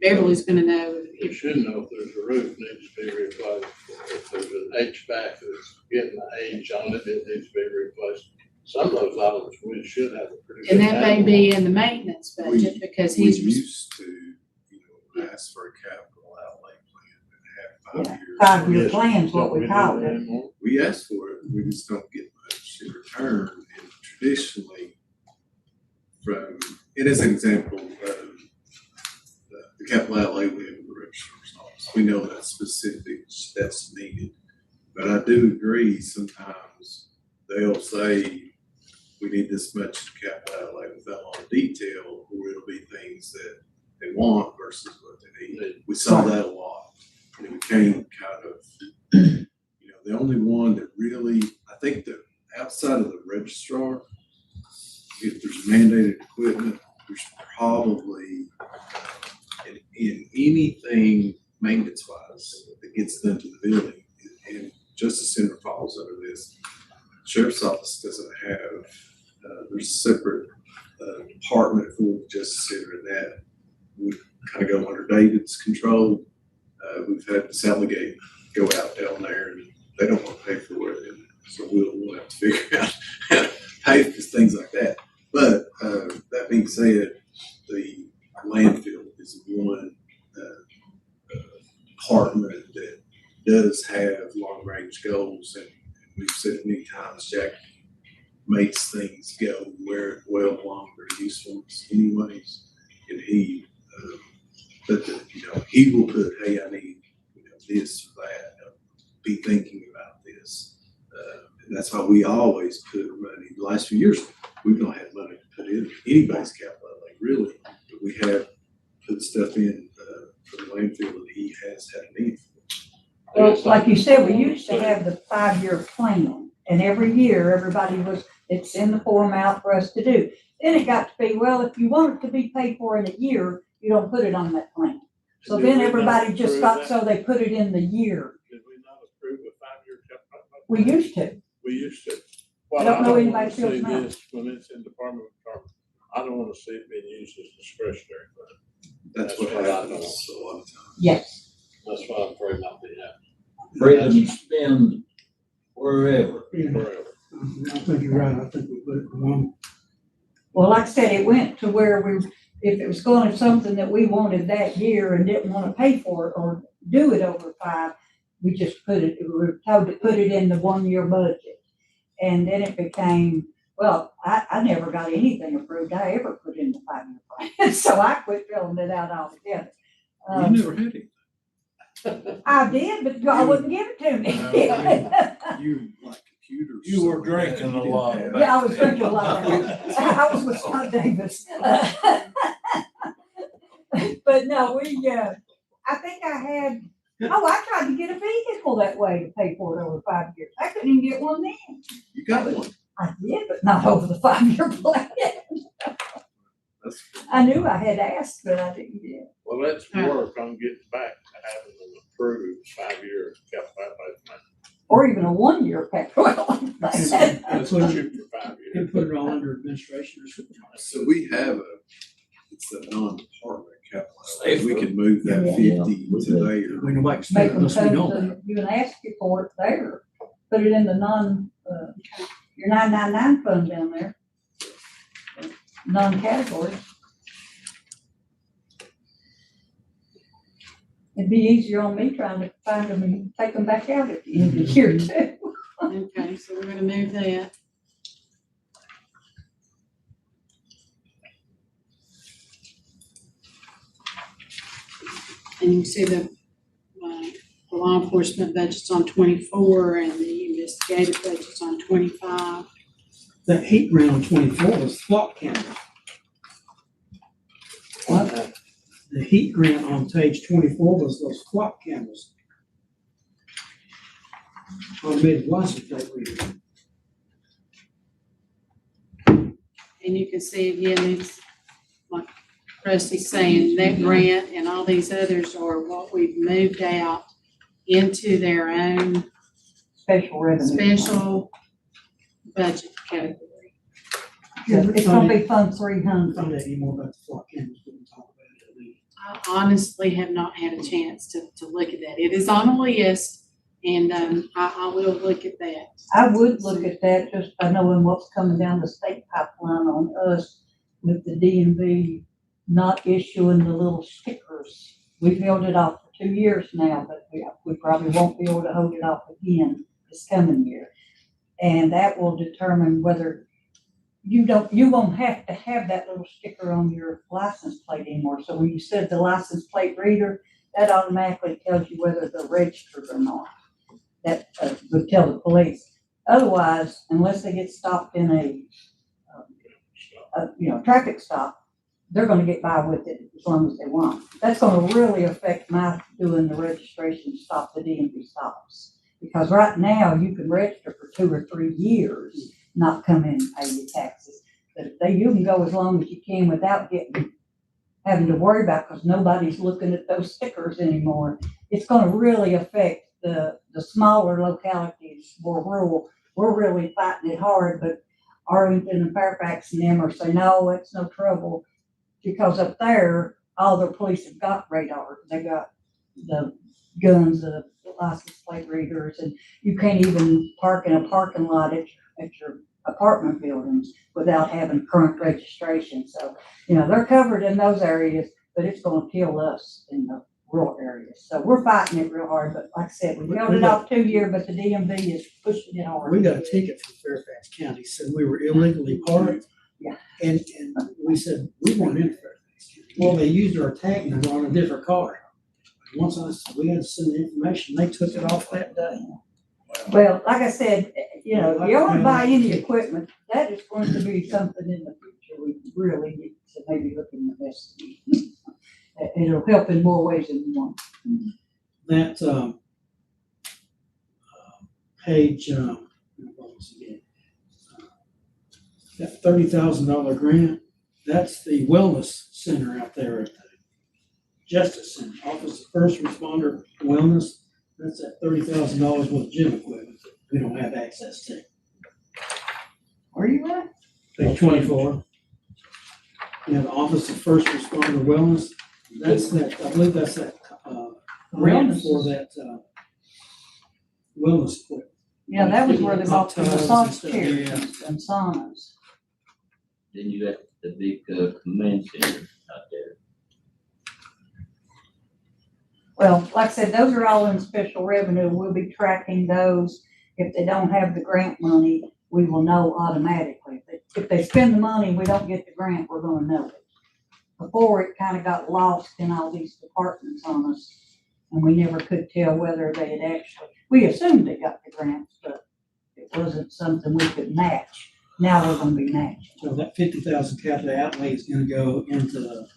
Beverly's gonna know You should know if there's a roof needs to be replaced, if there's an HVAC that's getting age on it, it needs to be replaced. Some of those items we should have a pretty good. and that may handle be on. in the maintenance budget because We he's, used to, ask for a capital outlay plan and have 5 years. 5-year Yes, plan's what we don't call do it. that anymore? We ask for it, we just don't get much in return. And traditionally, and as an example, the capital outlay we have in the registrar's office, we know that specifics that's needed. But I do agree, sometimes they'll say, we need this much capital outlay without a lot of detail, or it'll be things that they want versus what they need. We saw that a lot, and it became kind of, the only one that really, I think that outside of the registrar, if there's mandated equipment, there's probably in anything maintenance-wise that gets done to the building, and Justice Center falls under this. Sheriff's office doesn't have, there's a separate department for the Justice Center, and that would kind of go under David's control. We've had Saligate go out down there, and they don't want to pay for it, and so we'll have to figure out how to pay for things like that. But that being said, the landfill is one department that does have long-range goals, and we've said many times, Jack makes things go where it well belong their usefulness anyways, and he he will put, hey, I need this or that, be thinking about this, and that's why we always put money. The last few years we've not had money to put in anybody's capital outlay really, stuff in, for the landfill that he has had a need for. Well, like you said, we used to have the 5-year plan, and every year, they'd send the form out for us to do. Then it got to be, well, if you want it to be paid for in a year, you don't put it on that plan. So Did then we not everybody just approve thought, that? so they put it in the year. Did we not approve a 5-year capital? We used to. We used to. I What don't know wanna anybody see feels now. this when it's in Department of Department, I don't wanna see it being used as discretionary fund. That's what what I happens a lot of times. Yes. That's why I'm afraid not to have Freedom to spend wherever. Yeah, forever. I think you're right. I think we put it in one. Well, like I said, it went to where if it was going to something that we wanted that year and didn't want to pay for it or do it over 5, we just we were told to put it in the 1-year budget. And then it became, well, I never got anything approved I ever put in the 5-year plan. So I quit filling it out altogether. You never had it. I did, but God wouldn't give it to me. You like computers. You were so bad, drinking you a didn't lot have- back Yeah, I was drinking a lot. I was with Scott Davis. But no, I think I had, I tried to get a vehicle that way to pay for it over 5 years. I couldn't even get one then. You got one. I did, but not over the 5-year plan. That's I knew I had asked, but I didn't get it. Well, let's work on getting back to having an approved 5-year capital outlay plan. Or even a 1-year capital. Let's what shoot for 5 You years. can put it all under administration or something. So we have it's a non-department capital. Safer. We can move that Yeah. 50 to there. We know what to Make spend them unless we come know to that. you and ask you for it there. Put it in the your 999 fund down there. Non-category. It'd be easier on me trying to find them and take them back out at the end of the year too. Okay, so we're gonna move that. And you see the law enforcement budget's on 24 and the investigative budget's on 25. That heat ran on 24 was flock camera. The heat grant on page 24 was those flock cameras. Automated license plate reader. And you can see again, it's like Rusty's saying, that grant and all these others are what we've moved out into their own Special revenue. special budget category. It's gonna be Fund 300. Find out any more about the flock cameras, we can talk about it. I honestly have not had a chance to look at that. It is on a list and, I will look at that. I would look at that just by knowing what's coming down the state pipeline on us with the DMV not issuing the little stickers. We've held it off for 2 years now, but we probably won't be able to hold it off again this coming year. And that will determine whether you won't have to have that little sticker on your license plate anymore. So when you said the license plate reader, that automatically tells you whether they're registered or not. That would tell the police. Otherwise, unless they get stopped in a traffic stop, they're gonna get by with it as long as they want. That's gonna really affect my doing the registration stop, the DMV stops. Because right now, you can register for 2 or 3 years, not come in and pay your taxes. But you can go as long as you can without having to worry about, because nobody's looking at those stickers anymore. It's gonna really affect the smaller localities, more rural. We're really fighting it hard, but Arlington and Fairfax and them are saying, no, it's no trouble. Because up there, all the police have got radar. They got the guns, the license plate readers, and you can't even park in a parking lot at your apartment buildings without having current registration. So, they're covered in those areas, but it's gonna kill us in the rural areas. So we're fighting it real hard, but like I said, we held it off 2 years, but the DMV is pushing it hard. We got a ticket from Fairfax County, said we were illegally parked. Yeah. And we said, we weren't in Fairfax County. Well, they used our tag number on a different car. Once we had to send the information, they took it off that day. Well, like I said, if you want to buy any equipment, that is going to be something in the future we really need to maybe look in the best. it'll help in more ways than one. That, page, what was it again? That $30,000 grant, that's the wellness center out there at the Justice Center, Office of First Responder Wellness. That's at $30,000 worth of gym equipment that we don't have access to. Where you at? Page 24. You have the Office of First Responder Wellness. That's that, I believe that's that, grant for that, wellness equipment. Yeah, that was where they bought the Hot tubs and massage stuff, chairs yeah. and saunas. Then you got the big, command center out there. Well, like I said, those are all in special revenue. We'll be tracking those. If they don't have the grant money, we will know automatically. If they spend the money and we don't get the grant, we're gonna know it. Before, it kind of got lost in all these departments on us, and we never could tell whether they had actually, we assumed they got the grants, but it wasn't something we could match. Now we're gonna be matching. So that 50,000 capital outlay is gonna go into the,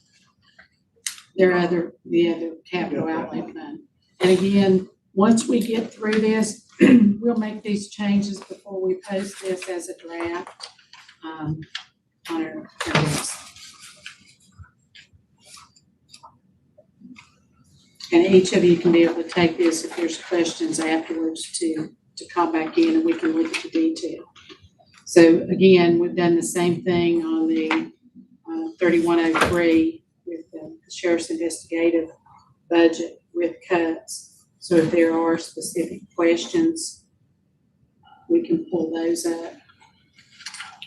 the other capital outlay fund. And again, once we get through this, we'll make these changes before we post this as a draft, on our desk. And each of you can be able to take this if there's questions afterwards to call back in and we can look at the detail. So again, we've done the same thing on the 3103 with the sheriff's investigative budget with cuts. So if there are specific questions, we can pull those up.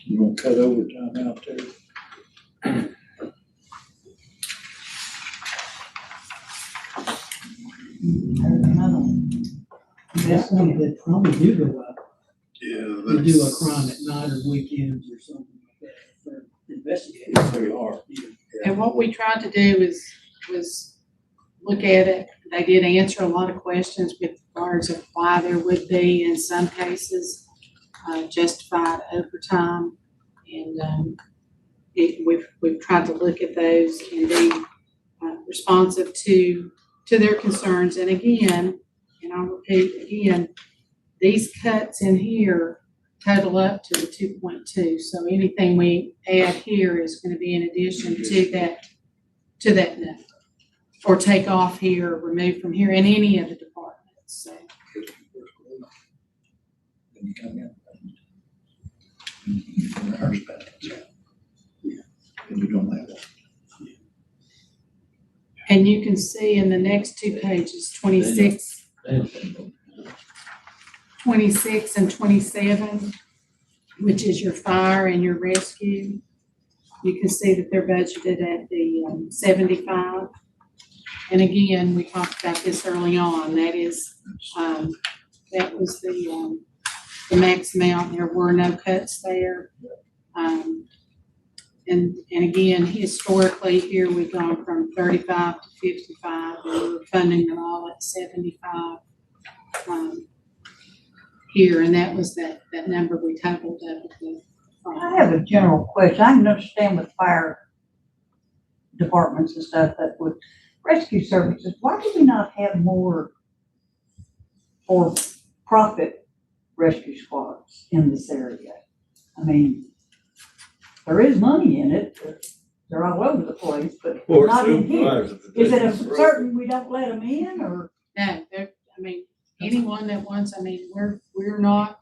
You gonna cut overtime out there? There's another one. that's one that probably do go up. Yeah, They do a crime at night or weekends or something like that for investigators. It's very hard. And what we tried to do was look at it. They did answer a lot of questions with regards of why there would be, in some cases, justified overtime. And we've tried to look at those and be responsive to their concerns. And again, and I'll repeat again, these cuts in here total up to the 2.2. So anything we add here is going to be in addition to that number, or take off here, or remove from here in any of the departments. So Then you come in. And the nurse balance. Yeah. And you don't have that. and you can see in the next two pages, 26 and 27, which is your fire and your rescue. You can see that they're budgeted at the 75. And again, we talked about this early on. That is, that was the max amount. There were no cuts there. And again, historically here, we've gone from 35 to 55, and we're funding them all at 75 here, and that was that number we totaled up at the. I have a general question. I can understand with fire departments and stuff, but with rescue services, why do we not have more for profit rescue squads in this area? I mean, there is money in it, but they're all over the place, but Or not in here. supervisors. Is it a certain, we don't let them in, or? No, anyone that wants, we're not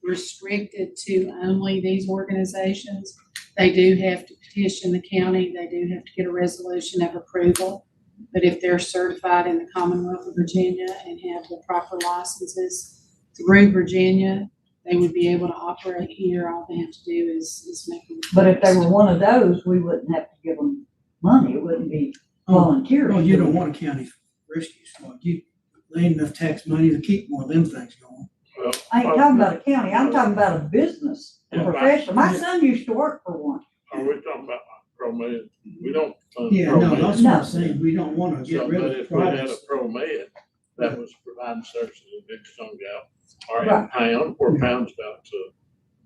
restricted to only these organizations. They do have to petition the county. They do have to get a resolution of approval. But if they're certified in the Commonwealth of Virginia and have the proper licenses through Virginia, they would be able to operate here. All they have to do is make them. But if they were one of those, we wouldn't have to give them money. It wouldn't be volunteer. Well, you don't want a county rescue squad. They ain't enough tax money to keep one of them things going. Well, I ain't talking about a county. I'm talking about a business, a Yeah, professional. My son used to work for one. Are we talking about pro-med? We don't fund Yeah, no, pro-med. that's what I'm saying. We don't want to So, get rid but of if we had a privates. pro-med that was providing services in Big Stone Gap or in Right. Pound, or Pound's about to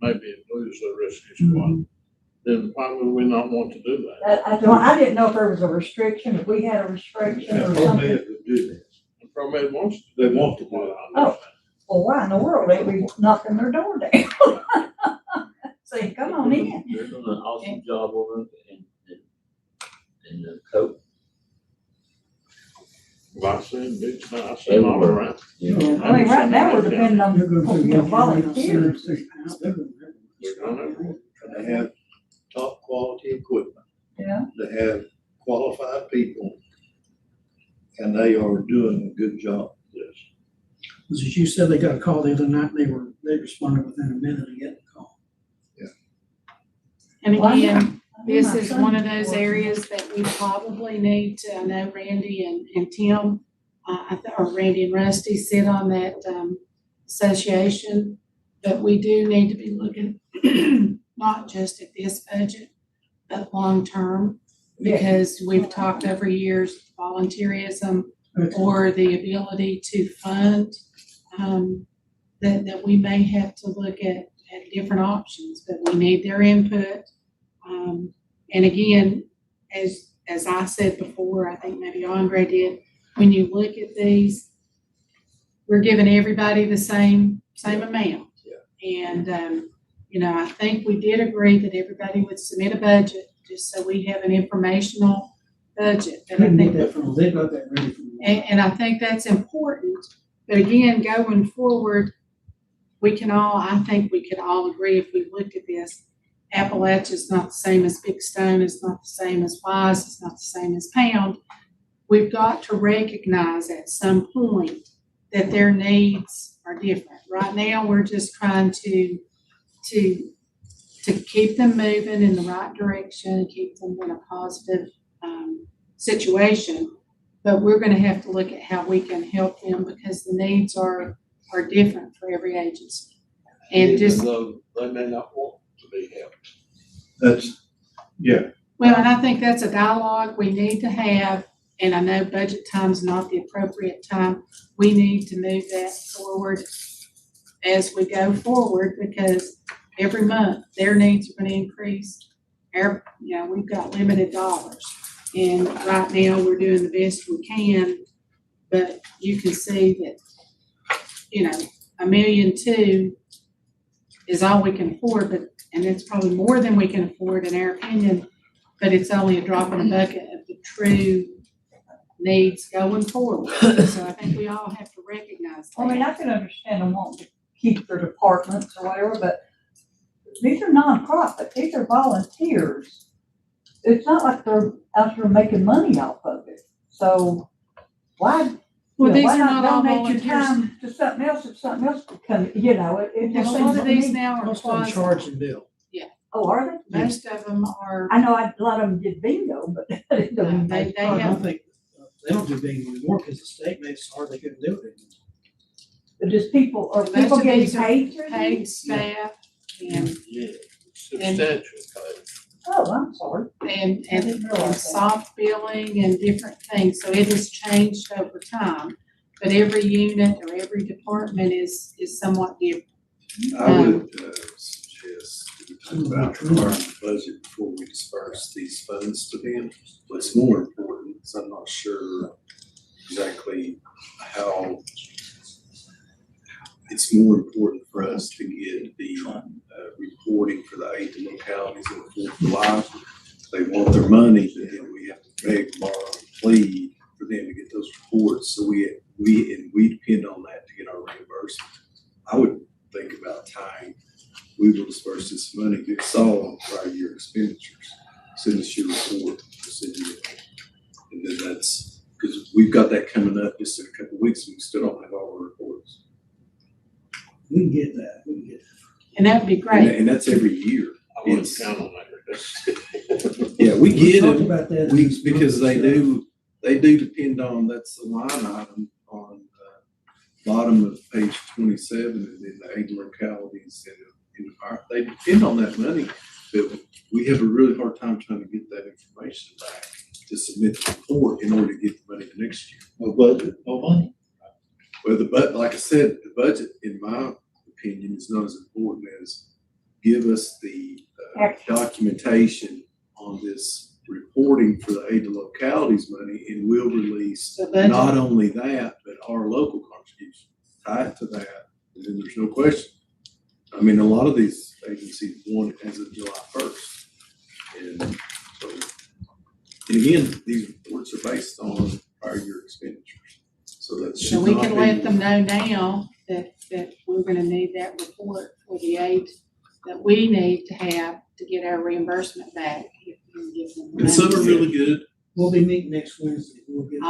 maybe lose their rescue squad. then probably we not want to do that. I didn't know if there was a restriction, if we had a restriction or something. Promed would do that. The ProMed wants to. They want to do Well, it. I understand. Well, why in the world ain't we knocking their door down? Saying, come on in. They're doing an awesome job over in the coat. Well, I seen big, I seen all around. I mean, right now, we're depending on, They're gonna do volunteers. We're gonna- They have top quality equipment. Yeah. They have qualified people. And they are doing a good job with this. Was it you said they got a call the other night, they responded within a minute of getting the call. And Why again, not? this My is son one of those works. areas that we probably need to, I know Randy and Tim, or Randy and Rusty sit on that, association, but we do need to be looking not just at this budget, but long-term, because we've talked over years, volunteerism or the ability to fund, that we may have to look at different options, but we need their input. And again, as I said before, I think maybe Andre did, when you look at these, we're giving everybody the same amount. And, you know, I think we did agree that everybody would submit a budget, just so we have an informational budget. I And I didn't think get that from, they got that ready from. and I think that's important. But again, going forward, I think we could all agree if we looked at this, Appalachia's not the same as Big Stone, it's not the same as Wise, it's not the same as Pound. We've got to recognize at some point that their needs are different. Right now, we're just trying to keep them moving in the right direction, keep them in a positive situation. But we're gonna have to look at how we can help them because the needs are different for every agency. And just, Though they may not want to be helped. That's, yeah, well, and I think that's a dialogue we need to have, and I know budget time's not the appropriate time. We need to move that forward as we go forward, because every month their needs are gonna increase. We've got limited dollars, and right now we're doing the best we can, but you can see that, $1.2 million is all we can afford, and it's probably more than we can afford in our opinion, but it's only a drop in the bucket of the true needs going forward. So I think we all have to recognize that. I mean, I can understand them wanting to keep their departments or whatever, but these are nonprofit, these are volunteers. It's not like they're out there making money off of it. So why, Well, these why are not not all donate your volunteers. time to something else if something else could come, it just And a seems lot to of these me. now are Most of them quasi, charge and bill. Oh, are they? most of them are, I know a lot of them did bingo, but they don't. They I have- don't think, they don't do bingo anymore because the state made it so hard they couldn't do it anymore. But just people, or Most people of getting these are paid for paid these? staff and, Yeah, substantial pay. Oh, I'm sorry. and, I and didn't realize that. soft billing and different things. So it has changed over time. But every unit or every department is somewhat different. I would suggest we talk about preparing the budget before we disperse these funds to them. What's more important is I'm not sure exactly how it's more important for us to get the reporting for the 8 localities in the 4th of July. They want their money, but then we have to beg, borrow, and plead for them to get those reports. So we depend on that to get our reimbursement. I would think about time we will disperse this money, get solid prior year expenditures. Send us your report, and then that's, because we've got that coming up just in a couple of weeks, and we still don't have all our reports. We can get that, we can get that. And that would be And, great. and that's every year. I wouldn't It's- count on that. Yeah, we get talked it, about that. because they do depend on, that's the line item on bottom of page 27, and then the 8 localities in they depend on that money, but we have a really hard time trying to get that information back to submit the report in order to get the money for next year. no budget, no money. Well, like I said, the budget, in my opinion, is not as important as give us the documentation on this reporting for the aid to localities money, and we'll release The budget. not only that, but our local contribution tied to that, and then there's no question. I mean, a lot of these agencies want it as of July first. And so, and again, these reports are based on prior year expenditures. So that So should we not can be- let them know now that we're gonna need that report for the aid that we need to have to get our reimbursement back. If you give them the And some are notice. really good. We'll be meeting next Wednesday. We'll get.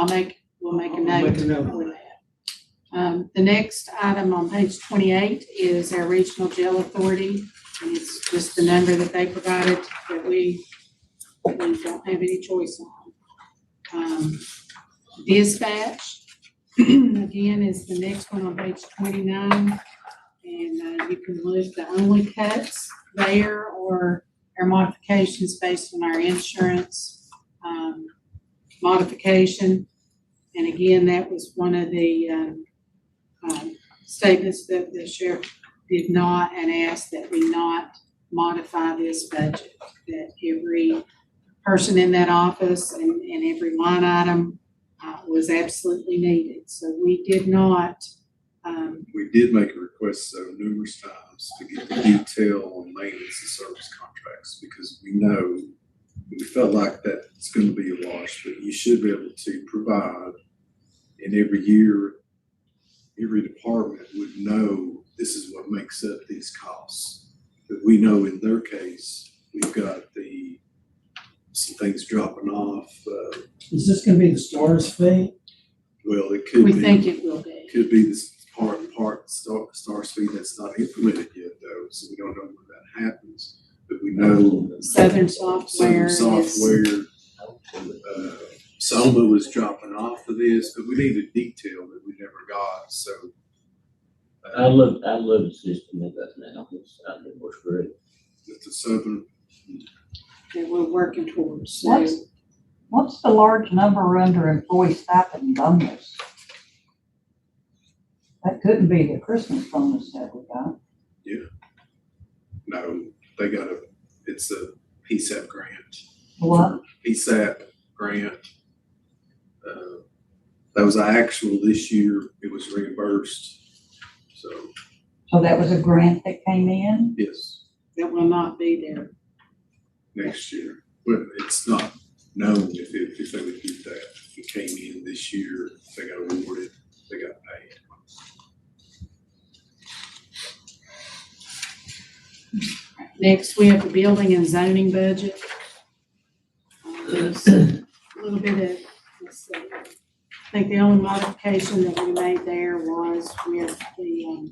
We'll make a I'll note make a note. for that. The next item on page 28 is our regional jail authority, and it's just the number that they provided that we don't have any choice on. Dispatch, again, is the next one on page 29, and you can look, the only cuts there or our modifications based on our insurance modification. And again, that was one of the statements that the sheriff did not and asked that we not modify this budget, that every person in that office and every line item was absolutely needed. So we did not, We did make a request so numerous times to get the detail on maintenance and service contracts, because we felt like that's gonna be a wash, but you should be able to provide, and every year, every department would know this is what makes up these costs. But we know in their case, we've got some things dropping off, Is this gonna be the STARS fee? well, it could be. we think it will be. Could be this part star speed that's not implemented yet though, so we don't know when that happens. But we know Southern Software Southern is, Software, Soma was dropping off of this, but we need a detail that we never got, so. I love the system that that's now. I think it works great. With the Southern, that we're working towards. So What's the large number under employee stipend and bonus? That couldn't be the Christmas bonus that we got. no, it's a PSAP grant. What? PSAP grant. That was actual this year, it was reimbursed, So that was a grant that came in? yes. that will not be there. Next year, but it's not known if they would do that. It came in this year, they got awarded, they got paid. Next, we have the building and zoning budget. There's a little bit of, let's see, I think the only modification that we made there was with the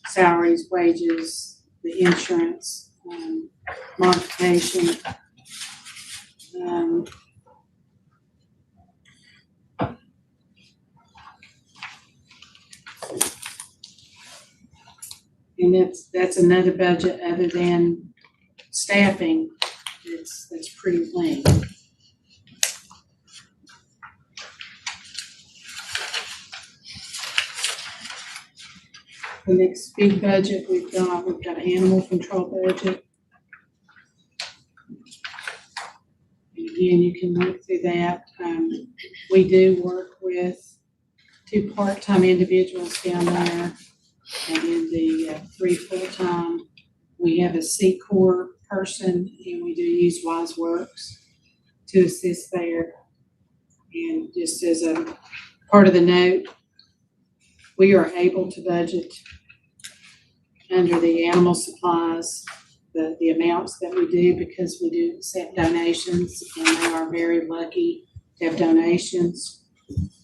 salaries, wages, the insurance modification. And that's another budget other than staffing, that's pretty lean. The next big budget we've got an animal control budget. And again, you can look through that. We do work with 2 part-time individuals down there. And then the 3 full-time, we have a C-Corps person, and we do use Wise Works to assist there. And just as a part of the note, we are able to budget under the animal supplies, the amounts that we do, because we do accept donations, and they are very lucky to have donations.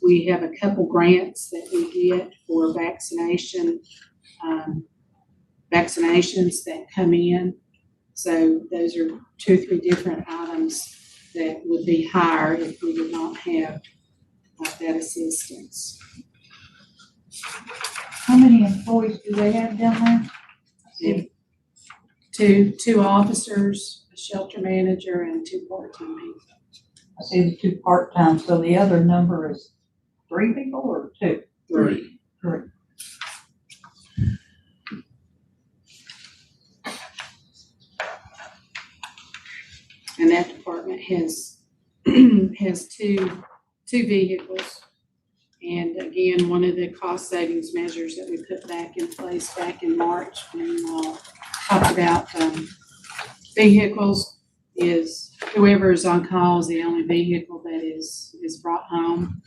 We have a couple grants that we get for vaccinations that come in. So those are 2 or 3 different items that would be higher if we did not have that assistance. How many employees do they have down there? And two officers, a shelter manager, and 2 part-time people. I see the 2 part-time, so the other number is 3 people or 2? 3. 3. And that department has, has two vehicles. And again, one of the cost savings measures that we put back in place back in March when we talked about vehicles is whoever is on call is the only vehicle that is brought home.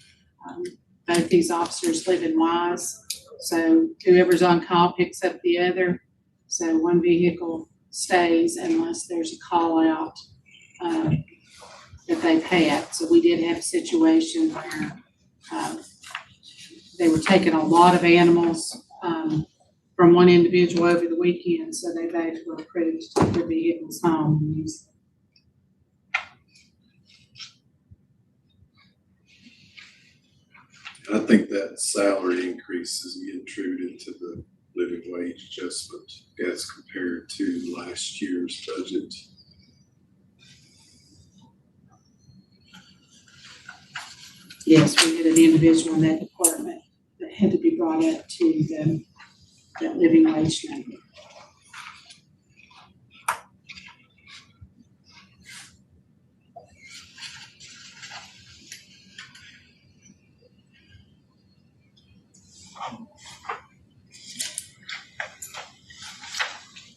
Both these officers live in Wise, so whoever's on call picks up the other. So one vehicle stays unless there's a call out that they've had. So we did have a situation where they were taking a lot of animals from one individual over the weekend, so they both were approved to take their vehicles home and use them. I think that salary increase is getting true into the living wage adjustment as compared to last year's budget. Yes, we had an individual in that department that had to be brought up to that living wage number.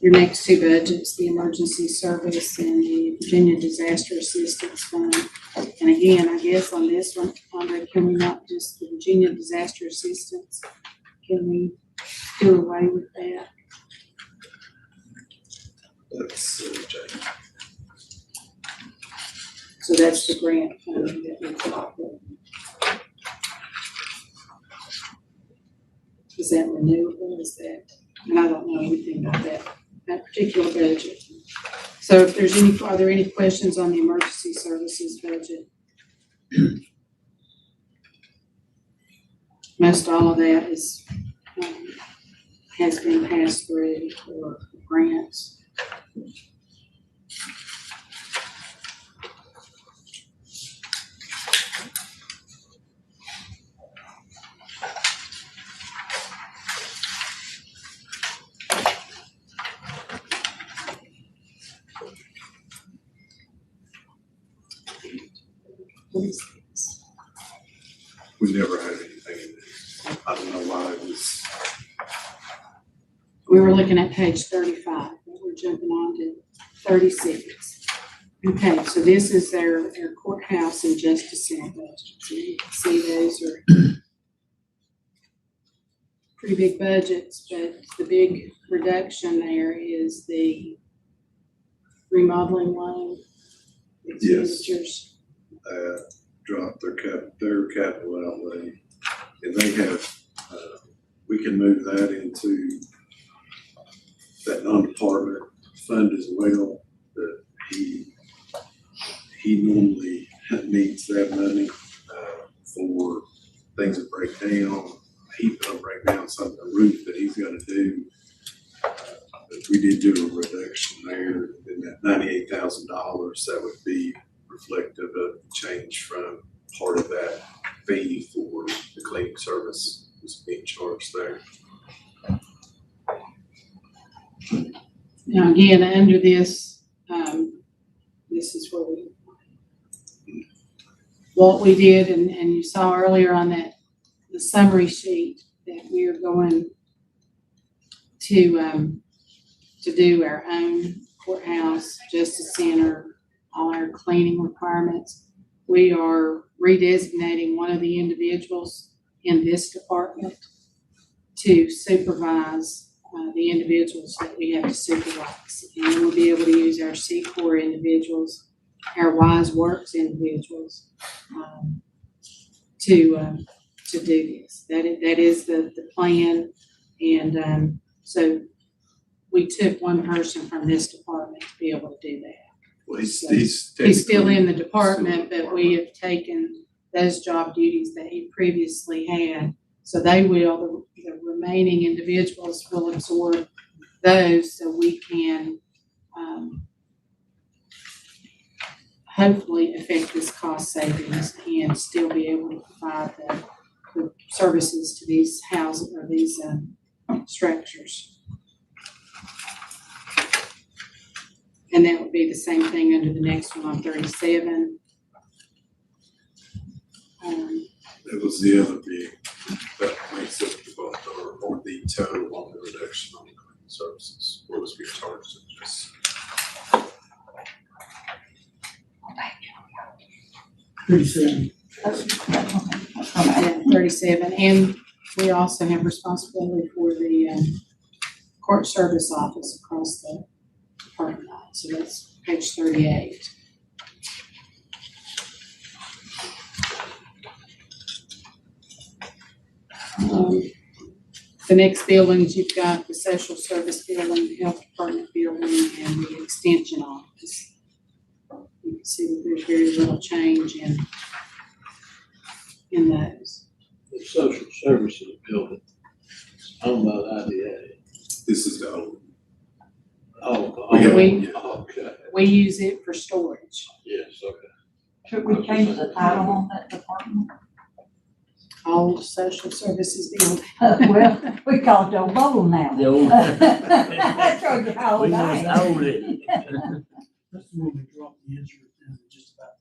Your next two budgets, the emergency service and the Virginia Disaster Assistance Fund. And again, I guess on this one, Andre, can we not just the Virginia Disaster Assistance? Can we do away with that? That's Jay. So that's the grant funding that we got. Is that renewable? Is that, and I don't know anything about that particular budget. So if there's are there any questions on the emergency services budget? Most all of that is, has been passed through for grants. What is this? We never had anything in there. I don't know why it was. We were looking at page 35, but we're jumping on to 36. Okay, so this is their courthouse and justice center budget. So you can see those are pretty big budgets, but the big reduction there is the remodeling loan expenditures. Dropped their capital outlay, and they have, we can move that into that non-department fund as well, that he normally needs that money, for things that break down. He's gonna break down some of the roof that he's gonna do. But we did do a reduction there in that $98,000, that would be reflective of the change from part of that fee for the cleaning service is being charged there. Now, again, under this, this is where what we did, and you saw earlier on that, the summary sheet, that we are going to do our own courthouse, justice center, all our cleaning requirements. We are redesignating one of the individuals in this department to supervise the individuals that we have to supervise. And then we'll be able to use our C-Corps individuals, our Wise Works individuals, to do this. That is the plan. And so we took one person from this department to be able to do that. Well, he's still in the department, but we have taken those job duties that he previously had. So they will, the remaining individuals will absorb those, so we can hopefully affect this cost savings and still be able to provide the services to these houses or these structures. And that would be the same thing under the next one on 37. It was the other big, that makes up or the total on the reduction on cleaning services. What was being charged in this? 37. Yeah, 37, and we also have responsibility for the court service office across the department line, so that's page 38. The next buildings, you've got the social service building, the health department building, and the extension office. You can see that there's very little change in those. The social services building, owned by the IDA. This is the old. We- Okay, We use it for storage. yes, okay. Should we change the title on that department? Old social services building. Well, we call it the old bubble now. The old- That's what how We old know I it's am. old, isn't it? That's the one we dropped the insurance down to just about.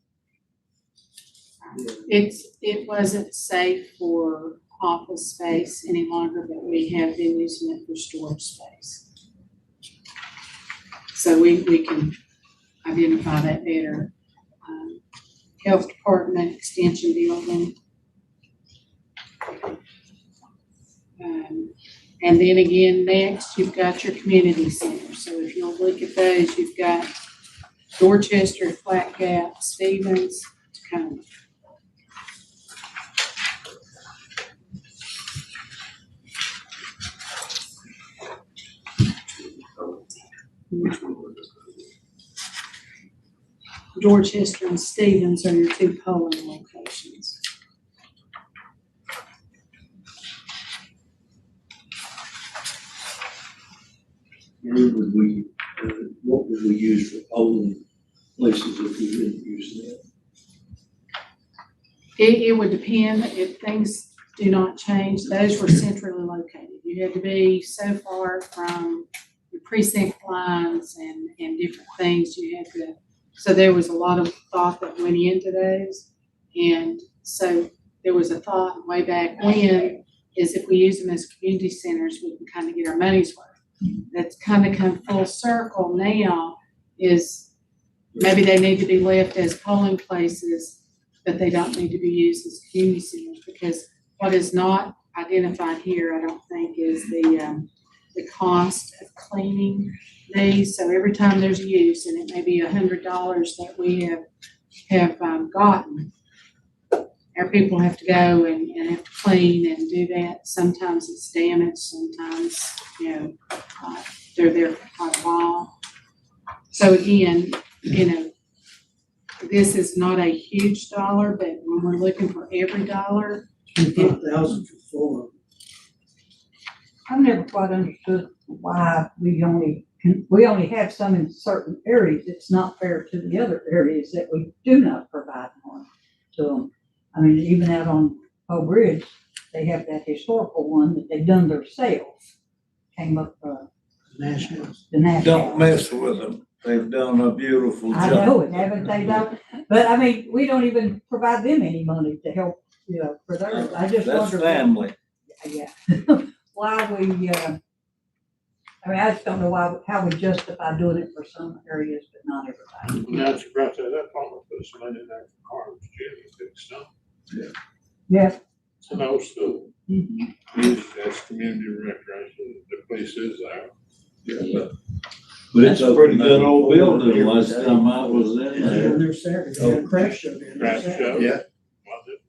It wasn't safe for office space any longer, but we have been using it for storage space. So we can identify that better. Health department, extension building. And then again, next, you've got your community center. So if you'll look at those, you've got Dorchester, Flat Gap, Stevens, Tacoma. Dorchester and Stevens are your two polling locations. Where would we, what would we use for polling places if we didn't use that? It would depend if things do not change. Those were centrally located. You had to be so far from your precinct lines and different things. You had to, so there was a lot of thought that went into those. And so there was a thought way back when is if we use them as community centers, we can kind of get our money's worth. That's kind of come full circle now is maybe they need to be left as polling places, but they don't need to be used as community centers, because what is not identified here, I don't think, is the cost of cleaning these. So every time there's a use, and it may be $100 that we have gotten, our people have to go and have to clean and do that. Sometimes it's damaged, sometimes, they're there for quite a while. So again, this is not a huge dollar, but when we're looking for every dollar, 25,000 for 4 of them. I've never quite understood why we only have some in certain areas. It's not fair to the other areas that we do not provide one to them. I mean, even out on Poe Bridge, they have that historical one that they've done themselves. Came up, Nationals. the national. Don't mess with them. They've done a beautiful I job. know it, haven't they done? But I mean, we don't even provide them any money to help, for theirs. I just That's wonder. family. Yeah. Why we, I just don't know how we justify doing it for some areas, but not everybody. Now that you brought that up, I'm gonna put some money in there for Carmen's gym to fix stuff. Yeah. It's an old school. Mhm. Used as community recreation. The place is there. Yeah, but it's a pretty good old building last time I was in Down there. there Saturday, they had a craft show down there Craft Saturday. show. Yeah. Was it?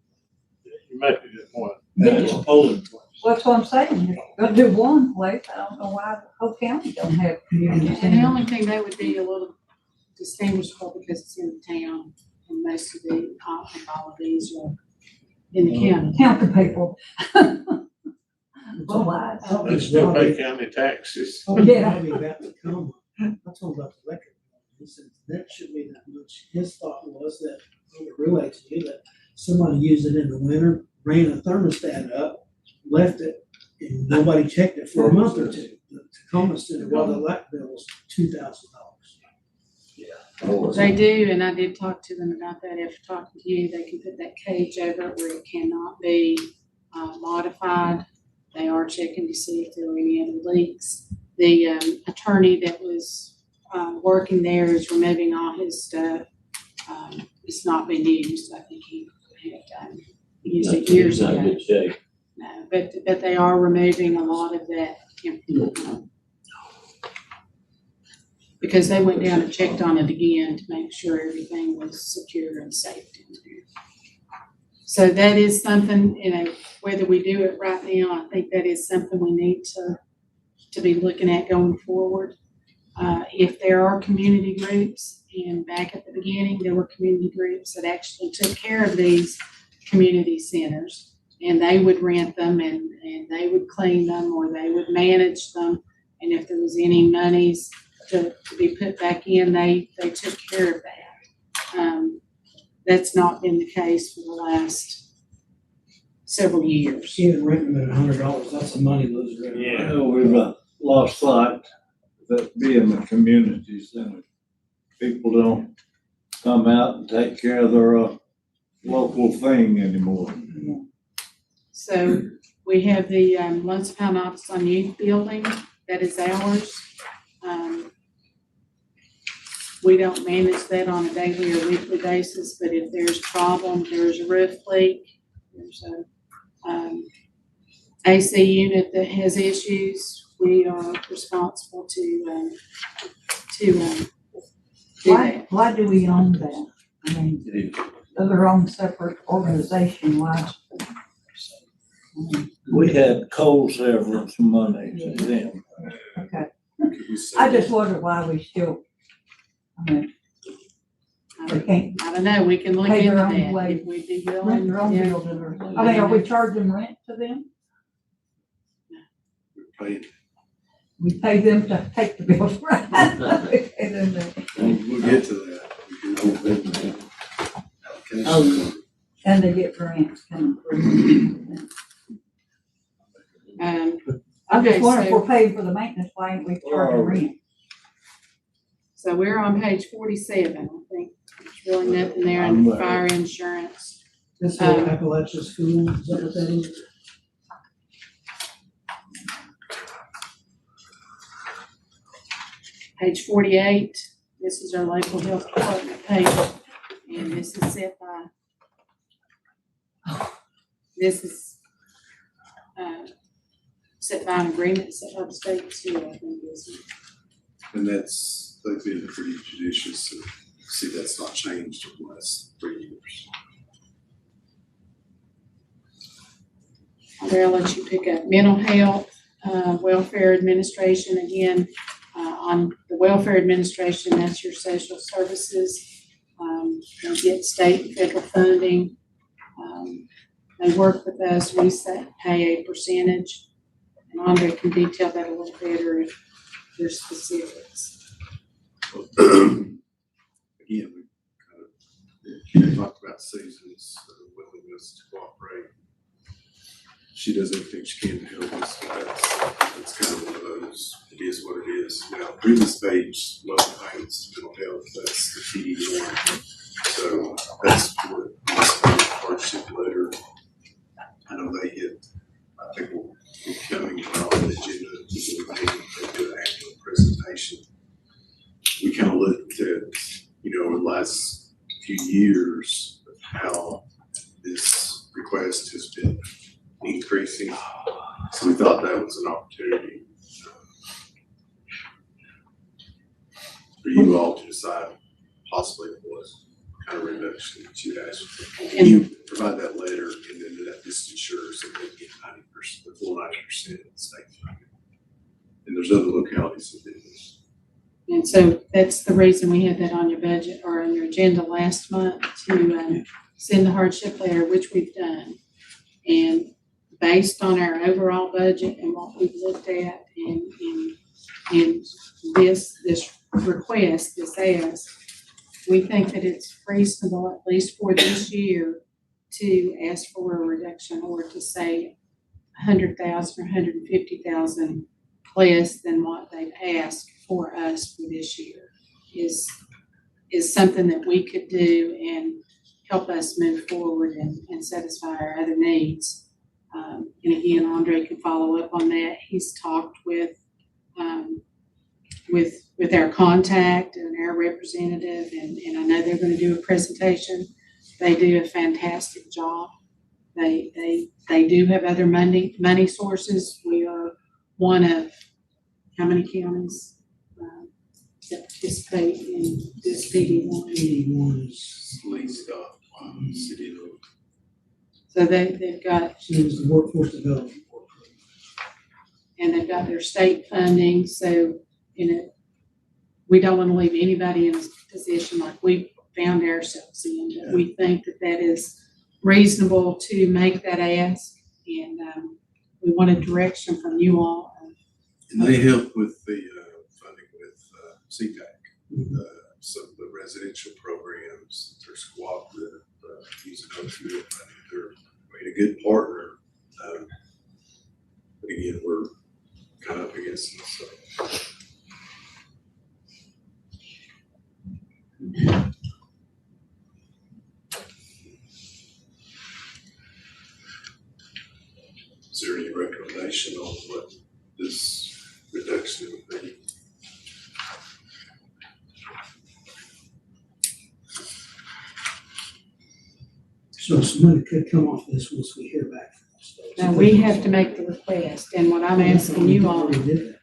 You might be just one. That's a polling place. Well, that's what I'm saying. You're gonna do one place. I don't know why the whole county don't have community and the centers. only thing that would be a little distinguishable because it's in the town, and most of the, I think all of these are in the county. Count the people. Well, why? They still pay county taxes. Oh, yeah. Yeah. Probably about Tacoma. I told him about the electric. He said, that shouldn't be that much. His thought was that, I would relay to you that somebody used it in the winter, ran a thermostat up, left it, and nobody checked it for a month or two. The Tacoma said, well, the electric bill was $2,000. They do, and I did talk to them about that after talking to you. They can put that cage over it where it cannot be modified. They are checking to see if there are any other leaks. The attorney that was working there is removing all his stuff. It's not been used. I think he had used it years It's not ago. in good shape. No, but they are removing a lot of that. Because they went down and checked on it again to make sure everything was secure and safe in there. So that is something, whether we do it right now, I think that is something we need to be looking at going forward. If there are community groups, and back at the beginning, there were community groups that actually took care of these community centers, and they would rent them and they would clean them or they would manage them. And if there was any monies to be put back in, they took care of that. That's not been the case for the last several years. Even renting them at $100, that's a money loser. Yeah. We've lost sight that being the community center, people don't come out and take care of their local thing anymore. So we have the Once Upon Office on Youth building, that is ours. We don't manage that on a daily or weekly basis, but if there's a problem, there's a roof leak, there's a AC unit that has issues, we are responsible to do that. Why do we own that? I mean, those are own separate organization, why? We had coal severance money to them. Okay, Could we say I just wonder why we still, I mean, they can't I don't know, we can look Pay into their own that way. if we do rent willing. their own Yeah. building or, I mean, are we charging rent to them? we paid? We pay them to take the bills, right? We pay them to- We'll get to that. We can open the application. And they get grants coming through. I Okay, just wonder if so, we're paying for the maintenance, why ain't we charging rent? so we're on page 47, I think. There's really nothing there on I'm fire insurance. This is the Appalachia School, is that what that is? Page 48, this is our local health department page, and this is set by, this is, set by an agreement set by the state too, I think, isn't it? And they've been pretty judicious, and see that's not changed in the last 3 years. I'll let you pick up mental health, welfare administration, again, on the welfare administration, that's your social services. They get state and federal funding. They work with us, we pay a percentage. And Andre can detail that a little better if there's specifics. Again, we kind of talked about Susan's willingness to cooperate. She does everything she can to help us, but that's kind of one of those, it is what it is. Now, previous page, local payments, mental health, that's the TD one. So that's what this hardship letter, I know they hit, I think we're coming on the agenda, they do an annual presentation. We kind of looked at, in the last few years, of how this request has been increasing. So we thought that was an opportunity for you all to decide possibly what kind of reduction that you asked for. And You provide that letter, and then that just ensures that they get 90%, the full 90% of the state funding. And there's other localities that do this. And so that's the reason we had that on your budget or on your agenda last month to send the hardship letter, which we've done. And based on our overall budget and what we've looked at and this request, this ask, we think that it's reasonable, at least for this year, to ask for a reduction or to say 100,000 or 150,000 less than what they've asked for us for this year is is something that we could do and help us move forward and satisfy our other needs. And again, Andre could follow up on that. He's talked with our contact and our representative, and I know they're gonna do a presentation. They do a fantastic job. They do have other money sources. We are one of, how many counties that participate in this PD1? 81 is, Police stuff, city of. So they've got, it was the workforce development board. and they've got their state funding, so, we don't wanna leave anybody in a position like we found ourselves in, but we think that that is reasonable to make that ask, and, we wanted direction from you all. And they help with the funding with CPAC, some of the residential programs, their cooperative, using opioid money. They're a good partner. But again, we're kind of up against them, so. Is there any recommendation on what this reduction would be? So some money could come off this once we hear back from the state. Now, we have to make the request, and what I'm asking you all, already did that.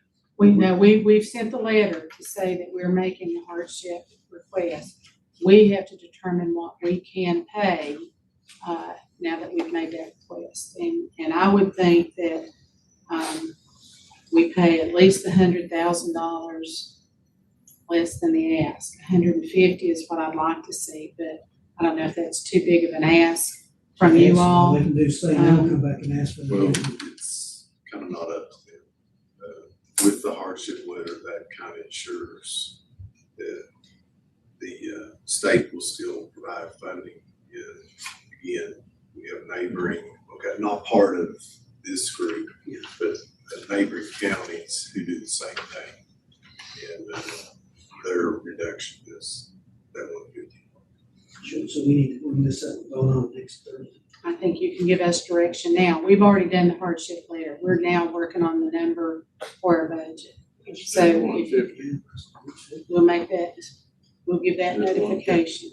we've sent the letter to say that we're making a hardship request. We have to determine what we can pay, now that we've made that request. And I would think that, we pay at least $100,000 less than the ask. 150 is what I'd like to see, but I don't know if that's too big of an ask from you all. They can do, say, now come back and ask for Well, the. it's kind of not up to them. With the hardship letter, that kind of ensures that the state will still provide funding. And again, we have neighboring, okay, not part of this group, but neighboring counties who do the same thing. And their reduction is that 150. So we need to bring this up and go on next Thursday. I think you can give us direction now. We've already done the hardship letter. We're now working on the number for our budget. So if 150. we'll make that, we'll give that notification.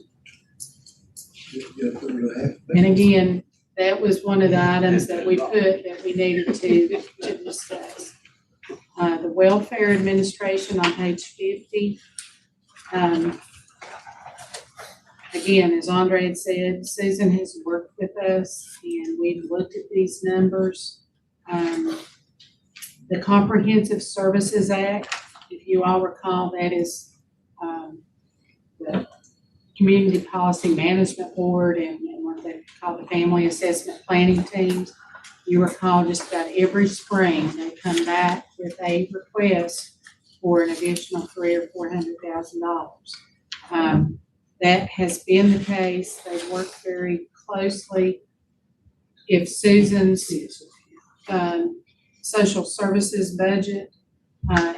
And again, that was one of the items that we put that we needed to discuss. The welfare administration on page 50. Again, as Andre had said, Susan has worked with us and we've looked at these numbers. The Comprehensive Services Act, if you all recall, that is, the Community Policy Management Board and what they call the Family Assessment Planning Teams. You recall just about every spring, they come back with a request for an additional $300,000 or $400,000. That has been the case. They've worked very closely. If Susan's social services budget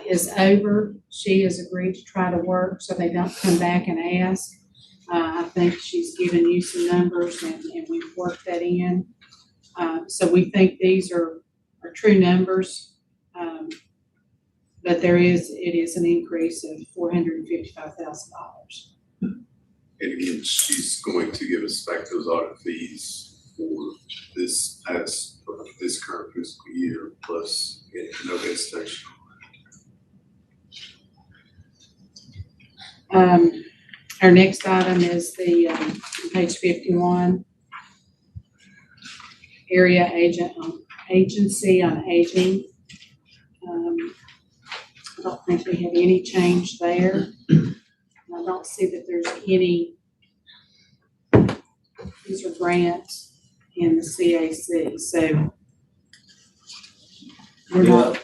is over, she has agreed to try to work so they don't come back and ask. I think she's given you some numbers and we've worked that in. So we think these are true numbers. But it is an increase of $455,000. And again, she's going to give us back those audit fees for this current fiscal year, plus no visitation. Our next item is the, page 51, Area Agency on Aging. I don't think we have any change there. I don't see that there's any, these are grants in the CAC, so we're not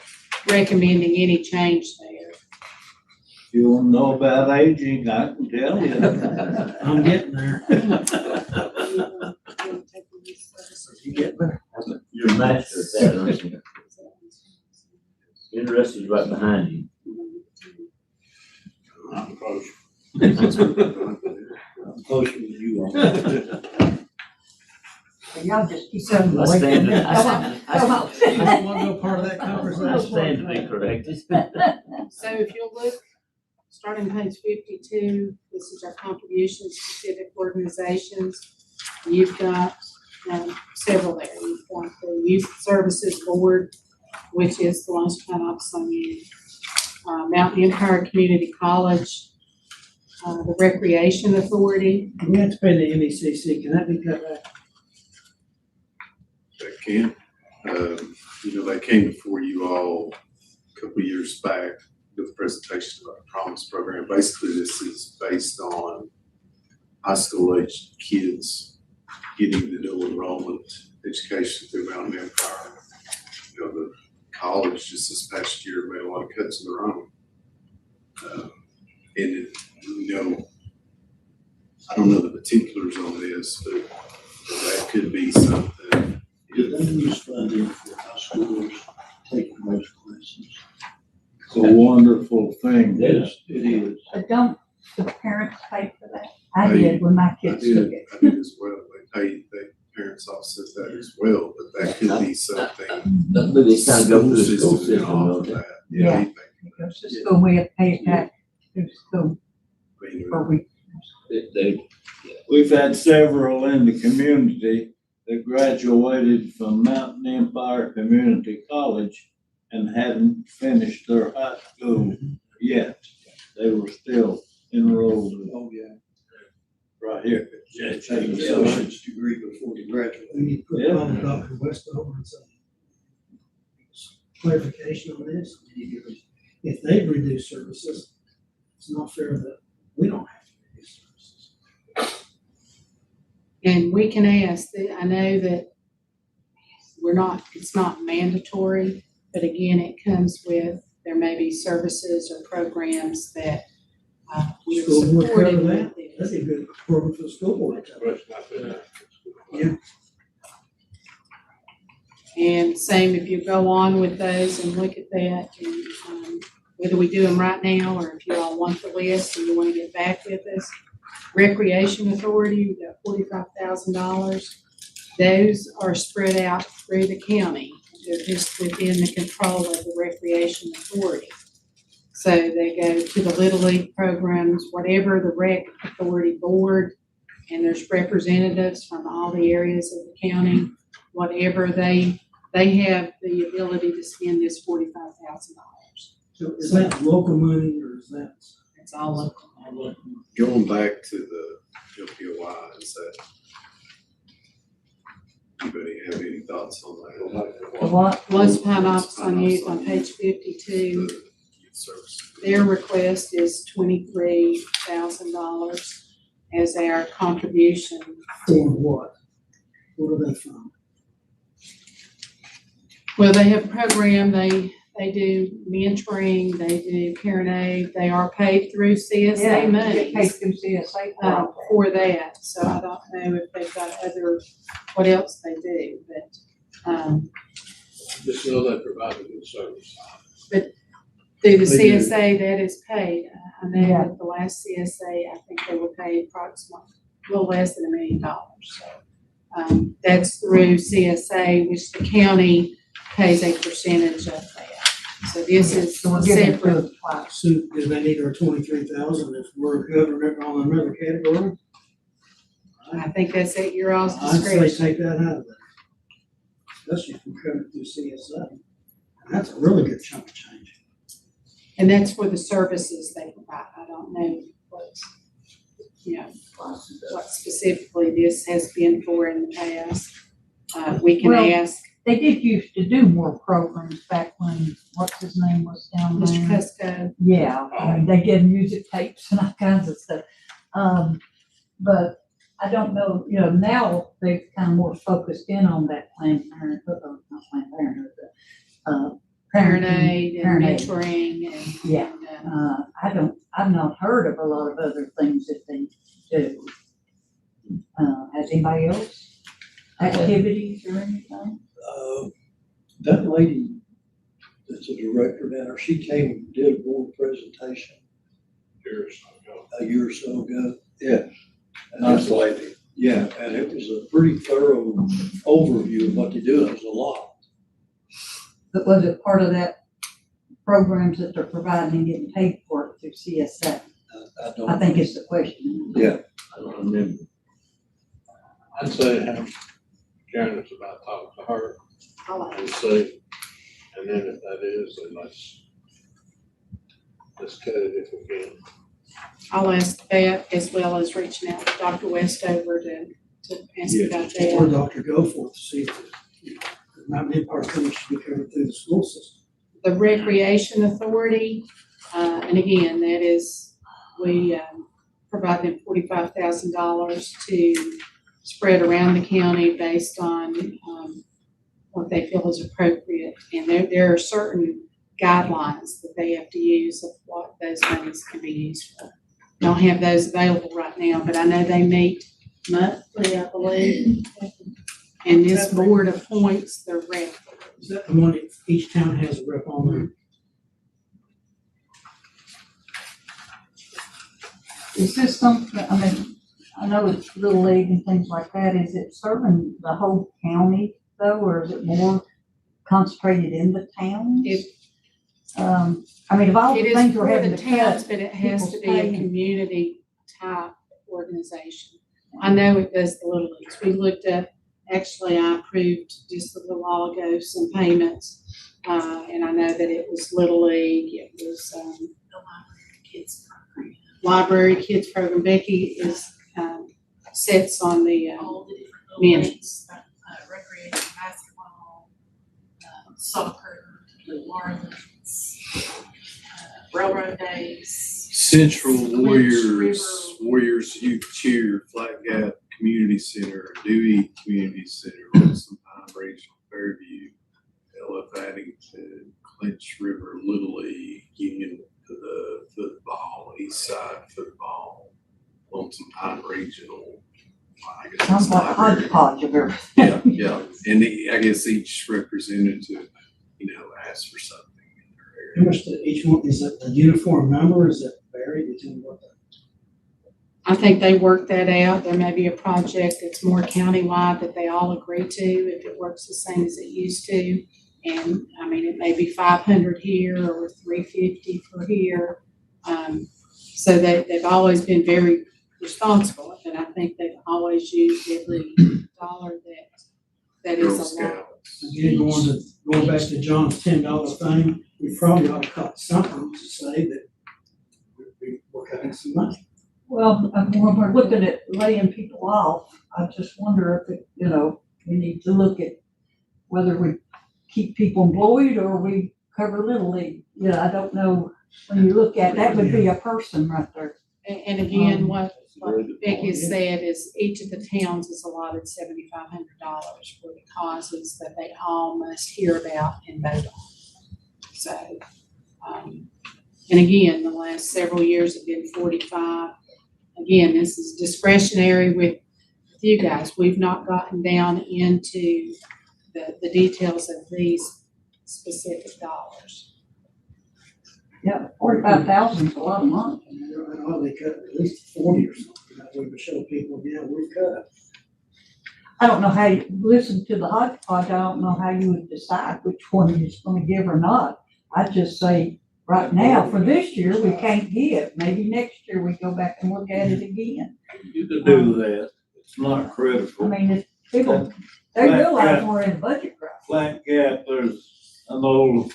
recommending any change there. If you want to know about aging, I can tell you. I'm getting there. You get there. You're a master at that, aren't you? Interested right behind you. I'm close. I'm closer than you are. And y'all just keep So- coming I away stand, from me. Come on, I come on. I don't want to go part of that I conversation. stand to be corrected. So if you'll look, starting page 52, this is our contributions to civic organizations. You've got several there. You've got the Youth Services Board, which is the Lunchtime Office on Youth, Mountain Empire Community College, the Recreation Authority. We have to pay the MECC, can that be cut back? That can, they came before you all a couple of years back with a presentation about the Promise Program. Basically, this is based on high school aged kids getting the dual enrollment education through Mountain Empire. The college just this past year made a lot of cuts in their own. I don't know the particulars on this, but that could be something. Did they use funding for high schoolers taking those classes? It's a wonderful thing. Yes, it is. But don't the parents pay for that? I did when my I kids did, took it. I did as well. Parents offset that as well, but that could be something. But it's kind of go through the school can system, offer don't it? that. Yeah. anything. It goes to school, we have to pay it back to school I mean, for we. We've had several in the community that graduated from Mountain Empire Community College and hadn't finished their high school yet. They were still enrolled Oh, yeah. right here. Take an associate's degree before you graduate. We need to put Yeah. on Dr. Westover and say, clarification on this. If they've reduced services, it's not fair that we don't have to reduce services. And we can ask, I know that it's not mandatory, but again, it comes with, there may be services or programs that we are School board supporting cover with that? it. That'd be a good program for the school board. Yeah. And same if you go on with those and look at that, and whether we do them right now or if you all want the list and you want to get back with us. Recreation Authority, we've got $45,000. Those are spread out through the county. They're just within the control of the Recreation Authority. So they go to the Little League programs, whatever the Rec Authority Board, and there's representatives from all the areas of the county, whatever they have the ability to spend this $45,000. So is that local money or is that? It's all local. Going back to the LPOI, is that, anybody have any thoughts on that? What? Lunchtime Office on Youth on page 52, The youth service. their request is $23,000 as our contribution. For what? What are they from? Well, they have a program, they do mentoring, they do parent aid, they are paid through CSA money. Get paid through CSA For that, so I don't know if they've got what else they do, but, Just know they provide a good service. through the They do. CSA, that is paid. I know Yeah. that the last CSA, I think they were paid approximately a little less than $1 million, so. That's through CSA, which the county pays a percentage of that. So this is So we're giving it separate. to them twice. So do they need our 23,000 if we're covering on another category? I think that's at your all's I'd say discretion. take that out of there. Especially if we're covering through CSA. And that's a really good chunk of change. And that's for the services they provide. I don't know what specifically this has been for in the past. We can Well, ask They did used to do more programs back when, what's his name was down there? Mr. Cusco. Yeah, I mean, they did music tapes and all kinds of stuff. But I don't know, now they've kind of more focused in on that Planned Parenthood, not Planned Parenthood, but, Parent parenting, aid and parent aid. mentoring and. Yeah. I've not heard of a lot of other things that they do. Has anybody else? Activities or anything? That lady that's a director down there, she came and did a board presentation year or so ago. a year or so ago. Yeah. And Nice it was- lady. Yeah, and it was a pretty thorough overview of what they do. It was a lot. But was it part of that programs that they're providing and getting paid for it through CSA? I don't. I think it's the question. Yeah. I don't remember. I'd say have Karen is about talk to her I'll ask. and see, and then if that is, then let's cut it if we can. I'll ask that as well as reaching out to Dr. Westover to ask Yeah, about Or that. Dr. Goforth to see if, there might be a part of it should be covered through the school system. The Recreation Authority, and again, that is, we, provide them $45,000 to spread around the county based on, what they feel is appropriate. And there are certain guidelines that they have to use of what those monies can be used for. Don't have those available right now, but I know they meet monthly, I believe. And this board appoints the rep. Is that the one that each town has a rep on there? Is this something, I mean, I know it's Little League and things like that. Is it serving the whole county though, or is it more concentrated in the towns? I mean, of all It the is things we're for having the to towns, cut, but it has to be a people's pay. community type organization. I know it does the Little Leagues. We looked up, actually, I approved just a little while ago some payments. And I know that it was Little League, it was, the Library Kids Program. Library Kids Program. Becky is, sets on the, all the different little minutes. leagues, recreation, basketball, soccer, the Marlins, railroad days. Central Clinch Warriors, River. Warriors Youth Cheer, Flat Gap Community Center, Dewey Community Center, Wilson Pine Regional Fairview, LF Addington, Clinch River Little League, Union football, East Side football, Lonesome Pine Regional. I guess sounds it's like library. hodgepodge of everything. Yeah, yeah, and I guess each representative, asks for something in their How much do each one, is it a uniform number, is it varied between what the? I think they work that out. There may be a project that's more countywide that they all agree to, if it works the same as it used to. And, I mean, it may be 500 here or 350 for here. So they've always been very responsible, and I think they've always used every dollar that Girl is allowed. Scouts. Again, going back to John's $10 thing, we probably ought to cut something to say that we're cutting some money. Well, when we're looking at laying people off, I just wonder if we need to look at whether we keep people employed or we cover Little League. I don't know. When you look at, that would be a person right there. And again, what Very good Becky point. has said is each of the towns is allotted $7,500 for the causes that they all must hear about and vote on. So, and again, the last several years have been 45. Again, this is discretionary with you guys. We've not gotten down into the details of these specific dollars. Yeah, 45,000 is a lot of money. And all they cut at least 40 or something, that way we show people, yeah, we've cut. I don't know how you listen to the hodgepodge. I don't know how you would decide which one you're going to give or not. I'd just say right now for this year, we can't give. Maybe next year we go back and look at it again. You could do that. It's not I critical. mean, if people, they realize we're in budget crisis. Flat Gap, there's an old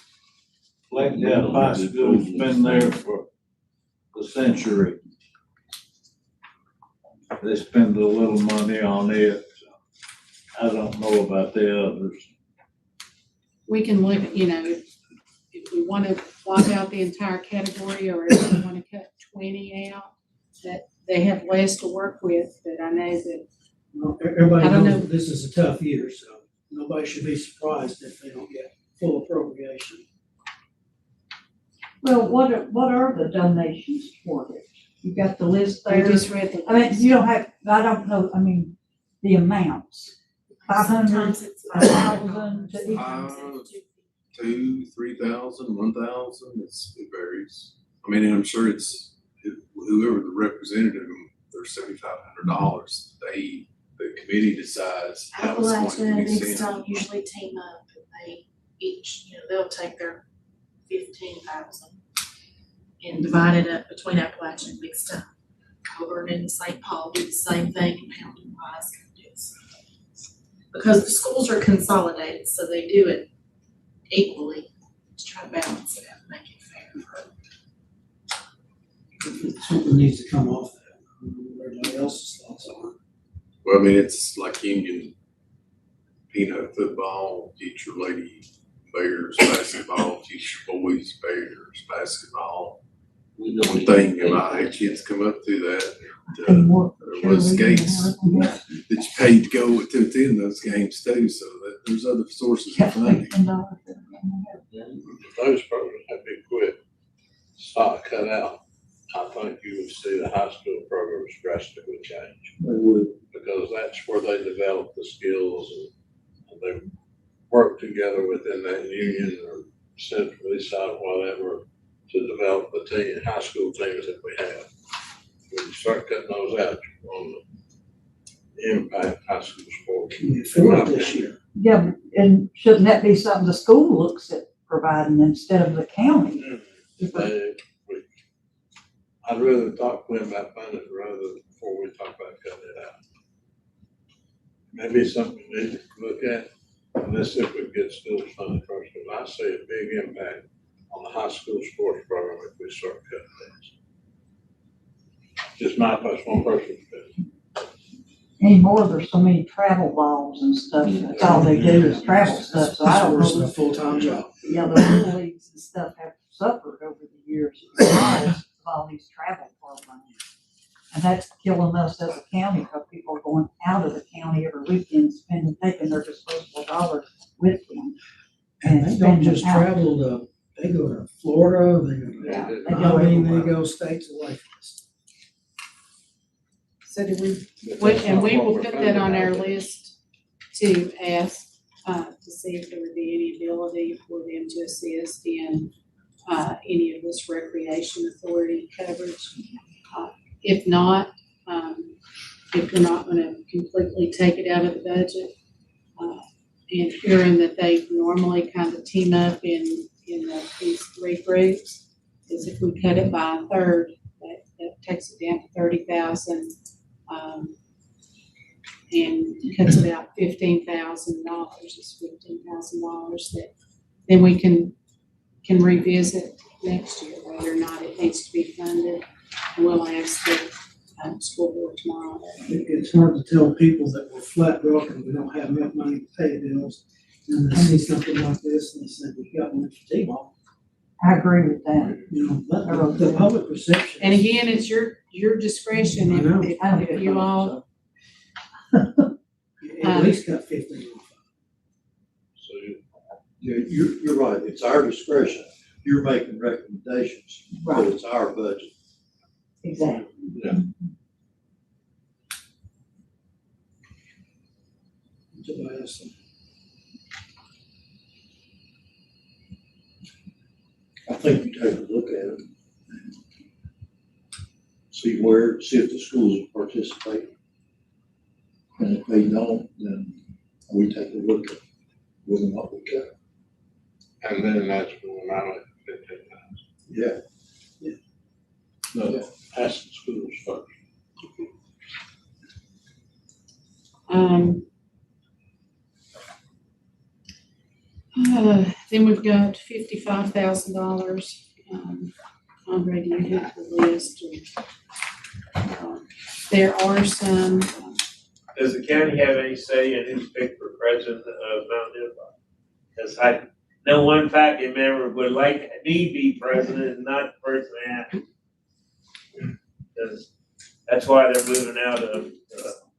Flat Gap High School's been there for a century. They spend a little money on it. I don't know about the others. We can look, if we want to block out the entire category or if we want to cut 20 out, that they have less to work with, but I know that Well, everybody I don't knows know. that this is a tough year, so nobody should be surprised if they don't get full appropriation. Well, what are the donations for this? You got the list we there? just read the. I mean, you don't have, I don't know, I mean, the amounts. 500, Sometimes it's 1,000 to each. 2,000, 3,000, 1,000, it varies. I mean, and I'm sure it's whoever the representative, their $7,500, the committee decides how it's going Appalachia to and be Big sent. Stone usually team up and they each, they'll take their 15,000 and divide it up between Appalachia and Big Stone. Coburn and St. Paul do the same thing, and Pounding Wise can do the same thing. Because the schools are consolidated, so they do it equally to try to balance it out and make it fair. Something needs to come off that. I don't know what everybody else's thoughts are. Well, I mean, it's like Union Peanut football, teach your lady Bears basketball, teach your boys Bears basketball. We know One we- thing, I had kids come up through that, And more there was gates cheerleading. that you paid to go to attend those games too, so that there's other sources of funding. If those programs had been quit, cut out, I think you would see the high school programs drastically change. They would. Because that's where they develop the skills and they work together within that union or centrally side, whatever, to develop the team, high school teams that we have. When you start cutting those out, you're going to impact high school sports. Can we afford it this year? Yeah, and shouldn't that be something the school looks at providing instead of the county? I'd rather talk to them about funding before we talk about cutting it out. Maybe something we need to look at, and let's see if we can get schools funded first, because I see a big impact on the high school sports program if we start cutting things. Just my one person's opinion. Anymore, there's so many travel balls and stuff, that's all they do is travel stuff, so I It's don't worse than know. a full-time job. Yeah, the little leagues and stuff have suffered over the years because of all these travel programs. And that's killing us as a county, because people are going out of the county every weekend, taking their disposable dollars with them. And they don't just spending out. travel to, they go to Florida, they go Yeah, to, they go I mean, they everywhere. go states away from us. So do and we will put that on our list to ask, to see if there would be any ability for them to assist in, any of this recreation authority coverage. If not, if we're not gonna completely take it out of the budget, and hearing that they normally kind of team up in these three groups, is if we cut it by a third, that takes it down to 30,000. And cuts it out $15,000, it's $15,000 that then we can revisit next year whether or not it needs to be funded. And we'll ask the school board tomorrow. It's hard to tell people that we're flat broke and we don't have enough money to pay bills. And they see something like this and they say, we got one for T-ball. I agree with that. You know, but the public perception. And again, it's your discretion I know. if you all, At least got 15. So Yeah, you're right. It's our discretion. You're making recommendations, but it's our budget. Exactly. Somebody else. I think you take a look at it. See if the schools participate. And if they don't, then we take a look at whether or not we can. and then that's when I like 15,000. Yeah. No, ask the schools first. Then we've got $55,000. Andre, do you have the list? There are some, Does the county have any say in who's picked for president of Mount Unified? Because I know one faculty member would like me to be president and not the person after. Because that's why they're moving out of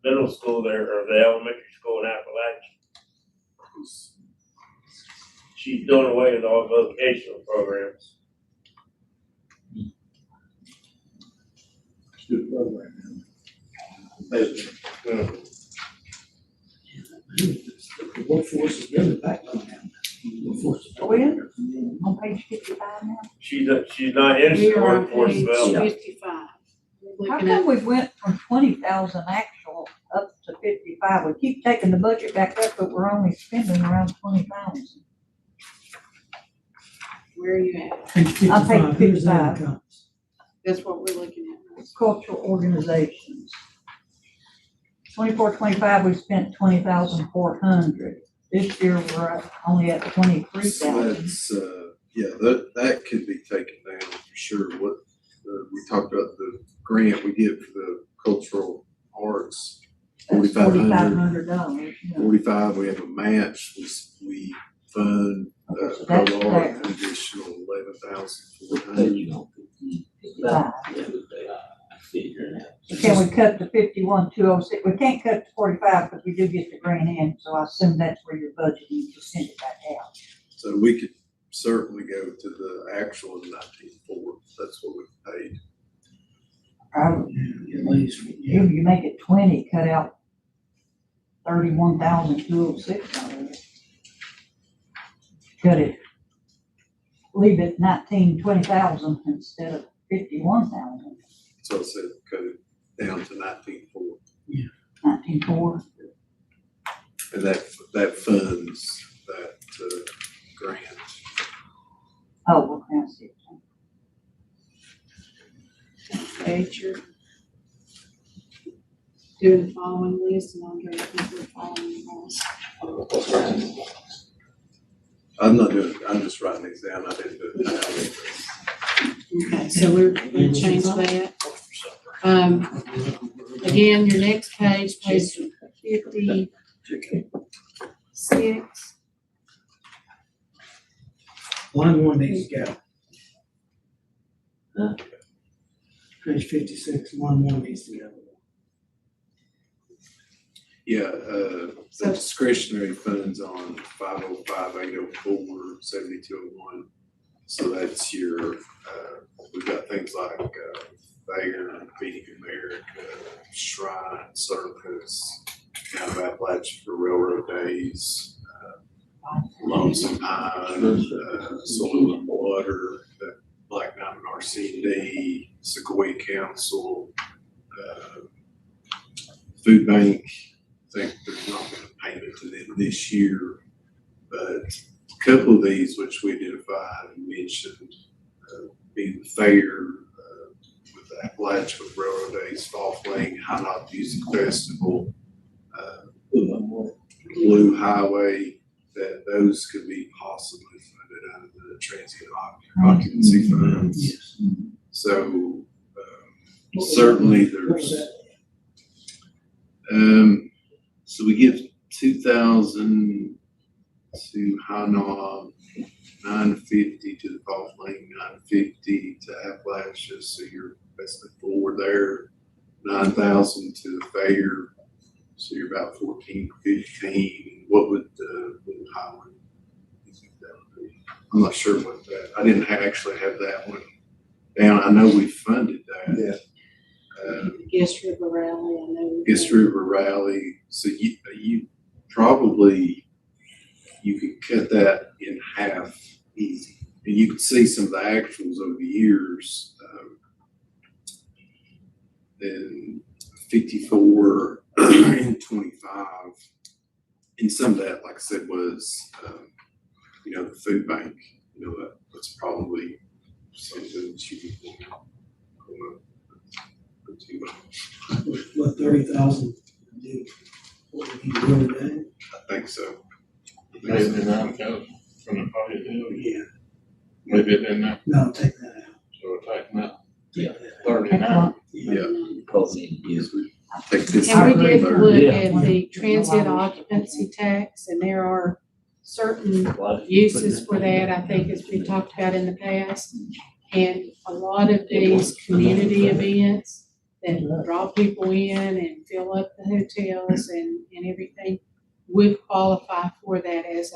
middle school there, or the elementary school in Appalachia. She's doing away with all vocational programs. It's a good program. The workforce is really back on now. Workforce is Oh, yeah? On page 55 now? She's not interested we in are on workforce page development. 55. How looking come at, we went from 20,000 actual up to 55? We keep taking the budget back up, but we're only spending around 20,000. where are you at? Page I'll take 55, here's the 55. incomes. That's what we're looking at. Cultural organizations. 24-25, we spent 20,400. This year, we're only at 23,000. That's, yeah, that could be taken down for sure. What, we talked about the grant we get for the cultural arts, That's $4,500. $4,500. Yeah. 45, we have a match, we fund, Okay, so that's pro there. art, an additional 11,400. Taking on 55. Yeah, but they are figuring out. Can we cut to 51,206? We can't cut to 45 because we do get the grant in, so I assume that's where you're budgeting to send it back out. So we could certainly go to the actual of 19.4, that's what we paid. Probably. At least, yeah. If you make it 20, cut out 31,206 out of it. Cut it, leave it 20,000 instead of 51,000. So I said, cut it down to 19.4. 19,400. And that funds that, grant. Oh, okay, I see. Page, you're doing the following list, and Andre, I think we're following the list. I'm not doing, I'm just writing these down, I didn't do it. Okay, so we're gonna change that. Again, your next page, page 56. Line one needs to go. Page 56, line one needs to go. Yeah, the discretionary funds on 505, 804, 7201. So that's your, we've got things like, Fair, Feeding America, Shrine, Circus, kind of Appalachia for Railroad Days, Lonesome Pine, Soil and Water, Black Diamond RCD, Sequoia Council, Food Bank. I think there's not been a payment to them this year, but a couple of these which we identified and mentioned, being the fair, with Appalachia with Railroad Days, Fall Fling, High Knob Music Festival, Blue Highway, that those could be possibly funded out of the transient occupancy funds. Yes. So, certainly there's, so we give 2,000 to High Knob, 950 to the Fall Fling, 950 to Appalachia, so you're basically forward there, 9,000 to the fair, so you're about 14, 15. What would the Blue Highway, you think that would be? I'm not sure what that, I didn't actually have that one down. I know we funded that. Yeah. Guest River Rally, I know. Guest River Rally, so you probably, you could cut that in half easy. And you could see some of the actuals over the years. And 54 and 25. And some of that, like I said, was, the food bank, that's probably something that you would want to What, 30,000? What we need to do today? I think so. Maybe 9,000 from the party deal. Yeah, Maybe it didn't, no, take that out. so we're taking that Yeah. 39. Yeah. Probably, yes. Take this. And we did look Yeah. at the transient occupancy tax, and there are certain uses for that, I think, as we talked about in the past. And a lot of these community events that draw people in and fill up the hotels and everything would qualify for that as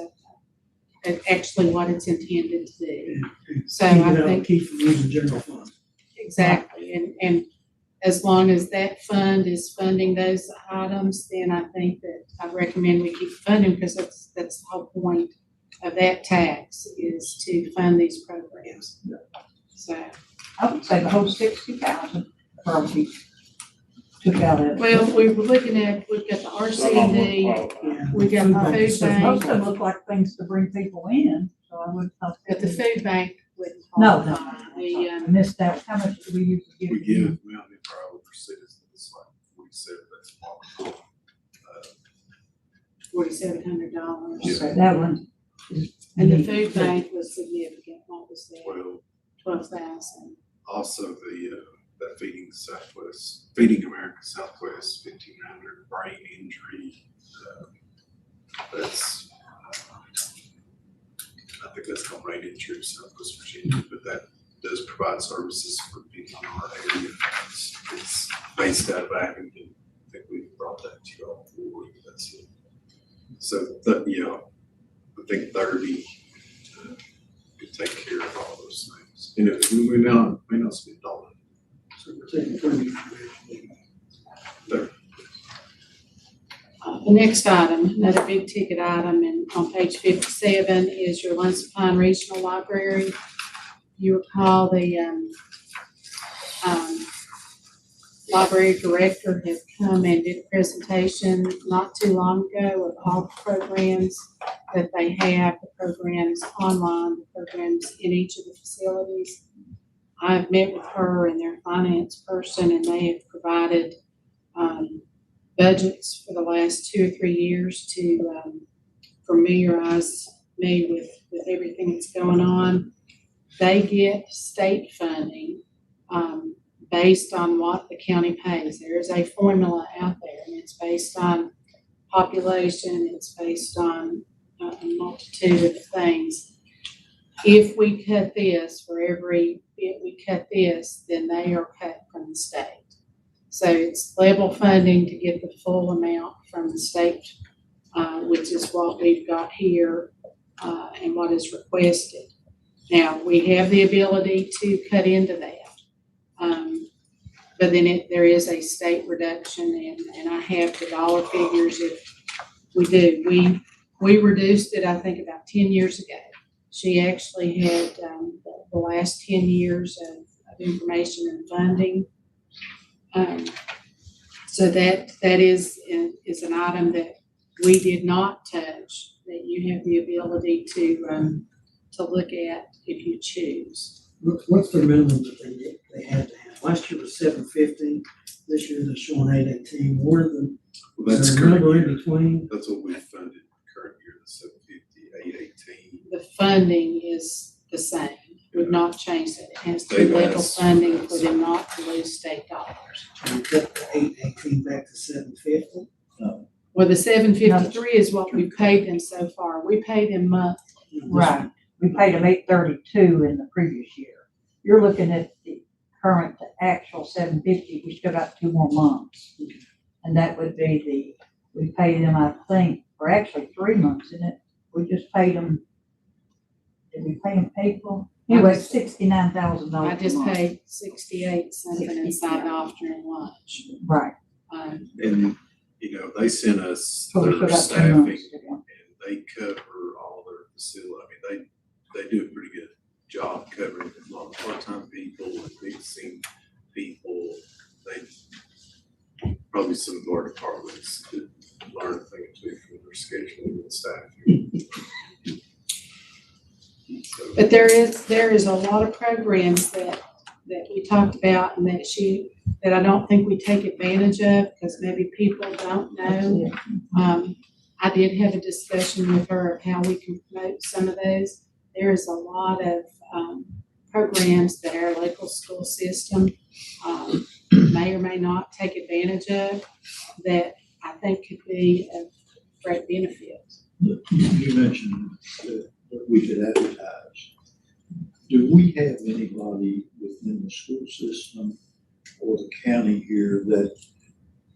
actually what it's intended to do. So Keep it I out, think, keep from using general fund. exactly, and as long as that fund is funding those items, then I think that I recommend we keep funding, because that's the whole point of that tax, is to fund these programs. So, I would say the whole 60,000. probably took out of. Well, we were looking at, we've got the RCD, Yeah. we got the food Most bank, of them look like things to bring people in, so I would have. but the food bank wouldn't No, qualify. The, I missed that. How much do we usually give? We give, we only for our older citizens, like 47, that's what we're $4,700. Yeah. So that one is. And the food bank was significant, what was that, Well, 12,000? also that Feeding America Southwest, 1,500 brain injury. That's, I think that's called brain injury, Southwest Virginia, but that does provide services for people in our area. It's based out of Abington. I think we brought that to you all before. That's it. So, I think 30 could take care of all those things. You know, we may not spend all of it. So we're taking 30. The next item, another big ticket item, and on page 57 is your Lunch Pine Regional Library. You recall the library director had come and did a presentation not too long ago of all the programs that they have, the programs online, the programs in each of the facilities. I've met with her and their finance person, and they have provided budgets for the last 2 or 3 years to familiarize me with everything that's going on. They get state funding based on what the county pays. There is a formula out there, and it's based on population, it's based on a multitude of things. If we cut this, for every bit we cut this, then they are cut from the state. So it's level funding to get the full amount from the state, which is what we've got here and what is requested. Now, we have the ability to cut into that. But then there is a state reduction, and I have the dollar figures if we do. We reduced it, I think, about 10 years ago. She actually had the last 10 years of information and funding. So that is an item that we did not touch, that you have the ability to look at if you choose. What's the minimum that they had to have? Last year was 750, this year they're showing 818, more than, Well, that's is there a current number year. in between? That's what we funded current year, the 750, 818. The funding is the same, would not change that. It has to be They've level asked- funding for them not to lose state dollars. So we cut the 818 back to 750? Well, the 753 is what we paid them so far. We pay them monthly. Right, we paid them $832 in the previous year. You're looking at the current to actual 750, we still got 2 more months. And that would be we paid them, I think, for actually 3 months, isn't it? We just paid them, did we pay them April? Anyway, $69,000. I just a month. paid 68 something and signed off during lunch. Right. And, they sent us So we their still got 2 staffing, months to go. and they cover all their facility. I mean, they do a pretty good job covering a lot of part-time people and mixing people. They, probably some of our departments could learn a thing or two from their scheduling and staffing. So, But there is a lot of programs that we talked about and that I don't think we take advantage of because maybe people don't know. I did have a discussion with her of how we can promote some of those. There is a lot of programs that our local school system may or may not take advantage of that I think could be of great benefit. You mentioned that we could advertise. Do we have anybody within the school system or the county here that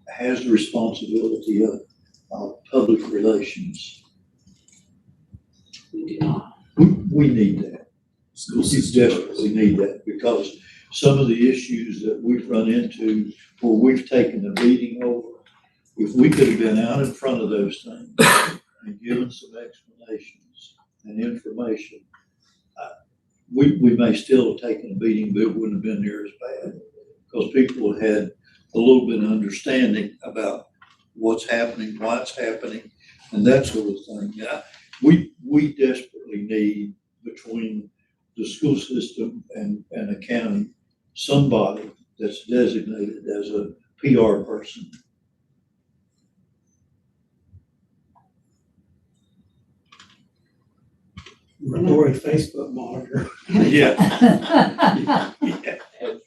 has the responsibility of public relations? We do not. We need that. school We system. desperately need that because some of the issues that we've run into where we've taken the beating over, if we could have been out in front of those things and given some explanations and information, we may still have taken a beating, but it wouldn't have been near as bad. because people had a little bit of understanding about what's happening, why it's happening, and that sort of thing. We desperately need, between the school system and the county, somebody that's designated as a PR person. Rory Facebook monitor. Yeah. After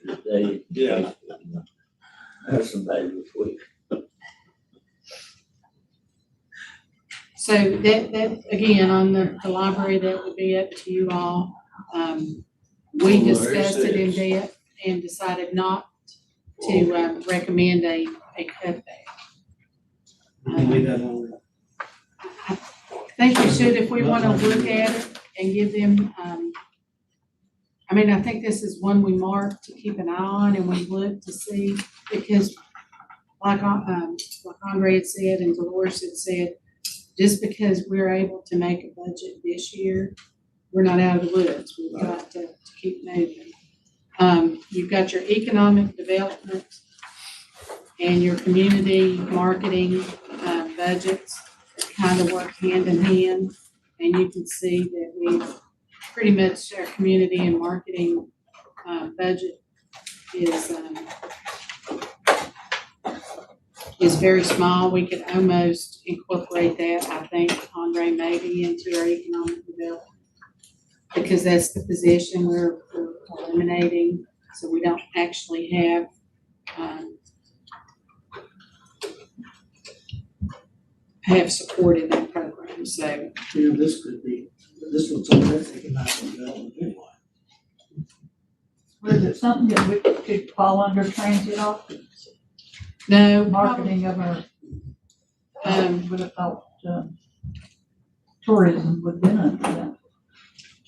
the day. Yeah. Have somebody this week. So that, again, on the library, that would be up to you all. We Well, discussed it in there's depth and decided not to, recommend a cutback. We can leave that on. I think we should, if we wanna look at it and give them, I mean, I think this is one we mark to keep an eye on and we look to see, because like Andre had said and Dolores had said, just because we're able to make a budget this year, we're not out of the woods. We've got to keep moving. You've got your economic development and your community marketing budgets that kind of work hand in hand. And you can see that we've pretty much, our community and marketing budget is very small. We could almost incorporate that, I think, Andre, maybe into our economic development, because that's the position we're eliminating, so we don't actually have support in that program. So You know, this looks like that's economic development anyway. Or is it something that we could fall under transit office, no, marketing of our, Um, would have thought, tourism would have been under that.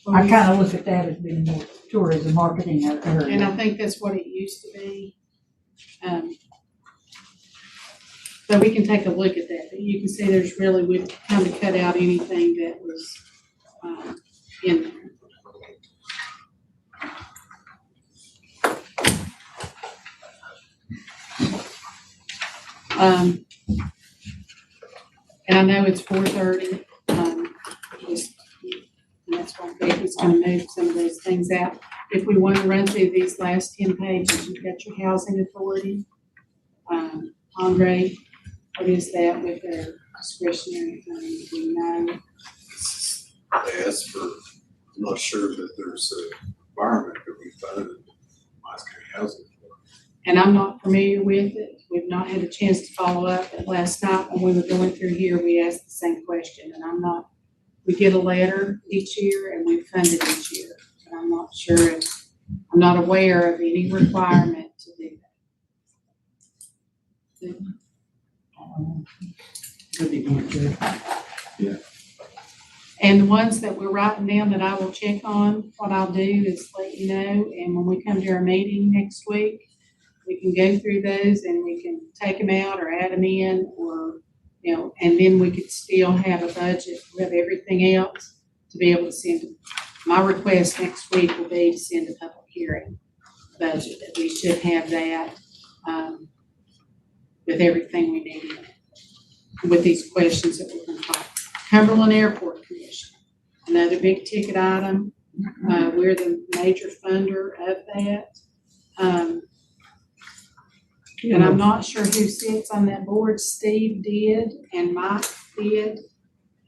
I kind of look at that as being more tourism marketing out there. and I think that's what it used to be. So we can take a look at that, but you can see there's really, we've kind of cut out anything that was in there. And I know it's 4:30, just, and that's why Becky's gonna move some of those things out. If we want to run through these last 10 pages, you've got your housing authority. Andre, what is that with their discretionary funds, do you know? They asked for, I'm not sure that there's a environment that we funded Wise County Housing. And I'm not familiar with it. We've not had a chance to follow up, but last night when we were going through here, we asked the same question, and we get a letter each year and we fund it each year. And I'm not sure I'm not aware of any requirement to do that. Could be going to. And the ones that we're writing down that I will check on, what I'll do is let you know, and when we come to our meeting next week, we can go through those and we can take them out or add them in, or, you know, and then we could still have a budget, we have everything else to be able to send. My request next week will be to send a public hearing budget, that we should have that, with everything we need, with these questions that we're going to talk. Cumberland Airport Commission, another big ticket item. We're the major funder of that. And I'm not sure who sits on that board. Steve did and Mike did.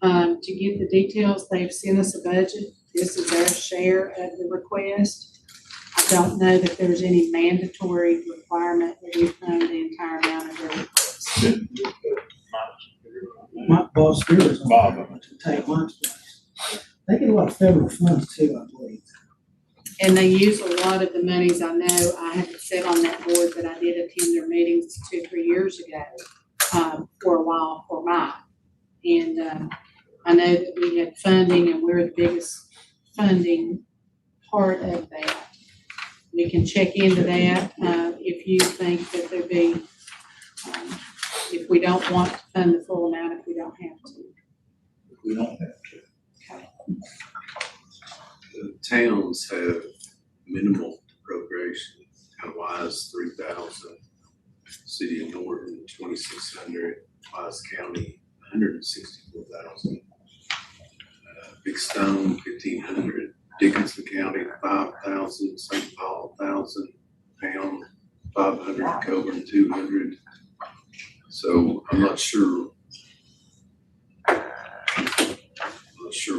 To get the details, they've sent us a budget. This is their share of the request. I don't know that there's any mandatory requirement that we fund the entire amount of their request. My boss here is Bob to take Mike's place. They get a lot of federal funds too, I believe. And they use a lot of the monies. I know I haven't sat on that board, but I did attend their meetings 2-3 years ago, for a while for Mike. And, I know that we had funding and we're the biggest funding part of that. We can check into that, if you think that there'd be, if we don't want to fund the full amount, if we don't have to. We don't have to. Okay. The towns have minimal appropriation. Wise, 3,000. City of Norton, 2,600. Wise County, 164,000. Big Stone, 1,500. Dickinson County, 5,000. St. Paul, 1,000. Pound, 500. Coburn, 200. So I'm not sure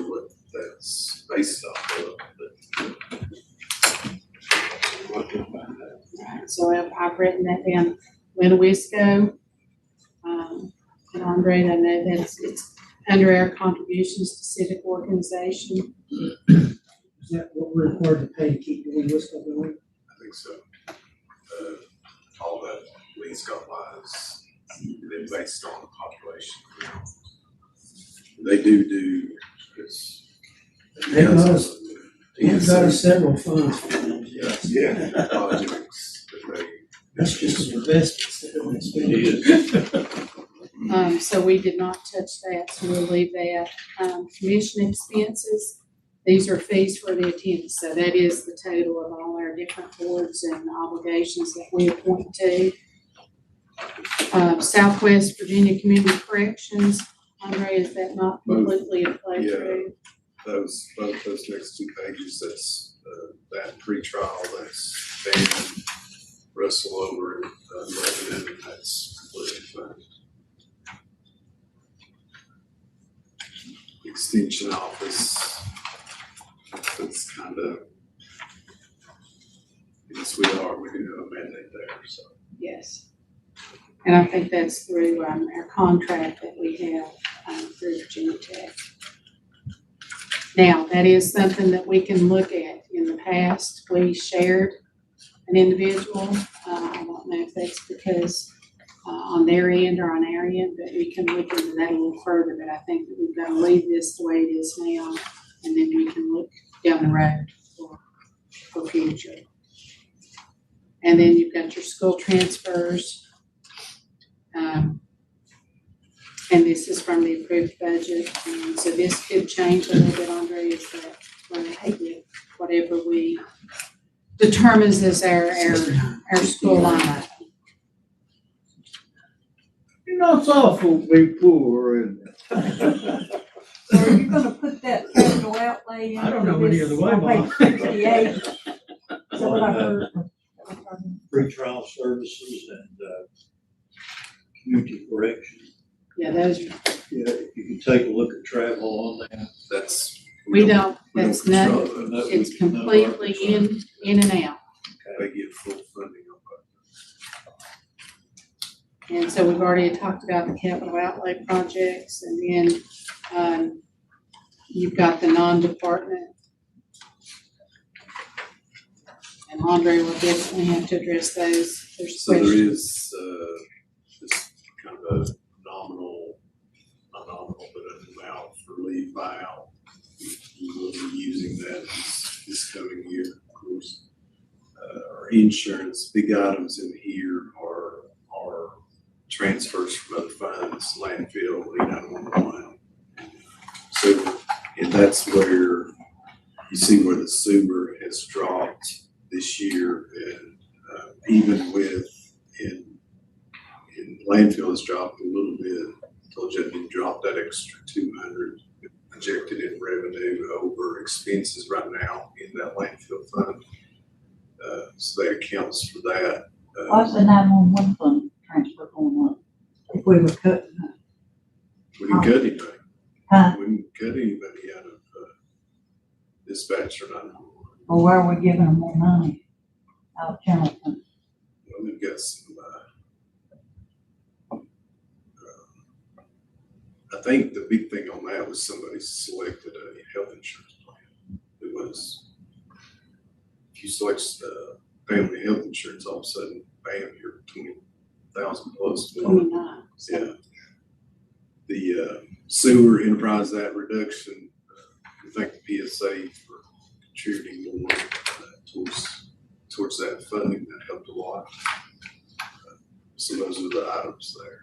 what that's based off of, but. Right, so I've written that down. Winnewisco, and Andre, I know that's, it's under our contributions to civic organization. Is that what we're required to pay to keep the Winnewisco going? I think so. All that lease got wise, then based on the population. They do this. They've got us, they've got us several funds for them. Yeah, projects that they. That's just an investment, they don't spend it. So we did not touch that, so we'll leave that. Commission expenses, these are fees for the attendance, so that is the total of all our different boards and obligations that we appoint to. Southwest Virginia Community Corrections, Andre, is that not completely a play Yeah. through? Both those next two pages, that's, that pretrial, that's Dan, Russell over in Lebanon, and that's completely fine. Extension office, that's kind of, yes, we do have a mandate there, so. Yes. And I think that's through, our contract that we have, through Virginia Tech. Now, that is something that we can look at. In the past, we shared an individual. I don't know if that's because, on their end or on our end, but we can look into that a little further. But I think that we've got to leave this the way it is now, and then we can look down the road for future. And then you've got your school transfers. And this is from the approved budget, and so this could change a little bit, Andre, is that whatever we determines as our school line item. You know, it's awful to be poor, isn't it? So are you gonna put that capital outlay I don't know into any this other way, on Bob. page 68? So what I heard. Pretrial services and, community correction. Yeah, those, Yeah, if you can take a look at travel on that. That's. we don't, that's not, control those. it's completely in and out. They get full funding on that. And so we've already talked about the capital outlay projects, and then, you've got the non-department. And Andre will definitely have to address those. There's So there questions. is, this kind of a nominal, not nominal, but an amount for leave buyout. We will be using that this coming year, of course. Our insurance, big items in here are transfers from other funds, landfill, 911. So, and that's where you see where the sewer has dropped this year, and even with in landfill has dropped a little bit. Told you I didn't drop that extra 200 projected in revenue over expenses right now in that landfill fund. So that accounts for that. Why's the 911 fund transfer going up? If we were cutting, We didn't cut anything. Huh? We didn't cut anybody out of dispatch or nothing. or where are we giving them more money? Out of general fund. Well, we've got some, I think the big thing on that was somebody selected a health insurance plan. It was, if you select family health insurance, all of a sudden, bam, you're 20,000 plus. 29. Yeah. The sewer enterprise that reduction, I thank the PSA for contributing more towards that funding. That helped a lot. So those are the items there.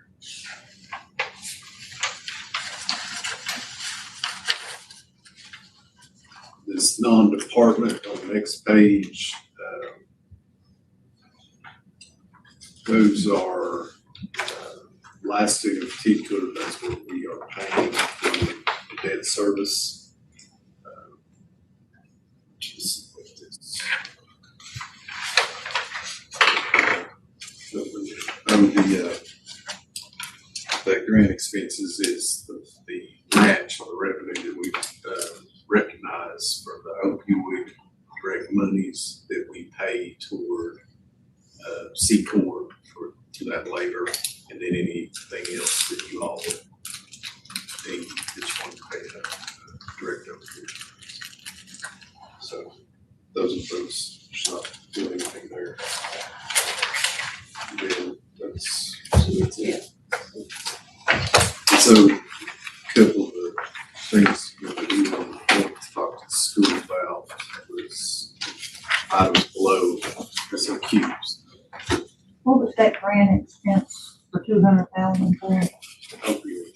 This non-department on the next page, Those are, lasting in particular, that's what we are paying for the debt service. Which is, the grant expenses is the match or the revenue that we, recognize from the opioid direct monies that we pay toward, C-Corp to that labor, and then anything else that you all would think that you want to pay direct opioid. So those are those, there's not doing anything there. And then that's it. So a couple of the things that we want to talk to the school about was items below, there's some cubes. What was that grant expense for 200,000 for? Opioid.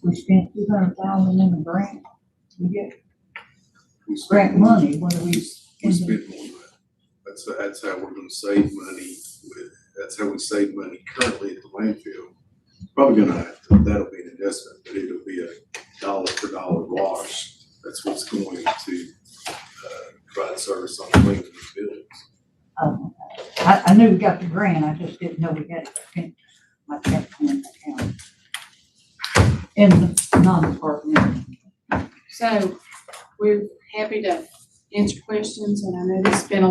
We spent 200,000 in the grant. We get We spent grant more- money, what do we We spend? spend more than that. That's how we're gonna save money that's how we save money currently at the landfill. Probably gonna have to, that'll be an investment, but it'll be a dollar for dollar wash. That's what's going to, provide service on cleaning the buildings. I knew we got the grant, I just didn't know we had it like that in the account. In the non-departmental. So we're happy to answer questions, and I know this has been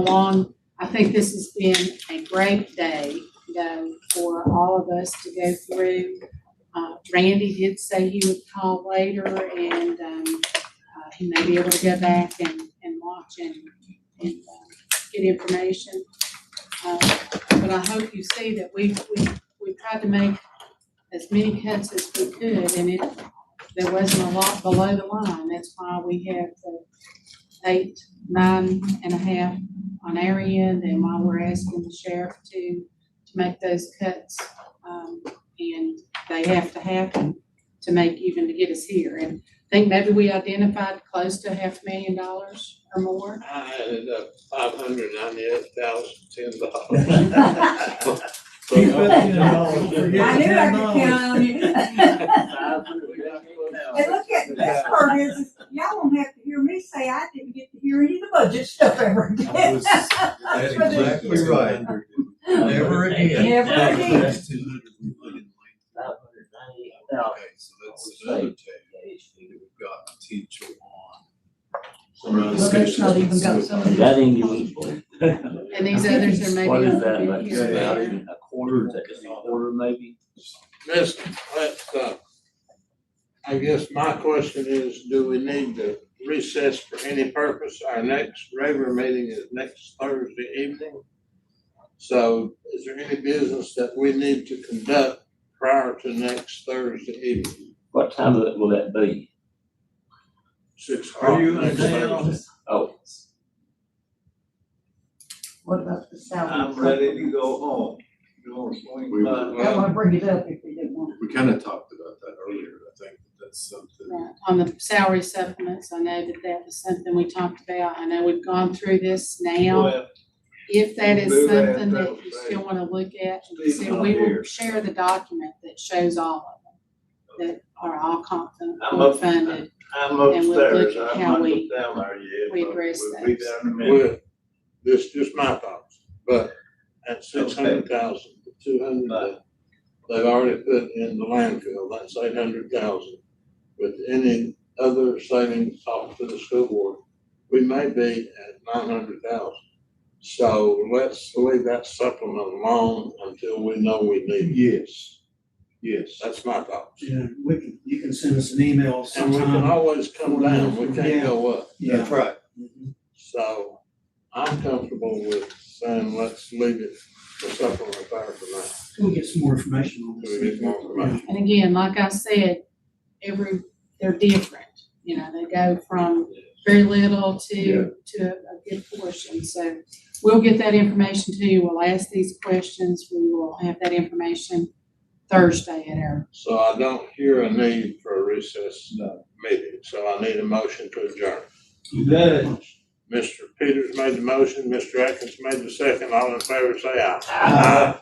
I think this has been a great day, for all of us to go through. Randy did say he would call later, and, he may be able to go back and watch and get information. But I hope you see that we tried to make as many cuts as we could, and there wasn't a lot below the line. That's why we have the 8, 9.5 on our end, and why we're asking the sheriff to make those cuts. And they have to happen to get us here. And I think maybe we identified close to $500,000 or more. I added up $598,010. Keep it, I knew I could count on you. And look at, the best part is, y'all won't have to hear me say I didn't get to hear any of the budget stuff ever again. That's exactly right. Never again. Never again. That's 200 we put in Okay, so that's another tab that we've got potential on. Well, that's not even got some of That the, ain't even. And these others are maybe. What is not that, big like here or about there. a quarter, is that just a quarter maybe? Listen, I guess my question is, do we need to recess for any purpose? Our next regular meeting is next Thursday evening. So is there any business that we need to conduct prior to next Thursday evening? What time will that be? 6 o'clock Are you in next town? Thursday. Oh, what about the salary? I'm ready to go home. You wanna swing We by? I want to bring it up if we didn't want We kind of talked about that earlier. I think that's something. Right. On the salary supplements, I know that was something we talked about. I know we've gone through this now. Well, If that is Do that, something that that'll you say. still want to look at, Steve's see, not we will here. share the document that shows all of them, that are all confident, I'm up- funded. I'm And we'll look upstairs. at I'm how not we- down there yet. we but address we'll be those. down in a minute. Well, this is just my thoughts, but at 600,000, 200, they've already put in the landfill, that's 800,000. With any other savings off to the school board, we may be at 900,000. So let's leave that supplement alone until we know we need it. Yes, yes. That's my thoughts. Yeah, you can send us an email And we can sometime. always come down, we can't go up. That's right. So I'm comfortable with saying, let's leave it for supplement there for now. We'll get some more information on Till we this. get more information. And again, like I said, they're different, they go from very little to a good portion. So we'll get that information to you. We'll ask these questions. We will have that information Thursday at our. So I don't hear a need for a recess meeting, so I need a motion to adjourn. You got it. Mr. Peters made the motion, Mr. Atkins made the second, all in favor say aye. Aye.